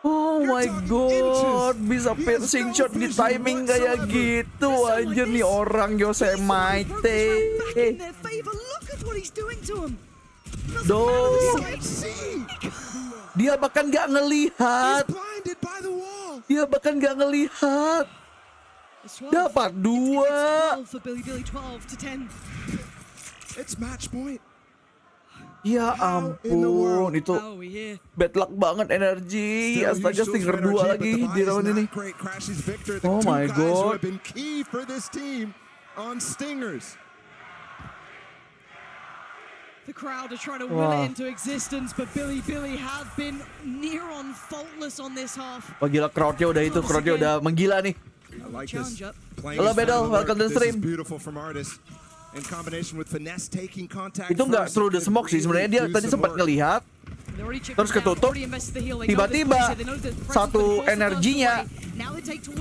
S1: Oh my god, bisa piercing shot di timing kayak gitu anjir nih orang Yosemite. Duh. Dia bahkan gak ngelihat. Dapat 2.
S9: It's match point.
S1: Ya ampun, itu bad luck banget energi. Astaga, Stinger 2 lagi di round ini. Oh my god.
S12: The crowd are trying to will it into existence, but Billy have been near on faultless on this half.
S1: Oh gila, crowdnya udah menggila nih. Halo Bedel, welcome to the stream.
S9: In combination with finesse taking contact.
S1: Itu nggak through the smoke sih sebenarnya, dia tadi sempat ngelihat terus ketutup, tiba-tiba satu energinya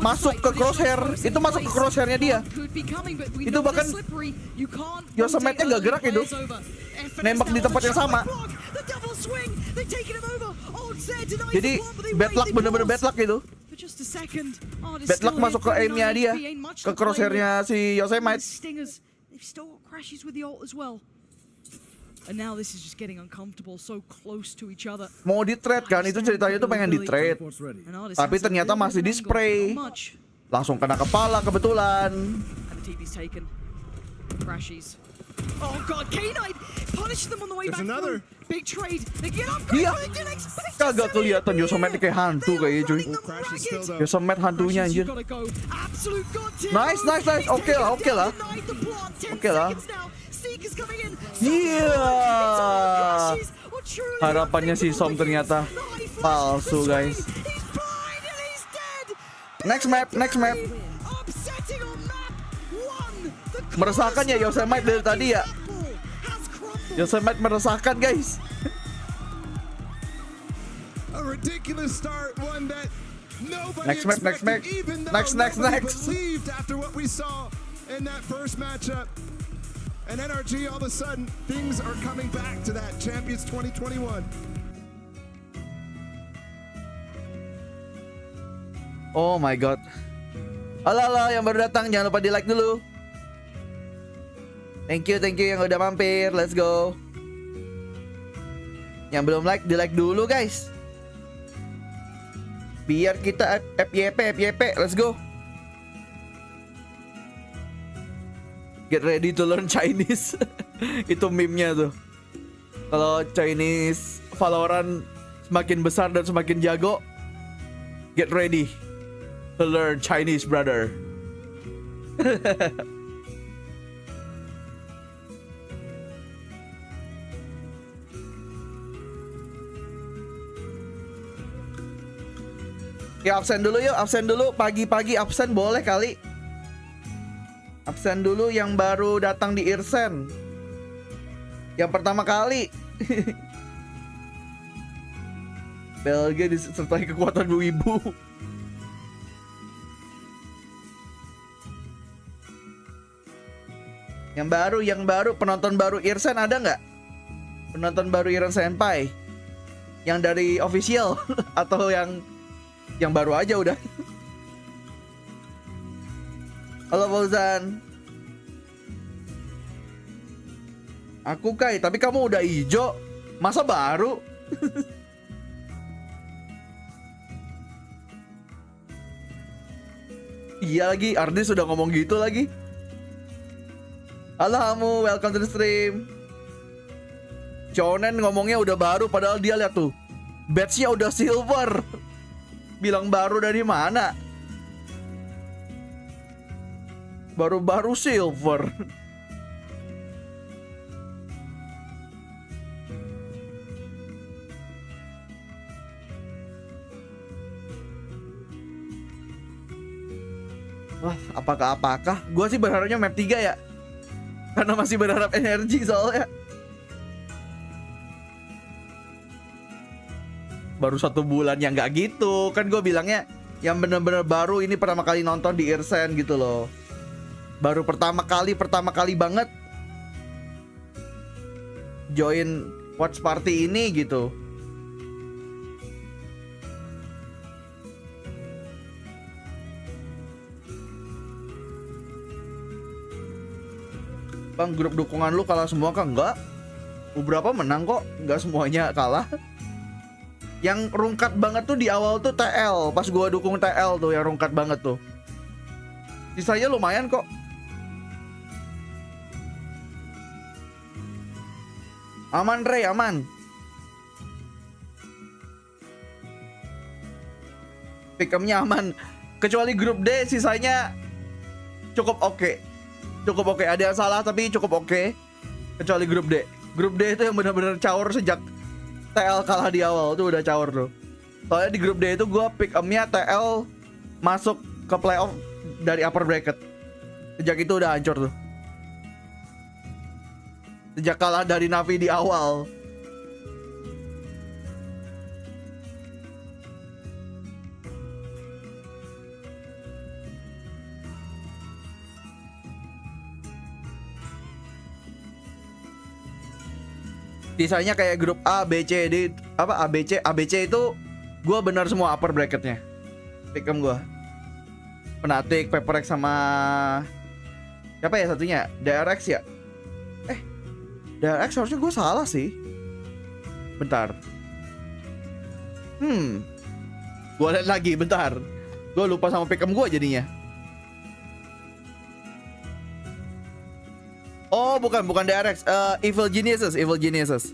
S1: masuk ke crosshair, itu masuk ke crosshairnya dia. Itu bahkan Yosemite-nya nggak gerak itu, nembak di tempat yang sama. Jadi bad luck, bener-bener bad luck itu. Bad luck masuk ke aim-nya dia, ke crosshairnya si Yosemite.
S12: They've still got crashes with the ult as well. And now this is just getting uncomfortable, so close to each other.
S1: Mau di trade kan, itu ceritanya tuh pengen di trade. Tapi ternyata masih di spray. Langsung kena kepala kebetulan.
S12: And the TV's taken. Crashes. Oh god, K-9 punished them on the way back.
S9: Another
S12: big trade. They get up.
S1: Iya. Kagak kelihatan Yosemite kayak hantu kayaknya cuy. Yosemite hantunya anjir. Nice. Oke lah. Iya. Harapannya si Som ternyata palsu guys. Next map. Meresahkan ya Yosemite dari tadi ya. Yosemite meresahkan guys.
S9: A ridiculous start, one that nobody
S1: Next map.
S9: Next. Believed after what we saw in that first matchup. And NRG, all of a sudden, things are coming back to that Champions 2021.
S1: Oh my god. Halo yang baru datang, jangan lupa di like dulu. Thank you yang udah mampir. Let's go. Yang belum like, di like dulu guys. Biar kita FYP. Let's go. Get ready to learn Chinese. Itu meme-nya tuh. Kalau Chinese Valorant semakin besar dan semakin jago, get ready to learn Chinese, brother. Ya absen dulu yuk, absen dulu. Pagi-pagi absen boleh kali. Absen dulu yang baru datang di Irsen. Yang pertama kali. BLG disertai kekuatan wibu. Yang baru, penonton baru Irsen ada nggak? Penonton baru Irsen Senpai. Yang dari official atau yang baru aja udah. Halo Fauzan. Aku Kai, tapi kamu udah hijau. Masa baru? Iya lagi, Arctis sudah ngomong gitu lagi. Halo kamu, welcome to the stream. Shonen ngomongnya udah baru, padahal dia lihat tuh, badge-nya udah silver. Bilang baru dari mana? Baru-baru silver. Wah, apakah? Gua sih berharapnya map 3 ya. Karena masih berharap NRG soalnya. Baru 1 bulan ya nggak gitu. Kan gue bilangnya yang bener-bener baru ini pertama kali nonton di Irsen gitu loh. Baru pertama kali banget join watch party ini gitu. Bang, grup dukungan lu kalah semua kan? Enggak. Beberapa menang kok, enggak semuanya kalah. Yang rungkat banget tuh di awal tuh TL. Pas gua dukung TL tuh yang rungkat banget tuh. Sisanya lumayan kok. Aman Rey, aman. Pickemnya aman. Kecuali grup D sisanya cukup oke. Cukup oke. Ada yang salah tapi cukup oke. Kecuali grup D. Grup D itu yang benar-benar caur sejak TL kalah di awal tuh udah caur tuh. Soalnya di grup D itu gue pick up-nya TL masuk ke playoff dari upper bracket. Sejak itu udah hancur tuh. Sejak kalah dari Navi di awal. Sisanya kayak grup A, B, C, D, apa ABC itu gue benar semua upper bracketnya. Pick'em gue. Fnatic, Paper X sama siapa ya satunya? DRX ya? DRX harusnya gue salah sih. Bentar. Gue lihat lagi, bentar. Gue lupa sama pick'em gue jadinya. Oh, bukan DRX. Evil Geniuses.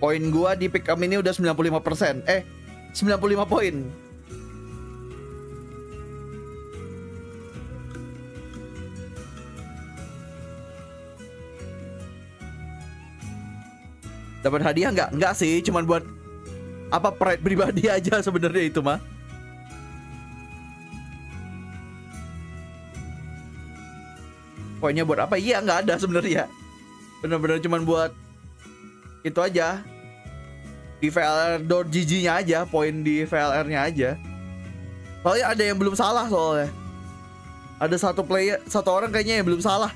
S1: Poin gua di pick up ini udah 95%. 95 poin. Dapat hadiah nggak? Nggak sih, cuman buat apa pride pribadi aja sebenarnya itu mah. Poinnya buat apa? Iya nggak ada sebenarnya. Bener-bener cuman buat itu aja. Di VLR.gg-nya aja, poin di VLR-nya aja. Soalnya ada yang belum salah soalnya. Ada satu orang kayaknya yang belum salah.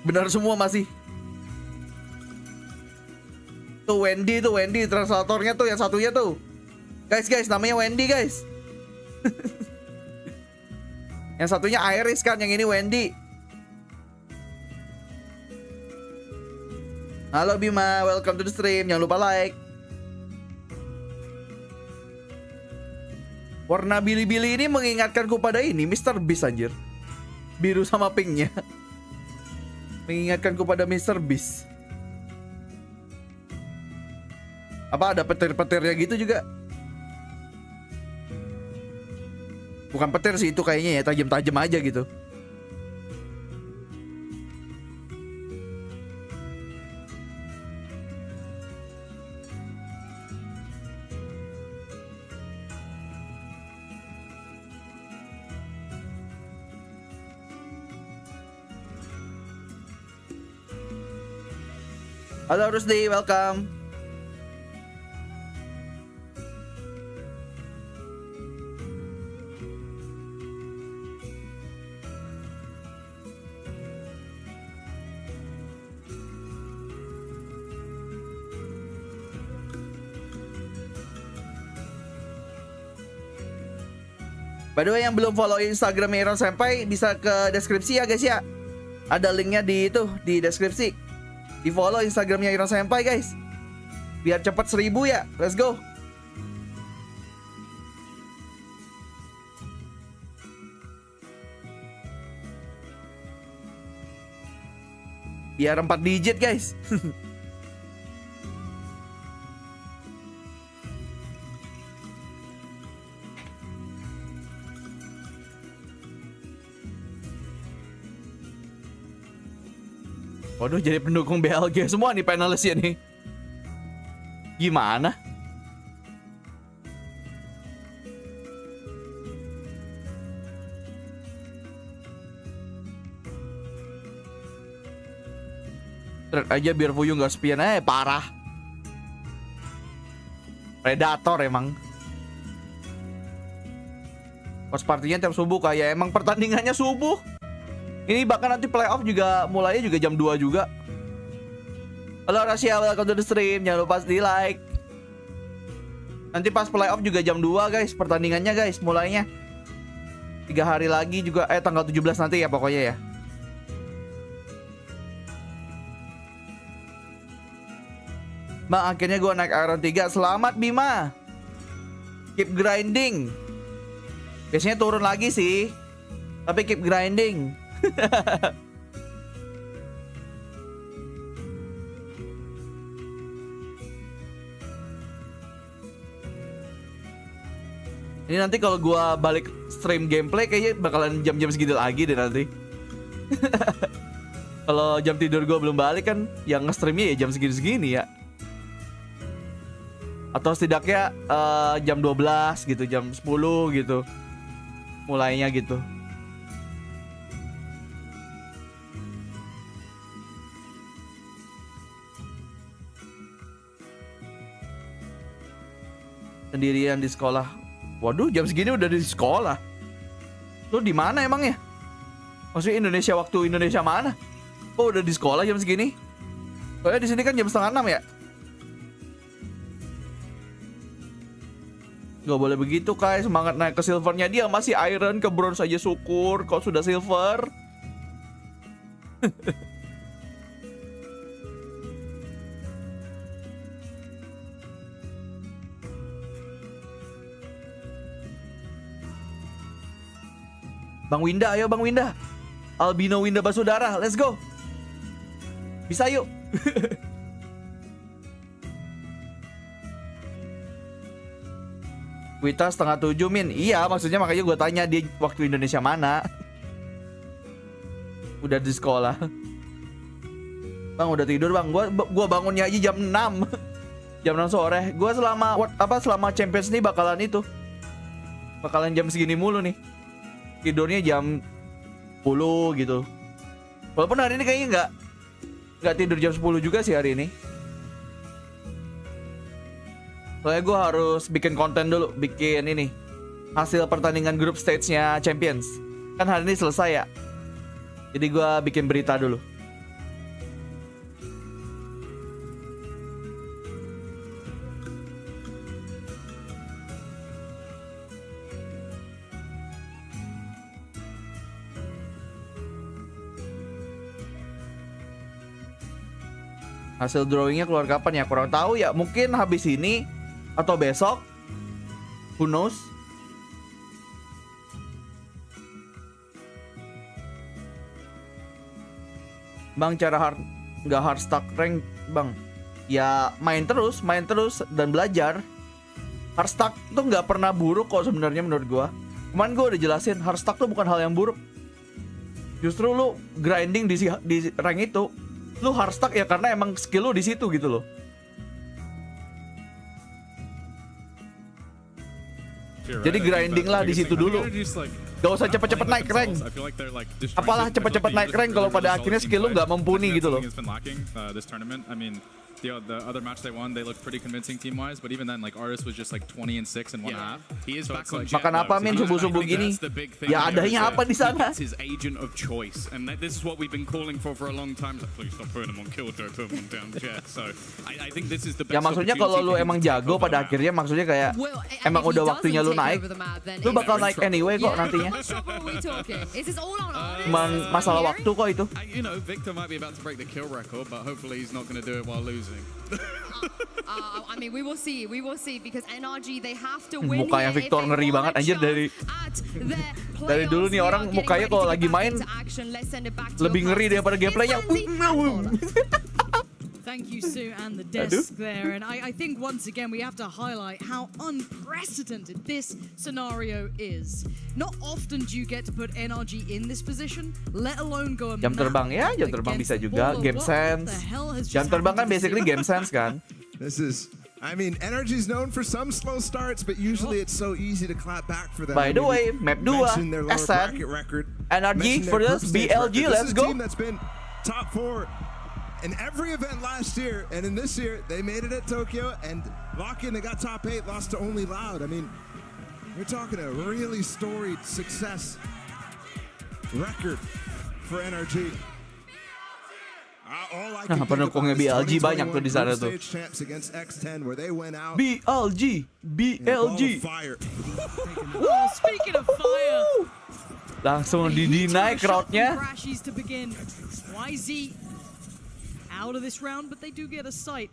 S1: Benar semua masih. Tuh Wendy translatornya tuh yang satunya tuh. Guys, namanya Wendy guys. Yang satunya Iris kan, yang ini Wendy. Halo Bima, welcome to the stream. Jangan lupa like. Warna bili-bili ini mengingatkanku pada ini, Mr. Beast anjir. Biru sama pinknya. Mengingatkanku pada Mr. Beast. Apa ada petir-petirnya gitu juga? Bukan petir sih itu kayaknya ya, tajam-tajam aja gitu. Halo Rusdi, welcome. By the way, yang belum follow Instagram Senpai bisa ke deskripsi ya guys ya. Ada linknya di itu, di deskripsi. Di follow Instagramnya Senpai guys. Biar cepat 1000 ya. Let's go. Biar 4 digit guys. Waduh, jadi pendukung BLG semua nih panelisnya nih. Gimana? Trek aja biar fuyu nggak spion, parah. Predator emang. Pas partinya tiap subuh kayak emang pertandingannya subuh. Ini bahkan nanti playoff juga mulainya juga jam 2 juga. Halo Rasya, welcome to the stream. Jangan lupa di like. Nanti pas playoff juga jam 2 guys, pertandingannya guys, mulainya 3 hari lagi juga, tanggal 17 nanti ya pokoknya ya. Bang, akhirnya gue naik Iron 3. Selamat Bima. Keep grinding. Biasanya turun lagi sih, tapi keep grinding. Ini nanti kalau gua balik stream gameplay kayaknya bakalan jam-jam segitu lagi deh nanti. Kalau jam tidur gua belum balik kan, yang nge-streamnya ya jam segini-segini ya. Atau setidaknya jam 12 gitu, jam 10 gitu. Mulainya gitu. Sendirian di sekolah. Waduh, jam segini udah di sekolah. Lu di mana emang ya? Maksudnya Indonesia, waktu Indonesia mana? Oh, udah di sekolah jam segini? Soalnya di sini kan jam 5:30 ya. Gak boleh begitu Kai, semangat naik ke silvernya. Dia masih iron, ke bronze aja syukur. Kok sudah silver? Bang Winda, ayo Bang Winda. Albino Winda Basudara, let's go. Bisa yuk. Wita 6:30 Min. Iya, maksudnya makanya gue tanya dia waktu Indonesia mana. Udah di sekolah. Bang udah tidur Bang. Gua bangunnya aja jam 6. Jam 6 sore. Gua selama Champions nih bakalan jam segini mulu nih. Tidurnya jam 10 gitu. Walaupun hari ini kayaknya nggak tidur jam 10 juga sih hari ini. Soalnya gue harus bikin konten dulu, bikin ini hasil pertandingan group stage-nya Champions. Kan hari ini selesai ya. Jadi gue bikin berita dulu. Hasil drawingnya keluar kapan ya? Kurang tahu ya. Mungkin habis ini atau besok. Who knows? Bang, cara nggak hard stack rank Bang? Ya main terus dan belajar. Hard stack tuh nggak pernah buruk kok sebenarnya menurut gua. Kemarin gua udah jelasin hard stack tuh bukan hal yang buruk. Justru lu grinding di rank itu, lu hard stack ya karena emang skill lu di situ gitu loh. Jadi grinding lah di situ dulu. Gak usah cepet-cepet naik rank. Apalah cepet-cepet naik rank kalau pada akhirnya skill lu gak mumpuni gitu loh.
S10: The other match they won, they looked pretty convincing team-wise, but even then, like Arctis was just like 20 and 6 in one half.
S5: He is back on
S1: Makan apa min subuh-subuh gini? Ya adanya apa di sana?
S6: It's his agent of choice, and this is what we've been calling for a long time. Like, please stop putting him on killjoy, put him on down jet. So I think this is the best.
S1: Ya maksudnya kalau lu emang jago pada akhirnya maksudnya kayak emang udah waktunya lu naik, lu bakal naik anyway kok nantinya. Cuman masalah waktu kok itu.
S6: You know, Victor might be about to break the kill record, but hopefully he's not going to do it while losing.
S11: I mean, we will see because NRG they have to win.
S1: Mukanya Victor ngeri banget anjir dari dulu nih orang mukanya kalau lagi main lebih ngeri daripada gameplaynya.
S12: Thank you, Sue, and the desk there. And I think once again we have to highlight how unprecedented this scenario is. Not often do you get to put NRG in this position, let alone go a
S1: Jam terbang ya, jam terbang bisa juga, game sense. Jam terbang kan basically game sense kan.
S9: This is, I mean, NRG's known for some slow starts, but usually it's so easy to clap back for them.
S1: By the way, map 2, SN, NRG versus BLG, let's go.
S9: This is a team that's been top 4 in every event last year, and in this year, they made it at Tokyo, and Lock-in, they got top 8, lost to only Loud. I mean, we're talking a really storied success record for NRG.
S1: Pendukungnya BLG banyak tuh di sana tuh. BLG.
S12: Speaking of fire,
S1: langsung di-deny crowd-nya.
S12: YZ out of this round, but they do get a sight.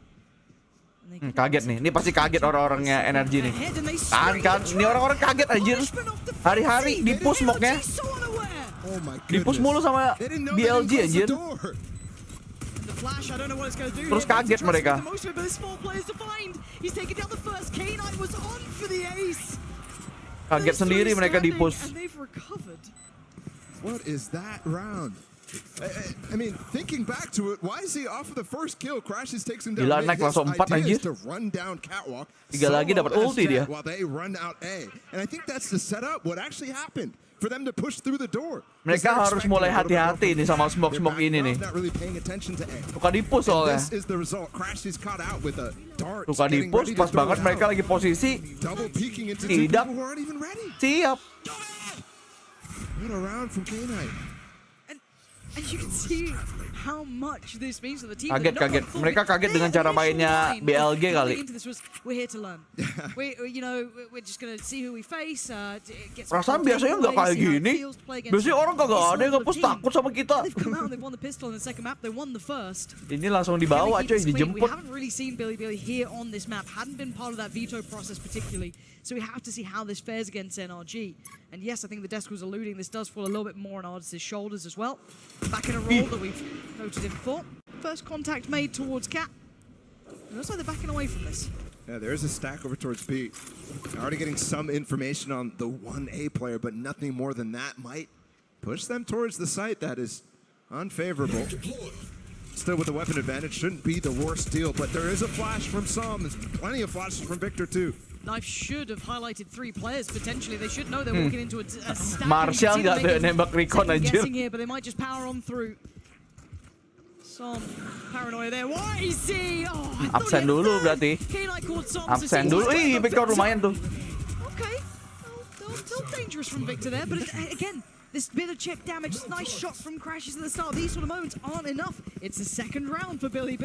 S1: Kaget nih, ini pasti kaget orang-orangnya NRG nih. Kan, ini orang-orang kaget anjir. Hari-hari di-push smoke-nya. Di-push mulu sama BLG anjir. Terus kaget mereka. Kaget sendiri mereka di-push.
S9: What is that round? I mean, thinking back to it, why is he off of the first kill? Crashes takes him down.
S1: Gila, naik langsung 4 anjir. 3 lagi dapat ulti dia.
S9: While they run out A. And I think that's the setup. What actually happened for them to push through the door.
S1: Mereka harus mulai hati-hati nih sama smoke-smoke ini nih. Suka di-push soalnya. Suka di-push pas banget mereka lagi posisi. Tidak siap.
S9: What a round from ke-8.
S12: And you can see how much this means to the team.
S1: Kaget. Mereka kaget dengan cara mainnya BLG kali.
S12: We're here to learn. We're just gonna see who we face.
S1: Perasaan biasanya nggak kayak gini. Biasanya orang kagak ada yang nge-push takut sama kita. Ini langsung dibawa coy, dijemput.
S12: We haven't really seen Billy here on this map. Hadn't been part of that veto process particularly. So we have to see how this fares against NRG. And yes, I think the desk was alluding this does fall a little bit more on Arctis' shoulders as well. Back in a role that we've noted him before. First contact made towards Cat. It looks like they're backing away from this.
S9: Yeah, there's a stack over towards B. Already getting some information on the 1A player, but nothing more than that might push them towards the site that is unfavorable. Still with the weapon advantage, shouldn't be the worst deal, but there is a flash from some. There's plenty of flashes from Victor too.
S12: Knife should have highlighted 3 players potentially. They should know they're walking into a stack.
S1: Marshall nggak ada nembak recon anjir.
S12: Here, but they might just power on through. Some paranoia there. Why is he?
S1: Absen dulu berarti. Absen dulu. Ih, Victor lumayan tuh.
S12: Okay. Still dangerous from Victor there, but again, this bit of chip damage, nice shots from crashes at the start. These sort of moments aren't enough. It's the second round for Billy.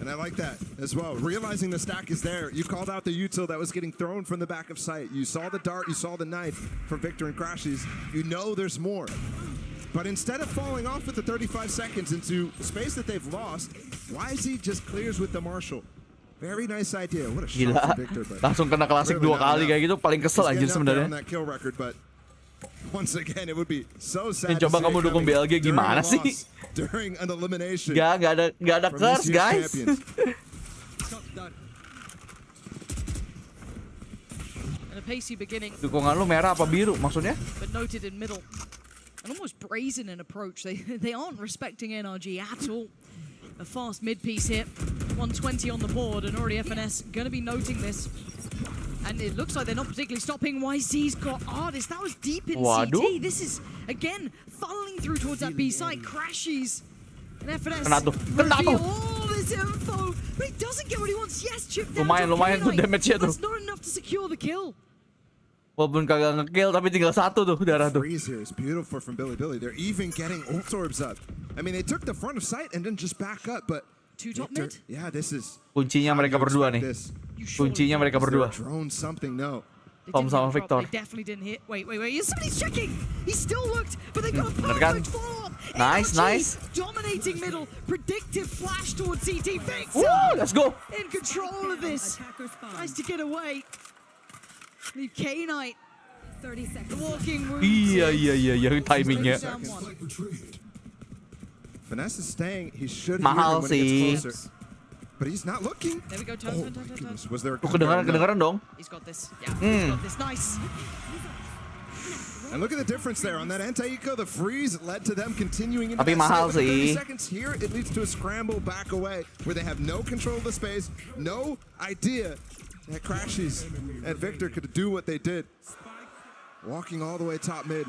S9: And I like that as well. Realizing the stack is there. You called out the util that was getting thrown from the back of sight. You saw the dart, you saw the knife from Victor and Crashes. You know there's more. But instead of falling off with the 35 seconds into space that they've lost, YZ just clears with the Marshall. Very nice idea. What a shot from Victor.
S1: Langsung kena klasik 2 kali kayak gitu, paling kesel anjir sebenarnya.
S9: Once again, it would be so sad.
S1: Coba kamu dukung BLG gimana sih? Gak ada curse guys. Dukungan lu merah apa biru maksudnya?
S12: But noted in middle. An almost brazen in approach. They aren't respecting NRG at all. A fast mid piece here. 120 on the board, and already FNS gonna be noting this. And it looks like they're not particularly stopping. YZ's got Arctis. That was deep in
S1: Waduh.
S12: CT. This is, again, funneling through towards that B side. Crashes. And FNS
S1: Kena tuh.
S12: reveal all this info. But he doesn't get what he wants. Yes, chip down.
S1: Lumayan tuh damage-nya tuh.
S12: That's not enough to secure the kill.
S1: Walaupun kagak nge-kill tapi tinggal satu tuh darah tuh.
S9: Freeze here is beautiful from Billy. They're even getting ult orbs up. I mean, they took the front of sight and then just back up, but
S12: Two top mid?
S9: Yeah, this is
S1: kuncinya mereka berdua nih. Kuncinya mereka berdua.
S9: Drone something, no.
S1: Tom sama Victor.
S12: They definitely didn't hit. Wait. Somebody's checking. He still looked, but they got a
S1: Bener kan?
S12: perfect follow-up.
S1: Nice.
S12: Dominating middle. Predictive flash towards CT.
S1: Woo, let's go.
S12: In control of this. Tries to get away. Leave K-8. 30 seconds. Walking route.
S1: Iya, timingnya.
S9: Finesse is staying. He should hear
S1: Mahal
S9: him when he gets
S1: sih.
S9: closer. But he's not looking.
S12: There we go. Turn.
S9: Goodness. Was there a
S1: Kedengaran dong.
S12: He's got this. Yeah, he's got this. Nice.
S9: And look at the difference there on that anti-eco. The freeze led to them continuing into
S1: Tapi
S9: that
S1: mahal
S9: site. With 30
S1: sih.
S9: seconds here, it leads to a scramble back away where they have no control of the space, no idea that Crashies and Victor could do what they did. Walking all the way top mid.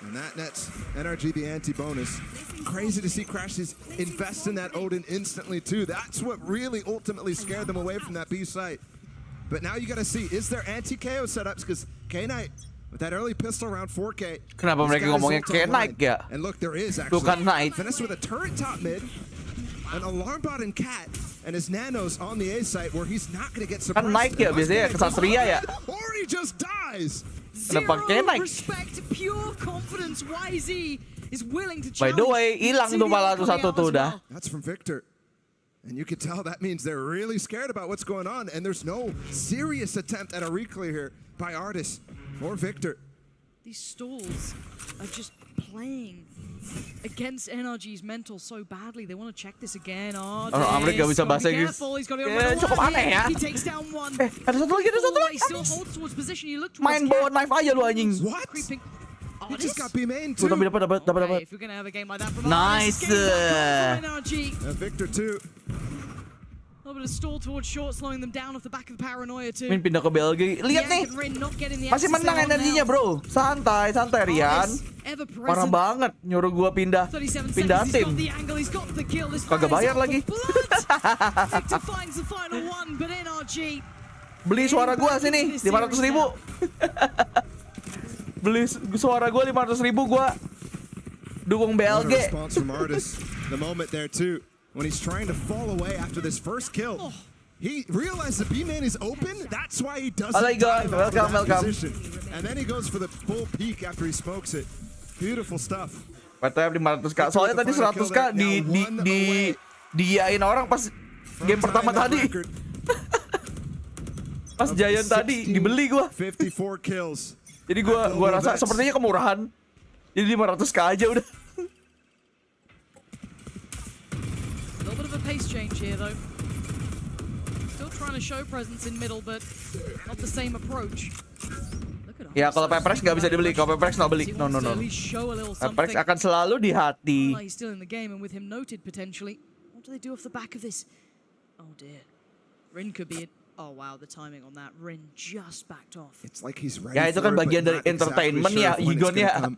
S9: And that nets NRG the anti-bonus. Crazy to see Crashies invest in that Odin instantly too. That's what really ultimately scared them away from that B site. But now you got to see, is there anti-KO setups? Because K-8, with that early pistol around 4K.
S1: Kenapa mereka ngomongnya K-8 ya?
S9: And look, there is actually.
S1: Bukan Knight.
S9: Finesse with a turret top mid. An alarm bot and Cat. And his nanos on the A site where he's not going to get surprised.
S1: Kan Knight ya biasanya kesatria ya.
S9: Or he just dies.
S1: Kenapa K-8?
S12: Respect, pure confidence. YZ is willing to
S1: By the way, hilang tuh malah satu tuh udah.
S9: That's from Victor. And you can tell that means they're really scared about what's going on. And there's no serious attempt at a reclear here by Arctis or Victor.
S12: These stalls are just playing against NRG's mental so badly. They want to check this again.
S1: Amrik gak bisa bahasa Inggris. Cukup aneh ya.
S12: He takes down one.
S1: Ada satu lagi.
S12: Still holds towards position. You look towards
S1: Main bawa knife aja lu anjing.
S9: What? He just got B main
S1: Tuh,
S9: too.
S1: tapi dapat.
S12: If you're gonna have a game like that from
S1: Nice.
S12: NRG.
S9: And Victor too.
S12: A little bit of stall towards short, slowing them down off the back of the paranoia too.
S1: Min pindah ke BLG. Lihat nih. Masih menang energinya, bro. Santai Rian. Parah banget nyuruh gua pindah tim. Kagak bayar lagi. Beli suara gua sini 500.000. Beli suara gua 500.000 gua dukung BLG.
S9: The moment there too. When he's trying to fall away after this first kill, he realized the B main is open. That's why he doesn't dive out of that position. And then he goes for the full peek after he smokes it. Beautiful stuff.
S1: PTM 500k. Soalnya tadi 100k diain orang pas game pertama tadi. Pas Giant tadi dibeli gua.
S9: 54 kills.
S1: Jadi gua rasa sepertinya kemurahan. Jadi 500k aja udah.
S12: A little bit of a pace change here, though. Still trying to show presence in middle, but not the same approach.
S1: Ya kalau Peprex nggak bisa dibeli, kalau Peprex nggak beli, no. Peprex akan selalu di hati.
S12: He's still in the game, and with him noted potentially, what do they do off the back of this? Oh dear, Rin could be. Oh wow, the timing on that. Rin just backed off.
S9: It's like he's ready.
S1: Ya itu kan bagian dari entertainment ya, Igon ya.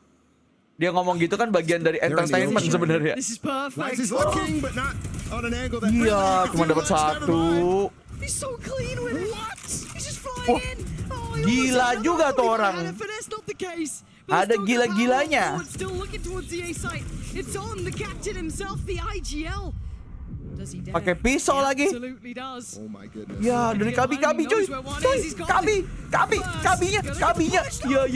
S1: Dia ngomong gitu kan bagian dari entertainment sebenarnya.
S12: This is perfect.
S9: He's looking, but not on an angle that.
S1: Iya, cuma dapat satu.
S12: He's so clean with it. What? He's just flying in.
S1: Gila juga tuh orang. Ada gila-gilanya.
S12: Still looking towards the A site. It's on the captain himself, the IGL. Does he dare?
S1: Pakai pisau lagi.
S12: Absolutely does.
S9: Oh my goodness.
S1: Ya, dari kabi cuy. Kabinya. Ya.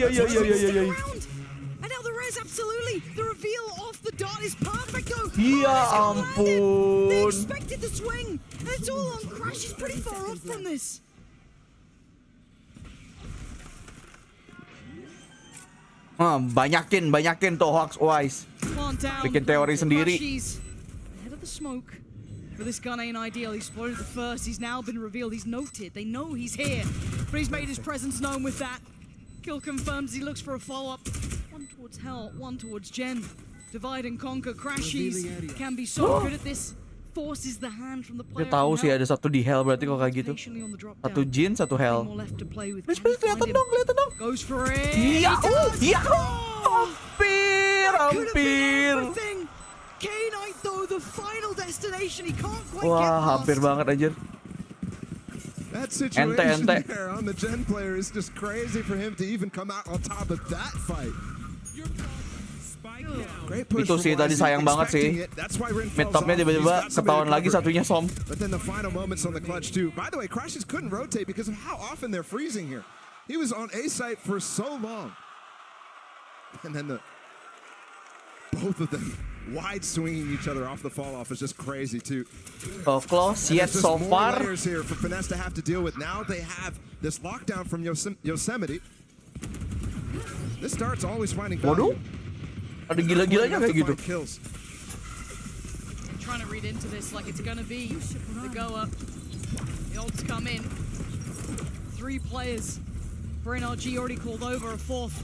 S12: And now the res, absolutely. The reveal off the dart is perfect though.
S1: Ya ampun.
S12: They expected the swing. And it's all on Crash. He's pretty far off from this.
S1: Banyakin tuh Hawks Wise. Bikin teori sendiri.
S12: Ahead of the smoke. For this gun ain't ideal. He spotted the first. He's now been revealed. He's noted. They know he's here. But he's made his presence known with that. Kill confirms he looks for a follow-up. One towards Hell, one towards Jen. Divide and conquer. Crashies can be so good at this. forces the hand from the
S1: Dia
S12: player.
S1: tahu sih ada satu di hell berarti kalau kayak gitu. Satu Jin, satu hell. Please kelihatan dong, kelihatan dong.
S12: Goes for it.
S1: Iya, iya. Hampir.
S12: K-8 though, the final destination, he can't quite get
S1: Wah,
S12: past.
S1: hampir banget anjir.
S9: That situation
S1: Ente.
S9: there on the Gen player is just crazy for him to even come out on top of that fight. Great push
S1: Itu sih
S9: from
S1: tadi
S9: YZ,
S1: sayang banget sih.
S9: expecting it. That's why Rin
S1: Mid
S9: falls
S1: topnya
S9: off.
S1: tiba-tiba
S9: He's got somebody
S1: ketahuan
S9: to
S1: lagi
S9: cover.
S1: satunya Som.
S9: But then the final moments on the clutch too. By the way, Crashes couldn't rotate because of how often they're freezing here. He was on A site for so long. And then both of them wide swinging each other off the fall off is just crazy too.
S1: So close
S9: And
S1: yet
S9: there's just
S1: so
S9: more
S1: far.
S9: layers here for Finesse to have to deal with. Now they have this lockdown from Yosemite. This start's always finding
S1: Waduh.
S9: value.
S1: Ada gila-gilanya kayak gitu.
S9: Kills.
S12: Trying to read into this like it's gonna be the go up. The ults come in. 3 players for NRG already called over. A 4th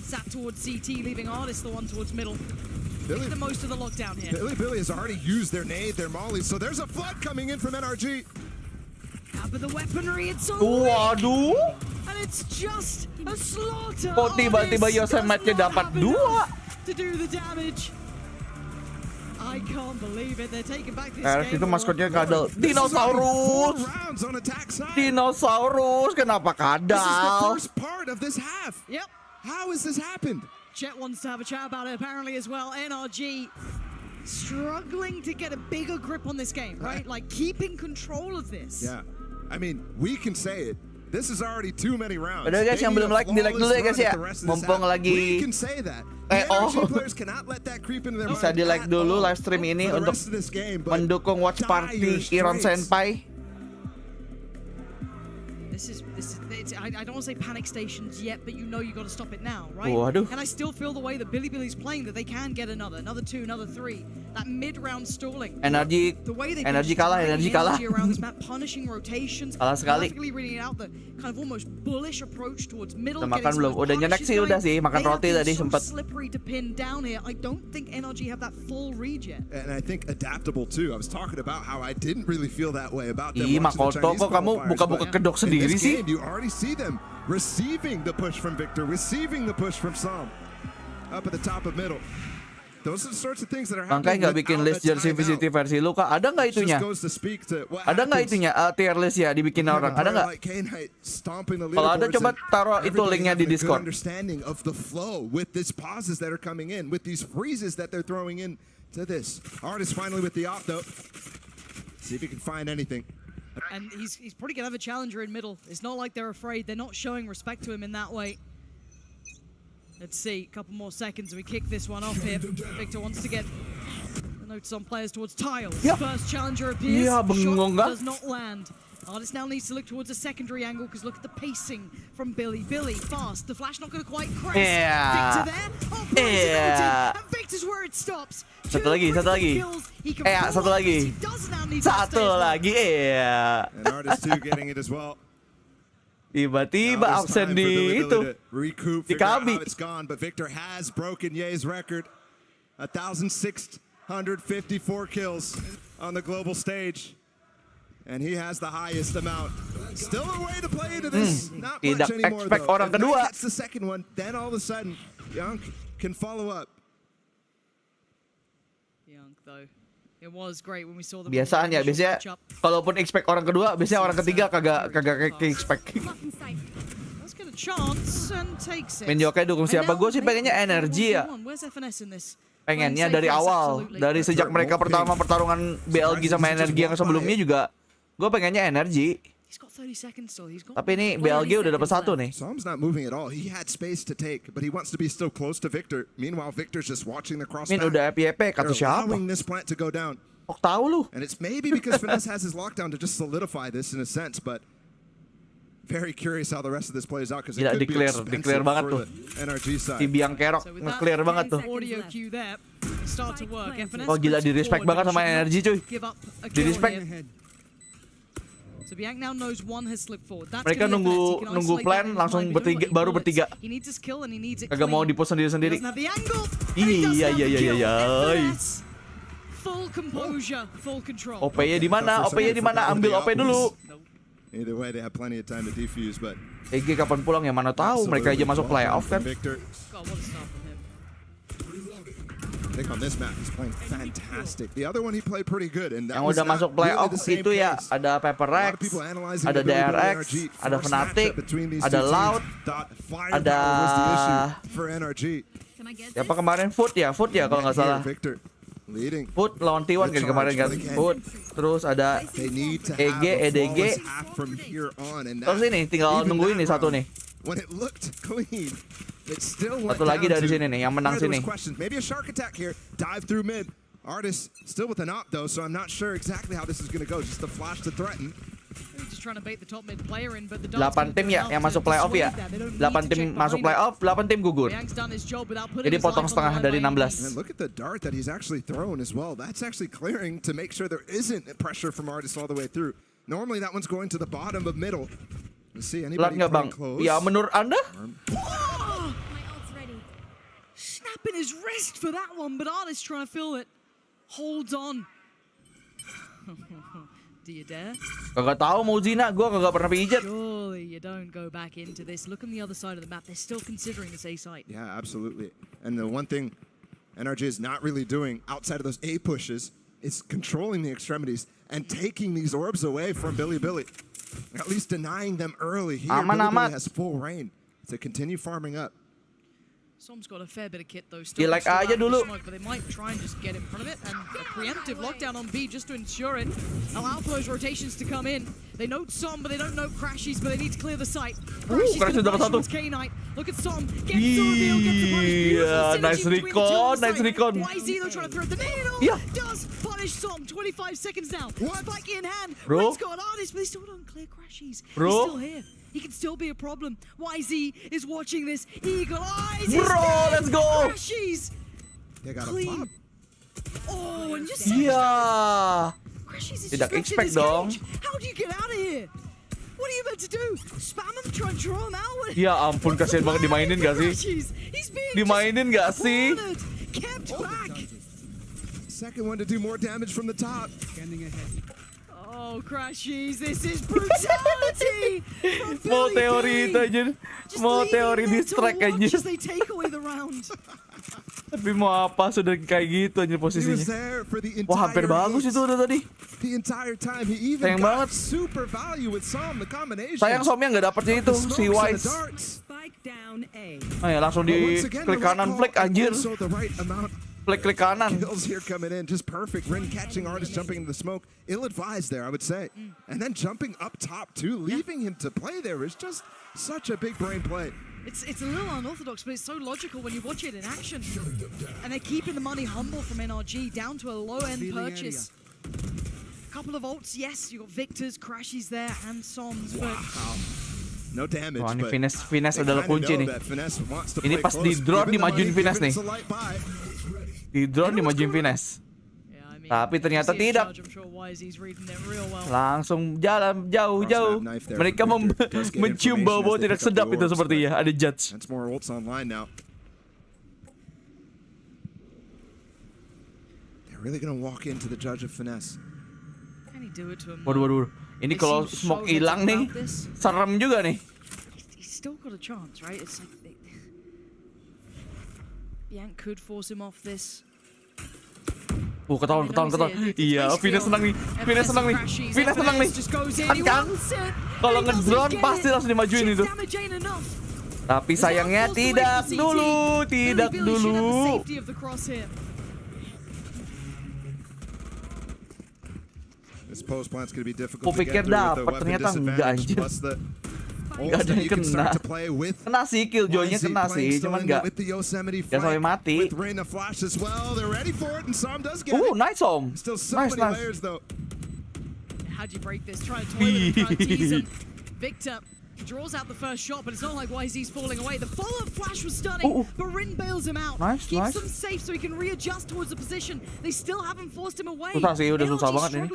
S12: sat towards CT, leaving Arctis the one towards middle. Make the most of the lockdown here.
S9: Billy has already used their nade, their molly, so there's a flood coming in from NRG.
S12: But the weaponry, it's so
S1: Waduh.
S12: and it's just a slaughter.
S1: Kok tiba-tiba Yosemite-nya dapat 2?
S12: To do the damage. I can't believe it. They're taking back this
S1: Kayak
S12: game.
S1: itu maskotnya kadal. Dinosaurus. Dinosaurus, kenapa
S9: This is the
S1: kadal?
S9: first part of this half.
S12: Yep.
S9: How has this happened?
S12: Chet wants to have a chat about it apparently as well. NRG struggling to get a bigger grip on this game, right? Like keeping control of this.
S9: Yeah. I mean, we can say it. This is already too many rounds.
S1: Udah guys,
S9: They
S1: yang
S9: need
S1: belum
S9: a
S1: like, di-like dulu ya
S9: flawless
S1: guys
S9: run
S1: ya.
S9: at the rest of this
S1: Mumpung
S9: half.
S1: lagi
S9: We can say that. The NRG players cannot let that creep into their
S1: bisa
S9: mind
S1: di-like
S9: at
S1: dulu
S9: all
S1: live stream ini
S9: for the
S1: untuk
S9: rest of this game, but
S1: mendukung watch party
S9: dire
S1: Irsen
S9: straits.
S1: Senpai.
S12: This is I don't want to say panic stations yet, but you know you got to stop it now, right?
S1: Waduh.
S12: And I still feel the way that Billy's playing that they can get another 2, another 3. That mid-round stalling.
S1: Energi kalah, energi kalah.
S12: Around this map, punishing rotations.
S1: Kalah sekali.
S12: Perfectly reading out the kind of almost bullish approach towards middle.
S1: Udah makan belum? Udah nyenek sih udah sih, makan roti tadi sempet.
S12: Slippery to pin down here. I don't think NRG have that full read yet.
S9: And I think adaptable too. I was talking about how I didn't really feel that way about them.
S1: Ih,
S9: watching the
S1: Makoto,
S9: Chinese
S1: kok kamu
S9: qualifiers,
S1: buka-buka
S9: but
S1: kedok
S9: in
S1: sendiri
S9: this
S1: sih?
S9: game, you already see them receiving the push from Victor, receiving the push from Sam up at the top of middle. Those are the sorts of things that are happening.
S1: Makanya nggak bikin list jersey VCT versi lu kak? Ada nggak itunya? Ada nggak itunya tier list ya dibikin orang? Ada nggak? Kalau ada coba taruh itu linknya di Discord.
S9: Understanding of the flow with these pauses that are coming in, with these freezes that they're throwing in to this. Arctis finally with the op though. See if he can find anything.
S12: And he's probably gonna have a challenger in middle. It's not like they're afraid. They're not showing respect to him in that way. Let's see, a couple more seconds and we kick this one off here. Victor wants to get the notes on players towards tiles.
S1: Yeah.
S12: First challenger appears.
S1: Yeah, bengong
S12: Shot
S1: nggak?
S12: does not land. Arctis now needs to look towards a secondary angle because look at the pacing from Billy. Billy, fast. The flash not going to quite crest.
S1: Yeah.
S12: Victor there. Oh,
S1: Yeah.
S12: and Victor's where it stops.
S1: Satu lagi, satu lagi. Satu lagi. Satu lagi,
S9: And Arctis too getting it as well.
S1: Tiba-tiba
S9: Now it's
S1: absen
S9: time for
S1: di
S9: Billy
S1: itu.
S9: to recoup,
S1: Di
S9: figure out
S1: Kabi.
S9: how it's gone, but Victor has broken Ye's record. 1,654 kills on the global stage. And he has the highest amount. Still a way to play into this. Not much
S1: Tidak
S9: anymore
S1: expect
S9: though.
S1: orang
S9: If
S1: kedua.
S9: Knight gets the second one, then all of a sudden, Young can follow up.
S12: Young though. It was great when we saw the
S1: Biasaan ya, biasanya kalaupun expect orang kedua, biasanya orang ketiga kagak expect.
S12: Let's get a chance and takes it.
S1: Main yokai dukung siapa? Gue sih pengennya NRG ya.
S12: Where's FNS in this?
S1: Pengennya dari awal, dari sejak mereka pertama pertarungan BLG sama NRG yang sebelumnya juga, gue pengennya NRG.
S12: He's got 30 seconds still. He's got
S1: Tapi ini BLG udah dapat 1 nih.
S9: Sam's not moving at all. He had space to take, but he wants to be still close to Victor. Meanwhile, Victor's just watching the cross.
S1: Min udah FYP kata
S9: They're
S1: siapa?
S9: allowing this plant to go down.
S1: Kok tahu lu?
S9: And it's maybe because Finesse has his lockdown to just solidify this in a sense, but very curious how the rest of this plays out because it
S1: Gila,
S9: could be
S1: declare
S9: expensive
S1: banget
S9: for
S1: tuh.
S9: the NRG side.
S1: Si Biang Kerok nge-clear banget tuh.
S12: audio cue there. Start to work. FNS
S1: Oh gila, di respect banget sama NRG cuy. Di respect.
S12: So Bianc now knows one has slipped forward. That's
S1: Mereka
S12: gonna be FNS. He can
S1: nunggu
S12: isolate
S1: plan
S12: that in
S1: langsung
S12: time,
S1: bertiga,
S12: but
S1: baru
S12: bullets.
S1: bertiga.
S12: He needs his kill and he needs it
S1: Kagak mau
S12: clean.
S1: di-post sendiri-sendiri.
S12: Doesn't have the angle. And he doesn't
S1: Iya
S12: have
S1: iya
S12: the
S1: iya
S12: kill.
S1: iya.
S12: FNS Full composure, full control.
S1: OP-nya di mana? OP-nya di mana? Ambil OP dulu.
S9: Either way, they have plenty of time to defuse, but
S1: EG kapan pulang ya? Mana tahu, mereka aja masuk playoff kan.
S9: Victor.
S12: God, what a start from him.
S9: I think on this map he's playing fantastic. The other one he played pretty good, and that
S1: Yang
S9: was
S1: udah
S9: not
S1: masuk playoff
S9: really the same
S1: itu ya
S9: case.
S1: ada Pepper Rex, ada DRX, ada Fnatic, ada Loud, ada siapa kemarin Foot ya kalau nggak salah. Foot lawan T1 kan kemarin kan. Foot, terus ada EG, EDG. Terus ini tinggal nungguin nih satu nih. Satu lagi dari sini nih, yang menang sini.
S9: Maybe a shark attack here. Dive through mid. Arctis still with an op though, so I'm not sure exactly how this is going to go. Just a flash to threaten.
S1: 8 tim ya yang masuk playoff ya. 8 tim masuk playoff, 8 tim gugur. Jadi potong setengah dari 16.
S9: And look at the dart that he's actually thrown as well. That's actually clearing to make sure there isn't pressure from Arctis all the way through. Normally that one's going to the bottom of middle. Let's see anybody
S1: Bang? Ya menurut Anda?
S12: Snapping his wrist for that one, but Arctis trying to feel it. Holds on. Do you dare?
S1: Kagak tahu mau Zina, gua kagak pernah pijat.
S12: Surely you don't go back into this. Look on the other side of the map. They're still considering this A site.
S9: Yeah, absolutely. And the one thing NRG is not really doing outside of those A pushes is controlling the extremities and taking these orbs away from Billy. At least denying them early here. Billy has full reign to continue farming up.
S12: Som's got a fair bit of kit though. Still
S1: Like aja dulu.
S12: Smoke, but they might try and just get in front of it and a preemptive lockdown on B just to ensure it. Allow for those rotations to come in. They note Som, but they don't note Crashies, but they need to clear the site. Crashies gonna push towards K-8. Look at Som. Gets the reveal, gets the punish. Beautiful
S1: nice recon, nice recon.
S12: YZ though trying to throw the needle.
S1: Yeah.
S12: Does punish Som. 25 seconds now. Spike in hand.
S1: Bro.
S12: Red's got Arctis, but they still don't clear Crashies.
S1: Bro.
S12: He's still here. He can still be a problem. YZ is watching this. Eagle eyes.
S1: Bro, let's go.
S12: Crashies.
S9: They got
S12: Clean.
S9: a pop.
S12: Oh, and just
S1: Iya.
S12: Crashies is
S1: Tidak
S12: just
S1: expect dong.
S12: How do you get out of here? What are you meant to do? Spam him, try and draw him out?
S1: Ya ampun, kasihan banget dimainin gak sih?
S12: He's being
S1: Dimainin gak sih?
S12: kept back.
S9: Second one to do more damage from the top.
S12: Oh, Crashies, this is brutality.
S1: Mau teori itu aja. Mau teori distract aja.
S12: They take away the round.
S1: Tapi mau apa sudah kayak gitu aja posisinya. Wah, hampir bagus itu udah tadi. Sayang banget. Sayang Somnya nggak dapetnya itu si Wise. Oh ya, langsung di klik kanan flick anjir. Klik kanan.
S9: Kills here coming in, just perfect. Rin catching Arctis, jumping into the smoke. Ill-advised there, I would say. And then jumping up top too, leaving him to play there is just such a big brain play.
S12: It's a little unorthodox, but it's so logical when you watch it in action. And they're keeping the money humble from NRG down to a low-end purchase. Couple of ults, yes, you got Victors, Crashies there, and Soms, but...
S9: No damage.
S1: Wah, ini finesse adalah kunci nih. Ini pas di drone dimajuin finesse nih. Di drone dimajuin finesse. Tapi ternyata tidak. Langsung jalan jauh-jauh. Mereka mencium bau-bau tidak sedap itu sepertinya. Ada judge.
S9: They're really gonna walk into the judge of finesse.
S1: Waduh. Ini kalau smoke hilang nih, serem juga nih.
S12: He's still got a chance, right? It's like Bianc could force him off this.
S1: Ketahuan. Iya, Finesse senang nih. Finesse senang nih. Kan? Kalau ngedrone pasti langsung dimajuin itu. Tapi sayangnya tidak dulu. Kupikir dapat, ternyata enggak anjir. Enggak ada yang kena. Kena sih, killjoy-nya kena sih, cuman enggak sampai mati. Nice Om. Nice.
S12: How'd you break this? Try to toy with him, try to tease him. Victor draws out the first shot, but it's not like YZ's falling away. The follow-up flash was stunning, but Rin bails him out. Keeps him safe so he can readjust towards the position. They still haven't forced him away.
S1: Susah sih, udah susah banget ini.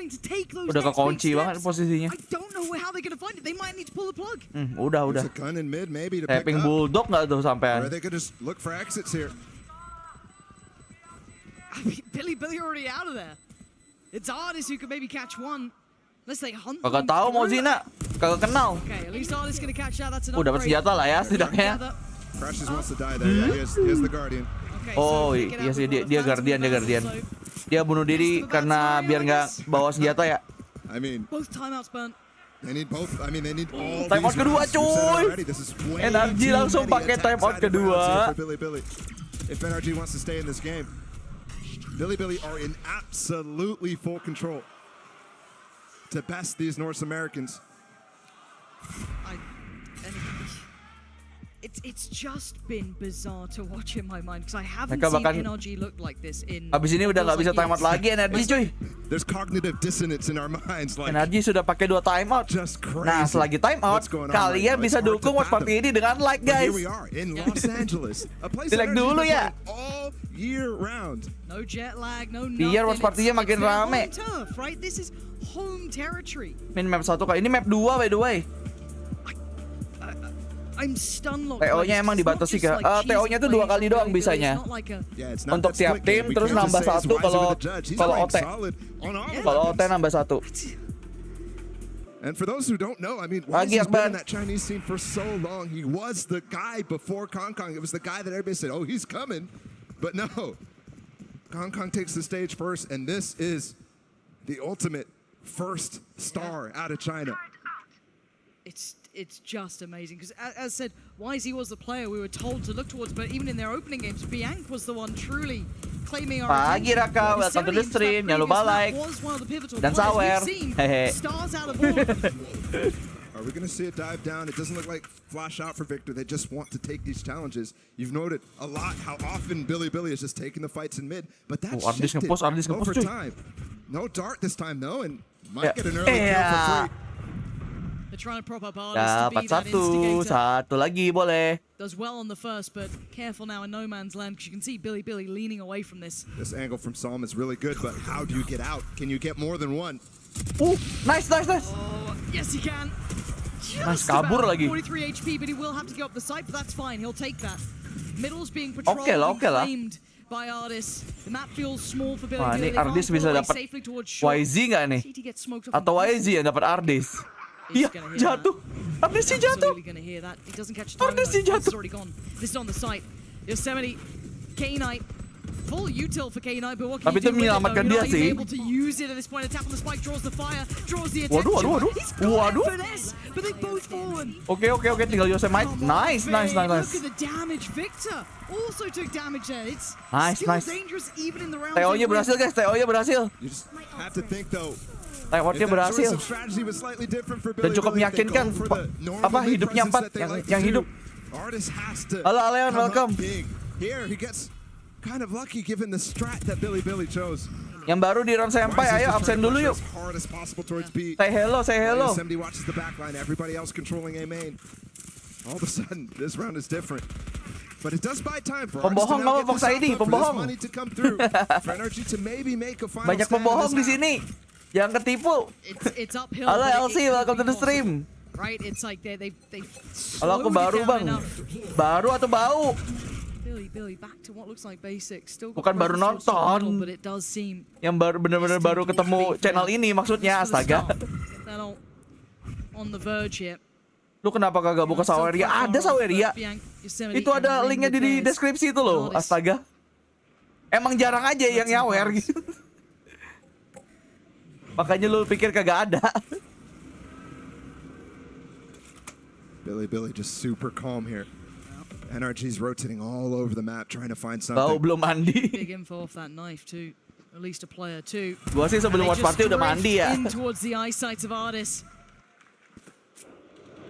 S1: Udah kekunci banget posisinya.
S12: I don't know how they're gonna find it. They might need to pull the plug.
S1: Udah. Tapping bulldog nggak tuh sampean?
S12: I mean, Billy already out of there. It's Arctis who could maybe catch one. Unless they hunt them
S1: Kagak tahu mau
S12: through.
S1: Zina. Kagak kenal.
S12: Okay, at least Arctis gonna catch that. That's enough.
S1: Dapat senjata lah ya setidaknya.
S9: Precious wants to die there. Yeah, here's the Guardian.
S1: Oh iya sih dia Guardian. Dia bunuh diri karena biar nggak bawa senjata ya.
S9: I mean,
S12: both timeouts burnt.
S9: They need both. I mean, they need all.
S1: Timeout kedua cuy. NRG langsung pakai timeout kedua.
S9: If NRG wants to stay in this game, Billy are in absolutely full control to best these North Americans.
S12: It's just been bizarre to watch in my mind because I haven't
S1: Mereka
S12: seen NRG look like this in.
S1: Abis ini udah nggak bisa timeout lagi NRG cuy.
S9: There's cognitive dissonance in our minds. Like,
S1: NRG sudah pakai 2 timeout. Nah selagi timeout, kalian bisa dukung watch party ini dengan like guys.
S9: Here we are in Los Angeles, a place
S1: Like dulu ya.
S9: all year round.
S12: No jet lag, no nothing.
S1: Biar watch party-nya makin rame.
S12: Turf, right? This is home territory.
S1: Main map 1 kali, ini map 2 by the way.
S12: I'm stunned.
S1: TO-nya emang dibatasi kan? TO-nya tuh 2 kali doang bisanya. Untuk tiap tim terus nambah 1 kalau OT. Kalau OT nambah 1.
S9: And for those who don't know, I mean, Waizy's been in that Chinese scene for so long. He was the guy before Kong. It was the guy that everybody said, "Oh, he's coming," but no. Kong takes the stage first, and this is the ultimate first star out of China.
S12: It's just amazing because, as said, Waizy was the player we were told to look towards, but even in their opening games, Bianc was the one truly claiming our
S1: Pagi Raka, welcome to the stream. Jangan lupa like dan sawer. Hehe.
S9: Are we going to see it dive down? It doesn't look like flash out for Victor. They just want to take these challenges. You've noted a lot how often Billy is just taking the fights in mid, but that's shifted over time. No dart this time though, and might get an early kill for free.
S12: They're trying to prop up Arctis to be that
S1: instigator. Satu lagi boleh.
S12: Does well on the first, but careful now in no man's land because you can see Billy leaning away from this.
S9: This angle from Psalm is really good, but how do you get out? Can you get more than one?
S1: Nice.
S12: Oh, yes, he can.
S1: Nice, kabur lagi.
S12: 43 HP, but he will have to go up the site, but that's fine. He'll take that. Middle's being patrolled
S1: and
S12: claimed by Arctis. The map feels small for Billy.
S1: Wah, ini Arctis bisa dapat YZ nggak nih? Atau YZ yang dapat Arctis? Iya, jatuh. Arctis jatuh. Arctis jatuh.
S12: This is on the site. Yosemite, ke-8, full util for ke-8, but what can
S1: Tapi itu menyelamatkan dia sih.
S12: Able to use it at this point. Attack on the spike, draws the fire, draws the attention.
S1: Waduh.
S12: But they both fallen.
S1: Oke, tinggal Yosemite. Nice.
S12: Look at the damage. Victor also took damage there. It's still dangerous even in the round.
S1: TO-nya berhasil guys, TO-nya berhasil.
S9: You just have to think though.
S1: Timeoutnya berhasil dan cukup meyakinkan hidupnya 4 yang hidup. Halo Leon, welcome. Yang baru di round Senpai, ayo absen dulu yuk. Say hello. Pembohong kamu Fox ID, pembohong. Banyak pembohong di sini. Jangan ketipu. Halo LC, welcome to the stream. Kalau aku baru bang, baru atau bau? Bukan baru nonton. Yang baru benar-benar baru ketemu channel ini maksudnya, astaga. Lu kenapa kagak buka Saweria? Ada Saweria. Itu ada linknya di deskripsi itu loh, astaga. Emang jarang aja yang nyawer gitu. Makanya lu pikir kagak ada.
S9: Billy just super calm here. NRG's rotating all over the map trying to find something.
S1: Bau belum mandi.
S12: Big info off that knife too. At least a player too.
S1: Gua sih sebelum watch party udah mandi ya.
S12: In towards the eyesight of Arctis.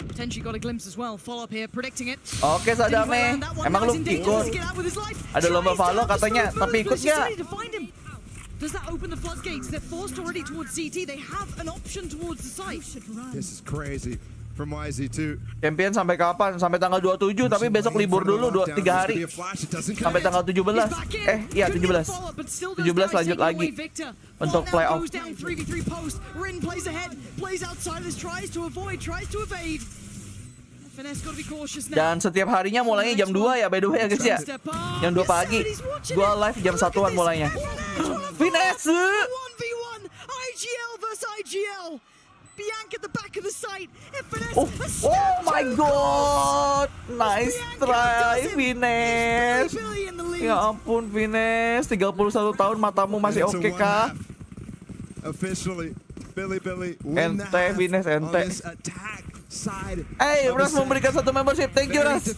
S12: Potentially got a glimpse as well. Follow up here, predicting it.
S1: Oke, Sadame. Emang lu ikut? Ada lomba Valo katanya, tapi ikut nggak?
S12: Does that open the floodgates? They're forced already towards CT. They have an option towards the site.
S9: This is crazy from YZ2.
S1: Champion sampai kapan? Sampai tanggal 27, tapi besok libur dulu 3 hari. Sampai tanggal 17. Iya 17. 17 lanjut lagi untuk playoff. Dan setiap harinya mulainya jam 2 ya, by the way ya guys ya. Jam 2 pagi. Gua live jam 1-an mulainya. Finesse!
S12: 1v1 IGL versus IGL. Bianca at the back of the site.
S1: Oh my god. Nice try, Finesse. Ya ampun, Finesse. 31 tahun matamu masih oke kah?
S9: Officially, Billy
S1: Ente, Finesse, ente. Ras memberikan 1 membership. Thank you, Ras.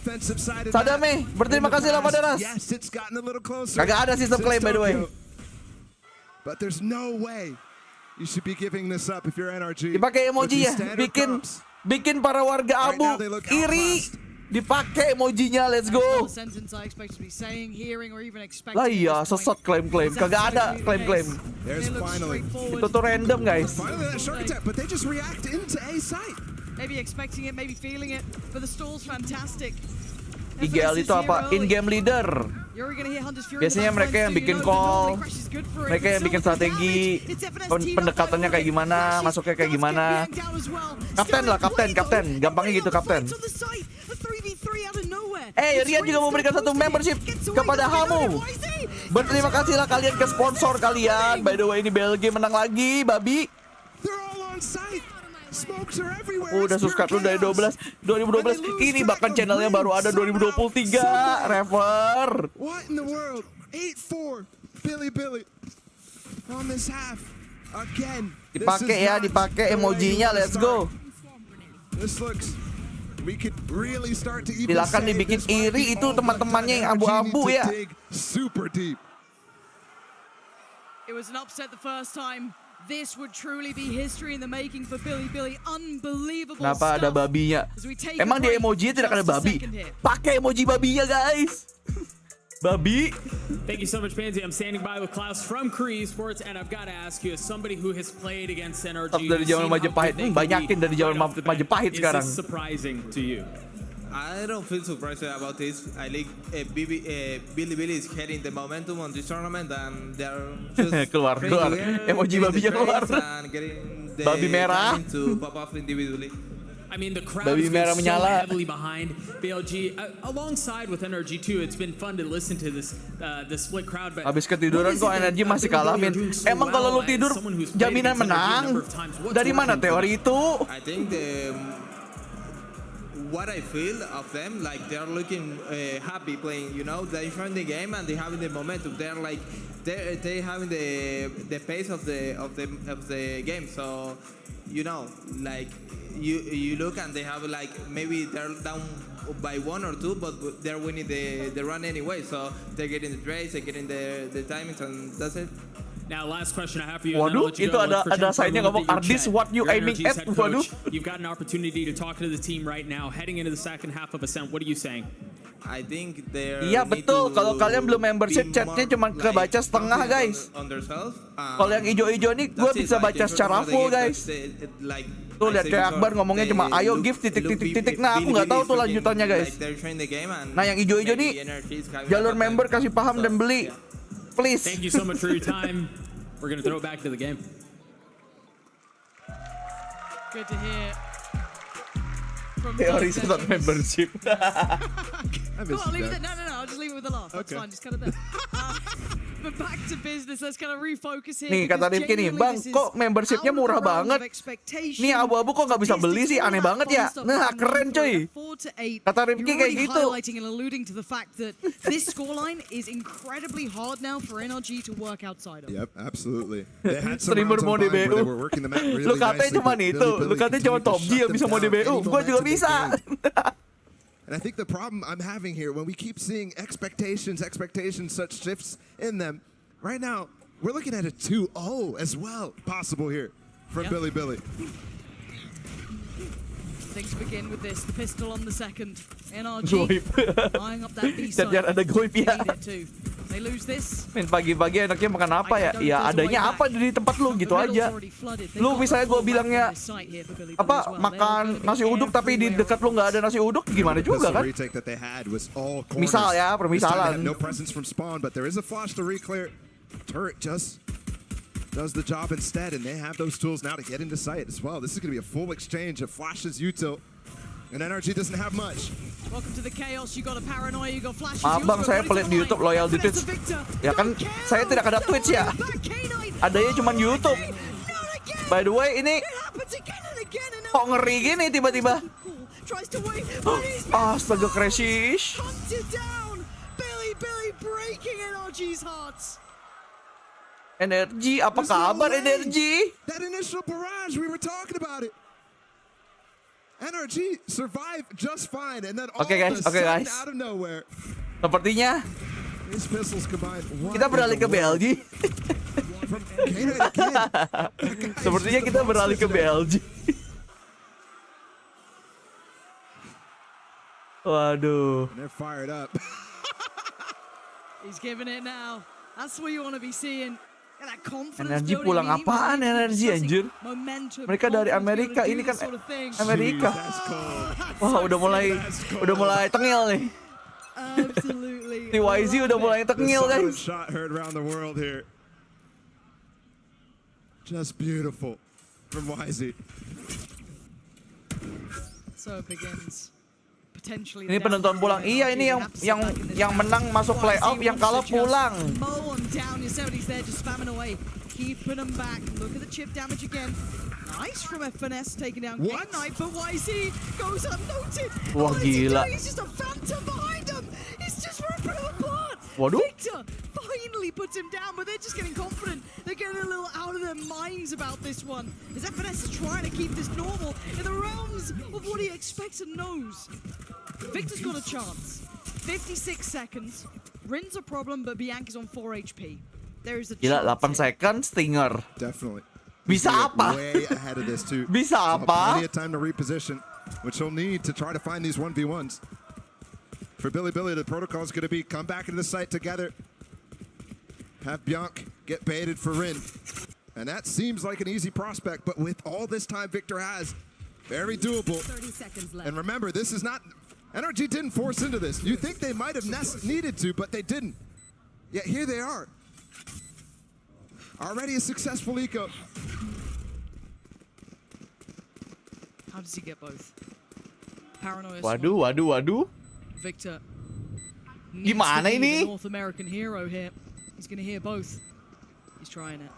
S1: Sadame, berterima kasih lah pada Ras. Kagak ada sistem claim by the way.
S9: But there's no way you should be giving this up if you're NRG.
S1: Dipakai emoji ya, bikin para warga abu iri. Dipakai emojinya, let's go. Lah iya, sesat klaim. Kagak ada klaim. Itu tuh random guys.
S12: Maybe expecting it, maybe feeling it, but the stall's fantastic.
S1: IGL itu apa? In-game leader. Biasanya mereka yang bikin call, mereka yang bikin strategi, pendekatannya kayak gimana, masuknya kayak gimana. Kapten. Gampangnya gitu, kapten. Rian juga memberikan 1 membership kepada Hamu. Berterima kasihlah kalian ke sponsor kalian. By the way, ini BLG menang lagi, babi. Udah subscribe lu dari 2012. Ini bahkan channelnya baru ada 2023. Rever.
S9: What in the world? 8-4 Billy on this half again.
S1: Dipakai emojinya, let's go.
S9: This looks, we could really start to even
S1: silakan dibikin iri itu teman-temannya yang abu-abu ya.
S9: Super deep.
S12: It was an upset the first time. This would truly be history in the making for Billy. Unbelievable.
S1: Kenapa ada babinya? Emang di emoji tidak ada babi? Pakai emoji babinya guys. Babi.
S13: Thank you so much, Pansy. I'm standing by with Klaus from Korea Esports, and I've got to ask you, as somebody who has played against NRG,
S1: dari zaman Majapahit, banyakin dari zaman Majapahit sekarang.
S13: Is this surprising to you?
S14: I don't feel surprised about this. I like Billy is heading the momentum on this tournament, and they're just
S1: keluar. Emoji babinya keluar. Babi merah.
S14: To pop off individually.
S13: I mean, the crowd is so heavily behind BLG, alongside with NRG too. It's been fun to listen to this the split crowd. But
S1: habis ketiduran kok NRG masih kalamin. Emang kalau lu tidur jaminan menang? Dari mana teori itu?
S14: I think what I feel of them, like they're looking happy playing. You know, they're enjoying the game and they having the momentum. They're like they having the pace of the game. So, you know, like you look and they have like maybe they're down by 1 or 2, but they're winning the run anyway. So they're getting the trades, they're getting the timings, and that's it.
S13: Now, last question I have for you.
S1: Waduh, itu ada sign-nya ngomong Arctis, what you aiming at? Waduh.
S13: You've got an opportunity to talk to the team right now, heading into the second half of Ascent. What are you saying?
S14: I think they're
S1: iya betul, kalau kalian belum membership, chatnya cuma kebaca setengah guys. Kalau yang hijau-hijau nih, gue bisa baca secara full guys. Tuh lihat kayak Akbar ngomongnya cuma ayo give titik. Nah aku nggak tahu tuh lanjutannya guys. Nah yang hijau-hijau nih, jalur member kasih paham dan beli. Please.
S13: Thank you so much for your time. We're going to throw it back to the game.
S12: Good to hear.
S1: Teori sesat membership.
S12: Go on, leave it there. No. I'll just leave it with the laugh. That's fine. Just cut it there. But back to business. Let's kind of refocus here.
S1: Nih kata Rifki nih, Bang, kok membershipnya murah banget? Nih abu-abu kok nggak bisa beli sih? Aneh banget ya. Nah keren coy. Kata Rifki kayak gitu.
S12: Highlighting and alluding to the fact that this scoreline is incredibly hard now for NRG to work outside of.
S9: Yep, absolutely. They had some
S1: Streamer
S9: rounds
S1: mau
S9: on by where
S1: DBU.
S9: they were working the map really
S1: Lu katanya cuma itu. Lu katanya cuma Top G yang bisa mau DBU. Gua juga bisa.
S9: And I think the problem I'm having here, when we keep seeing expectations, such shifts in them, right now, we're looking at a 2-0 as well possible here from Billy.
S12: Things begin with this, the pistol on the second. NRG eyeing up that B side.
S1: Ada goib ya.
S12: They lose this.
S1: Men pagi-pagi enaknya makan apa ya? Ya adanya apa di tempat lu gitu aja. Lu misalnya gue bilangnya apa makan nasi uduk tapi di dekat lu nggak ada nasi uduk gimana juga kan? Misal ya, permisalan.
S9: No presence from spawn, but there is a flash to reclear. Turret just does the job instead, and they have those tools now to get into sight as well. This is going to be a full exchange of flashes, util. And NRG doesn't have much.
S12: Welcome to the chaos. You got a paranoia, you got flashes.
S1: Maaf bang, saya pelit di YouTube, loyal di Twitch. Ya kan, saya tidak ada Twitch ya. Adanya cuma YouTube. By the way, ini kok ngeri gini tiba-tiba. Astaga, crashish. NRG, apa kabar NRG?
S9: That initial barrage, we were talking about it. NRG survived just fine, and then all of a sudden out of nowhere.
S1: Sepertinya kita beralih ke BLG. Sepertinya kita beralih ke BLG. Waduh.
S9: They're fired up.
S12: He's giving it now. That's what you want to be seeing.
S1: NRG pulang apaan NRG anjir? Mereka dari Amerika, ini kan Amerika. Wah, udah mulai tengil nih. TYZ udah mulai tengil guys.
S9: Just beautiful from YZ.
S12: So it begins.
S1: Ini penonton pulang. Iya, ini yang menang masuk playoff, yang kalah pulang.
S12: Keeping them back. Look at the chip damage again. Nice from a finesse taking down K-8, but YZ goes unnoted.
S1: Wah, gila.
S12: He's just a phantom behind him. He's just ripping him apart.
S1: Waduh.
S12: Victor finally puts him down, but they're just getting confident. They're getting a little out of their minds about this one. Is that finesse is trying to keep this normal in the realms of what he expects and knows. Victor's got a chance. 56 seconds. Rin's a problem, but Bianca's on 4 HP. There is a
S1: Gila,
S12: chance
S1: 8 second Stinger.
S9: Definitely.
S1: Bisa apa?
S9: Way ahead of this too.
S1: Bisa apa?
S9: Plenty of time to reposition, which he'll need to try to find these 1v1s. For Billy, the protocol is going to be come back into the site together. Have Bianc get baited for Rin. And that seems like an easy prospect, but with all this time Victor has, very doable.
S11: 30 seconds left.
S9: And remember, this is not... NRG didn't force into this. You think they might have needed to, but they didn't. Yet here they are. Already a successful eco.
S12: How does he get both? Paranoia.
S1: Waduh.
S12: Victor.
S1: Gimana ini?
S12: North American hero here. He's going to hear both. He's trying it.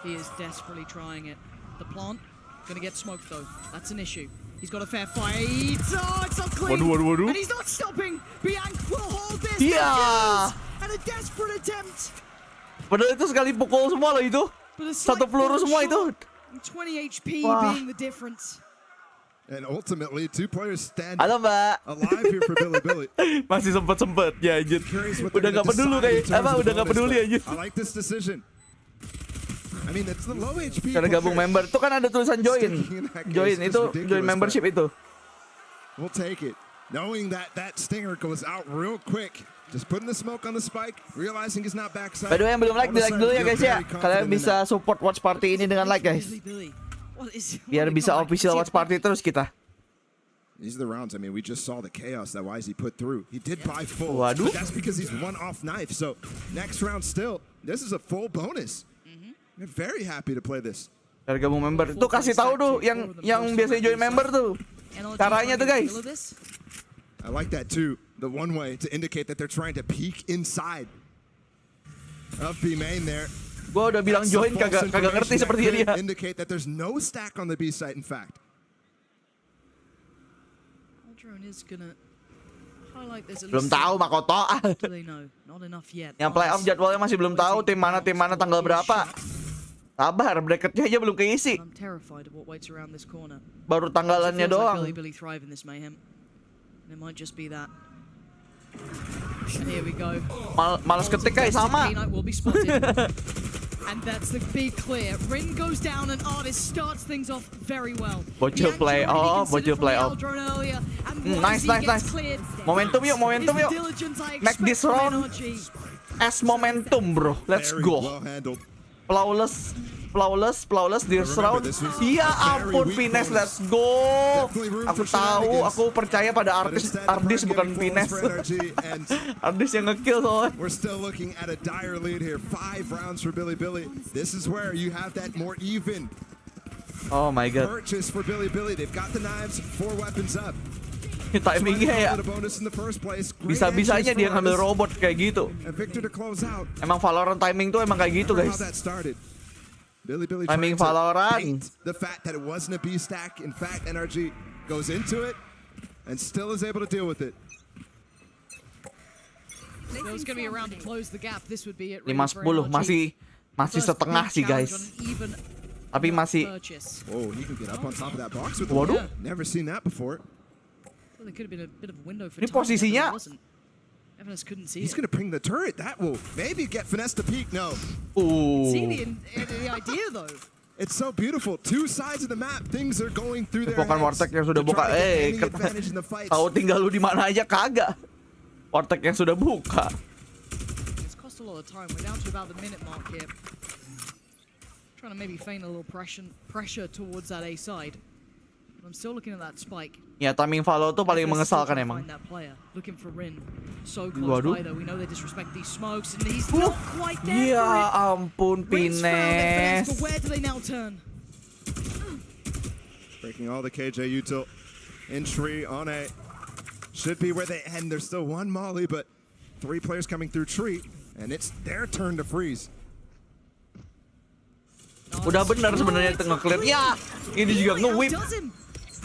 S12: He is desperately trying it. The plant going to get smoked though. That's an issue. He's got a fair fight. Oh, it's not clean.
S1: Waduh.
S12: And he's not stopping. Bianc will hold this.
S1: Iya.
S12: And a desperate attempt.
S1: Padahal itu sekali pukul semua loh itu. Satu peluru semua itu.
S12: 20 HP being the difference.
S9: And ultimately, two players stand
S1: Halo Mbak.
S9: alive here for Billy.
S1: Masih sempet ya anjir. Udah nggak peduli anjir.
S9: I like this decision. I mean, it's the low HP.
S1: Karena gabung member itu kan ada tulisan join. Join itu join membership itu.
S9: We'll take it. Knowing that stinger goes out real quick. Just putting the smoke on the spike, realizing he's not backside.
S1: By the way, yang belum like, di like dulu ya guys ya. Kalian bisa support watch party ini dengan like guys. Biar bisa official watch party terus kita.
S9: These are the rounds. I mean, we just saw the chaos that YZ put through. He did buy full,
S1: Waduh.
S9: but that's because he's one off knife. So next round still, this is a full bonus. We're very happy to play this.
S1: Dari gabung member tuh kasih tahu tuh yang biasa join member tuh. Caranya tuh guys.
S9: I like that too. The one way to indicate that they're trying to peek inside of B main there.
S1: Gua udah bilang join kagak ngerti seperti dia.
S9: Indicate that there's no stack on the B site in fact.
S1: Belum tahu Makoto. Yang playoff jadwalnya masih belum tahu tim mana tanggal berapa. Sabar, bracketnya aja belum keisi. Baru tanggalannya doang. Males ketik guys sama.
S12: And that's the big clear. Rin goes down and Arctis starts things off very well.
S1: Bocil playoff. Nice. Momentum yuk. Make this round as momentum bro. Let's go. Flawless this round. Iya ampun finesse, let's go. Aku percaya pada Arctis bukan finesse. Arctis yang ngekill soalnya.
S9: We're still looking at a dire lead here. 5 rounds for Billy. This is where you have that more even
S1: Oh my god.
S9: purchase for Billy. They've got the knives, 4 weapons up.
S1: Timingnya ya. Bisa-bisanya dia ngambil robot kayak gitu. Emang Valorant timing tuh emang kayak gitu guys. Timing Valorant.
S9: The fact that it wasn't a B stack, in fact NRG goes into it and still is able to deal with it.
S12: There's going to be around to close the gap. This would be it.
S1: 5-10 masih setengah sih guys. Tapi masih.
S9: Oh, he could get up on top of that box with the
S1: Waduh.
S9: Never seen that before.
S12: Well, there could have been a bit of a window for
S1: Ini posisinya.
S12: Evanes couldn't see
S9: He's
S12: it.
S9: going to ping the turret. That will maybe get Finesse to peek. No.
S12: See the idea though.
S9: It's so beautiful. Two sides of the map. Things are going through their
S1: Bukan
S9: heads.
S1: Warteg yang sudah buka. Tahu tinggal lu di mana aja kagak. Warteg yang sudah buka.
S12: It's cost a lot of time. We're down to about the minute mark here. Trying to maybe feign a little pressure towards that A side. But I'm still looking at that spike.
S1: Ya, timing Valo tuh paling mengesalkan emang.
S12: Looking for Rin. So close by though. We know they disrespect these smokes and he's not quite there.
S1: Ya ampun, Pines.
S12: But where do they now turn?
S9: Breaking all the KJ util. Entry on A. Should be where they end. There's still one molly, but 3 players coming through tree, and it's their turn to freeze.
S1: Udah benar sebenarnya tengah clear. Ya, ini juga nge-whip.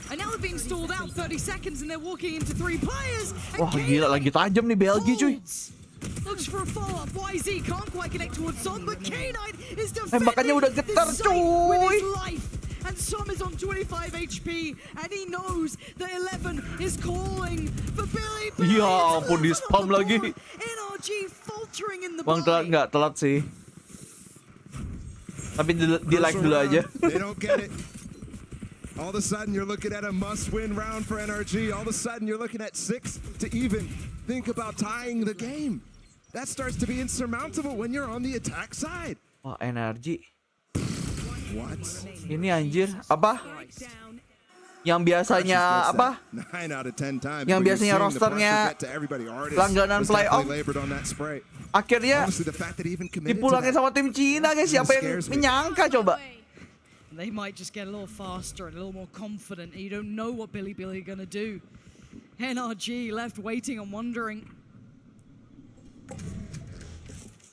S12: And now they're being stalled out 30 seconds and they're walking into 3 players.
S1: Wah, gila lagi tajam nih BLG cuy.
S12: Looks for a follow-up. YZ can't quite connect towards Som, but ke-8 is defending.
S1: Tembakannya udah getar cuy.
S12: And Som is on 25 HP and he knows that 11 is calling for Billy.
S1: Ya ampun, di spam lagi.
S12: NRG faltering in the
S1: Bang telat nggak? Telat sih. Tapi di like dulu aja.
S9: They don't get it. All of a sudden you're looking at a must-win round for NRG. All of a sudden you're looking at 6 to even. Think about tying the game. That starts to be insurmountable when you're on the attack side.
S1: Wah, NRG.
S9: What?
S1: Ini anjir, apa? Yang biasanya apa?
S9: 9 out of 10 times.
S1: Yang biasanya rosternya langganan playoff. Akhirnya dipulangin sama tim Cina guys. Siapa yang menyangka coba?
S12: They might just get a little faster and a little more confident. You don't know what Billy are gonna do. NRG left waiting and wondering.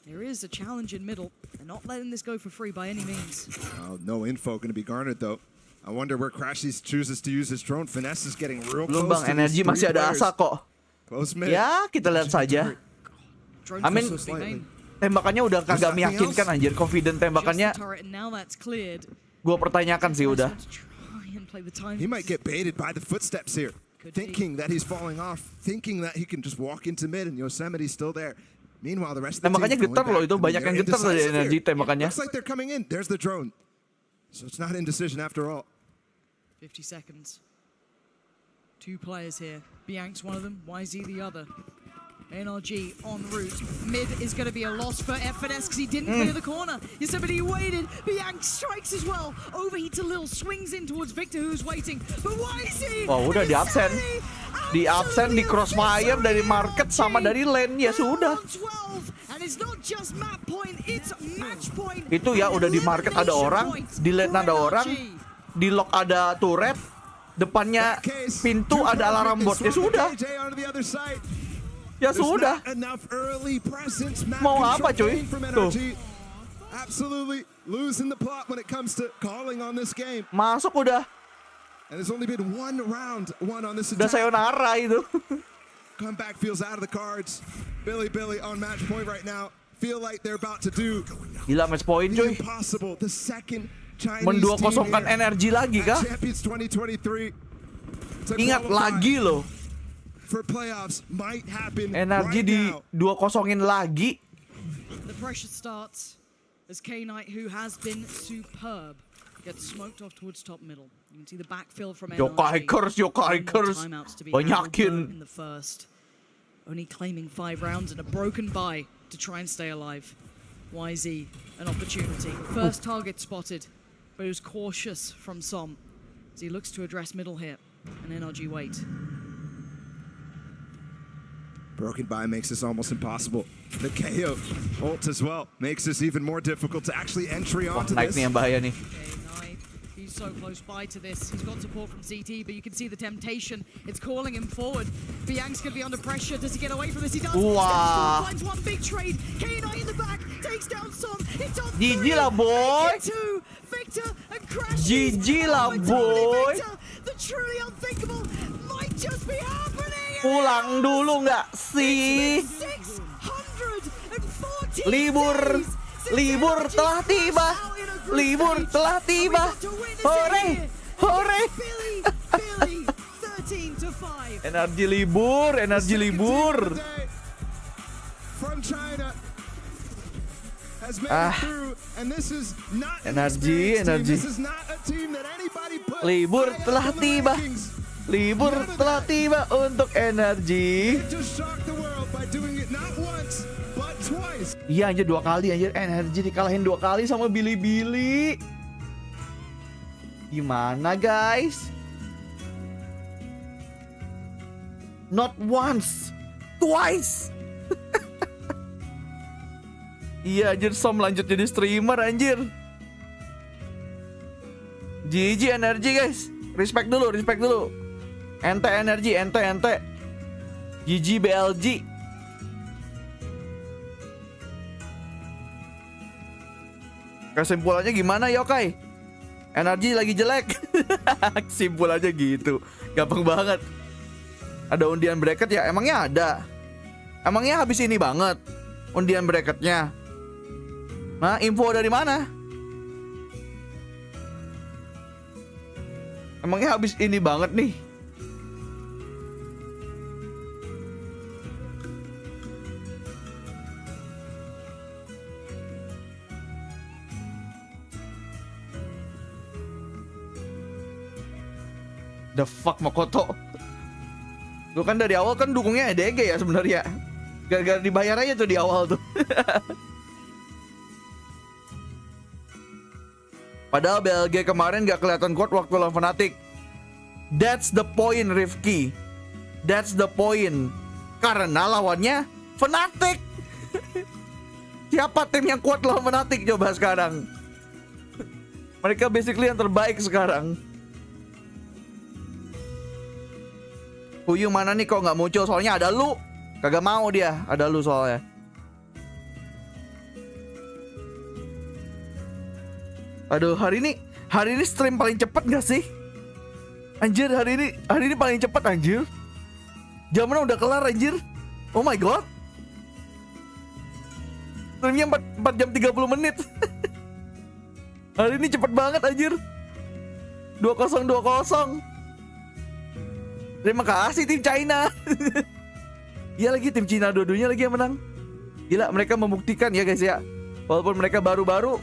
S12: There is a challenge in middle. They're not letting this go for free by any means.
S9: No info going to be garnered though. I wonder where Crashies chooses to use his drone. Finesse is getting real
S1: Belum
S9: close.
S1: bang, NRG masih ada asa kok. Ya, kita lihat saja. Amin. Tembakannya udah kagak meyakinkan anjir. Confident tembakannya. Gua pertanyakan sih udah.
S9: He might get baited by the footsteps here. Thinking that he's falling off. Thinking that he can just walk into mid and Yosemite's still there. Meanwhile, the rest of the
S1: tembakannya getar loh itu. Banyak yang getar dari NRG tembakannya.
S9: Looks like they're coming in. There's the drone. So it's not indecision after all.
S12: 50 seconds. 2 players here. Biank's one of them. YZ the other. NRG en route. Mid is going to be a loss for Finesse because he didn't clear the corner. Yosemite waited. Biank strikes as well. Overheats a little, swings in towards Victor who's waiting. But YZ!
S1: Wah, udah di absen. Di absen, di crossfire dari market sama dari lane. Ya sudah.
S12: And it's not just map point, it's match point.
S1: Itu ya udah di market ada orang, di lane ada orang, di lock ada turret, depannya pintu ada alarm bot. Ya sudah. Ya sudah. Mau apa cuy? Tuh.
S9: Absolutely losing the plot when it comes to calling on this game.
S1: Masuk udah.
S9: And there's only been one round on this
S1: attack. Udah sayonara itu.
S9: Comeback feels out of the cards. Billy on match point right now. Feel like they're about to do.
S1: Gila match point cuy.
S9: Impossible. The second Chinese
S1: Mendua-kosongkan energi lagi kah?
S9: Champions 2023.
S1: Ingat lagi loh.
S9: For playoffs might happen
S1: energi
S9: right
S1: di
S9: now.
S1: 2-0-in lagi.
S12: The pressure starts as ke-8, who has been superb, gets smoked off towards top middle. You can see the backfill from NRG.
S1: Yokai curse. Banyakin.
S12: In the first. Only claiming 5 rounds and a broken bye to try and stay alive. YZ, an opportunity. First target spotted, but it was cautious from Som as he looks to address middle here. And NRG wait.
S9: Broken by makes this almost impossible. The KO ult as well makes this even more difficult to actually entry onto this.
S1: Nih yang bahaya nih.
S12: He's so close by to this. He's got support from CT, but you can see the temptation. It's calling him forward. Biang's going to be under pressure. Does he get away from this? He does.
S1: Wow.
S12: Finds one big trade. ke-8 in the back. Takes down some. It's on
S1: GG lah boy.
S12: two. Victor and Crash.
S1: GG lah boy.
S12: The truly unthinkable might just be happening.
S1: Pulang dulu nggak sih?
S12: 640
S1: Libur telah tiba. Libur telah tiba. Hore, hore. Energi libur, energi libur. Energi. Libur telah tiba. Libur telah tiba untuk energi. Iya anjir 2 kali anjir, energi dikalahin 2 kali sama Billy. Gimana guys? Not once, twice. Iya anjir, Som lanjut jadi streamer anjir. GG energi guys. Respect dulu. Ente energi, ente. GG BLG. Kesimpulannya gimana yokai? Energi lagi jelek. Kesimpulannya gitu. Gampang banget. Ada undian bracket ya? Emangnya ada? Emangnya habis ini banget undian bracketnya? Nah, info dari mana? Emangnya habis ini banget nih? The fuck Makoto. Gue kan dari awal kan dukungnya EDG ya sebenarnya. Gara-gara dibayar aja tuh di awal tuh. Padahal BLG kemarin gak kelihatan kuat waktu lawan Fnatic. That's the point Rifki. That's the point. Karena lawannya Fnatic. Siapa tim yang kuat lawan Fnatic coba sekarang? Mereka basically yang terbaik sekarang. Fuyu mana nih kok nggak muncul? Soalnya ada lu. Kagak mau dia, ada lu soalnya. Aduh, hari ini stream paling cepet gak sih? Anjir, hari ini paling cepet anjir. Jamnya udah kelar anjir. Oh my god. Streamnya 4 jam 30 menit. Hari ini cepet banget anjir. 20-20. Terima kasih tim China. Iya lagi tim China dua-duanya lagi yang menang. Gila, mereka membuktikan ya guys ya. Walaupun mereka baru-baru,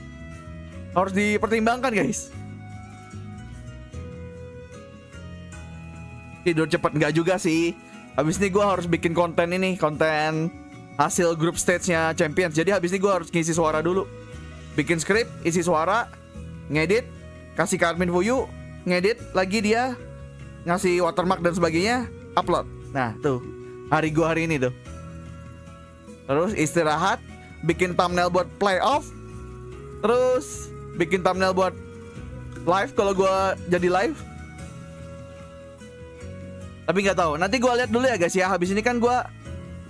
S1: harus dipertimbangkan guys. Tidur cepat enggak juga sih. Habis ini gue harus bikin konten ini, konten hasil group stage-nya Champions. Jadi habis ini gue harus ngisi suara dulu. Bikin skrip, isi suara, ngedit, kasih ke admin Fuyu, ngedit lagi dia, ngasih watermark dan sebagainya, upload. Nah tuh, hari gue hari ini tuh. Terus istirahat, bikin thumbnail buat playoff, terus bikin thumbnail buat live kalau gue jadi live. Tapi nggak tahu, nanti gue lihat dulu ya guys ya. Habis ini kan gue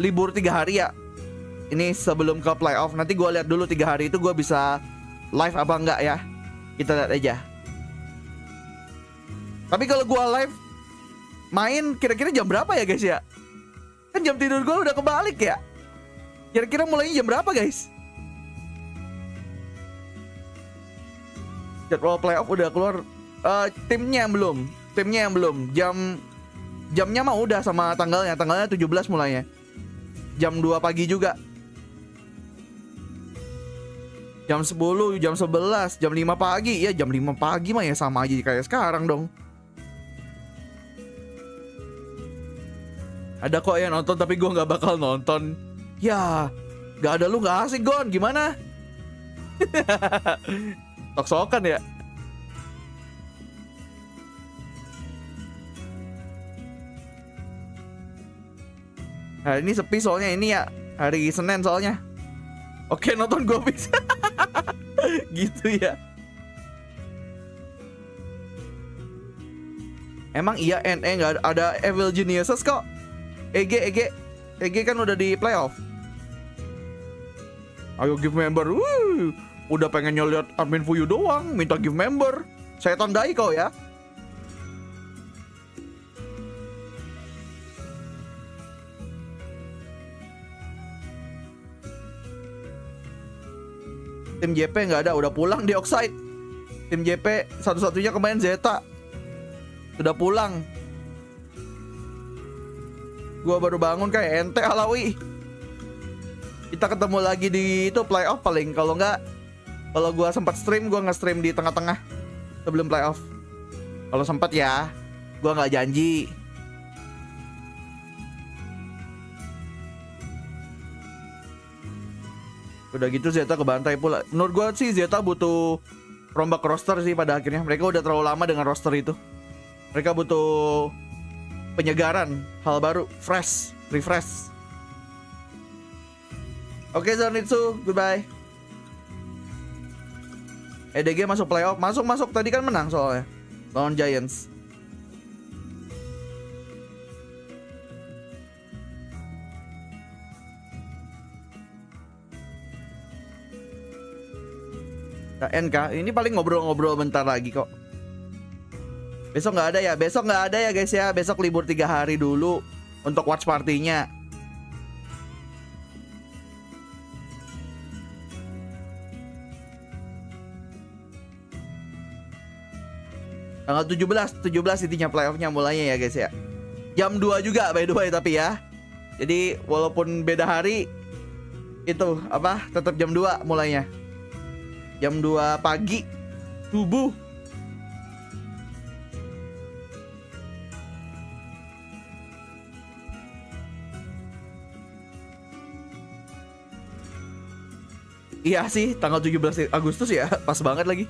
S1: libur 3 hari ya. Ini sebelum ke playoff, nanti gue lihat dulu 3 hari itu gue bisa live apa enggak ya. Kita lihat aja. Tapi kalau gue live main kira-kira jam berapa ya guys ya? Kan jam tidur gue udah kebalik ya. Kira-kira mulainya jam berapa guys? Jadwal playoff udah keluar. Timnya yang belum. Jamnya mah udah sama tanggalnya 17 mulainya. Jam 2 pagi juga. Jam 10, jam 11, jam 5 pagi. Ya jam 5 pagi mah ya sama aja kayak sekarang dong. Ada kok yang nonton tapi gue gak bakal nonton. Ya gak ada lu gak asik Gon. Gimana? Sok-sokan ya. Hari ini sepi soalnya ini ya. Hari Senin soalnya. Oke nonton gue bisa. Gitu ya. Emang iya NE nggak ada Evil Geniuses kok. EG kan udah di playoff. Ayo give member. Udah pengennya lihat admin Fuyu doang, minta give member. Saya tandai kau ya. Tim JP nggak ada, udah pulang di Oxide. Tim JP satu-satunya kemarin Zeta sudah pulang. Gua baru bangun kayak ente Alawi. Kita ketemu lagi di itu playoff paling. Kalau nggak, kalau gua sempat stream, gua nge-stream di tengah-tengah sebelum playoff. Kalau sempat ya, gua nggak janji. Udah gitu Zeta kebantai pula. Menurut gue sih Zeta butuh rombak roster sih pada akhirnya. Mereka udah terlalu lama dengan roster itu. Mereka butuh penyegaran, hal baru, fresh, refresh. Oke Zonitsu, goodbye. EDG masuk playoff, masuk tadi kan menang soalnya lawan Giants. NK, ini paling ngobrol-ngobrol bentar lagi kok. Besok nggak ada ya guys ya. Besok libur 3 hari dulu untuk watch partinya. Tanggal 17 intinya playoffnya mulainya ya guys ya. Jam 2 juga by the way tapi ya. Jadi walaupun beda hari, itu apa, tetap jam 2 mulainya. Jam 2 pagi subuh. Iya sih, tanggal 17 Agustus ya, pas banget lagi.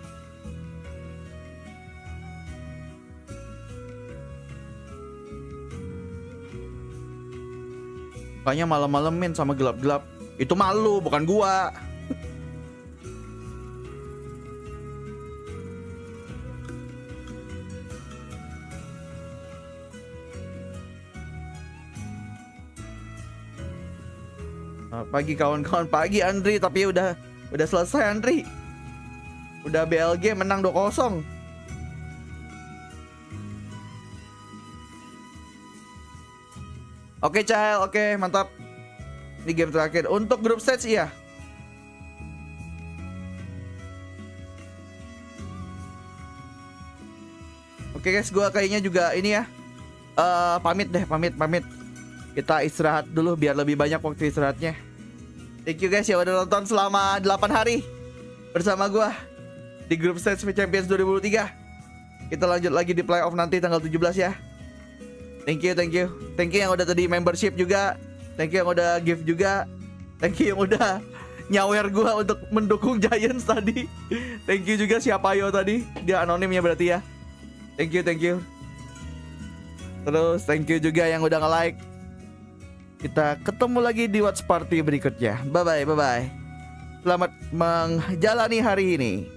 S1: Kayaknya malam-malamin sama gelap-gelap. Itu malu, bukan gua. Pagi kawan-kawan, pagi Andri, tapi udah selesai Andri. Udah BLG menang 2-0. Oke Cahil, oke mantap. Ini game terakhir untuk grup stage iya. Oke guys, gua kayaknya juga ini ya. Pamit. Kita istirahat dulu biar lebih banyak waktu istirahatnya. Thank you guys ya udah nonton selama 8 hari bersama gua di grup stage Champions 2023. Kita lanjut lagi di playoff nanti tanggal 17 ya. Thank you yang udah tadi membership juga. Thank you yang udah gift juga. Thank you yang udah nyawer gua untuk mendukung Giants tadi. Thank you juga siapa yo tadi. Dia anonimnya berarti ya. Thank you. Terus thank you juga yang udah nge-like. Kita ketemu lagi di watch party berikutnya. Bye bye. Selamat menjalani hari ini.